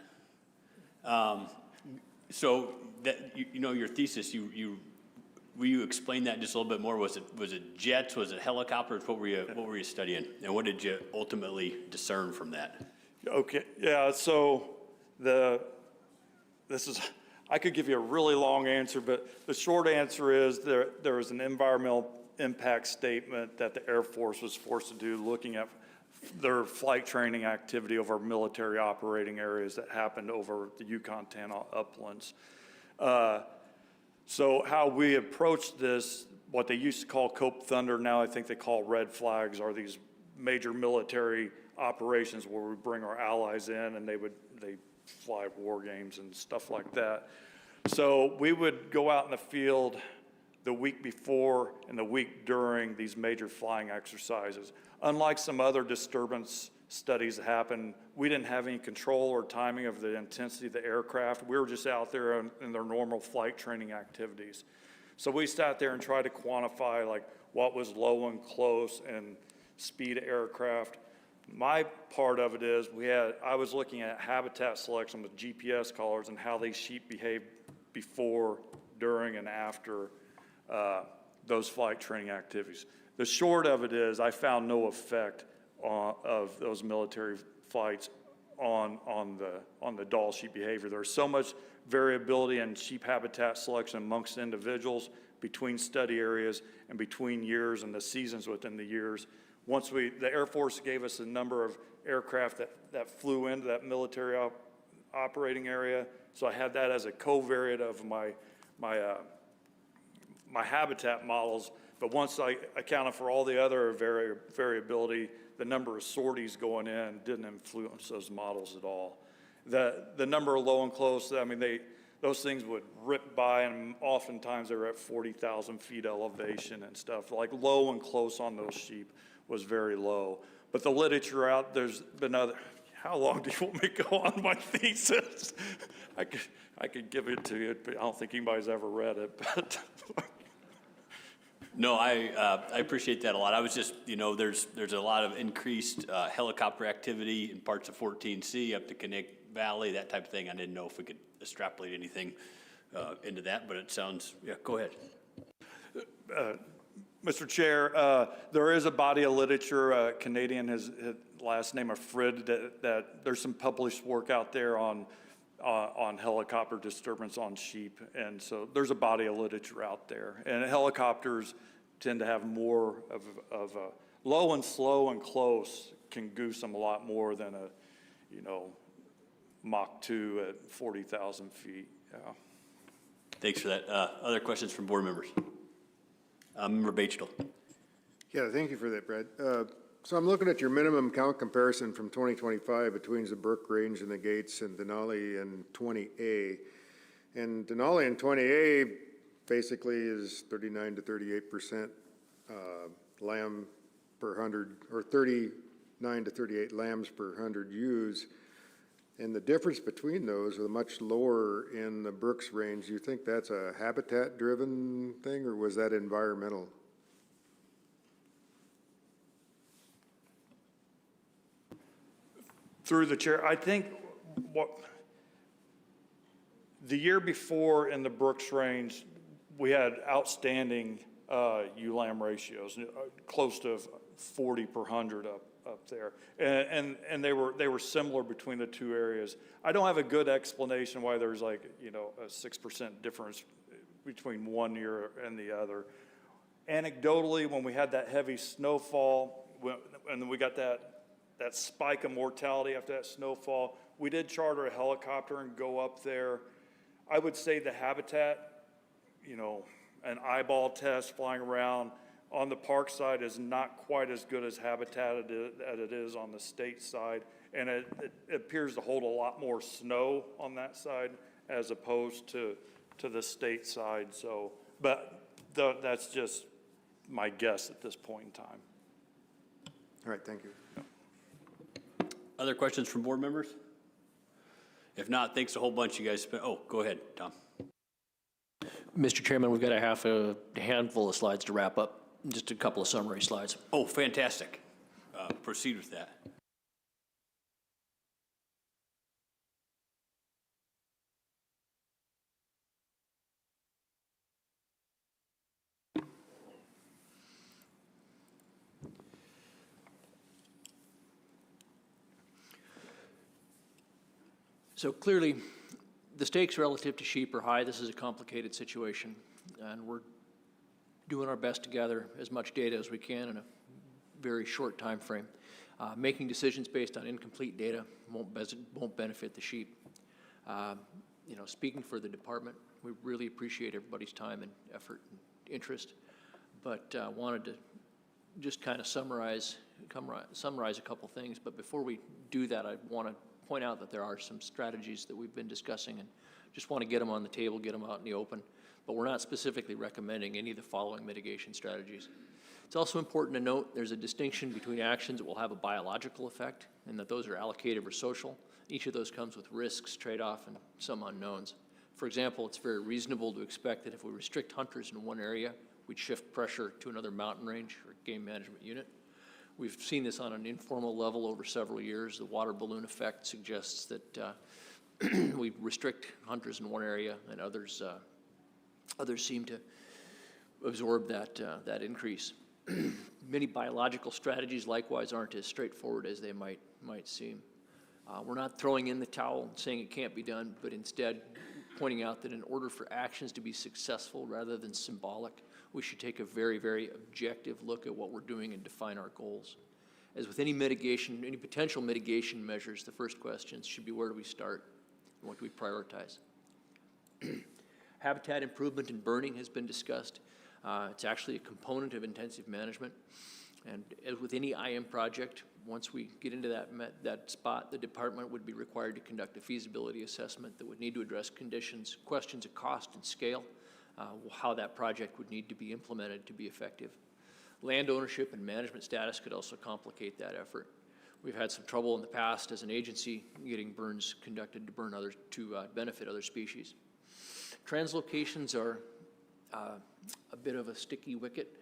So that your thesis, will you explain that just a little bit more? Was it jets? Was it helicopters? What were you studying, and what did you ultimately discern from that? Okay, yeah. So I could give you a really long answer, but the short answer is there was an environmental impact statement that the Air Force was forced to do, looking at their flight training activity over military operating areas that happened over the Yucatan uplands. So how we approached this, what they used to call Cope Thunder, now I think they call red flags, are these major military operations where we bring our allies in and they fly war games and stuff like that. So we would go out in the field the week before and the week during these major flying exercises. Unlike some other disturbance studies that happened, we didn't have any control or timing of the intensity of the aircraft. We were just out there in their normal flight training activities. So we sat there and tried to quantify like what was low and close and speed of aircraft. My part of it is I was looking at habitat selection with GPS collars and how these sheep behaved before, during, and after those flight training activities. The short of it is I found no effect of those military flights on the Dall sheep behavior. There's so much variability in sheep habitat selection amongst individuals, between study areas, and between years and the seasons within the years. Once the Air Force gave us a number of aircraft that flew into that military operating area, so I had that as a covariate of my habitat models. But once I accounted for all the other variability, the number of sorties going in didn't influence those models at all. The number of low and close, I mean, those things would rip by, and oftentimes they were at 40,000 feet elevation and stuff. Like low and close on those sheep was very low. But the literature out, there's been other, how long do you want me to go on my thesis? I could give it to you, but I don't think anybody's ever read it, but. No, I appreciate that a lot. I was just, there's a lot of increased helicopter activity in parts of 14C up to Kodiak Valley, that type of thing. I didn't know if we could extrapolate anything into that, but it sounds, yeah, go ahead. Mr. Chair, there is a body of literature, Canadian, his last name of Frid, that there's some published work out there on helicopter disturbance on sheep. And so there's a body of literature out there. And helicopters tend to have more of a low and slow and close can goose them a lot more than a, Mach 2 at 40,000 feet. Yeah. Thanks for that. Other questions from board members? Member Bachtel. Yeah, thank you for that, Brad. So I'm looking at your minimum count comparison from 2025 between the Burke Range and the Gates and Denali and 20A. And Denali and 20A basically is 39 to 38% lamb per 100, or 39 to 38 lambs per 100 ewes. And the difference between those are much lower in the Brooks range. Do you think that's a habitat-driven thing, or was that environmental? Through the chair, I think what, the year before in the Brooks range, we had outstanding ewe lamb ratios, close to 40 per 100 up there. And they were similar between the two areas. I don't have a good explanation why there's like, you know, a 6% difference between one year and the other. Anecdotally, when we had that heavy snowfall, and then we got that spike of mortality after that snowfall, we did charter a helicopter and go up there. I would say the habitat, you know, an eyeball test flying around on the park side is not quite as good as habitat as it is on the state side. And it appears to hold a lot more snow on that side as opposed to the state side. So, but that's just my guess at this point in time. All right, thank you. Other questions from board members? If not, thanks a whole bunch, you guys. Oh, go ahead, Tom. Mr. Chairman, we've got a handful of slides to wrap up. Just a couple of summary slides. Oh, fantastic. Proceed with that. So clearly, the stakes relative to sheep are high. This is a complicated situation, and we're doing our best to gather as much data as we can in a very short time frame. Making decisions based on incomplete data won't benefit the sheep. You know, speaking for the department, we really appreciate everybody's time and effort and interest, but wanted to just kind of summarize a couple things. But before we do that, I want to point out that there are some strategies that we've been discussing, and just want to get them on the table, get them out in the open. But we're not specifically recommending any of the following mitigation strategies. It's also important to note there's a distinction between actions that will have a biological effect and that those are allocative or social. Each of those comes with risks, trade-off, and some unknowns. For example, it's very reasonable to expect that if we restrict hunters in one area, we'd shift pressure to another mountain range or game management unit. We've seen this on an informal level over several years. The water balloon effect suggests that we restrict hunters in one area and others seem to absorb that increase. Many biological strategies likewise aren't as straightforward as they might seem. We're not throwing in the towel and saying it can't be done, but instead pointing out that in order for actions to be successful rather than symbolic, we should take a very, very objective look at what we're doing and define our goals. As with any mitigation, any potential mitigation measures, the first questions should be, where do we start and what do we prioritize? Habitat improvement and burning has been discussed. It's actually a component of intensive management. And as with any IM project, once we get into that spot, the department would be required to conduct a feasibility assessment that would need to address conditions, questions of cost and scale, how that project would need to be implemented to be effective. Land ownership and management status could also complicate that effort. We've had some trouble in the past as an agency getting burns conducted to benefit other species. Translocations are a bit of a sticky wicket.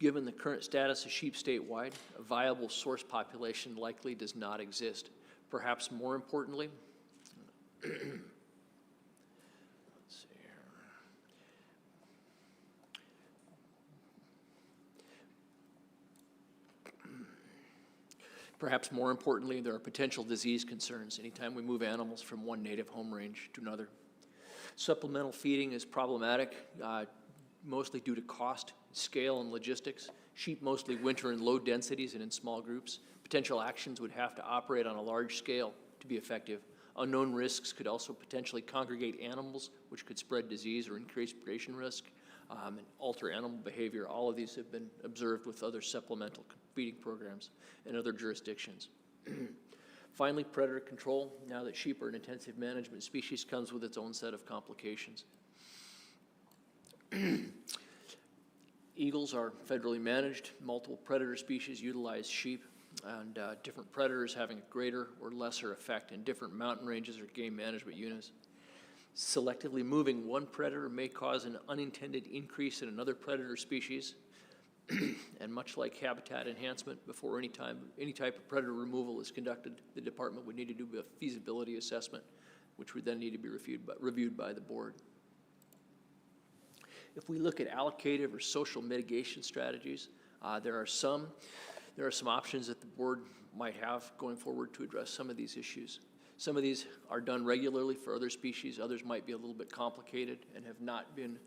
Given the current status of sheep statewide, a viable source population likely does not exist. Perhaps more importantly, let's see here. Perhaps more importantly, there are potential disease concerns anytime we move animals from one native home range to another. Supplemental feeding is problematic, mostly due to cost, scale, and logistics. Sheep mostly winter in low densities and in small groups. Potential actions would have to operate on a large scale to be effective. Unknown risks could also potentially congregate animals, which could spread disease or increase predation risk, and alter animal behavior. All of these have been observed with other supplemental feeding programs in other jurisdictions. Finally, predator control. Now that sheep are an intensive management species, comes with its own set of complications. Eagles are federally managed. Multiple predator species utilize sheep, and different predators having a greater or lesser effect in different mountain ranges or game management units. Selectively moving one predator may cause an unintended increase in another predator species, and much like habitat enhancement, before any type of predator removal is conducted, the department would need to do a feasibility assessment, which would then need to be reviewed by the board. If we look at allocative or social mitigation strategies, there are some options that the board might have going forward to address some of these issues. Some of these are done regularly for other species. Others might be a little bit complicated and have not been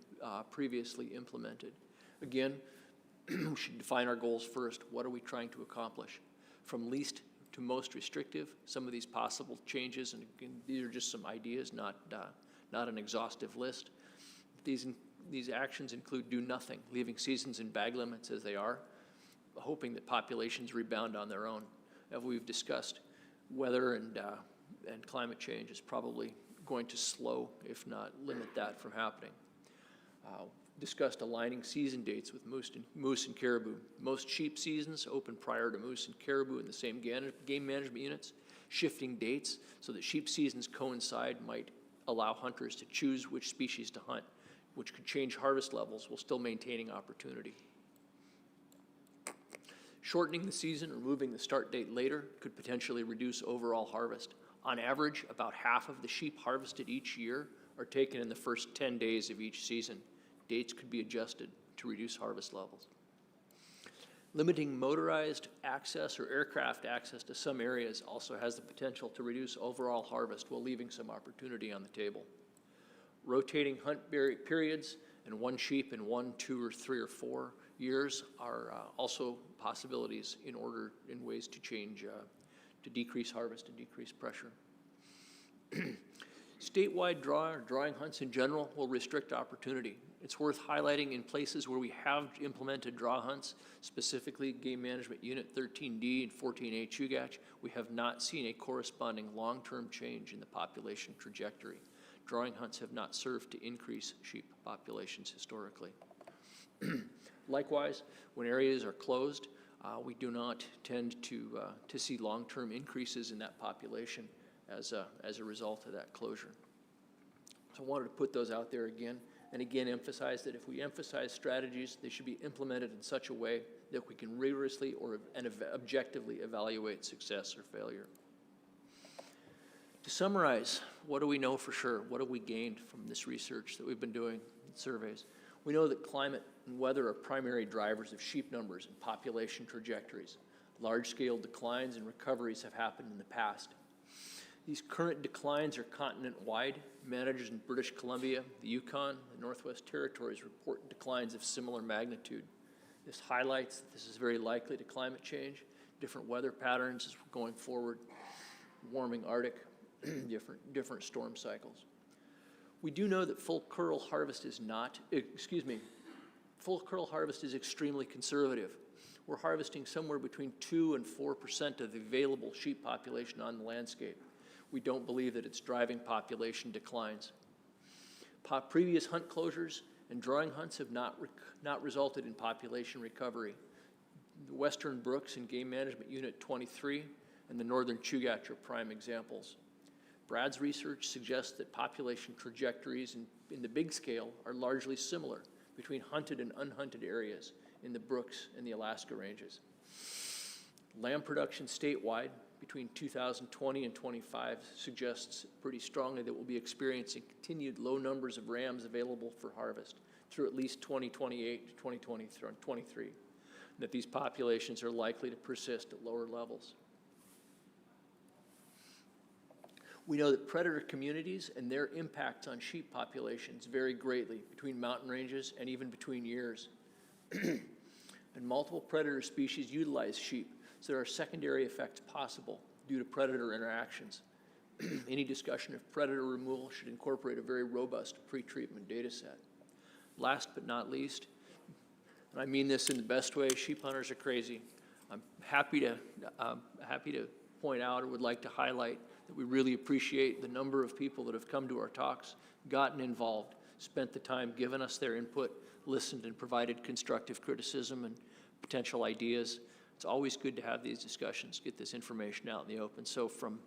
previously implemented. Again, we should define our goals first. What are we trying to accomplish? From least to most restrictive, some of these possible changes, and again, these are just some ideas, not an exhaustive list. These actions include do nothing, leaving seasons and bag limits as they are, hoping that populations rebound on their own. As we've discussed, weather and climate change is probably going to slow, if not limit that from happening. Discussed aligning season dates with moose and caribou. Most sheep seasons open prior to moose and caribou in the same game management units. Shifting dates so that sheep seasons coincide might allow hunters to choose which species to hunt, which could change harvest levels while still maintaining opportunity. Shortening the season or moving the start date later could potentially reduce overall harvest. On average, about half of the sheep harvested each year are taken in the first 10 days of each season. Dates could be adjusted to reduce harvest levels. Limiting motorized access or aircraft access to some areas also has the potential to reduce overall harvest while leaving some opportunity on the table. Rotating hunt periods and one sheep in 1, 2, or 3 or 4 years are also possibilities in ways to change, to decrease harvest and decrease pressure. Statewide drawing hunts in general will restrict opportunity. It's worth highlighting in places where we have implemented draw hunts, specifically Game Management Unit 13D and 14A Chugach, we have not seen a corresponding long-term change in the population trajectory. Drawing hunts have not served to increase sheep populations historically. Likewise, when areas are closed, we do not tend to see long-term increases in that population as a result of that closure. So I wanted to put those out there again, and again emphasize that if we emphasize strategies, they should be implemented in such a way that we can rigorously and objectively evaluate success or failure. To summarize, what do we know for sure? What have we gained from this research that we've been doing, surveys? We know that climate and weather are primary drivers of sheep numbers and population trajectories. Large-scale declines and recoveries have happened in the past. These current declines are continent-wide. Managers in British Columbia, the Yukon, and Northwest Territories report declines of similar magnitude. This highlights that this is very likely to climate change, different weather patterns as we're going forward, warming Arctic, different storm cycles. We do know that full curl harvest is extremely conservative. We're harvesting somewhere between 2 and 4% of the available sheep population on the landscape. We don't believe that it's driving population declines. Previous hunt closures and drawing hunts have not resulted in population recovery. The Western Brooks and Game Management Unit 23 and the Northern Chugach are prime examples. Brad's research suggests that population trajectories in the big scale are largely similar between hunted and unhunted areas in the Brooks and the Alaska ranges. Lamb production statewide between 2020 and 25 suggests pretty strongly that we'll be experiencing continued low numbers of rams available for harvest through at least 2028 to 2023, and that these populations are likely to persist at lower levels. We know that predator communities and their impacts on sheep populations vary greatly between mountain ranges and even between years. And multiple predator species utilize sheep, so there are secondary effects possible due to predator interactions. Any discussion of predator removal should incorporate a very robust pre-treatment data set. Last but not least, and I mean this in the best way, sheep hunters are crazy. I'm happy to point out or would like to highlight that we really appreciate the number of people that have come to our talks, gotten involved, spent the time, given us their input, listened and provided constructive criticism and potential ideas. It's always good to have these discussions, get this information out in the open. So from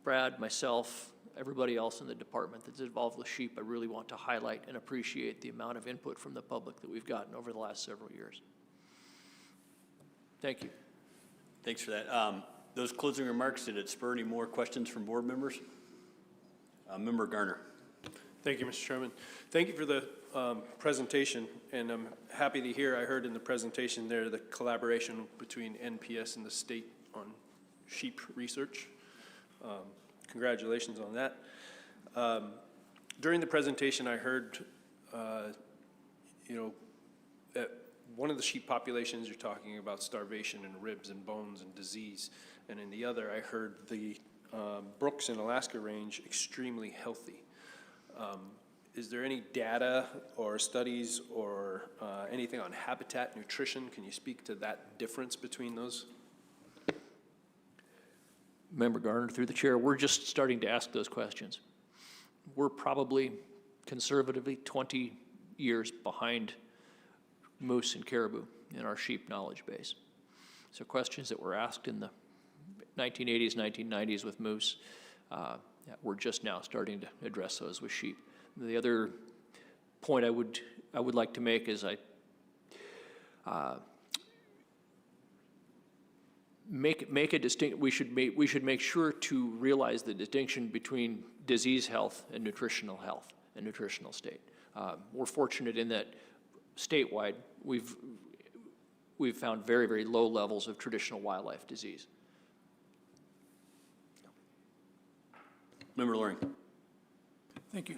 Brad, myself, everybody else in the department that's involved with sheep, I really want to highlight and appreciate the amount of input from the public that we've gotten over the last several years. Thank you. Thanks for that. Those closing remarks, did it spur any more questions from board members? Member Garner. Thank you, Mr. Chairman. Thank you for the presentation, and I'm happy to hear, I heard in the presentation there, the collaboration between NPS and the state on sheep research. Congratulations on that. During the presentation, I heard, that one of the sheep populations you're talking about starvation and ribs and bones and disease, and in the other, I heard the Brooks in Alaska range extremely healthy. Is there any data or studies or anything on habitat nutrition? Can you speak to that difference between those? Member Garner, through the chair, we're just starting to ask those questions. We're probably conservatively 20 years behind moose and caribou in our sheep knowledge base. So questions that were asked in the 1980s, 1990s with moose, we're just now starting to address those with sheep. The other point I would like to make is make a distinct. We should make sure to realize the distinction between disease health and nutritional health and nutritional state. We're fortunate in that statewide we've found very, very low levels of traditional wildlife disease. Member Loring. Thank you.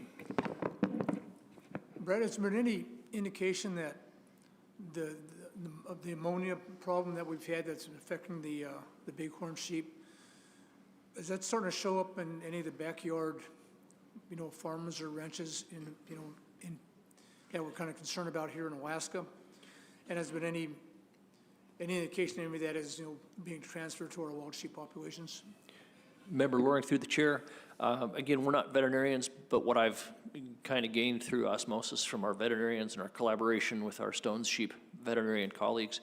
Brad, has there been any indication that the ammonia problem that we've had that's affecting the bighorn sheep, is that starting to show up in any of the backyard, farms or ranches that we're kind of concerned about here in Alaska? And has there been any indication any of that is being transferred to our wild sheep populations? Member Loring, through the chair, again, we're not veterinarians, but what I've kind of gained through osmosis from our veterinarians and our collaboration with our Stones sheep veterinarian colleagues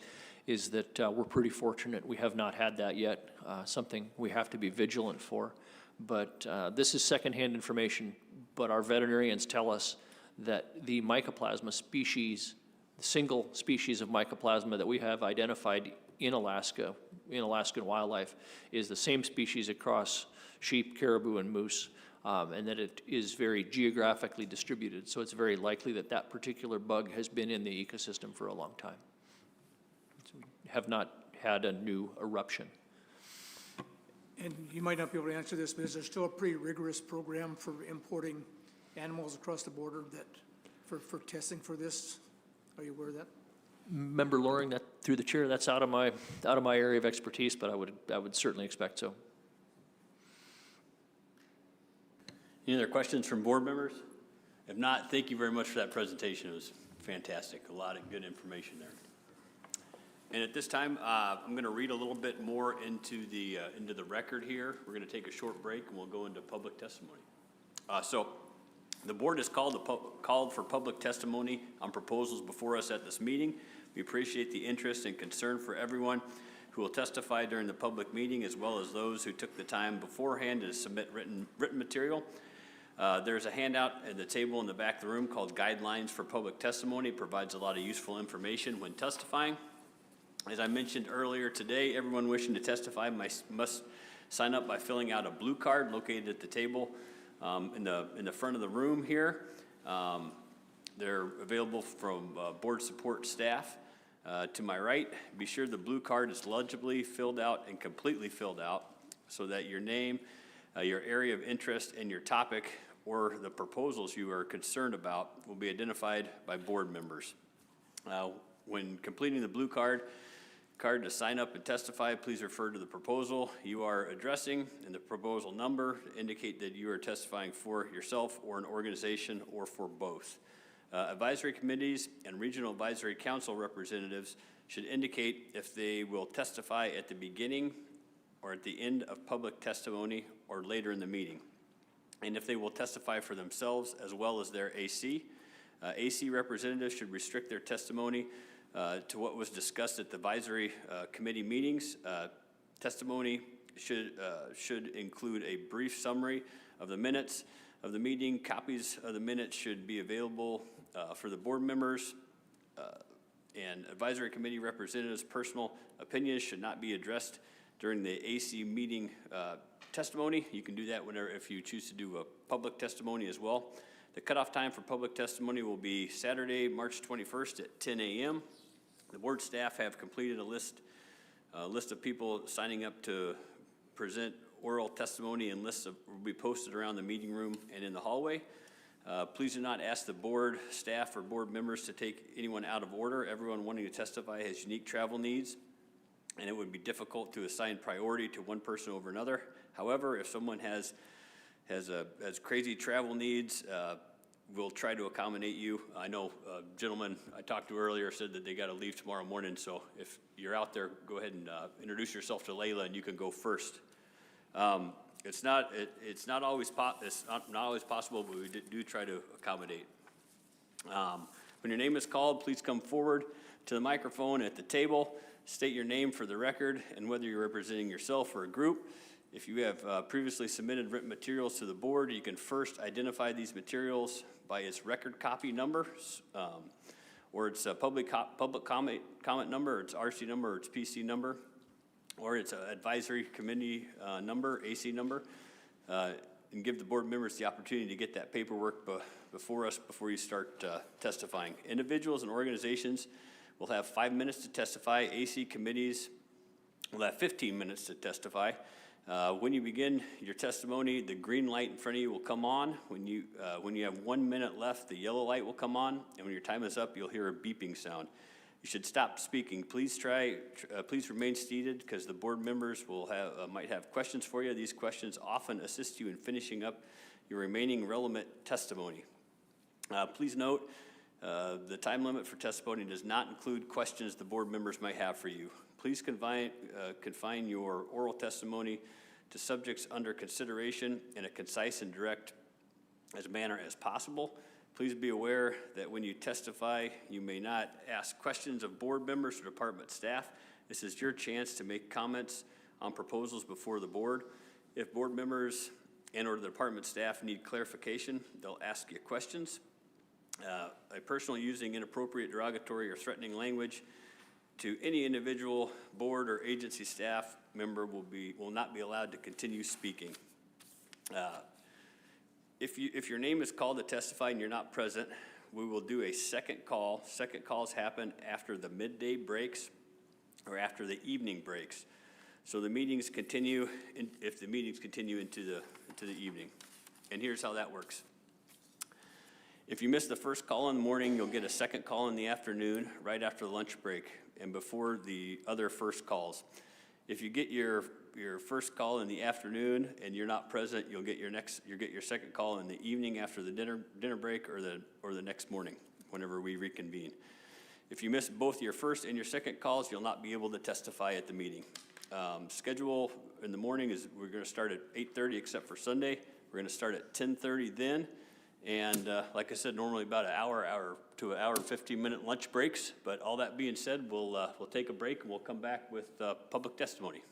is that we're pretty fortunate. We have not had that yet, something we have to be vigilant for. But this is secondhand information, but our veterinarians tell us that the mycoplasma species, the single species of mycoplasma that we have identified in Alaska, in Alaskan wildlife, is the same species across sheep, caribou, and moose, and that it is very geographically distributed. So it's very likely that that particular bug has been in the ecosystem for a long time. So we have not had a new eruption. And you might not be able to answer this, but is there still a pretty rigorous program for importing animals across the border for testing for this? Are you aware of that? Member Loring, that through the chair, that's out of my area of expertise, but I would certainly expect so. Any other questions from board members? If not, thank you very much for that presentation. It was fantastic. A lot of good information there. And at this time, I'm going to read a little bit more into the record here. We're going to take a short break and we'll go into public testimony. So the board has called for public testimony on proposals before us at this meeting. We appreciate the interest and concern for everyone who will testify during the public meeting, as well as those who took the time beforehand to submit written material. There's a handout at the table in the back of the room called Guidelines for Public Testimony. It provides a lot of useful information when testifying. As I mentioned earlier today, everyone wishing to testify must sign up by filling out a blue card located at the table in the front of the room here. They're available from board support staff. To my right, be sure the blue card is legibly filled out and completely filled out so that your name, your area of interest, and your topic or the proposals you are concerned about will be identified by board members. When completing the blue card to sign up and testify, please refer to the proposal you are addressing and the proposal number to indicate that you are testifying for yourself or an organization or for both. Advisory committees and regional advisory council representatives should indicate if they will testify at the beginning or at the end of public testimony or later in the meeting. And if they will testify for themselves as well as their AC. AC representatives should restrict their testimony to what was discussed at the advisory committee meetings. Testimony should include a brief summary of the minutes of the meeting. Copies of the minutes should be available for the board members. And advisory committee representatives' personal opinions should not be addressed during the AC meeting testimony. You can do that whenever, if you choose to do a public testimony as well. The cutoff time for public testimony will be Saturday, March 21st at 10 a.m. The board staff have completed a list of people signing up to present oral testimony, and lists will be posted around the meeting room and in the hallway. Please do not ask the board, staff, or board members to take anyone out of order. Everyone wanting to testify has unique travel needs, and it would be difficult to assign priority to one person over another. However, if someone has crazy travel needs, we'll try to accommodate you. I know a gentleman I talked to earlier said that they got to leave tomorrow morning, so if you're out there, go ahead and introduce yourself to Layla, and you can go first. It's not always possible, but we do try to accommodate. When your name is called, please come forward to the microphone at the table. State your name for the record and whether you're representing yourself or a group. If you have previously submitted written materials to the board, you can first identify these materials by its record copy number, or its public comment number, or its RC number, or its PC number, or its advisory committee number, AC number, and give the board members the opportunity to get that paperwork before you start testifying. Individuals and organizations will have 5 minutes to testify. AC committees will have 15 minutes to testify. When you begin your testimony, the green light in front of you will come on. When you have 1 minute left, the yellow light will come on, and when your time is up, you'll hear a beeping sound. You should stop speaking. Please remain seated, because the board members might have questions for you. These questions often assist you in finishing up your remaining relevant testimony. Please note, the time limit for testimony does not include questions the board members might have for you. Please confine your oral testimony to subjects under consideration in a concise and direct manner as possible. Please be aware that when you testify, you may not ask questions of board members or department staff. This is your chance to make comments on proposals before the board. If board members and or the department staff need clarification, they'll ask you questions. A person using inappropriate, derogatory, or threatening language to any individual board or agency staff member will not be allowed to continue speaking. If your name is called to testify and you're not present, we will do a second call. Second calls happen after the midday breaks or after the evening breaks. So the meetings continue, if the meetings continue into the evening. And here's how that works. If you miss the first call in the morning, you'll get a second call in the afternoon, right after the lunch break and before the other first calls. If you get your first call in the afternoon and you're not present, you'll get your second call in the evening after the dinner break or the next morning, whenever we reconvene. If you miss both your first and your second calls, you'll not be able to testify at the meeting. Schedule in the morning is we're going to start at 8:30 except for Sunday. We're going to start at 10:30 then. And like I said, normally about an hour to an hour and 15-minute lunch breaks. But all that being said, we'll take a break and we'll come back with public testimony.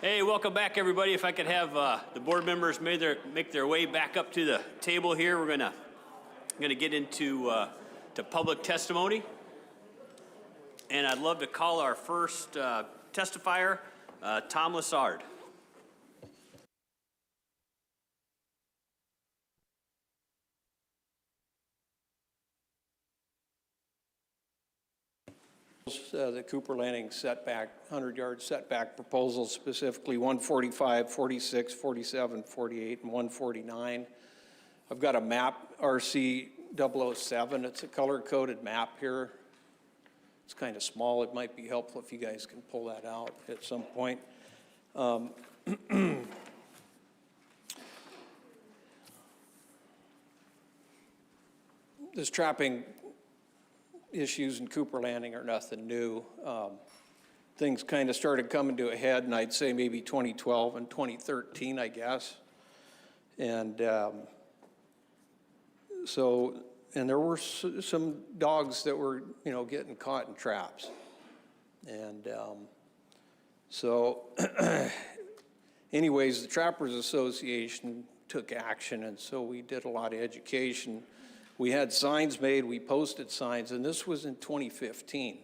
Hey, welcome back, everybody. If I could have the board members make their way back up to the table here, we're gonna get into to public testimony, and I'd love to call our first testifier, Tom Lassard. The Cooper Landing setback, 100-yard setback proposals, specifically 145, 46, 47, 48, and 149. I've got a map, RC 007. It's a color-coded map here. It's kind of small. It might be helpful if you guys can pull that out at some point. This trapping issues in Cooper Landing are nothing new. Things kind of started coming to a head, and I'd say maybe 2012 and 2013, I guess. And and there were some dogs that were, getting caught in traps. And anyways, the Trappers Association took action, and so we did a lot of education. We had signs made, we posted signs, and this was in 2015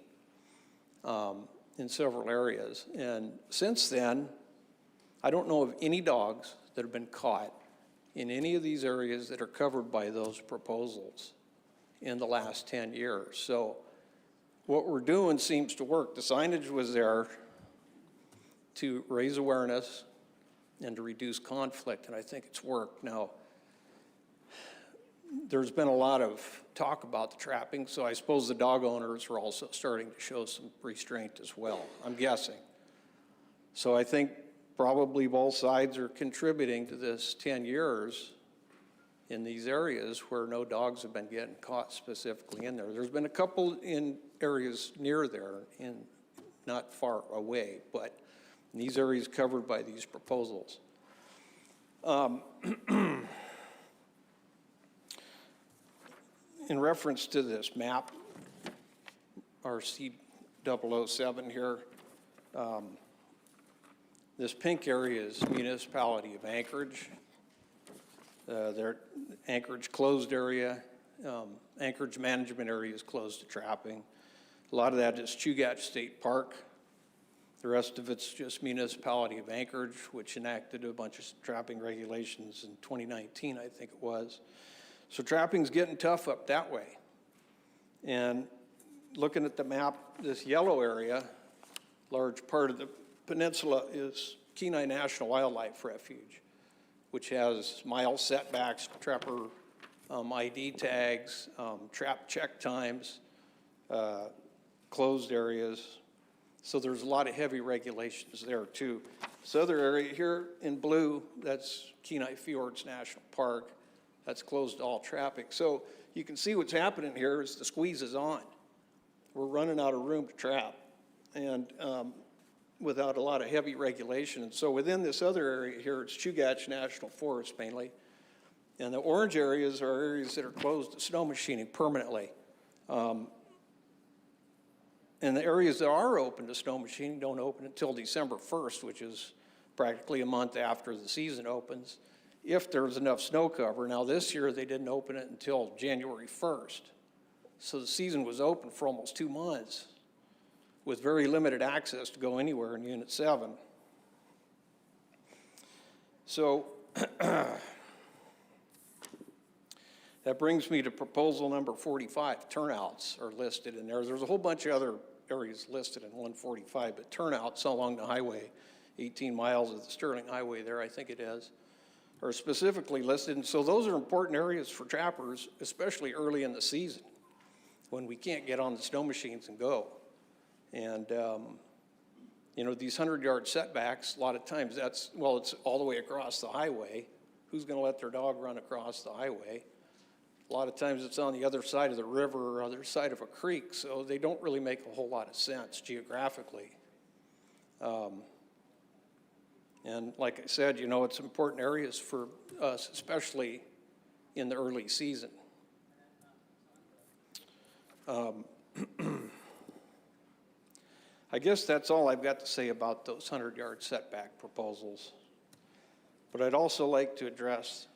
in several areas. And since then, I don't know of any dogs that have been caught in any of these areas that are covered by those proposals in the last 10 years. So what we're doing seems to work. The signage was there to raise awareness and to reduce conflict, and I think it's worked. Now, there's been a lot of talk about the trapping, so I suppose the dog owners are also starting to show some restraint as well, I'm guessing. So I think probably both sides are contributing to this 10 years in these areas where no dogs have been getting caught specifically in there. There's been a couple in areas near there, not far away, but in these areas covered by these proposals. In reference to this map, RC 007 here, this pink area is municipality of Anchorage. Their Anchorage closed area, Anchorage management area is closed to trapping. A lot of that is Chugach State Park. The rest of it's just municipality of Anchorage, which enacted a bunch of trapping regulations in 2019, I think it was. So trapping's getting tough up that way. And looking at the map, this yellow area, large part of the peninsula is Kenai National Wildlife Refuge, which has mile setbacks, trapper ID tags, trap check times, closed areas. So there's a lot of heavy regulations there too. This other area here in blue, that's Kenai Fjords National Park. That's closed to all traffic. So you can see what's happening here is the squeeze is on. We're running out of room to trap, and without a lot of heavy regulation. And so within this other area here, it's Chugach National Forest mainly. And the orange areas are areas that are closed to snow machining permanently. And the areas that are open to snow machining don't open until December 1st, which is practically a month after the season opens, if there's enough snow cover. Now this year they didn't open it until January 1st. So the season was open for almost 2 months with very limited access to go anywhere in Unit 7. So that brings me to proposal number 45. Turnouts are listed in there. There's a whole bunch of other areas listed in 145, but turnouts along the highway, 18 miles of the Sterling Highway there, I think it is, are specifically listed. And so those are important areas for trappers, especially early in the season when we can't get on the snow machines and go. And, these 100-yard setbacks, a lot of times it's all the way across the highway. Who's going to let their dog run across the highway? A lot of times it's on the other side of the river or other side of a creek, so they don't really make a whole lot of sense geographically. And like I said, it's important areas for us, especially in the early season. I guess that's all I've got to say about those 100-yard setback proposals. But I'd also like to address,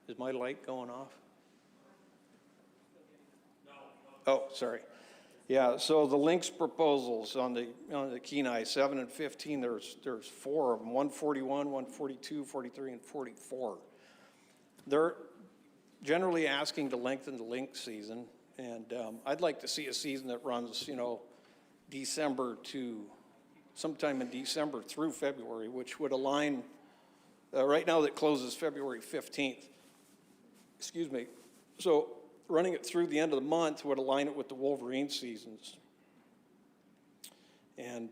is my light going off? Oh, sorry. Yeah, so the links proposals on the Kenai, 7 and 15, there's 4 of them, 141, 142, 43, and 44. They're generally asking to lengthen the link season, and I'd like to see a season that runs, December to sometime in December through February, which would align, right now that closes February 15th. Excuse me. So running it through the end of the month would align it with the Wolverine seasons. And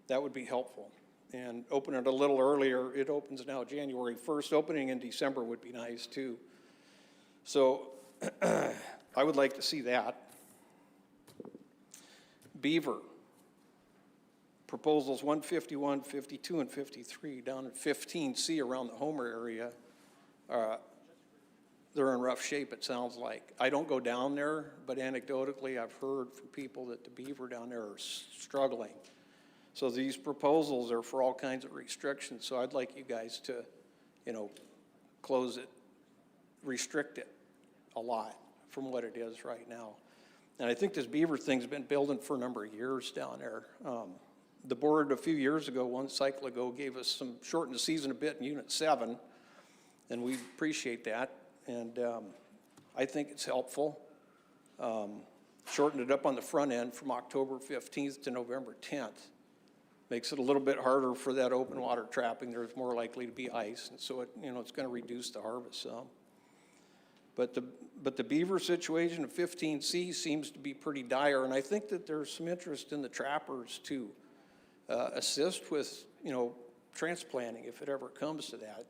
that would be helpful. And open it a little earlier. It opens now January 1st. Opening in December would be nice too. So I would like to see that. Beaver. Proposals 151, 52, and 53 down in 15C around the Homer area. They're in rough shape, it sounds like. I don't go down there, but anecdotally, I've heard from people that the beaver down there are struggling. So these proposals are for all kinds of restrictions. So I'd like you guys to, close it, restrict it a lot from what it is right now. And I think this beaver thing's been building for a number of years down there. The board a few years ago, one cycle ago, gave us some, shortened the season a bit in Unit 7, and we appreciate that. And I think it's helpful. Shortened it up on the front end from October 15th to November 10th. Makes it a little bit harder for that open water trapping. There's more likely to be ice, and so it's going to reduce the harvest some. But the beaver situation of 15C seems to be pretty dire, and I think that there's some interest in the trappers to assist with, transplanting if it ever comes to that.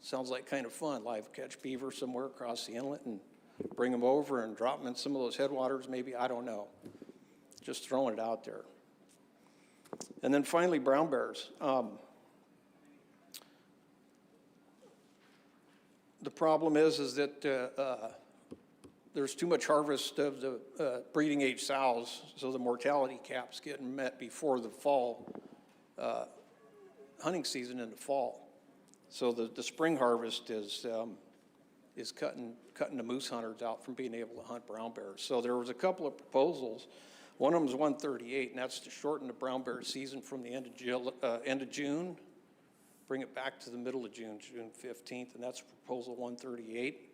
Sounds like kind of fun. Live catch beaver somewhere across the inlet and bring them over and drop them in some of those headwaters, maybe, I don't know. Just throwing it out there. And then finally, brown bears. The problem is that there's too much harvest of the breeding age sows, so the mortality cap's getting met before the fall hunting season in the fall. So the spring harvest is cutting the moose hunters out from being able to hunt brown bears. So there was a couple of proposals. One of them is 138, and that's to shorten the brown bear season from the end of June, bring it back to the middle of June, June 15th, and that's proposal 138.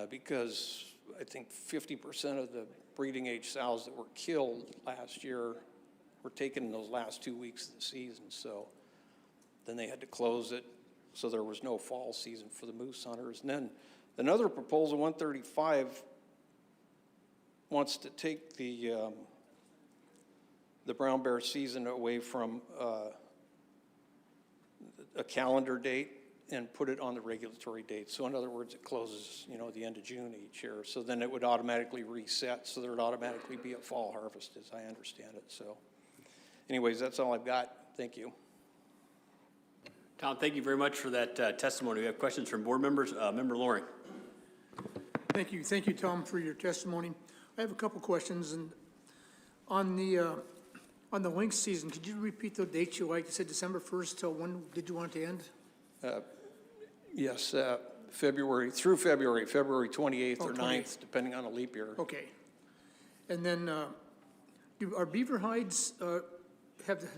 Because I think 50% of the breeding age sows that were killed last year were taken in those last 2 weeks of the season. So then they had to close it, so there was no fall season for the moose hunters. And then another proposal, 135, wants to take the brown bear season away from a calendar date and put it on the regulatory date. So in other words, it closes, the end of June each year. So then it would automatically reset, so there would automatically be a fall harvest, as I understand it. So anyways, that's all I've got. Thank you. Tom, thank you very much for that testimony. We have questions from board members. Member Loring. Thank you, Tom, for your testimony. I have a couple questions, and on the lynx season, could you repeat the dates you like? You said December 1st till when did you want it to end? Yes, February 28th or 9th, 28th. depending on a leap year. Okay. And then, are beaver hides, have the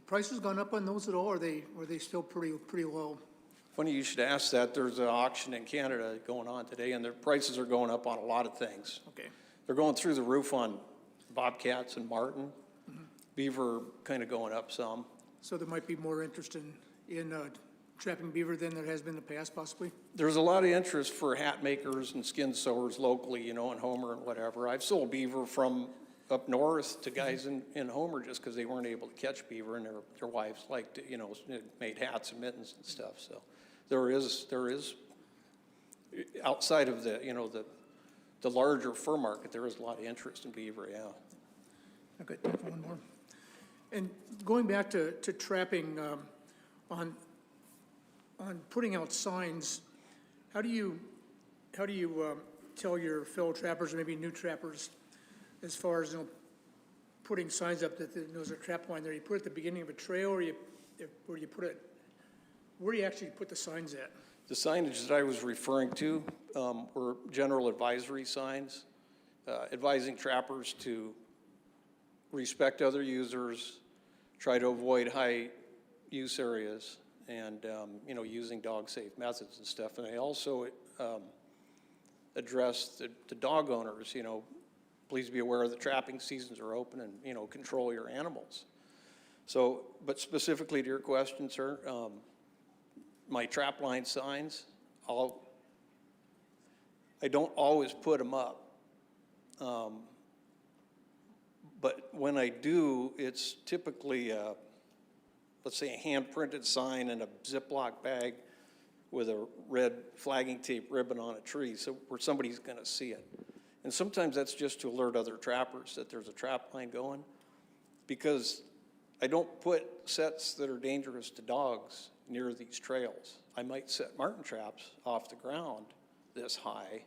prices gone up on those at all, or are they still pretty low? Funny you should ask that. There's an auction in Canada going on today, and the prices are going up on a lot of things. Okay. They're going through the roof on bobcats and marten. Mm-hmm. Beaver kind of going up some. So there might be more interest in trapping beaver than there has been in the past, possibly? There's a lot of interest for hat makers and skin sewers locally, in Homer and whatever. I've sold beaver from up north to guys in Homer just because they weren't able to catch beaver, and their wives liked it, made hats and mittens and stuff. So there is outside of the larger fur market, there is a lot of interest in beaver, yeah. Okay, one more. And going back to trapping, on putting out signs, how do you tell your fellow trappers, or maybe new trappers, as far as, putting signs up that there's a trap line there? You put it at the beginning of a trail, or where do you actually put the signs at? The signage that I was referring to were general advisory signs, advising trappers to respect other users, try to avoid high use areas, and, using dog-safe methods and stuff. And I also addressed the dog owners, please be aware the trapping seasons are open and, control your animals. So, but specifically to your question, sir, my trap line signs, I don't always put them up. But when I do, it's typically, let's say, a hand-printed sign in a Ziploc bag with a red flagging tape ribbon on a tree, so where somebody's going to see it. And sometimes that's just to alert other trappers that there's a trap line going, because I don't put sets that are dangerous to dogs near these trails. I might set marten traps off the ground this high,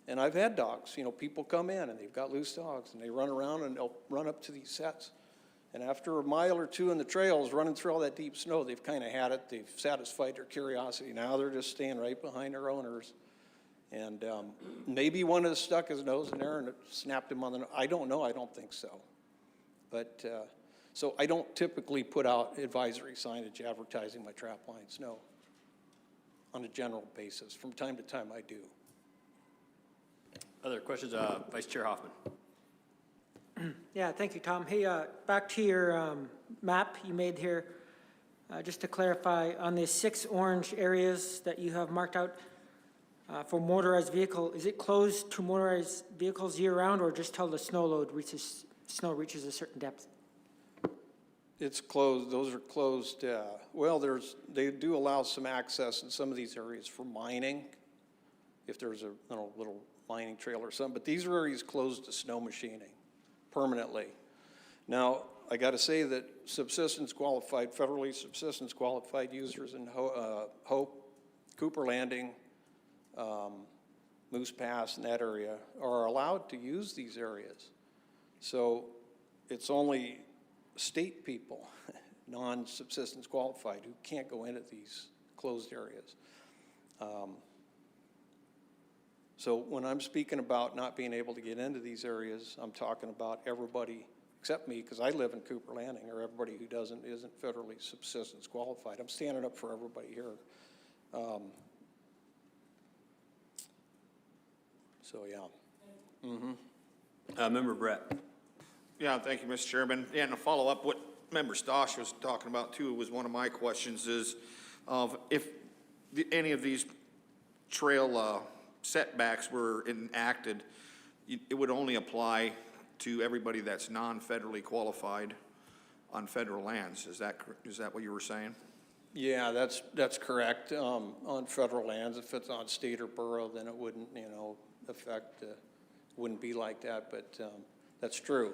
and I've had dogs, people come in and they've got loose dogs and they run around and they'll run up to these sets. And after a mile or two in the trails, running through all that deep snow, they've kind of had it, they've satisfied their curiosity. Now they're just staying right behind their owners. And maybe one of them stuck his nose in there and it snapped him on the nose. I don't know, I don't think so. But, so I don't typically put out advisory signage advertising my trap lines, no. On a general basis. From time to time, I do. Other questions? Vice Chair Hoffman. Yeah, thank you, Tom. Hey, back to your map you made here. Just to clarify, on the 6 orange areas that you have marked out for motorized vehicle, is it closed to motorized vehicles year-round, or just till the snow reaches a certain depth? It's closed, those are closed, well, they do allow some access in some of these areas for mining, if there's a little mining trail or something, but these are areas closed to snow machining permanently. Now, I got to say that subsistence qualified, federally subsistence qualified users in Hope, Cooper Landing, Moose Pass, and that area are allowed to use these areas. So it's only state people, non-subsistence qualified, who can't go into these closed areas. So when I'm speaking about not being able to get into these areas, I'm talking about everybody except me, because I live in Cooper Landing, or everybody who isn't federally subsistence qualified. I'm standing up for everybody here. So, yeah. Member Brett. Yeah, thank you, Mr. Chairman. Yeah, and to follow up what Member Stosh was talking about too, was one of my questions is, if any of these trail setbacks were enacted, it would only apply to everybody that's non-federally qualified on federal lands. Is that what you were saying? Yeah, that's correct. On federal lands, if it's on state or borough, then it wouldn't, affect, wouldn't be like that, but that's true.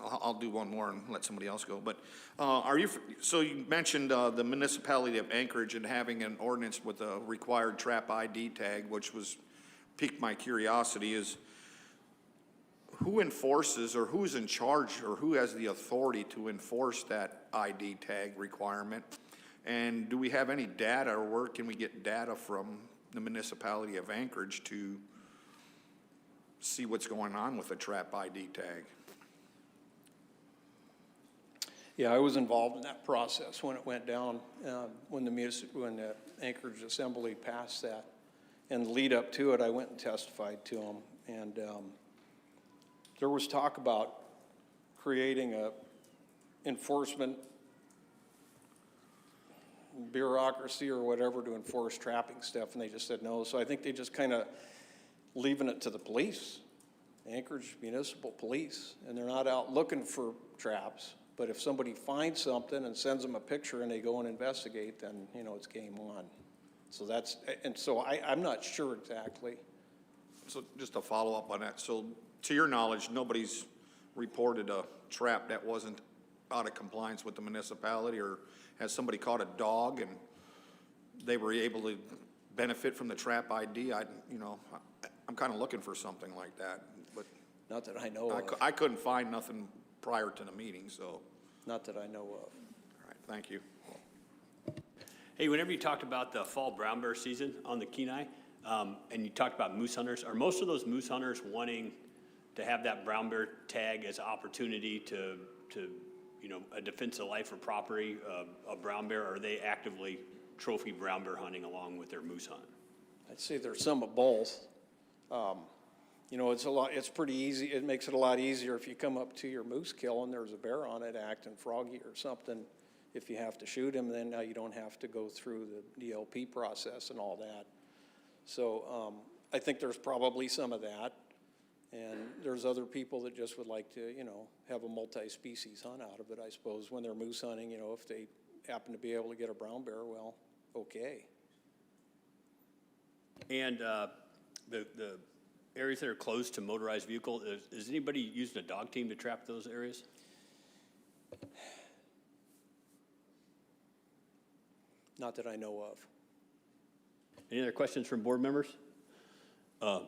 I'll do one more and let somebody else go. But so you mentioned the municipality of Anchorage and having an ordinance with a required trap ID tag, which piqued my curiosity, is who enforces, or who's in charge, or who has the authority to enforce that ID tag requirement? And do we have any data, or where can we get data from the municipality of Anchorage to see what's going on with the trap ID tag? Yeah, I was involved in that process when it went down, when the Anchorage Assembly passed that. And the lead up to it, I went and testified to them. And there was talk about creating a enforcement bureaucracy or whatever to enforce trapping stuff, and they just said no. So I think they just kind of leaving it to the police, Anchorage Municipal Police, and they're not out looking for traps. But if somebody finds something and sends them a picture and they go and investigate, then, it's game on. So I'm not sure exactly. So just to follow up on that, so to your knowledge, nobody's reported a trap that wasn't out of compliance with the municipality, or has somebody caught a dog and they were able to benefit from the trap ID? I'm kind of looking for something like that. But Not that I know of. I couldn't find nothing prior to the meeting, so, Not that I know of. all right, thank you. Hey, whenever you talked about the fall brown bear season on the Kenai, and you talked about moose hunters, are most of those moose hunters wanting to have that brown bear tag as an opportunity to a defense of life or property of brown bear, or are they actively trophy brown bear hunting along with their moose hunt? I'd say there's some of both. It's pretty easy. It makes it a lot easier if you come up to your moose kill and there's a bear on it acting froggy or something. If you have to shoot him, then now you don't have to go through the DLP process and all that. So I think there's probably some of that. And there's other people that just would like to, have a multi-species hunt out of it, I suppose. When they're moose hunting, if they happen to be able to get a brown bear, well, okay. And the areas that are closed to motorized vehicle, is anybody using a dog team to trap those areas? Not that I know of. Any other questions from board members?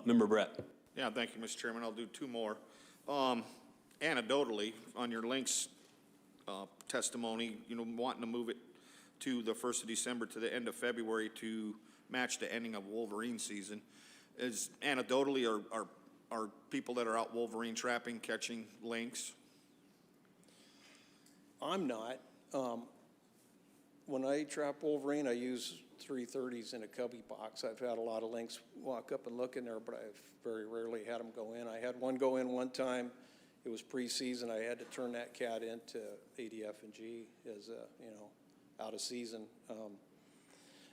Member Brett. Yeah, thank you, Mr. Chairman. I'll do two more. Anecdotally, on your links testimony, wanting to move it to the 1st of December to the end of February to match the ending of Wolverine season. Is anecdotally, are people that are out Wolverine trapping, catching lynx? I'm not. When I trap Wolverine, I use 330s in a cubby box. I've had a lot of lynx walk up and look in there, but I've very rarely had them go in. I had one go in one time. It was preseason. I had to turn that cat into ADF&G as out of season.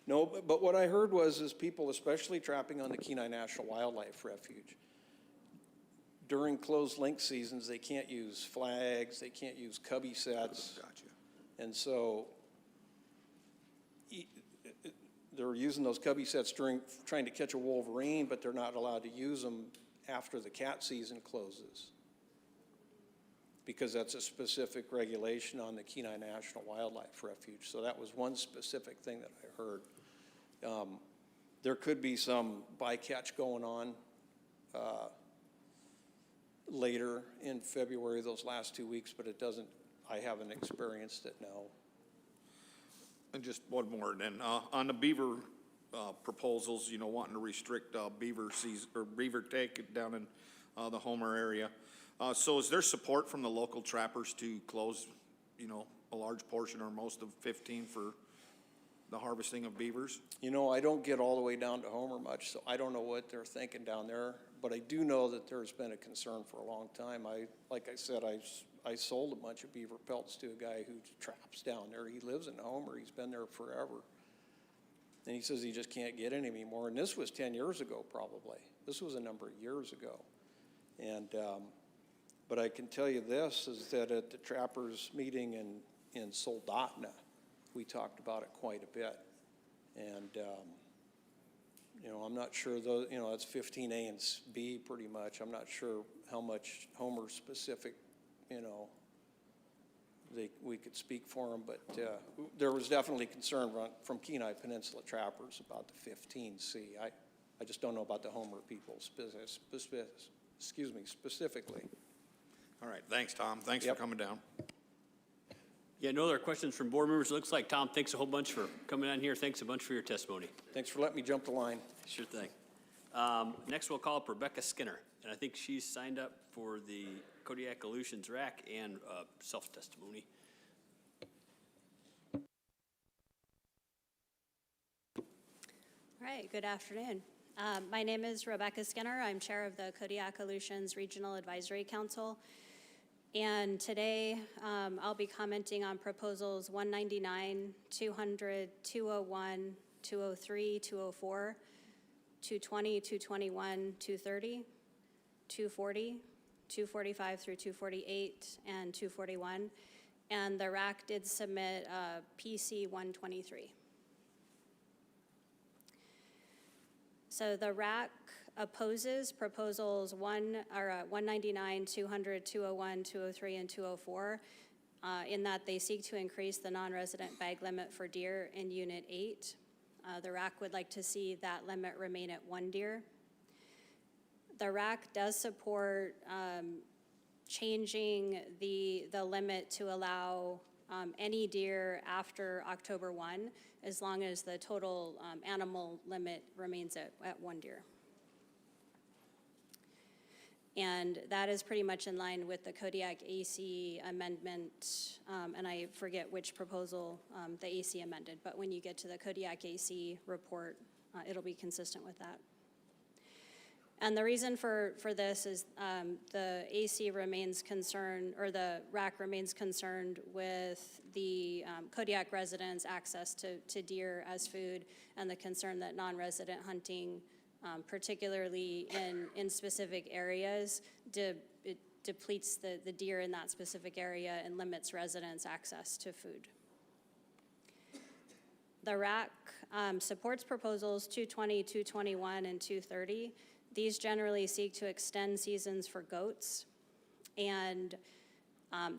No, but what I heard is people, especially trapping on the Kenai National Wildlife Refuge, during closed lynx seasons, they can't use flags, they can't use cubby sets. Gotcha. And so they're using those cubby sets during trying to catch a wolverine, but they're not allowed to use them after the cat season closes, because that's a specific regulation on the Kenai National Wildlife Refuge. So that was one specific thing that I heard. There could be some bycatch going on later in February, those last 2 weeks, but I haven't experienced it, no. And just one more then. On the beaver proposals, wanting to restrict beaver season or beaver take down in the Homer area. So is there support from the local trappers to close, a large portion or most of 15 for the harvesting of beavers? I don't get all the way down to Homer much, so I don't know what they're thinking down there. But I do know that there's been a concern for a long time. Like I said, I sold a bunch of beaver pelts to a guy who traps down there. He lives in Homer. He's been there forever. And he says he just can't get any anymore. And this was 10 years ago, probably. This was a number of years ago. And but I can tell you this, is that at the trappers meeting in Soldotna, we talked about it quite a bit. And, I'm not sure, that's 15A and B pretty much. I'm not sure how much Homer specific, we could speak for them, but there was definitely concern from Kenai Peninsula trappers about the 15C. I just don't know about the Homer people specifically. All right, thanks, Tom. Thanks for coming down. Yeah, no other questions from board members. It looks like, Tom, thanks a whole bunch for coming on here. Thanks a bunch for your testimony. Thanks for letting me jump the line. Sure thing. Next, we'll call up Rebecca Skinner, and I think she's signed up for the Kodiak Aleutians RAC and self-testimony. All right, good afternoon. My name is Rebecca Skinner. I'm chair of the Kodiak Aleutians Regional Advisory Council. And today, I'll be commenting on proposals 199, 200, 201, 203, 204, 220, 221, 230, 240, 245 through 248, and 241. And the RAC did submit PC 123. So the RAC opposes proposals 199, 200, 201, 203, and 204 in that they seek to increase the non-resident bag limit for deer in Unit 8. The RAC would like to see that limit remain at 1 deer. The RAC does support changing the limit to allow any deer after October 1, as long as the total animal limit remains at 1 deer. And that is pretty much in line with the Kodiak AC amendment, and I forget which proposal the AC amended, but when you get to the Kodiak AC report, it'll be consistent with that. And the reason for this is the AC remains concerned, or the RAC remains concerned with the Kodiak residents' access to deer as food, and the concern that non-resident hunting, particularly in specific areas, it depletes the deer in that specific area and limits residents' access to food. The RAC supports proposals 220, 221, and 230. These generally seek to extend seasons for goats, and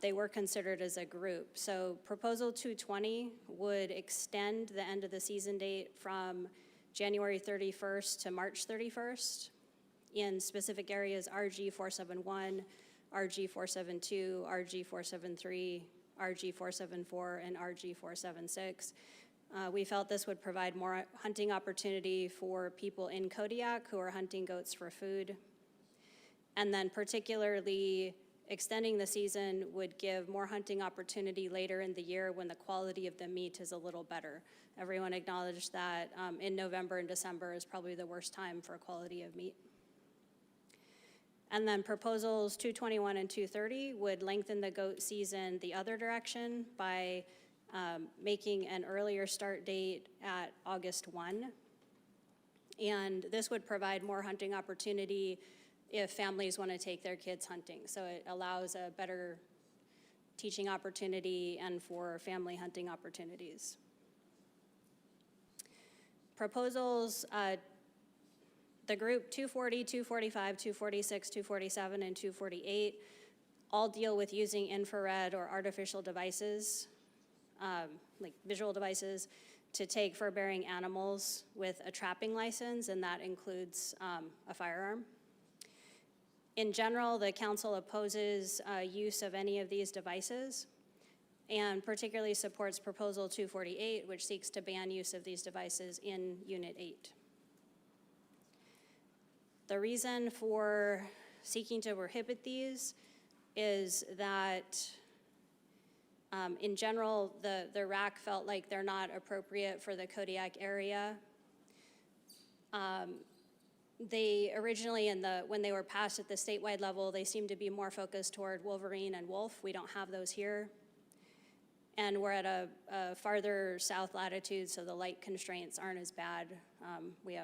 they were considered as a group. So Proposal 220 would extend the end of the season date from January 31st to March 31st in specific areas RG 471, RG 472, RG 473, RG 474, and RG 476. We felt this would provide more hunting opportunity for people in Kodiak who are hunting goats for food. And then particularly extending the season would give more hunting opportunity later in the year when the quality of the meat is a little better. Everyone acknowledged that in November and December is probably the worst time for quality of meat. And then proposals 221 and 230 would lengthen the goat season the other direction by making an earlier start date at August 1. And this would provide more hunting opportunity if families want to take their kids hunting. So it allows a better teaching opportunity and for family hunting opportunities. Proposals, the group 240, 245, 246, 247, and 248 all deal with using infrared or artificial devices, like visual devices, to take fur-bearing animals with a trapping license, and that includes a firearm. In general, the council opposes use of any of these devices and particularly supports Proposal 248, which seeks to ban use of these devices in Unit 8. The reason for seeking to prohibit these is that in general, the RAC felt like they're not appropriate for the Kodiak area. They originally, when they were passed at the statewide level, they seemed to be more focused toward wolverine and wolf. We don't have those here. And we're at a farther south latitude, so the light constraints aren't as bad. We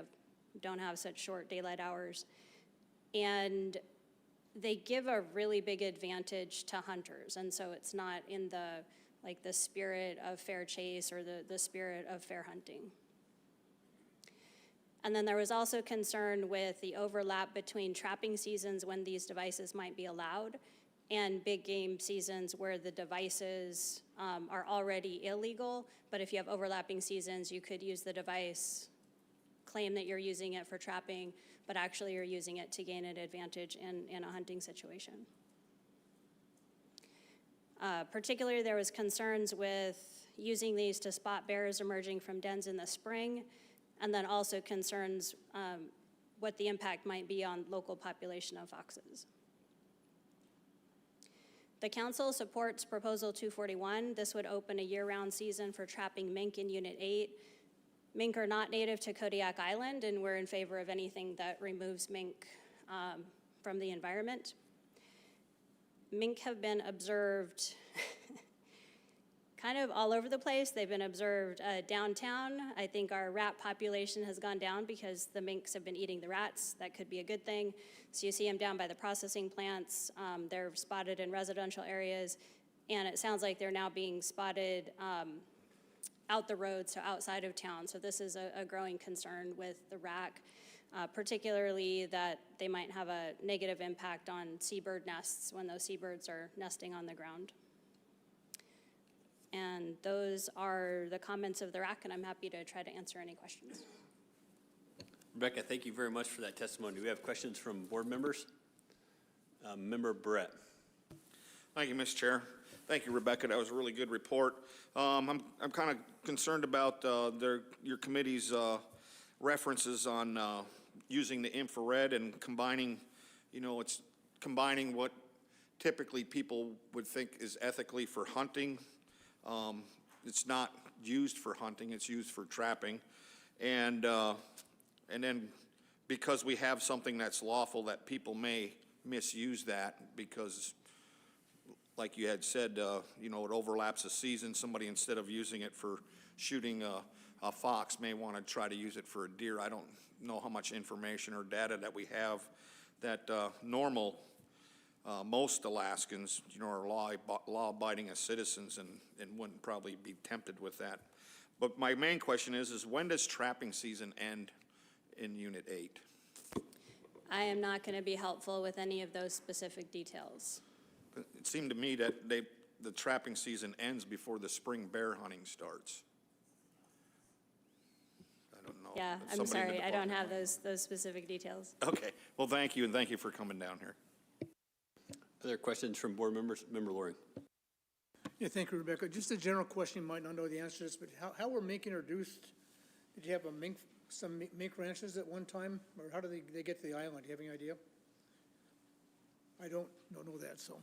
don't have such short daylight hours. And they give a really big advantage to hunters, and so it's not in the spirit of fair chase or the spirit of fair hunting. And then there was also concern with the overlap between trapping seasons when these devices might be allowed and big game seasons where the devices are already illegal, but if you have overlapping seasons, you could use the device, claim that you're using it for trapping, but actually you're using it to gain an advantage in a hunting situation. Particularly, there was concerns with using these to spot bears emerging from dens in the spring, and then also concerns what the impact might be on local population of foxes. The council supports Proposal 241. This would open a year-round season for trapping mink in Unit 8. Mink are not native to Kodiak Island, and we're in favor of anything that removes mink from the environment. Mink have been observed kind of all over the place. They've been observed downtown. I think our rat population has gone down because the minks have been eating the rats. That could be a good thing. So you see them down by the processing plants. They're spotted in residential areas, and it sounds like they're now being spotted out the road, so outside of town. So this is a growing concern with the RAC, particularly that they might have a negative impact on seabird nests when those seabirds are nesting on the ground. And those are the comments of the RAC, and I'm happy to try to answer any questions. Rebecca, thank you very much for that testimony. Do we have questions from board members? Member Brett. Thank you, Mr. Chair. Thank you, Rebecca. That was a really good report. I'm kind of concerned about your committee's references on using the infrared and combining, it's combining what typically people would think is ethically for hunting. It's not used for hunting, it's used for trapping. And then because we have something that's lawful, that people may misuse that because, like you had said, it overlaps a season. Somebody, instead of using it for shooting a fox, may want to try to use it for a deer. I don't know how much information or data that we have that most Alaskans, are law-abiding as citizens and wouldn't probably be tempted with that. But my main question is when does trapping season end in Unit 8? I am not going to be helpful with any of those specific details. It seemed to me that the trapping season ends before the spring bear hunting starts. I don't know. Yeah, if I'm somebody in the sorry, I don't department have those specific details. Okay, well, thank you, and thank you for coming down here. Other questions from board members? Member Loring. Yeah, thank you, Rebecca. Just a general question, you might not know the answer to this, but how were mink introduced? Did you have some mink ranches at one time, or how did they get to the island? Do you have any idea? I don't know that, so.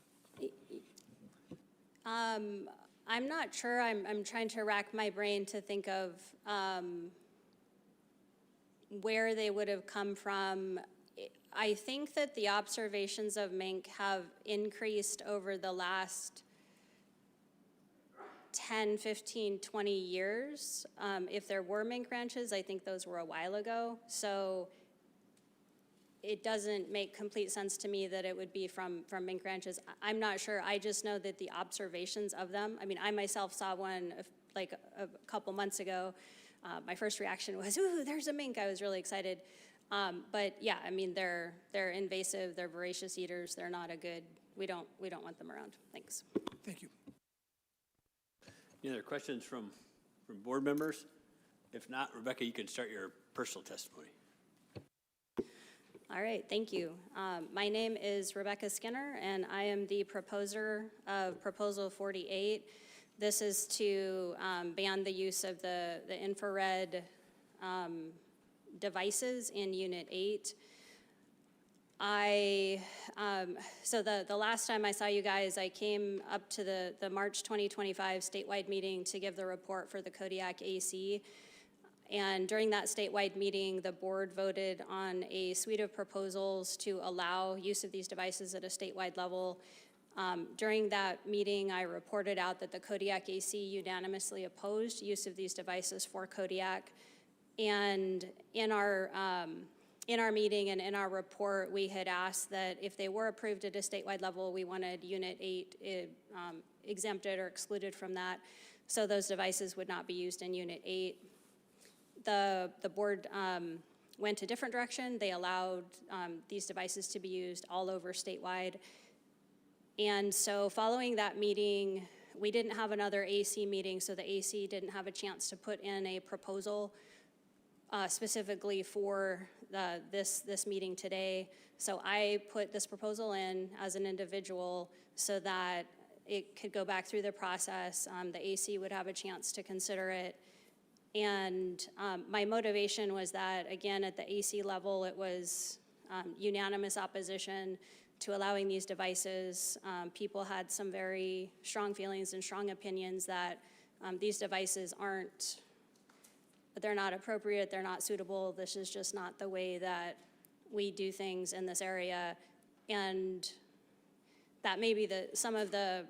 I'm not sure. I'm trying to rack my brain to think of where they would have come from. I think that the observations of mink have increased over the last 10, 15, 20 years. If there were mink ranches, I think those were a while ago. So it doesn't make complete sense to me that it would be from mink ranches. I'm not sure. I just know that the observations of them, I mean, I myself saw one like a couple months ago. My first reaction was, ooh, there's a mink. I was really excited. But yeah, I mean, they're invasive, they're voracious eaters, they're not a good, we don't want them around. Thanks. Thank you. Any other questions from board members? If not, Rebecca, you can start your personal testimony. All right, thank you. My name is Rebecca Skinner, and I am the proposer of Proposal 48. This is to ban the use of the infrared devices in Unit 8. So the last time I saw you guys, I came up to the March 2025 statewide meeting to give the report for the Kodiak AC. And during that statewide meeting, the board voted on a suite of proposals to allow use of these devices at a statewide level. During that meeting, I reported out that the Kodiak AC unanimously opposed use of these devices for Kodiak. And in our meeting and in our report, we had asked that if they were approved at a statewide level, we wanted Unit 8 exempted or excluded from that, so those devices would not be used in Unit 8. The board went a different direction. They allowed these devices to be used all over statewide. And so following that meeting, we didn't have another AC meeting, so the AC didn't have a chance to put in a proposal specifically for this meeting today. So I put this proposal in as an individual so that it could go back through the process. The AC would have a chance to consider it. And my motivation was that, again, at the AC level, it was unanimous opposition to allowing these devices. People had some very strong feelings and strong opinions that these devices they're not appropriate, they're not suitable, this is just not the way that we do things in this area. And that may be some of the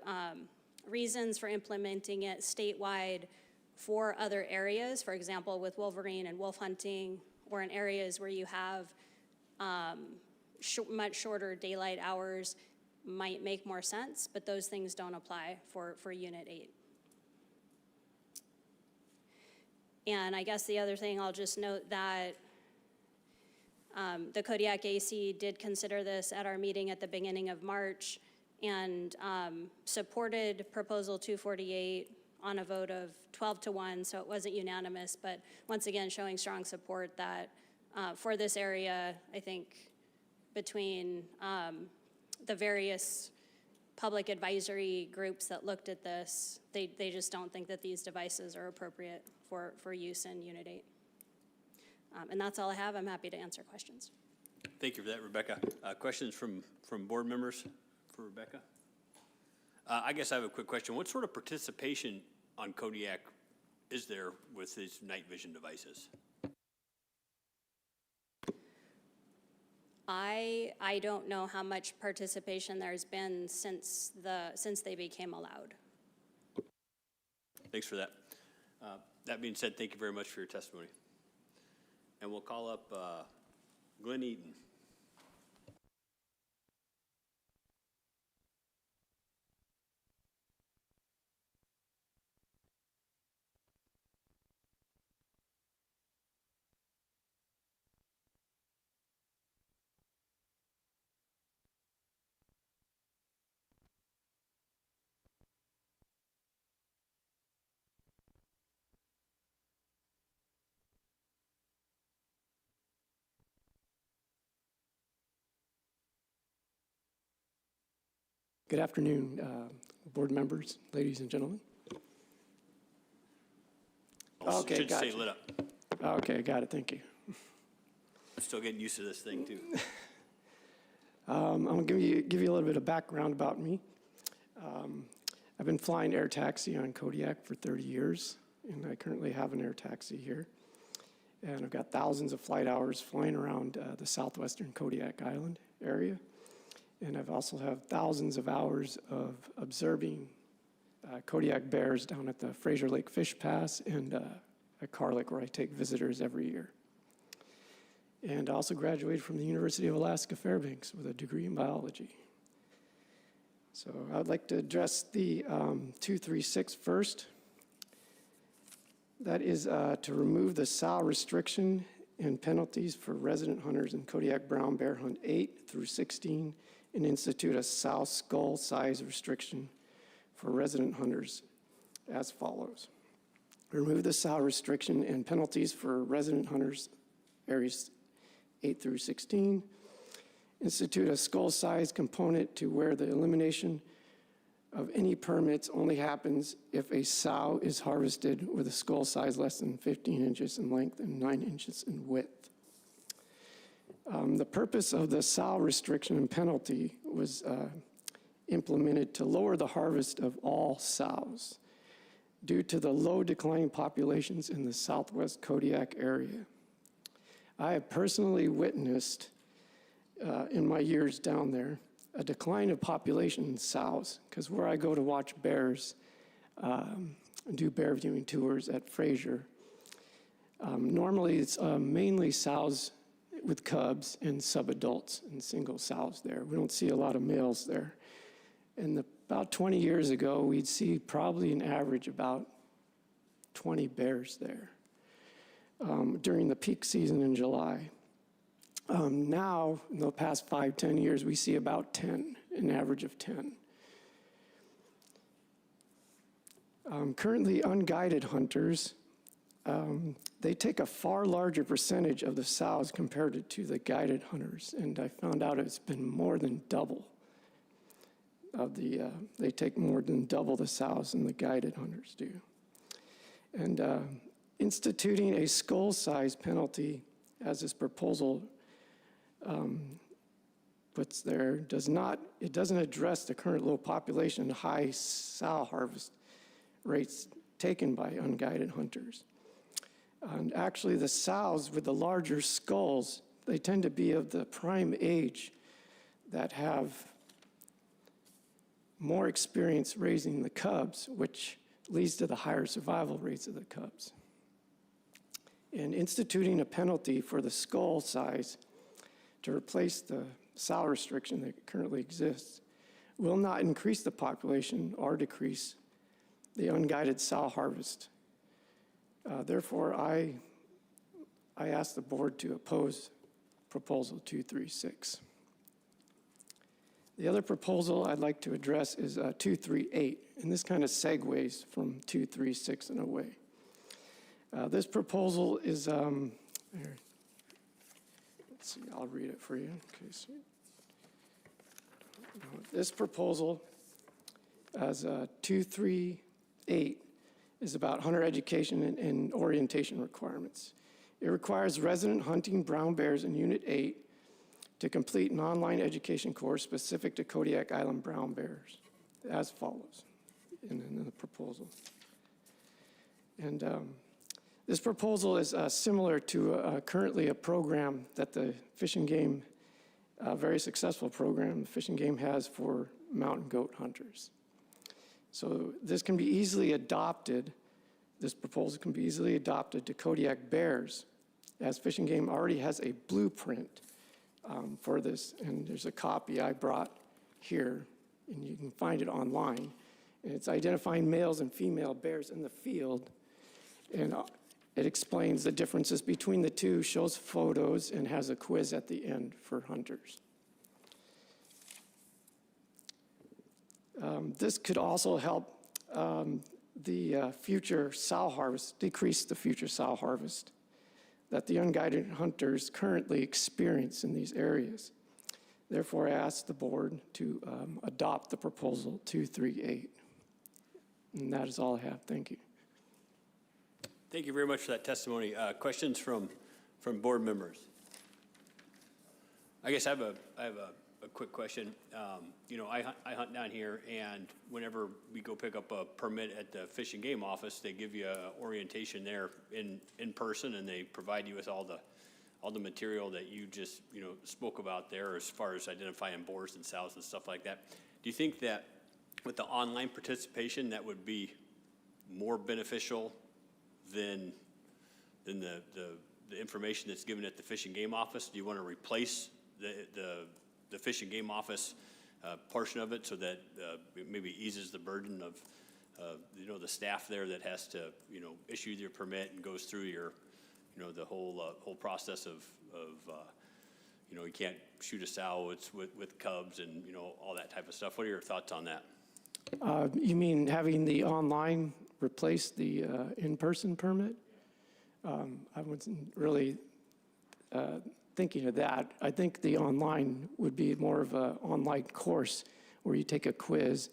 reasons for implementing it statewide for other areas, for example, with wolverine and wolf hunting, or in areas where you have much shorter daylight hours might make more sense, but those things don't apply for Unit 8. And I guess the other thing, I'll just note that the Kodiak AC did consider this at our meeting at the beginning of March and supported Proposal 248 on a vote of 12-1, so it wasn't unanimous, but once again, showing strong support that for this area, I think between the various public advisory groups that looked at this, they just don't think that these devices are appropriate for use in Unit 8. And that's all I have. I'm happy to answer questions. Thank you for that, Rebecca. Questions from board members for Rebecca? I guess I have a quick question. What sort of participation on Kodiak is there with these night vision devices? I don't know how much participation there's been since they became allowed. Thanks for that. That being said, thank you very much for your testimony. And we'll call up Glenn Eaton. Good afternoon, board members, ladies and gentlemen. Okay, Should gotcha. stay lit up. Okay, got it, thank you. I'm still getting used to this thing, too. I'm going to give you a little bit of background about me. I've been flying air taxi on Kodiak for 30 years, and I currently have an air taxi here. And I've got thousands of flight hours flying around the southwestern Kodiak Island area. And I've also have thousands of hours of observing Kodiak bears down at the Fraser Lake Fish Pass and at Carlick, where I take visitors every year. And I also graduated from the University of Alaska Fairbanks with a degree in biology. So I'd like to address the 236 first. That is to remove the sow restriction and penalties for resident hunters in Kodiak brown bear hunt 8 through 16 and institute a sow skull size restriction for resident hunters as follows. Remove the sow restriction and penalties for resident hunters areas 8 through 16. Institute a skull size component to where the elimination of any permits only happens if a sow is harvested with a skull size less than 15 inches in length and 9 inches in width. The purpose of the sow restriction and penalty was implemented to lower the harvest of all sows due to the low declining populations in the southwest Kodiak area. I have personally witnessed in my years down there a decline of population in sows, because where I go to watch bears, do bear viewing tours at Fraser, normally it's mainly sows with cubs and subadults and single sows there. We don't see a lot of males there. And about 20 years ago, we'd see probably an average about 20 bears there during the peak season in July. Now, in the past 5-10 years, we see about 10, an average of 10. Currently, unguided hunters, they take a far larger percentage of the sows compared to the guided hunters, and I found out it's been more than double of they take more than double the sows than the guided hunters do. And instituting a skull size penalty, as this proposal puts there, it doesn't address the current low population and high sow harvest rates taken by unguided hunters. And actually, the sows with the larger skulls, they tend to be of the prime age that have more experience raising the cubs, which leads to the higher survival rates of the cubs. And instituting a penalty for the skull size to replace the sow restriction that currently exists will not increase the population or decrease the unguided sow harvest. Therefore, I ask the board to oppose proposal 236. The other proposal I'd like to address is 238, and this kind of segues from 236 in a way. This proposal is let's see, I'll read it for you. Okay, so this proposal as 238 is about hunter education and orientation requirements. It requires resident hunting brown bears in Unit 8 to complete an online education course specific to Kodiak Island brown bears as follows in the proposal. And this proposal is similar to currently a program that the Fish and Game, a very successful program the Fish and Game has for mountain goat hunters. So this can be easily adopted, this proposal can be easily adopted to Kodiak bears, as Fish and Game already has a blueprint for this, and there's a copy I brought here, and you can find it online. And it's identifying males and female bears in the field, and it explains the differences between the two, shows photos, and has a quiz at the end for hunters. This could also help the future sow harvest, decrease the future sow harvest that the unguided hunters currently experience in these areas. Therefore, I ask the board to adopt the proposal 238. And that is all I have. Thank you. Thank you very much for that testimony. Questions from board members? I guess I have a quick question. You know, I hunt down here, and whenever we go pick up a permit at the Fish and Game office, they give you an orientation there in person, and they provide you with all the material that you just spoke about there, as far as identifying boars and sows and stuff like that. Do you think that with the online participation, that would be more beneficial than the information that's given at the Fish and Game office? Do you want to replace the Fish and Game office portion of it, so that it maybe eases the burden of the staff there that has to issue your permit and goes through your the whole process of you can't shoot a sow with cubs and all that type of stuff? What are your thoughts on that? You mean having the online replace the in-person permit? I wasn't really thinking of that. I think the online would be more of an online course where you take a quiz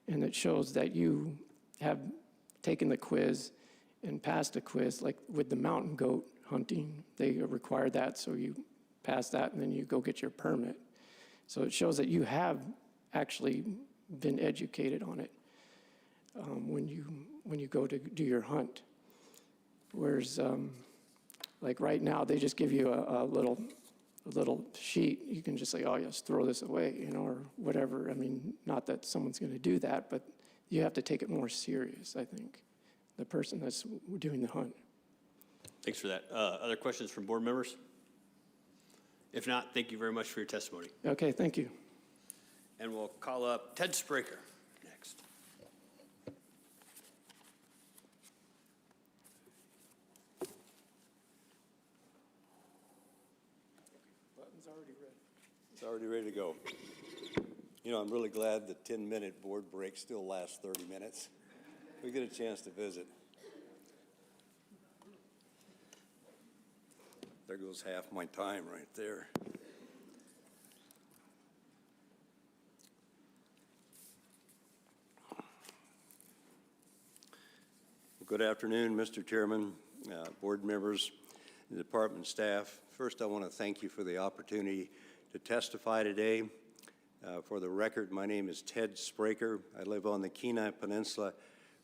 and it shows that you have taken the quiz and passed a quiz. Like with the mountain goat hunting, they require that, so you pass that and then you go get your permit. So it shows that you have actually been educated on it when you go to do your hunt. Whereas like right now, they just give you a little sheet. You can just say, oh, yes, throw this away, or whatever. I mean, not that someone's going to do that, but you have to take it more serious, I think, the person that's doing the hunt. Thanks for that. Other questions from board members? If not, thank you very much for your testimony. Okay, thank you. And we'll call up Ted Spraker next. It's already ready to go. You know, I'm really glad the 10-minute board break still lasts 30 minutes. We get a chance to visit. There goes half my time right there. Good afternoon, Mr. Chairman, board members, and department staff. First, I want to thank you for the opportunity to testify today. For the record, my name is Ted Spraker. I live on the Kenai Peninsula,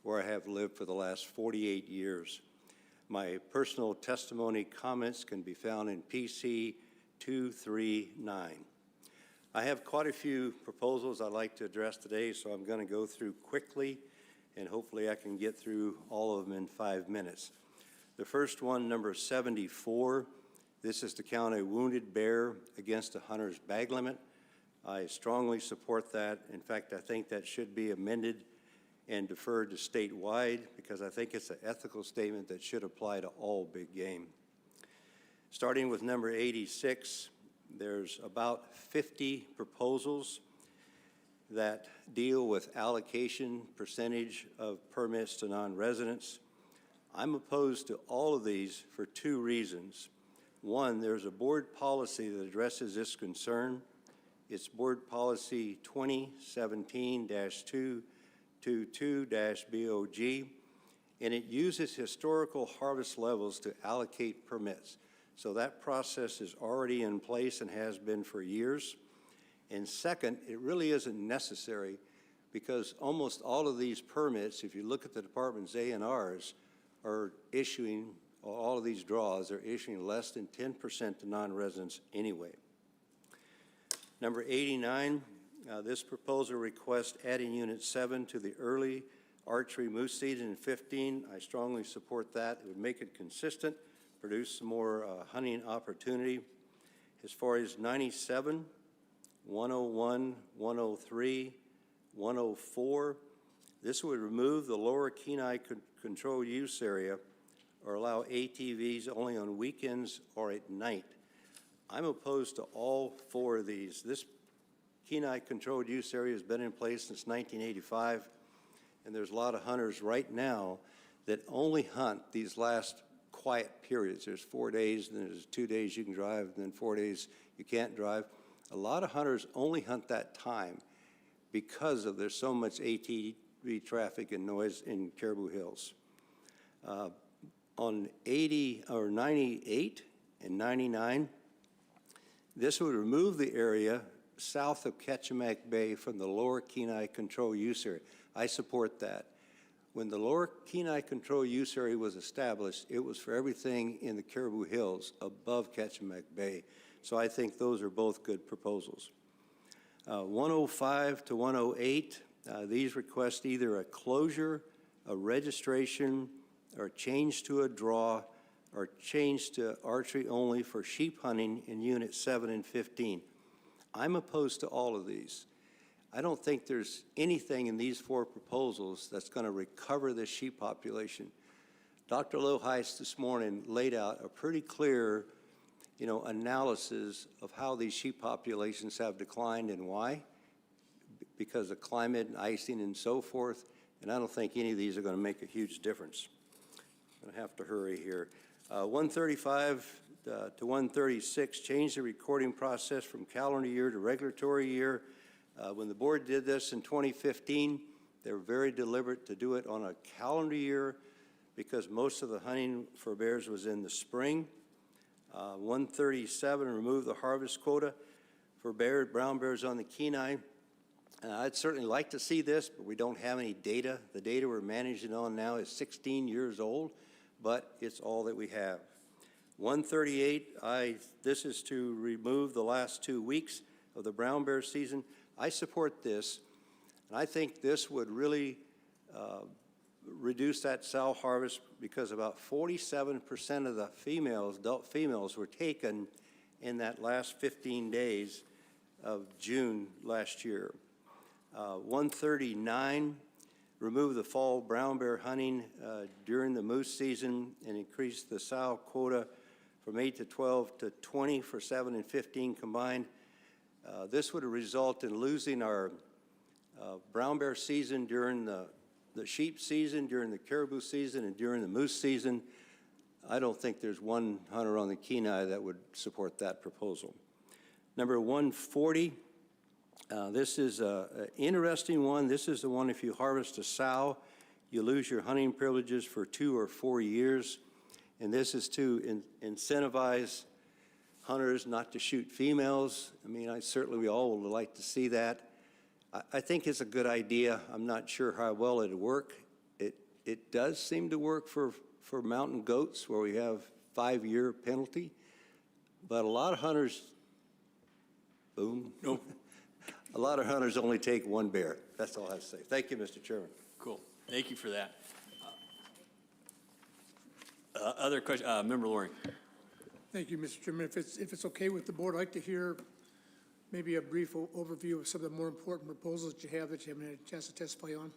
where I have lived for the last 48 years. My personal testimony comments can be found in PC 239. I have quite a few proposals I'd like to address today, so I'm going to go through quickly, and hopefully I can get through all of them in 5 minutes. The first one, number 74, this is to count a wounded bear against a hunter's bag limit. I strongly support that. In fact, I think that should be amended and deferred to statewide, because I think it's an ethical statement that should apply to all big game. Starting with number 86, there's about 50 proposals that deal with allocation percentage of permits to non-residents. I'm opposed to all of these for two reasons. One, there's a board policy that addresses this concern. It's Board Policy 2017-222-BOG, and it uses historical harvest levels to allocate permits. So that process is already in place and has been for years. And second, it really isn't necessary because almost all of these permits, if you look at the department's A&Rs, are issuing, all of these draws are issuing less than 10% to non-residents anyway. Number 89, this proposal requests adding Unit 7 to the early archery moose season in 15. I strongly support that. It would make it consistent, produce some more hunting opportunity. As far as 97, 101, 103, 104, this would remove the lower Kenai control use area or allow ATVs only on weekends or at night. I'm opposed to all four of these. This Kenai controlled use area has been in place since 1985, and there's a lot of hunters right now that only hunt these last quiet periods. There's 4 days, and then there's 2 days you can drive, and then 4 days you can't drive. A lot of hunters only hunt that time because of there's so much ATV traffic and noise in Caribou Hills. On 80 or 98 and 99, this would remove the area south of Ketchimack Bay from the lower Kenai control use area. I support that. When the lower Kenai control use area was established, it was for everything in the Caribou Hills above Ketchimack Bay. So I think those are both good proposals. 105 to 108, these request either a closure, a registration, or change to a draw, or change to archery only for sheep hunting in Unit 7 and 15. I'm opposed to all of these. I don't think there's anything in these four proposals that's going to recover the sheep population. Dr. Loheis this morning laid out a pretty clear, analysis of how these sheep populations have declined and why, because of climate and icing and so forth, and I don't think any of these are going to make a huge difference. I'm going to have to hurry here. 135 to 136, change the recording process from calendar year to regulatory year. When the board did this in 2015, they were very deliberate to do it on a calendar year because most of the hunting for bears was in the spring. 137, remove the harvest quota for brown bears on the Kenai. I'd certainly like to see this, but we don't have any data. The data we're managing on now is 16 years old, but it's all that we have. 138, this is to remove the last 2 weeks of the brown bear season. I support this, and I think this would really reduce that sow harvest because about 47% of the adult females were taken in that last 15 days of June last year. 139, remove the fall brown bear hunting during the moose season and increase the sow quota from 8 to 12 to 20 for 7 and 15 combined. This would result in losing our brown bear season during the sheep season, during the caribou season, and during the moose season. I don't think there's one hunter on the Kenai that would support that proposal. Number 140, this is an interesting one. This is the one if you harvest a sow, you lose your hunting privileges for 2 or 4 years. And this is to incentivize hunters not to shoot females. I mean, we all would like to see that. I think it's a good idea. I'm not sure how well it'll work. It does seem to work for mountain goats where we have 5-year penalty. But a lot of hunters, boom. Nope. A lot of hunters only take one bear. That's all I have to say. Thank you, Mr. Chairman. Cool. Thank you for that. Other question, Member Loring. Thank you, Mr. Chairman. If it's okay with the board, I'd like to hear maybe a brief overview of some of the more important proposals that you haven't had a chance to testify on.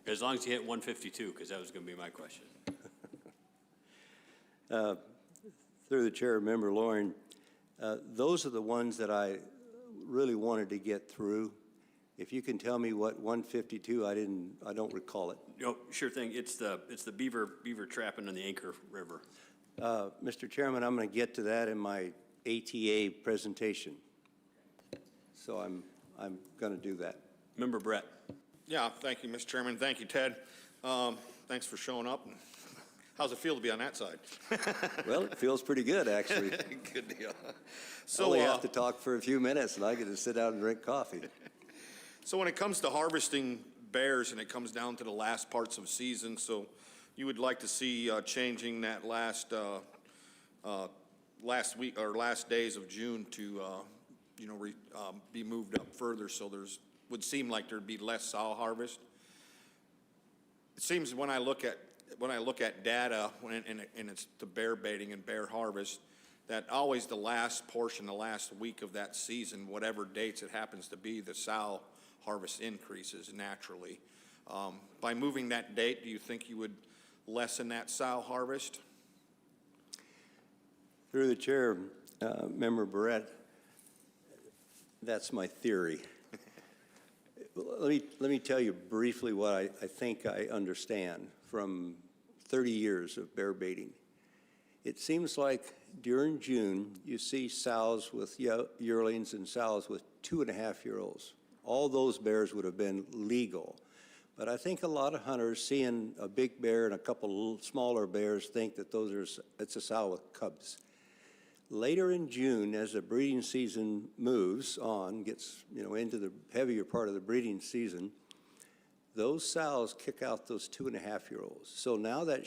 As long as you hit 152, because that was going to be my question. Through the chair, Member Loring, those are the ones that I really wanted to get through. If you can tell me what 152, I don't recall it. Sure thing. It's the beaver trapping in the Anchor River. Mr. Chairman, I'm going to get to that in my ATA presentation. So I'm going to do that. Member Brett. Yeah, thank you, Mr. Chairman. Thank you, Ted. Thanks for showing up. How's it feel to be on that side? Well, it feels pretty good, actually. Good deal. So only have to talk for a few minutes, and I get to sit down and drink coffee. So when it comes to harvesting bears, and it comes down to the last parts of season, so you would like to see changing that last week or last days of June to be moved up further, so would seem like there'd be less sow harvest. It seems when I look at data and it's the bear baiting and bear harvest, that always the last portion, the last week of that season, whatever dates it happens to be, the sow harvest increases naturally. By moving that date, do you think you would lessen that sow harvest? Through the chair, Member Barrett, that's my theory. Let me tell you briefly what I think I understand from 30 years of bear baiting. It seems like during June, you see sows with yearlings and sows with 2.5-year-olds. All those bears would have been legal. But I think a lot of hunters seeing a big bear and a couple of little smaller bears think that it's a sow with cubs. Later in June, as the breeding season moves on, gets into the heavier part of the breeding season, those sows kick out those 2.5-year-olds. So now that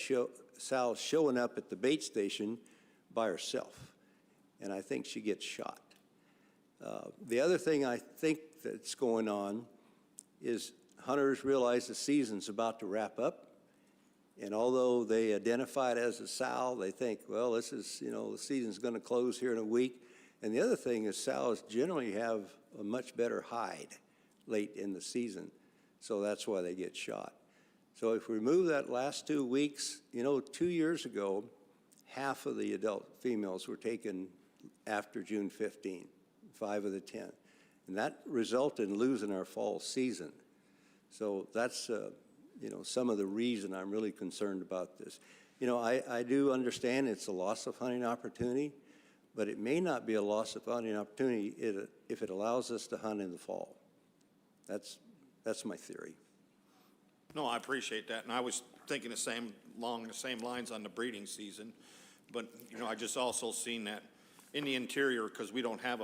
sow's showing up at the bait station by herself, and I think she gets shot. The other thing I think that's going on is hunters realize the season's about to wrap up, and although they identify it as a sow, they think, well, this is, the season's going to close here in a week. And the other thing is sows generally have a much better hide late in the season, so that's why they get shot. So if we remove that last 2 weeks, 2 years ago, half of the adult females were taken after June 15, 5 of the 10. And that resulted in losing our fall season. So that's, some of the reason I'm really concerned about this. I do understand it's a loss of hunting opportunity, but it may not be a loss of hunting opportunity if it allows us to hunt in the fall. That's my theory. No, I appreciate that, and I was thinking along the same lines on the breeding season. But, I just also seen that in the interior, because we don't have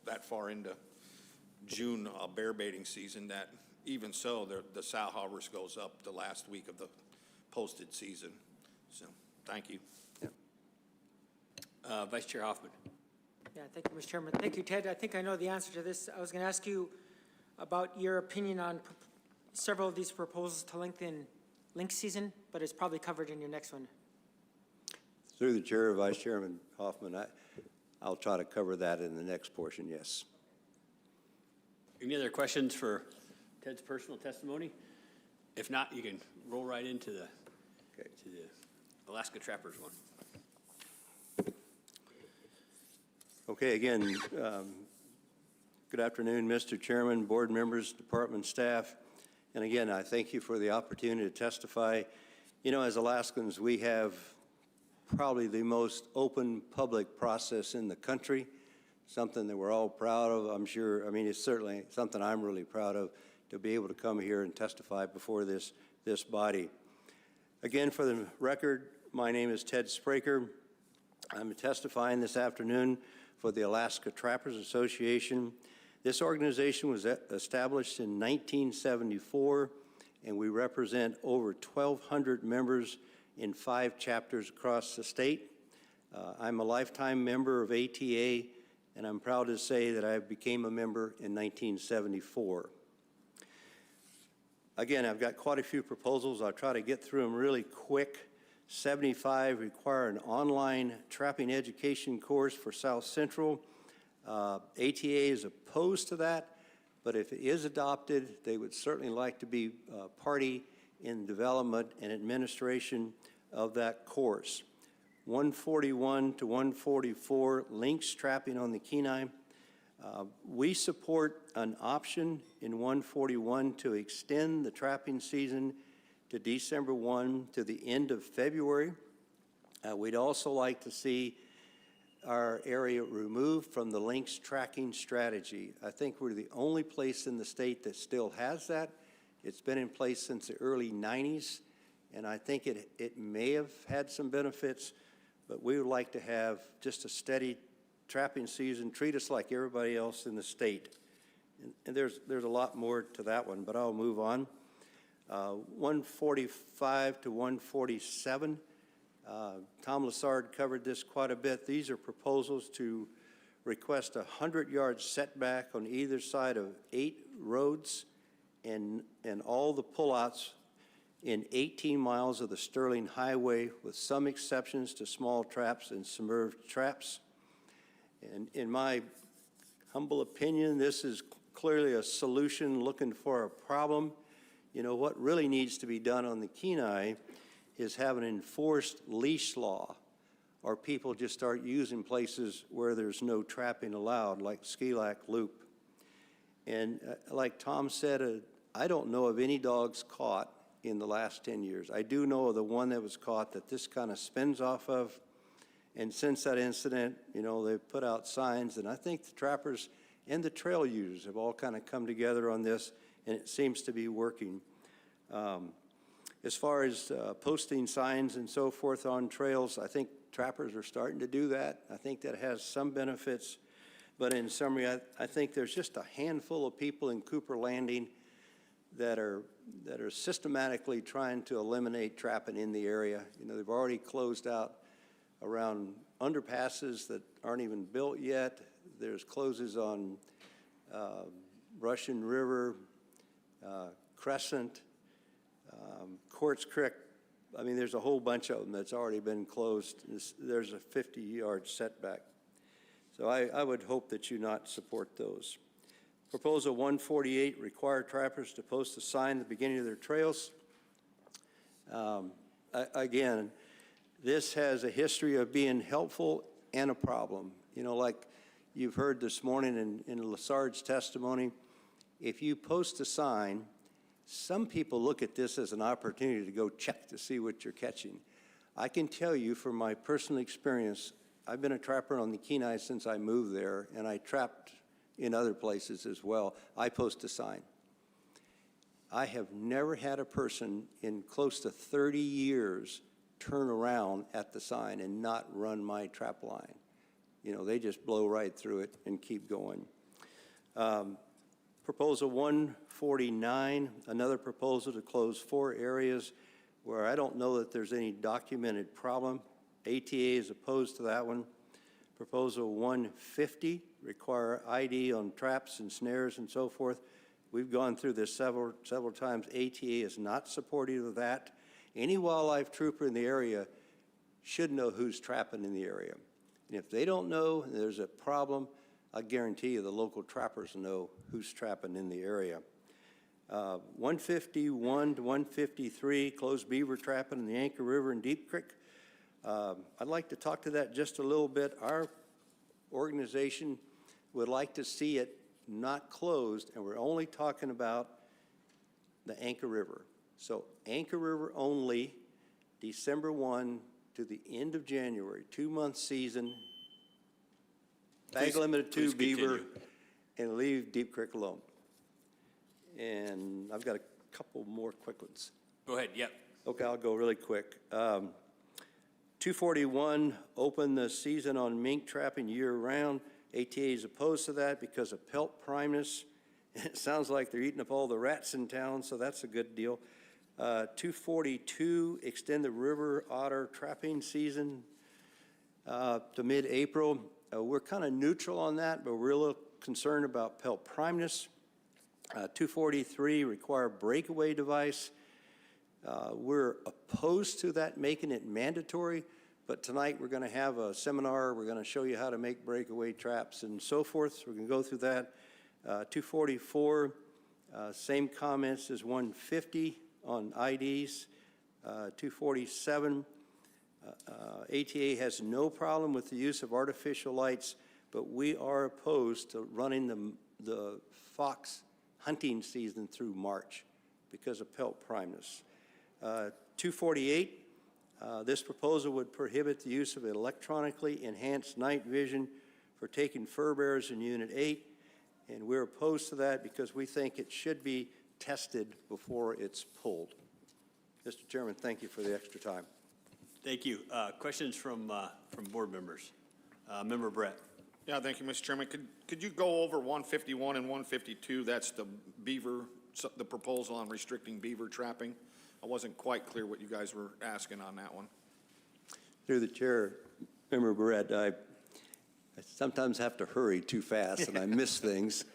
that far into June bear baiting season, that even so, the sow harvest goes up the last week of the posted season. So, thank you. Yeah. Vice Chair Hoffman. Yeah, thank you, Mr. Chairman. Thank you, Ted. I think I know the answer to this. I was going to ask you about your opinion on several of these proposals to lengthen lynx season, but it's probably covered in your next one. Through the chair, Vice Chairman Hoffman, I'll try to cover that in the next portion, yes. Any other questions for Ted's personal testimony? If not, you can roll right into the Alaska Trappers one. Okay, again, good afternoon, Mr. Chairman, board members, department staff. And again, I thank you for the opportunity to testify. As Alaskans, we have probably the most open public process in the country, something that we're all proud of, I'm sure. I mean, it's certainly something I'm really proud of, to be able to come here and testify before this body. Again, for the record, my name is Ted Spraker. I'm testifying this afternoon for the Alaska Trappers Association. This organization was established in 1974, and we represent over 1,200 members in 5 chapters across the state. I'm a lifetime member of ATA, and I'm proud to say that I became a member in 1974. Again, I've got quite a few proposals. I'll try to get through them really quick. 75 require an online trapping education course for Southcentral. ATA is opposed to that, but if it is adopted, they would certainly like to be party in development and administration of that course. 141 to 144, lynx trapping on the Kenai. We support an option in 141 to extend the trapping season to December 1 to the end of February. We'd also like to see our area removed from the lynx tracking strategy. I think we're the only place in the state that still has that. It's been in place since the early 90s, and I think it may have had some benefits, but we would like to have just a steady trapping season, treat us like everybody else in the state. And there's a lot more to that one, but I'll move on. 145 to 147. Tom Lassard covered this quite a bit. These are proposals to request a 100-yard setback on either side of 8 roads and all the pullouts in 18 miles of the Sterling Highway, with some exceptions to small traps and submerged traps. And in my humble opinion, this is clearly a solution looking for a problem. You know, what really needs to be done on the Kenai is have an enforced leash law, or people just start using places where there's no trapping allowed, like Skilak Loop. And like Tom said, I don't know of any dogs caught in the last 10 years. I do know of the one that was caught that this kind of spins off of. And since that incident, you know, they've put out signs, and I think the trappers and the trail users have all kind of come together on this, and it seems to be working. As far as posting signs and so forth on trails, I think trappers are starting to do that. I think that has some benefits. But in summary, I think there's just a handful of people in Cooper Landing that are systematically trying to eliminate trapping in the area. You know, they've already closed out around underpasses that aren't even built yet. There's closes on Russian River, Crescent, Quartz Creek. I mean, there's a whole bunch of them that's already been closed. There's a 50-yard setback. So I would hope that you not support those. Proposal 148, require trappers to post a sign at the beginning of their trails. Again, this has a history of being helpful and a problem. You know, like you've heard this morning in Lassard's testimony, if you post a sign, some people look at this as an opportunity to go check to see what you're catching. I can tell you from my personal experience, I've been a trapper on the Kenai since I moved there, and I trapped in other places as well. I post a sign. I have never had a person in close to 30 years turn around at the sign and not run my trap line. You know, they just blow right through it and keep going. Proposal 149, another proposal to close 4 areas where I don't know that there's any documented problem. ATA is opposed to that one. Proposal 150, require ID on traps and snares and so forth. We've gone through this several times. ATA is not supportive of that. Any wildlife trooper in the area should know who's trapping in the area. And if they don't know and there's a problem, I guarantee you the local trappers know who's trapping in the area. 151 to 153, closed beaver trapping in the Anchor River and Deep Creek. I'd like to talk to that just a little bit. Our organization would like to see it not closed, and we're only talking about the Anchor River. So Anchor River only, December 1 to the end of January, 2-month season. Bag limit of 2 beaver, and leave Deep Creek alone. And I've got a couple more quick ones. Go ahead, yep. Okay, I'll go really quick. 241, open the season on mink trapping year-round. ATA is opposed to that because of pelt primeness. It sounds like they're eating up all the rats in town, so that's a good deal. 242, extend the river otter trapping season to mid-April. We're kind of neutral on that, but we're a little concerned about pelt primeness. 243, require breakaway device. We're opposed to that, making it mandatory, but tonight we're going to have a seminar. We're going to show you how to make breakaway traps and so forth, so we're going to go through that. 244, same comments as 150 on IDs. 247, ATA has no problem with the use of artificial lights, but we are opposed to running the fox hunting season through March because of pelt primeness. 248, This proposal would prohibit the use of electronically enhanced night vision for taking fur bearers in Unit 8, and we're opposed to that because we think it should be tested before it's pulled. Mr. Chairman, thank you for the extra time. Thank you. Questions from board members? Member Brett. Yeah, thank you, Mr. Chairman. Could you go over 151 and 152? That's the the proposal on restricting beaver trapping. I wasn't quite clear what you guys were asking on that one. Through the chair, Member Barrett, I sometimes have to hurry too fast and I miss things.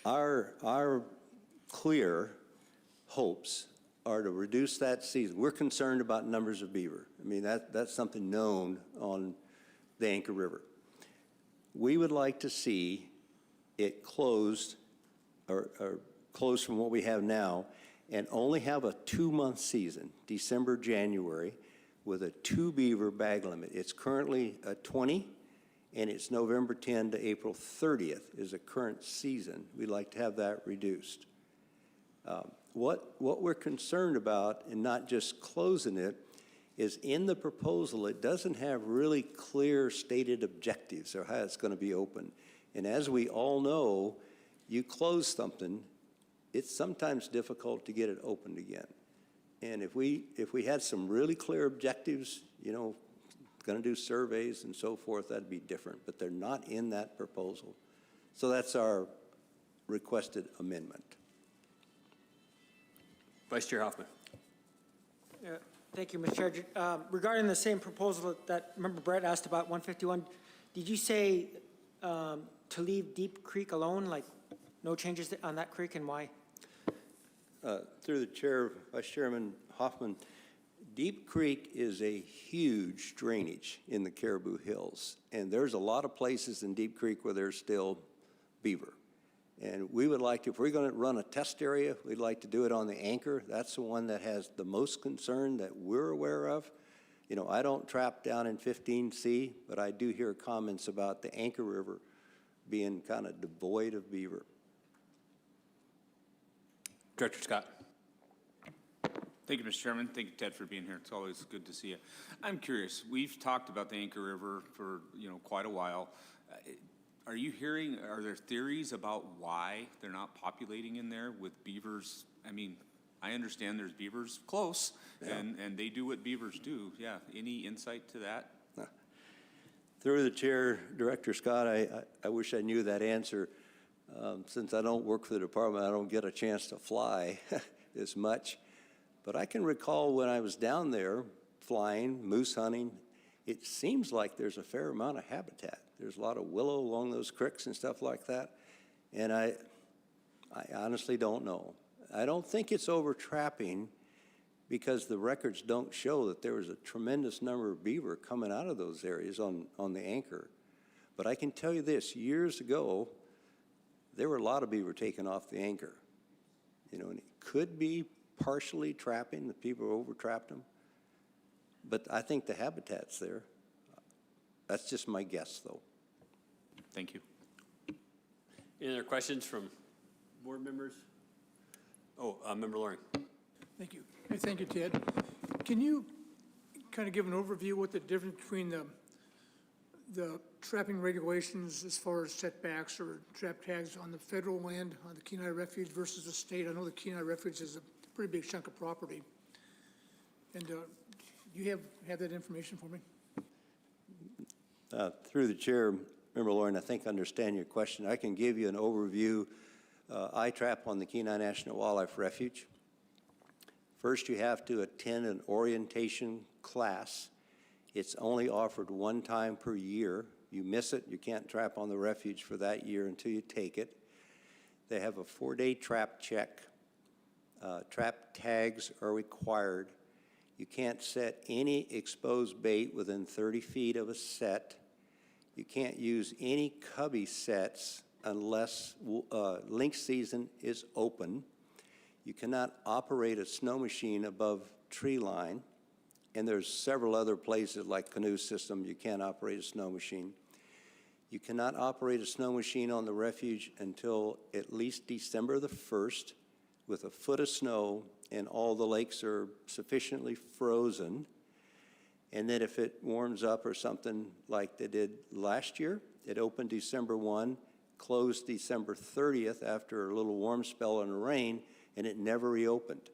Our clear hopes are to reduce that season. We're concerned about numbers of beaver. I mean, that's something known on the Anchor River. We would like to see it closed or closed from what we have now and only have a 2-month season, December, January, with a 2 beaver bag limit. It's currently 20, and it's November 10 to April 30th is a current season. We'd like to have that reduced. What we're concerned about, and not just closing it, is in the proposal, it doesn't have really clear stated objectives or how it's going to be open. And as we all know, you close something, it's sometimes difficult to get it opened again. And if we had some really clear objectives, you know, going to do surveys and so forth, that'd be different. But they're not in that proposal. So that's our requested amendment. Vice Chair Hoffman. Thank you, Mr. Chair. Regarding the same proposal that Member Brett asked about 151, did you say to leave Deep Creek alone, like no changes on that creek, and why? Through the chair, Vice Chairman Hoffman, Deep Creek is a huge drainage in the Caribou Hills, and there's a lot of places in Deep Creek where there's still beaver. And we would like to, if we're going to run a test area, we'd like to do it on the Anchor. That's the one that has the most concern that we're aware of. You know, I don't trap down in 15C, but I do hear comments about the Anchor River being kind of devoid of beaver. Director Scott. Thank you, Mr. Chairman. Thank you, Ted, for being here. It's always good to see you. I'm curious. We've talked about the Anchor River for quite a while. Are you hearing? Are there theories about why they're not populating in there with beavers? I mean, I understand there's beavers close, Yeah. and they do what beavers do. Yeah. Any insight to that? Through the chair, Director Scott, I wish I knew that answer. Since I don't work for the department, I don't get a chance to fly as much. But I can recall when I was down there flying, moose hunting, it seems like there's a fair amount of habitat. There's a lot of willow along those creeks and stuff like that. And I honestly don't know. I don't think it's over-trapping because the records don't show that there was a tremendous number of beaver coming out of those areas on the Anchor. But I can tell you this, years ago, there were a lot of beaver taken off the Anchor. You know, and it could be partially trapping, the people over-trapped them. But I think the habitat's there. That's just my guess, though. Thank you. Any other questions from board members? Oh, Member Loring. Thank you. Hey, thank you, Ted. Can you kind of give an overview what the difference between the trapping regulations as far as setbacks or trap tags on the federal land, on the Kenai Refuge versus the state? I know the Kenai Refuge is a pretty big chunk of property. And do you have that information for me? Through the chair, Member Loring, I think I understand your question. I can give you an overview. I trap on the Kenai National Wildlife Refuge. First, you have to attend an orientation class. It's only offered one time per year. You miss it, you can't trap on the refuge for that year until you take it. They have a 4-day trap check. Trap tags are required. You can't set any exposed bait within 30 feet of a set. You can't use any cubby sets unless lynx season is open. You cannot operate a snow machine above tree line. And there's several other places like canoe system, you can't operate a snow machine. You cannot operate a snow machine on the refuge until at least December the 1st with a foot of snow and all the lakes are sufficiently frozen. And then if it warms up or something like they did last year, it opened December 1, closed December 30th after a little warm spell and rain, and it never reopened.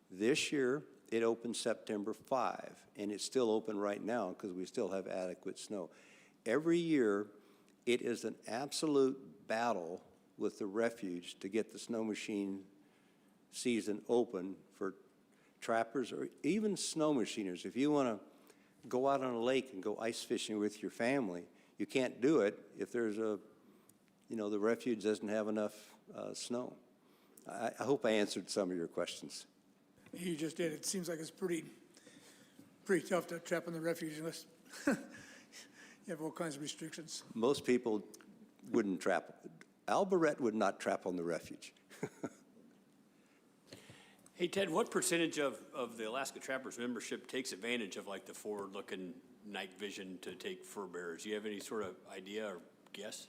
This year, it opened September 5, and it's still open right now because we still have adequate snow. Every year, it is an absolute battle with the refuge to get the snow machine season open for trappers or even snow machiners. If you want to go out on a lake and go ice fishing with your family, you can't do it if there's a, the refuge doesn't have enough snow. I hope I answered some of your questions. You just did. It seems like it's pretty tough to trap in the refuge unless you have all kinds of restrictions. Most people wouldn't trap. Alberette would not trap on the refuge. Hey, Ted, what percentage of the Alaska Trappers membership takes advantage of like the forward-looking night vision to take fur bearers? Do you have any sort of idea or guess?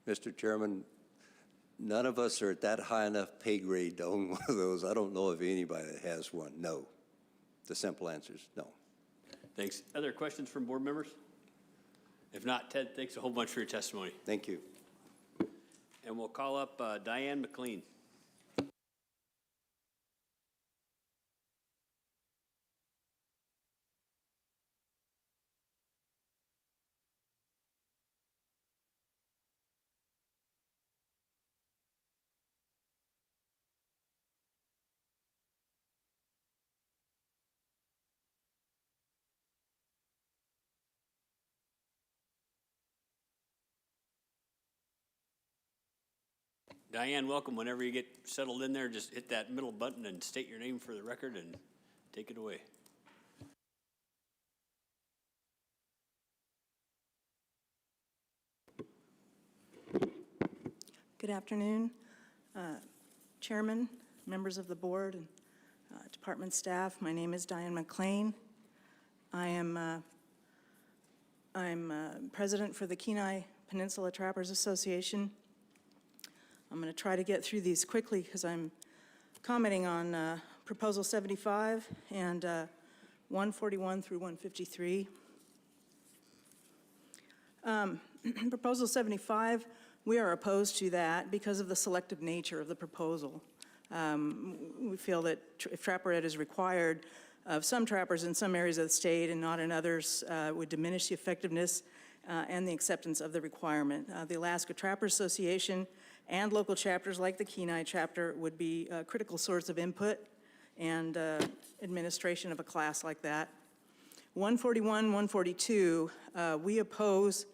Mr. Chairman, none of us are at that high enough pay grade to own one of those. I don't know of anybody that has one. No. The simple answer is no. Thanks. Other questions from board members? If not, Ted, thanks a whole bunch for your testimony. Thank you. And we'll call up Diane McLean. Diane, welcome. Whenever you get settled in there, just hit that middle button and state your name for the record and take it away. Good afternoon, Chairman, members of the board, and department staff. My name is Diane McLean. I'm president for the Kenai Peninsula Trappers Association. I'm going to try to get through these quickly because I'm commenting on Proposal 75 and 141 through 153. Proposal 75, we are opposed to that because of the selective nature of the proposal. We feel that if trapper ed is required of some trappers in some areas of the state and not in others, would diminish the effectiveness and the acceptance of the requirement. The Alaska Trappers Association and local chapters like the Kenai chapter would be a critical source of input and administration of a class like that. 141, 142, we oppose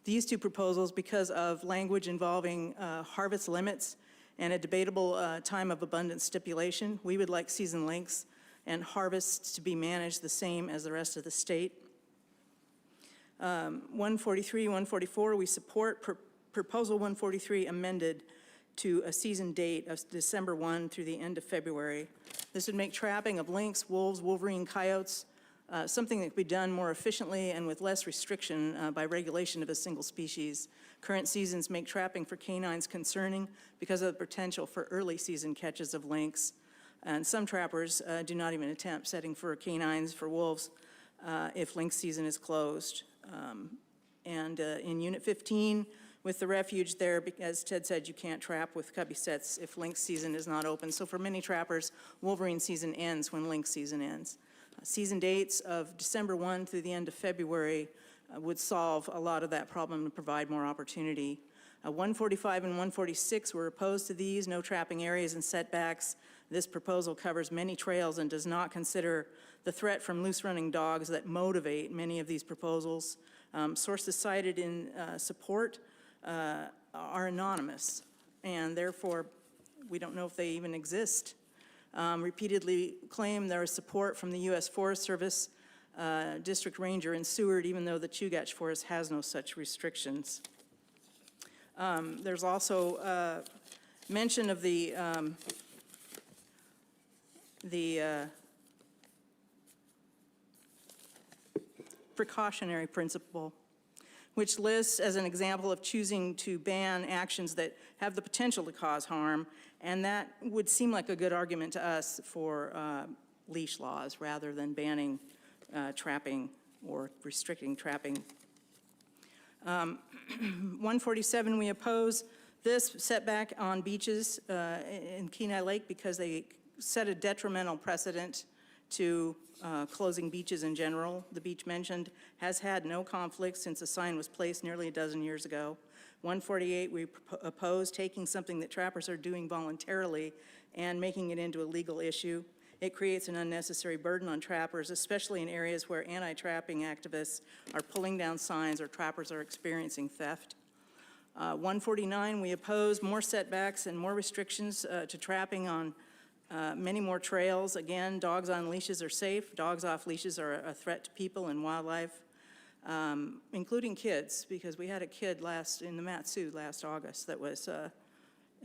these two proposals because of language involving harvest limits and a debatable time of abundance stipulation. We would like season lengths and harvests to be managed the same as the rest of the state. 143, 144, we support Proposal 143 amended to a season date of December 1 through the end of February. This would make trapping of lynx, wolves, wolverine, coyotes something that could be done more efficiently and with less restriction by regulation of a single species. Current seasons make trapping for canines concerning because of the potential for early season catches of lynx. And some trappers do not even attempt setting for canines for wolves if lynx season is closed. In Unit 15, with the refuge there, as Ted said, you can't trap with cubby sets if lynx season is not open. So for many trappers, wolverine season ends when lynx season ends. Season dates of December 1 through the end of February would solve a lot of that problem and provide more opportunity. 145 and 146 were opposed to these, no trapping areas and setbacks. This proposal covers many trails and does not consider the threat from loose-running dogs that motivate many of these proposals. Sources cited in support are anonymous, and therefore we don't know if they even exist. Repeatedly claim there is support from the U.S. Forest Service, District Ranger in Seward, even though the Chugach Forest has no such restrictions. There's also mention of the precautionary principle, which lists as an example of choosing to ban actions that have the potential to cause harm, and that would seem like a good argument to us for leash laws rather than banning trapping or restricting trapping. 147, we oppose this setback on beaches in Kenai Lake because they set a detrimental precedent to closing beaches in general. The beach mentioned has had no conflict since a sign was placed nearly a dozen years ago. 148, we oppose taking something that trappers are doing voluntarily and making it into a legal issue. It creates an unnecessary burden on trappers, especially in areas where anti-trapping activists are pulling down signs or trappers are experiencing theft. 149, we oppose more setbacks and more restrictions to trapping on many more trails. Again, dogs on leashes are safe. Dogs off leashes are a threat to people and wildlife, including kids, because we had a kid in the Mat-Su last August that was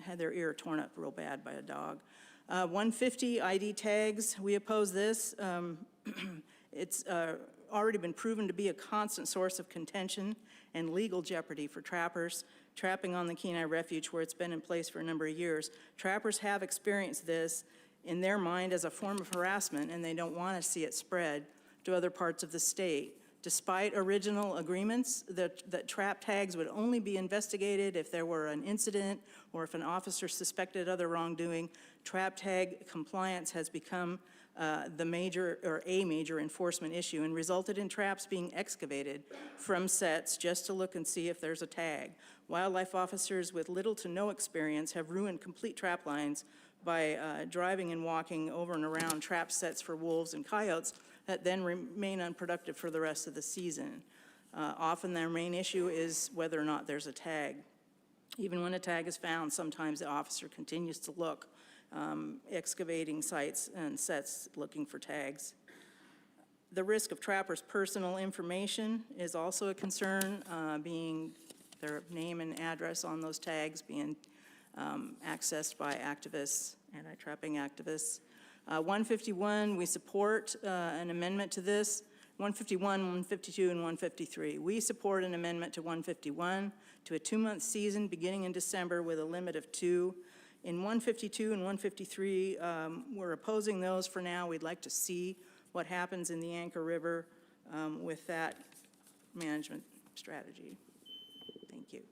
had their ear torn up real bad by a dog. 150 ID tags, we oppose this. It's already been proven to be a constant source of contention and legal jeopardy for trappers trapping on the Kenai Refuge where it's been in place for a number of years. Trappers have experienced this in their mind as a form of harassment, and they don't want to see it spread to other parts of the state. Despite original agreements that trap tags would only be investigated if there were an incident or if an officer suspected other wrongdoing, trap tag compliance has become a major enforcement issue and resulted in traps being excavated from sets just to look and see if there's a tag. Wildlife officers with little to no experience have ruined complete trap lines by driving and walking over and around trap sets for wolves and coyotes that then remain unproductive for the rest of the season. Often their main issue is whether or not there's a tag. Even when a tag is found, sometimes the officer continues to look, excavating sites and sets looking for tags. The risk of trappers' personal information is also a concern, being their name and address on those tags being accessed by activists, anti-trapping activists. 151, we support an amendment to this. 151, 152, and 153. We support an amendment to 151 to a 2-month season beginning in December with a limit of 2. In 152 and 153, we're opposing those for now. We'd like to see what happens in the Anchor River with that management strategy. Thank you.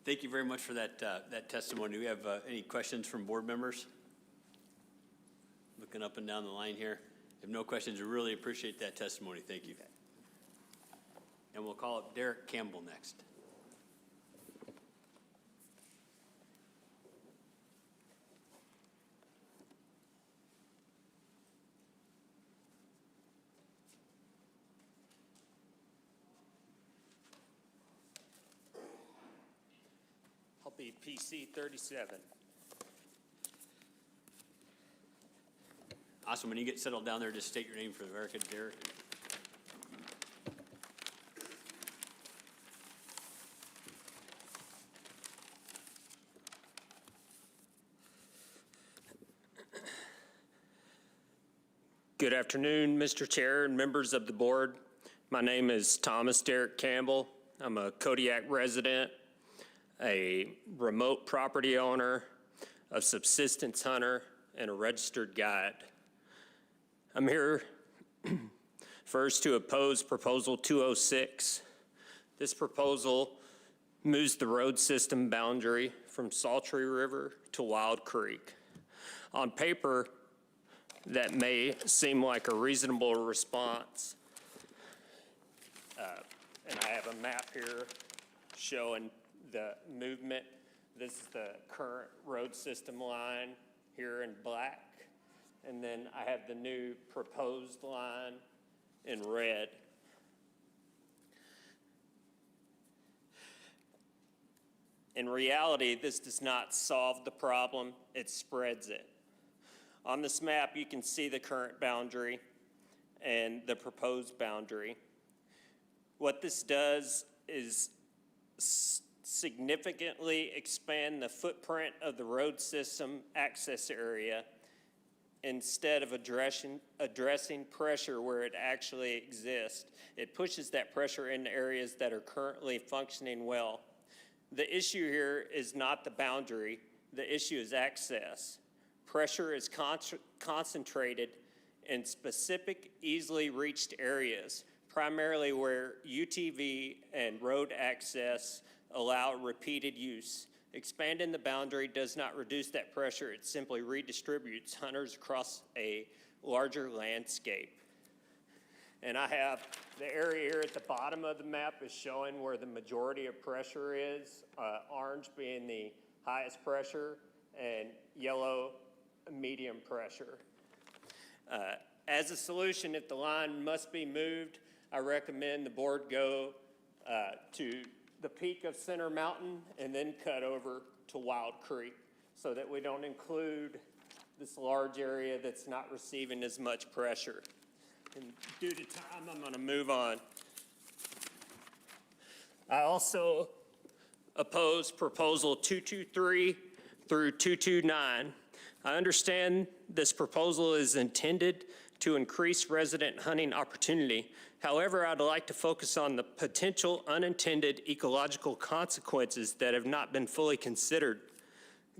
Thank you very much for that testimony. Do we have any questions from board members? Looking up and down the line here. If no questions, we really appreciate that testimony. Thank you. And we'll call up Derek Campbell next. I'll be PC 37. Awesome. When you get settled down there, just state your name for the record, Derek. Good afternoon, Mr. Chair and members of the board. My name is Thomas Derek Campbell. I'm a Kodiak resident, a remote property owner, a subsistence hunter, and a registered guide. I'm here first to oppose Proposal 206. This proposal moves the road system boundary from Saltry River to Wild Creek. On paper, that may seem like a reasonable response. And I have a map here showing the movement. This is the current road system line here in black. And then I have the new proposed line in red. In reality, this does not solve the problem, it spreads it. On this map, you can see the current boundary and the proposed boundary. What this does is significantly expand the footprint of the road system access area instead of addressing pressure where it actually exists. It pushes that pressure into areas that are currently functioning well. The issue here is not the boundary, the issue is access. Pressure is concentrated in specific, easily reached areas, primarily where UTV and road access allow repeated use. Expanding the boundary does not reduce that pressure, it simply redistributes hunters across a larger landscape. And I have the area here at the bottom of the map is showing where the majority of pressure is, orange being the highest pressure and yellow medium pressure. As a solution, if the line must be moved, I recommend the board go to the peak of Center Mountain and then cut over to Wild Creek so that we don't include this large area that's not receiving as much pressure. And due to time, I'm going to move on. I also oppose proposal 223 through 229. I understand this proposal is intended to increase resident hunting opportunity. However, I'd like to focus on the potential unintended ecological consequences that have not been fully considered.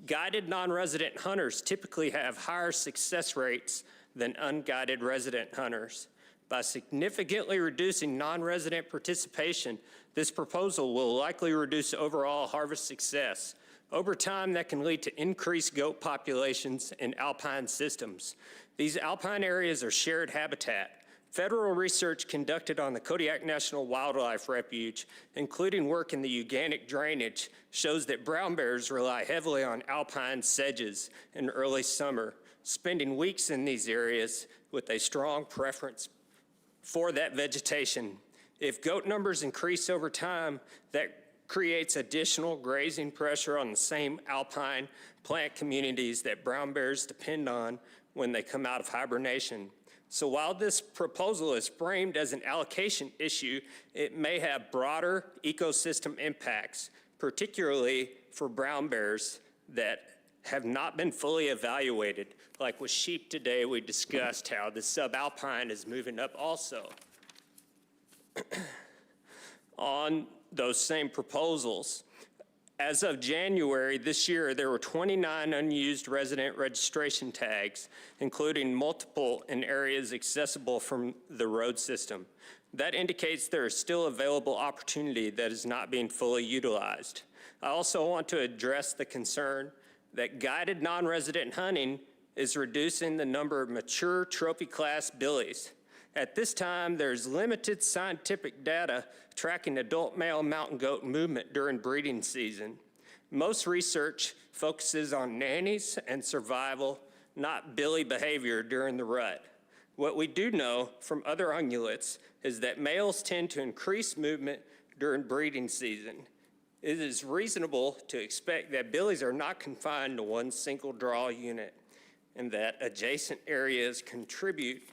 Guided non-resident hunters typically have higher success rates than unguided resident hunters. By significantly reducing non-resident participation, this proposal will likely reduce overall harvest success. Over time, that can lead to increased goat populations in alpine systems. These alpine areas are shared habitat. Federal research conducted on the Kodiak National Wildlife Refuge, including work in the euganic drainage, shows that brown bears rely heavily on alpine sedges in early summer, spending weeks in these areas with a strong preference for that vegetation. If goat numbers increase over time, that creates additional grazing pressure on the same alpine plant communities that brown bears depend on when they come out of hibernation. So while this proposal is framed as an allocation issue, it may have broader ecosystem impacts, particularly for brown bears that have not been fully evaluated. Like with sheep today, we discussed how the subalpine is moving up also. On those same proposals, as of January this year, there were 29 unused resident registration tags, including multiple in areas accessible from the road system. That indicates there is still available opportunity that is not being fully utilized. I also want to address the concern that guided non-resident hunting is reducing the number of mature trophy class billies. At this time, there's limited scientific data tracking adult male mountain goat movement during breeding season. Most research focuses on nannies and survival, not billy behavior during the rut. What we do know from other ungulates is that males tend to increase movement during breeding season. It is reasonable to expect that billies are not confined to one single draw unit and that adjacent areas contribute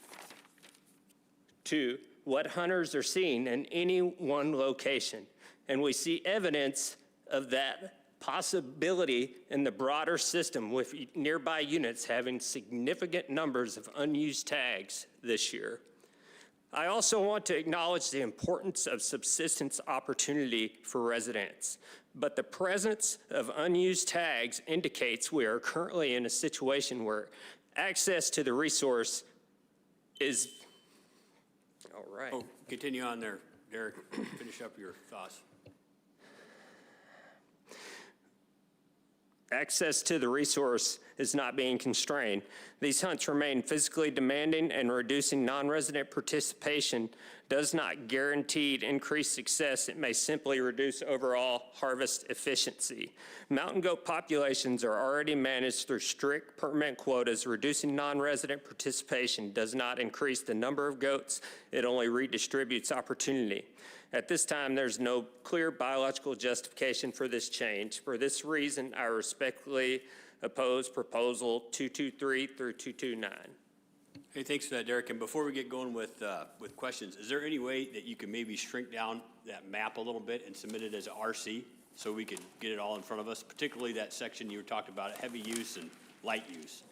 to what hunters are seeing in any one location. And we see evidence of that possibility in the broader system with nearby units having significant numbers of unused tags this year. I also want to acknowledge the importance of subsistence opportunity for residents, but the presence of unused tags indicates we are currently in a situation where access to the resource is, all right. Oh, continue on there, Derek. Finish up your thoughts. Access to the resource is not being constrained. These hunts remain physically demanding, and reducing non-resident participation does not guarantee increased success. It may simply reduce overall harvest efficiency. Mountain goat populations are already managed through strict permanent quotas. Reducing non-resident participation does not increase the number of goats. It only redistributes opportunity. At this time, there's no clear biological justification for this change. For this reason, I respectfully oppose proposal 223 through 229. Hey, thanks for that, Derek. And before we get going with questions, is there any way that you can maybe shrink down that map a little bit and submit it as a RC so we could get it all in front of us, particularly that section you were talking about, heavy use and light use?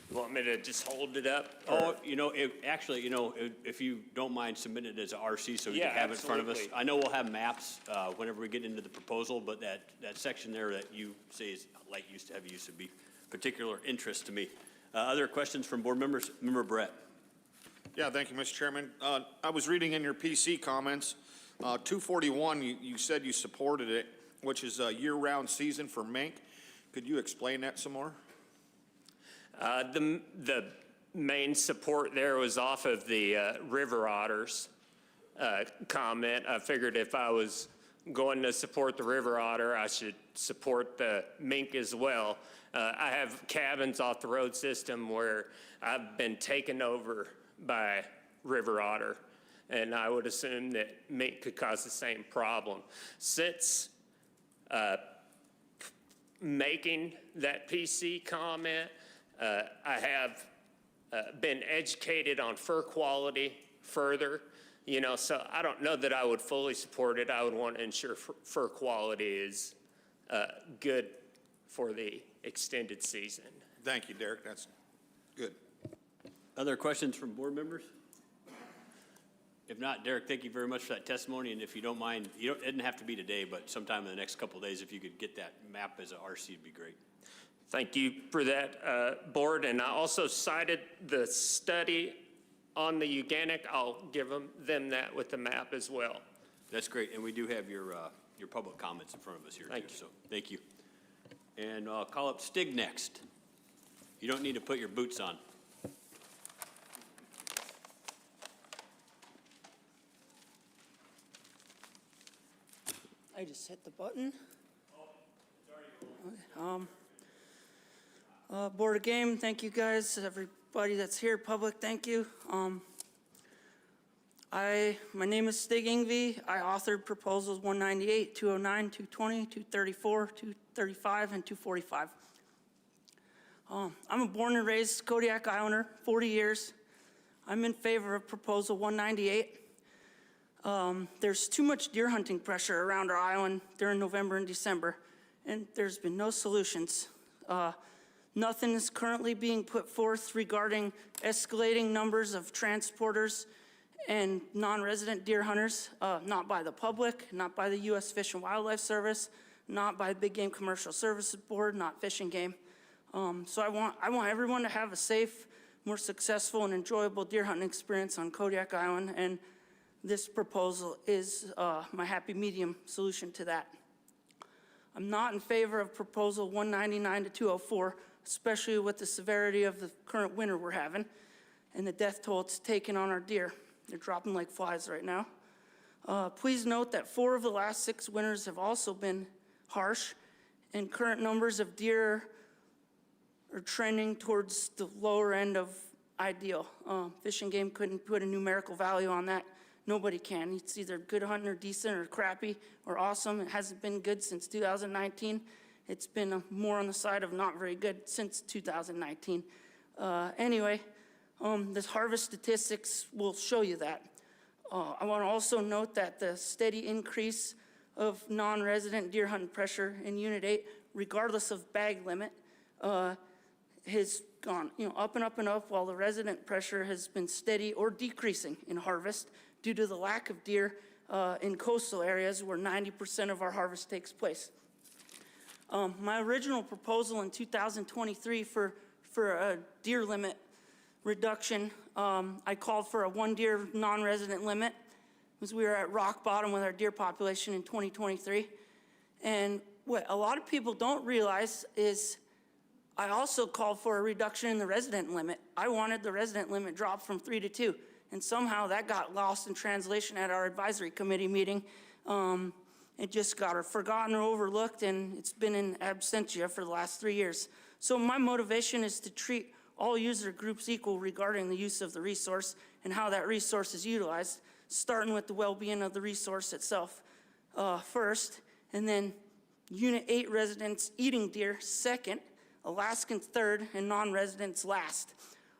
You want me to just hold it up? Oh, if you don't mind submitting it as a RC so we can have it in front of us. absolutely. I know we'll have maps whenever we get into the proposal, but that section there that you say is light use to heavy use would be particular interest to me. Other questions from board members? Member Brett. Yeah, thank you, Mr. Chairman. I was reading in your PC comments, 241, you said you supported it, which is a year-round season for mink. Could you explain that some more? The main support there was off of the river otters comment. I figured if I was going to support the river otter, I should support the mink as well. I have cabins off the road system where I've been taken over by river otter, and I would assume that mink could cause the same problem. Since making that PC comment, I have been educated on fur quality further, you know, so I don't know that I would fully support it. I would want to ensure fur quality is good for the extended season. Thank you, Derek. That's good. Other questions from board members? If not, Derek, thank you very much for that testimony, and if you don't mind, it didn't have to be today, but sometime in the next couple of days, if you could get that map as a RC, it'd be great. Thank you for that, Board. And I also cited the study on the euganic. I'll give them that with the map as well. That's great, and we do have your public comments in front of us here, too, so thank you. And I'll call up Stig next. You don't need to put your boots on. I just hit the button. Board of Game, thank you guys, everybody that's here, public, thank you. My name is Stig Ingve. I authored proposals 198, 209, 220, 234, 235, and 245. I'm a born and raised Kodiak Islander, 40 years. I'm in favor of proposal 198. There's too much deer hunting pressure around our island during November and December, and there's been no solutions. Nothing is currently being put forth regarding escalating numbers of transporters and non-resident deer hunters, not by the public, not by the U.S. Fish and Wildlife Service, not by the Big Game Commercial Services Board, not Fish and Game. So I want everyone to have a safe, more successful and enjoyable deer hunting experience on Kodiak Island, and this proposal is my happy medium solution to that. I'm not in favor of proposal 199 to 204, especially with the severity of the current winter we're having and the death toll it's taken on our deer. They're dropping like flies right now. Please note that 4 of the last 6 winters have also been harsh, and current numbers of deer are trending towards the lower end of ideal. Fish and Game couldn't put a numerical value on that. Nobody can. It's either good hunting or decent or crappy or awesome. It hasn't been good since 2019. It's been more on the side of not very good since 2019. Anyway, this harvest statistics will show you that. I want to also note that the steady increase of non-resident deer hunting pressure in Unit 8, regardless of bag limit, has gone up and up and up, while the resident pressure has been steady or decreasing in harvest due to the lack of deer in coastal areas where 90% of our harvest takes place. My original proposal in 2023 for a deer limit reduction, I called for a 1 deer non-resident limit, because we were at rock bottom with our deer population in 2023. And what a lot of people don't realize is I also called for a reduction in the resident limit. I wanted the resident limit dropped from 3 to 2. And somehow that got lost in translation at our advisory committee meeting. It just got forgotten or overlooked, and it's been in absentia for the last 3 years. So my motivation is to treat all user groups equal regarding the use of the resource and how that resource is utilized, starting with the well-being of the resource itself first, and then Unit 8 residents eating deer second, Alaskans third, and non-residents last.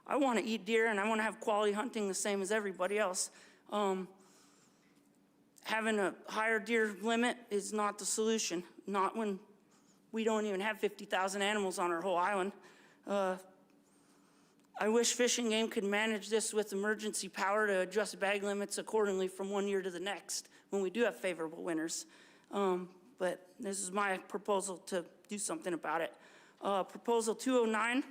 I want to eat deer and I want to have quality hunting the same as everybody else. Having a higher deer limit is not the solution, not when we don't even have 50,000 animals on our whole island. I wish Fish and Game could manage this with emergency power to adjust bag limits accordingly from 1 year to the next when we do have favorable winters. But this is my proposal to do something about it. Proposal 209,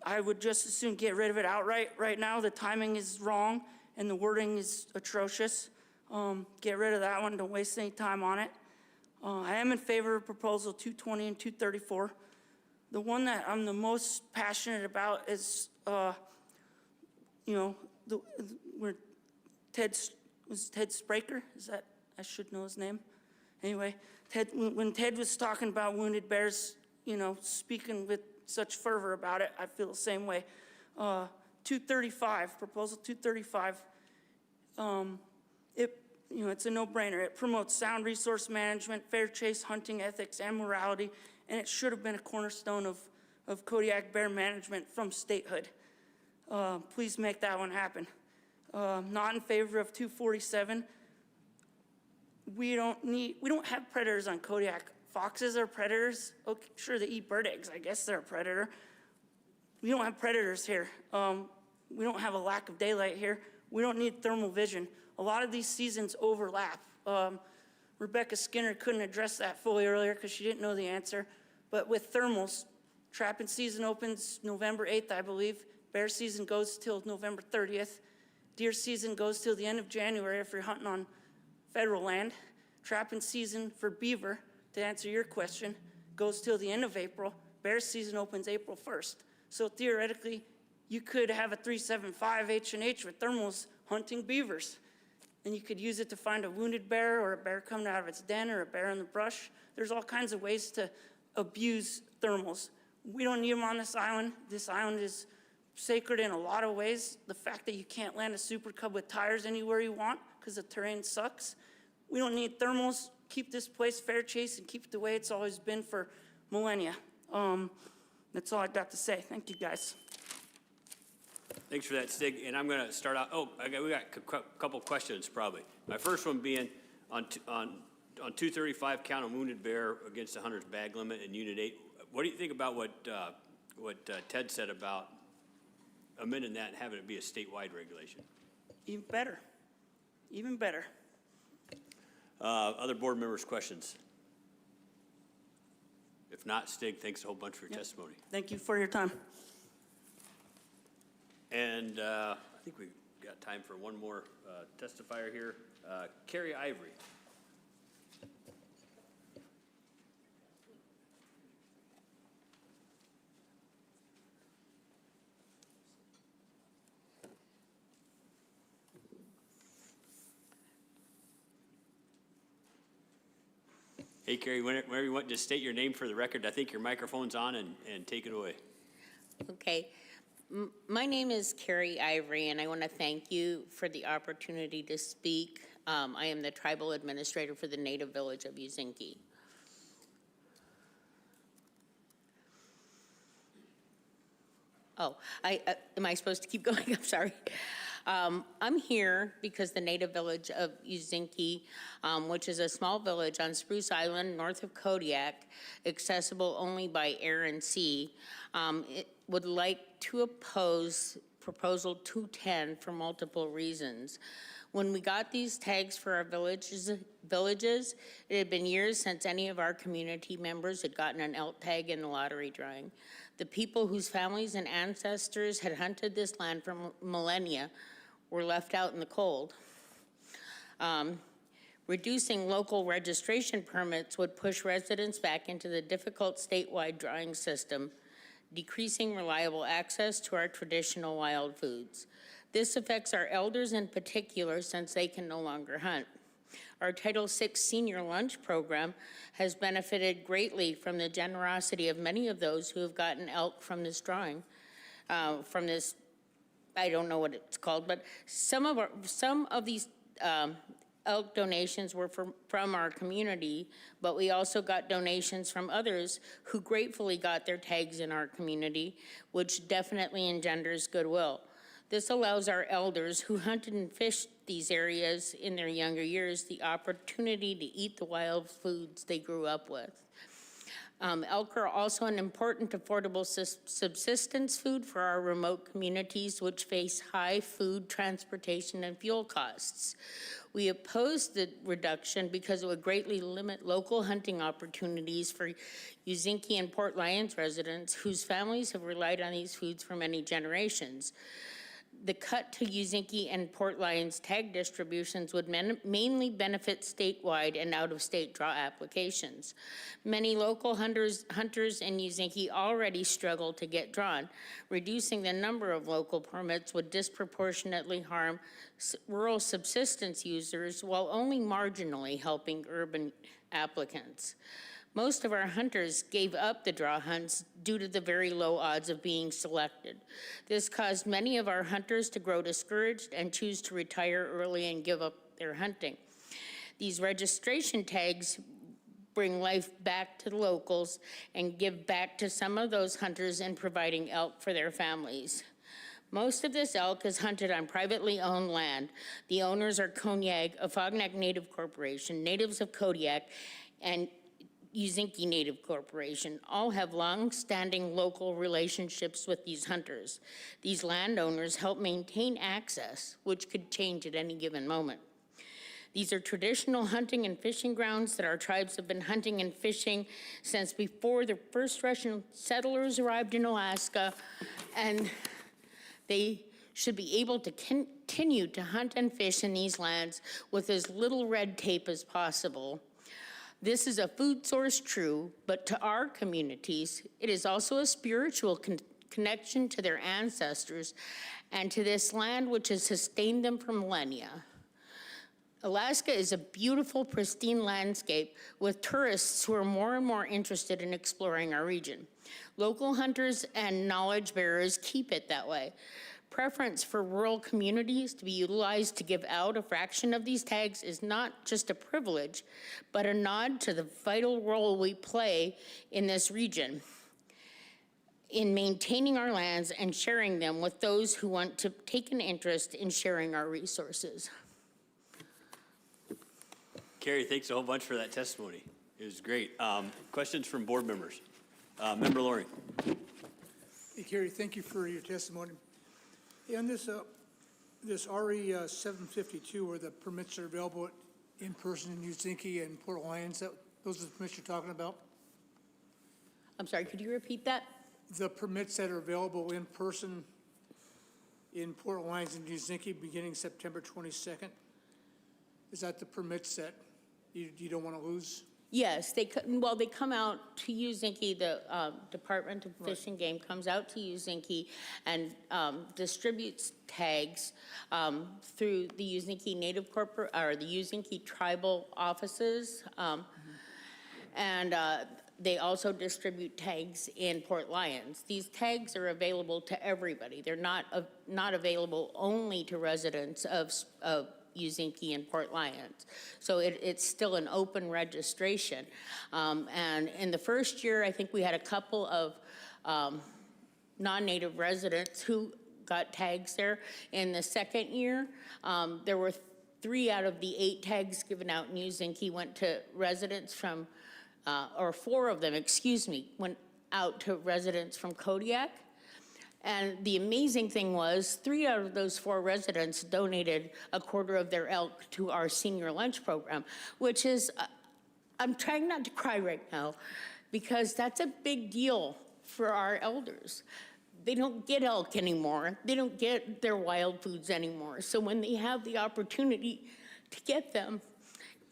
I would just as soon get rid of it outright. Right now, the timing is wrong and the wording is atrocious. Get rid of that one, don't waste any time on it. I am in favor of proposal 220 and 234. The one that I'm the most passionate about is, where Ted Spraker, is that, I should know his name. Anyway, when Ted was talking about wounded bears, speaking with such fervor about it, I feel the same way. 235, proposal 235, it's a no-brainer. It promotes sound resource management, fair chase hunting ethics, and morality, and it should have been a cornerstone of Kodiak bear management from statehood. Please make that one happen. Not in favor of 247. We don't have predators on Kodiak. Foxes are predators. Okay, sure, they eat bird eggs. I guess they're a predator. We don't have predators here. We don't have a lack of daylight here. We don't need thermal vision. A lot of these seasons overlap. Rebecca Skinner couldn't address that fully earlier because she didn't know the answer. But with thermals, trapping season opens November 8th, I believe. Bear season goes till November 30th. Deer season goes till the end of January if you're hunting on federal land. Trapping season for beaver, to answer your question, goes till the end of April. Bear season opens April 1st. So theoretically, you could have a 375 H&H with thermals hunting beavers. And you could use it to find a wounded bear or a bear coming out of its den or a bear in the brush. There's all kinds of ways to abuse thermals. We don't need them on this island. This island is sacred in a lot of ways. The fact that you can't land a Super Cub with tires anywhere you want because the terrain sucks. We don't need thermals. Keep this place fair chase and keep it the way it's always been for millennia. That's all I've got to say. Thank you, guys. Thanks for that, Stig. And I'm going to start out. We got a couple questions probably. My first one being on 235, count a wounded bear against the hunter's bag limit in Unit 8. What do you think about what Ted said about amending that and having it be a statewide regulation? Even better. Even better. Other board members' questions? If not, Stig, thanks a whole bunch for your testimony. Thank you for your time. And I think we've got time for one more testifier here. Carrie Ivory. Hey, Carrie, whenever you want, just state your name for the record. I think your microphone's on, and take it away. Okay. My name is Carrie Ivory, and I want to thank you for the opportunity to speak. I am the tribal administrator for the native village of Uzinki. Oh, am I supposed to keep going? I'm sorry. I'm here because the native village of Uzinki, which is a small village on Spruce Island north of Kodiak, accessible only by air and sea, it would like to oppose Proposal 210 for multiple reasons. When we got these tags for our villages, it had been years since any of our community members had gotten an elk tag in the lottery drawing. The people whose families and ancestors had hunted this land for millennia were left out in the cold. Reducing local registration permits would push residents back into the difficult statewide drawing system, decreasing reliable access to our traditional wild foods. This affects our elders in particular since they can no longer hunt. Our Title VI senior lunch program has benefited greatly from the generosity of many of those who have gotten elk from this drawing, from this, I don't know what it's called, but some of these elk donations were from our community, but we also got donations from others who gratefully got their tags in our community, which definitely engenders goodwill. This allows our elders who hunted and fished these areas in their younger years the opportunity to eat the wild foods they grew up with. Elk are also an important affordable subsistence food for our remote communities, which face high food, transportation, and fuel costs. We oppose the reduction because it would greatly limit local hunting opportunities for Uzinki and Port Lions residents whose families have relied on these foods for many generations. The cut to Uzinki and Port Lions tag distributions would mainly benefit statewide and out-of-state draw applications. Many local hunters in Uzinki already struggle to get drawn. Reducing the number of local permits would disproportionately harm rural subsistence users while only marginally helping urban applicants. Most of our hunters gave up the draw hunts due to the very low odds of being selected. This caused many of our hunters to grow discouraged and choose to retire early and give up their hunting. These registration tags bring life back to the locals and give back to some of those hunters in providing elk for their families. Most of this elk is hunted on privately owned land. The owners are Kodiak, a Fognak Native Corporation, natives of Kodiak, and Uzinki Native Corporation. All have long-standing local relationships with these hunters. These landowners help maintain access, which could change at any given moment. These are traditional hunting and fishing grounds that our tribes have been hunting and fishing since before the first Russian settlers arrived in Alaska, and they should be able to continue to hunt and fish in these lands with as little red tape as possible. This is a food source, true, but to our communities, it is also a spiritual connection to their ancestors and to this land which has sustained them for millennia. Alaska is a beautiful, pristine landscape with tourists who are more and more interested in exploring our region. Local hunters and knowledge bearers keep it that way. Preference for rural communities to be utilized to give out a fraction of these tags is not just a privilege, but a nod to the vital role we play in this region in maintaining our lands and sharing them with those who want to take an interest in sharing our resources. Carrie, thanks a whole bunch for that testimony. It was great. Questions from board members? Member Loring. Hey, Carrie, thank you for your testimony. On this RE 752, where the permits are available in person in Uzinki and Port Lions, those are the permits you're talking about? I'm sorry, could you repeat that? The permits that are available in person in Port Lions and Uzinki beginning September 22nd, is that the permits that you don't want to lose? Yes, they come out to Uzinki. The Department of Fish and Game comes out to Uzinki and distributes tags through the Uzinki Native or the Uzinki tribal offices, and they also distribute tags in Port Lions. These tags are available to everybody. They're not available only to residents of Uzinki and Port Lions. So it's still an open registration. And in the first year, I think we had a couple of non-native residents who got tags there. In the second year, there were 3 out of the 8 tags given out in Uzinki went to residents from, or 4 of them, excuse me, went out to residents from Kodiak. And the amazing thing was 3 out of those 4 residents donated a quarter of their elk to our senior lunch program, which is, I'm trying not to cry right now, because that's a big deal for our elders. They don't get elk anymore. They don't get their wild foods anymore. So when they have the opportunity to get them,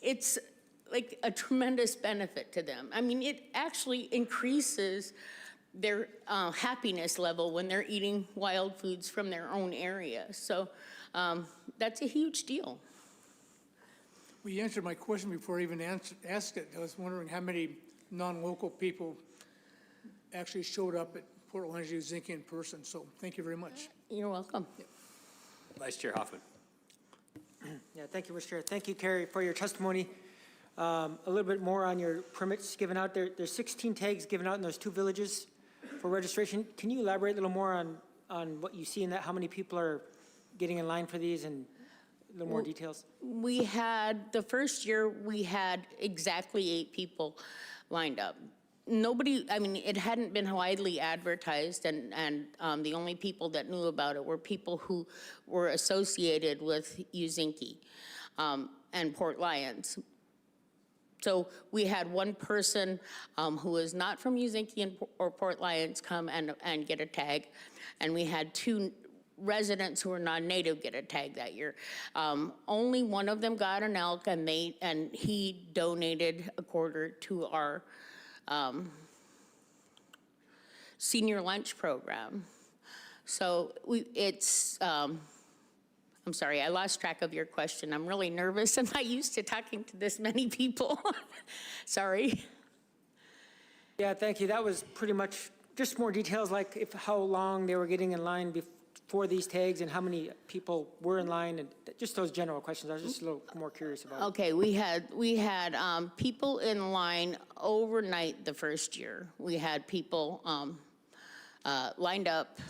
it's like a tremendous benefit to them. I mean, it actually increases their happiness level when they're eating wild foods from their own area. So that's a huge deal. Well, you answered my question before I even asked it. I was wondering how many non-local people actually showed up at Port Lions Uzinki in person. So thank you very much. You're welcome. Yeah. Vice Chair Hoffman. Yeah, thank you, Mr. Chair. Thank you, Carrie, for your testimony. A little bit more on your permits given out there. There's 16 tags given out in those 2 villages for registration. Can you elaborate a little more on what you see in that, how many people are getting in line for these, and a little more details? We had, the first year, we had exactly 8 people lined up. nobody, I mean, it hadn't been widely advertised, and the only people that knew about it were people who were associated with Uzinki and Port Lions. So we had one person who was not from Uzinki or Port Lions come and get a tag, and we had 2 residents who were non-native get a tag that year. Only one of them got an elk, and he donated a quarter to our senior lunch program. So I'm sorry, I lost track of your question. I'm really nervous. I'm not used to talking to this many people. Sorry. Yeah, thank you. That was pretty much just more details, like how long they were getting in line before these tags and how many people were in line, and just those general questions. I was just a little more curious about. Okay, we had people in line overnight the first year. We had people lined up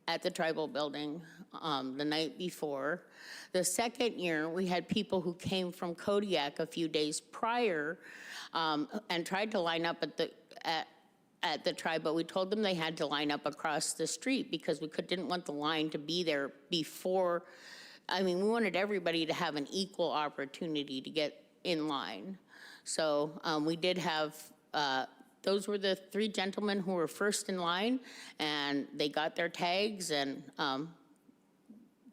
at the tribal building the night before. The second year, we had people who came from Kodiak a few days prior and tried to line up at the tribe, but we told them they had to line up across the street because we didn't want the line to be there before. I mean, we wanted everybody to have an equal opportunity to get in line. So we did have, those were the 3 gentlemen who were first in line, and they got their tags, and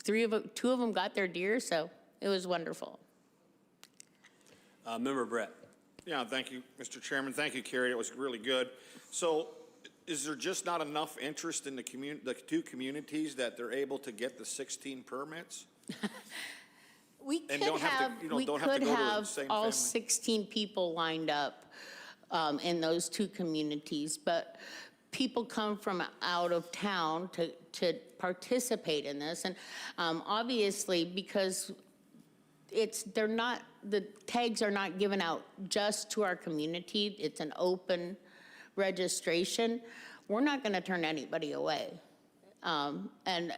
2 of them got their deer, so it was wonderful. Member Brett. Yeah, thank you, Mr. Chairman. Thank you, Carrie. It was really good. So is there just not enough interest in the 2 communities that they're able to get the 16 permits? We could have all 16 people lined up in those 2 communities, but people come from out of town to participate in this, and obviously because the tags are not given out just to our community. It's an open registration. We're not going to turn anybody away, and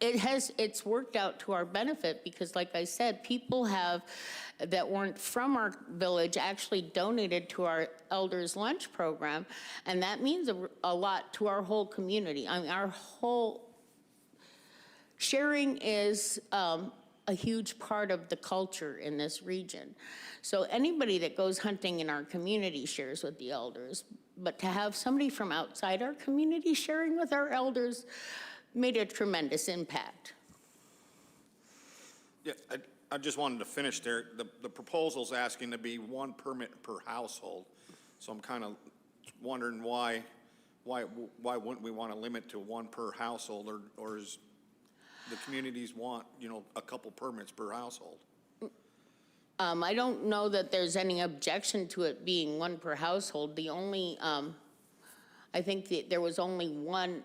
it's worked out to our benefit because, like I said, people that weren't from our village actually donated to our elders lunch program, and that means a lot to our whole community. I mean, our whole sharing is a huge part of the culture in this region. So anybody that goes hunting in our community shares with the elders, but to have somebody from outside our community sharing with our elders made a tremendous impact. Yeah, I just wanted to finish there. The proposal's asking to be 1 permit per household. So I'm kind of wondering why wouldn't we want to limit to 1 per household, or is the communities want, a couple permits per household? I don't know that there's any objection to it being 1 per household. The only, I think there was only 1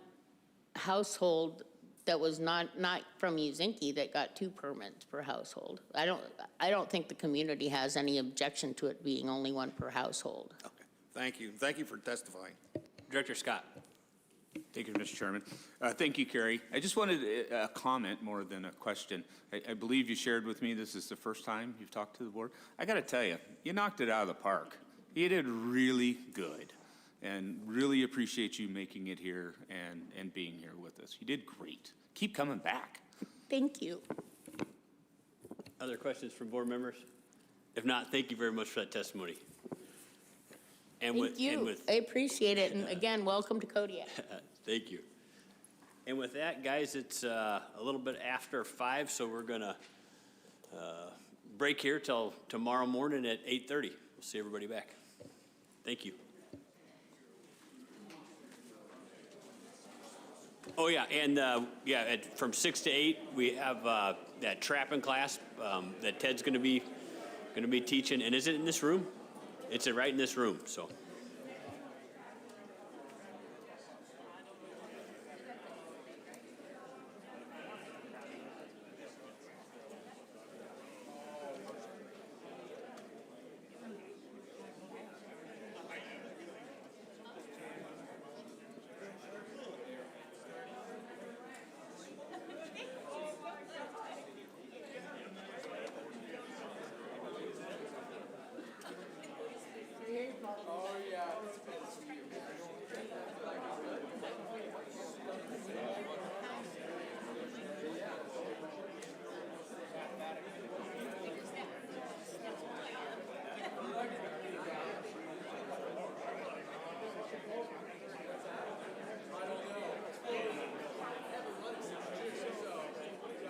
household that was not from Uzinki that got 2 permits per household. I don't think the community has any objection to it being only 1 per household. Okay, thank you. Thank you for testifying. Director Scott. Thank you, Mr. Chairman. Thank you, Carrie. I just wanted a comment more than a question. I believe you shared with me this is the first time you've talked to the board. I got to tell you, you knocked it out of the park. You did really good, and really appreciate you making it here and being here with us. You did great. Keep coming back. Thank you. Other questions from board members? If not, thank you very much for that testimony. Thank you. I appreciate it. And again, welcome to Kodiak. Thank you. And with that, guys, it's a little bit after 5, so we're going to break here till tomorrow morning at 8:30. We'll see everybody back. Thank you. Oh, yeah, and from 6 to 8, we have that trapping class that Ted's going to be teaching. And is it in this room? It's right in this room, so.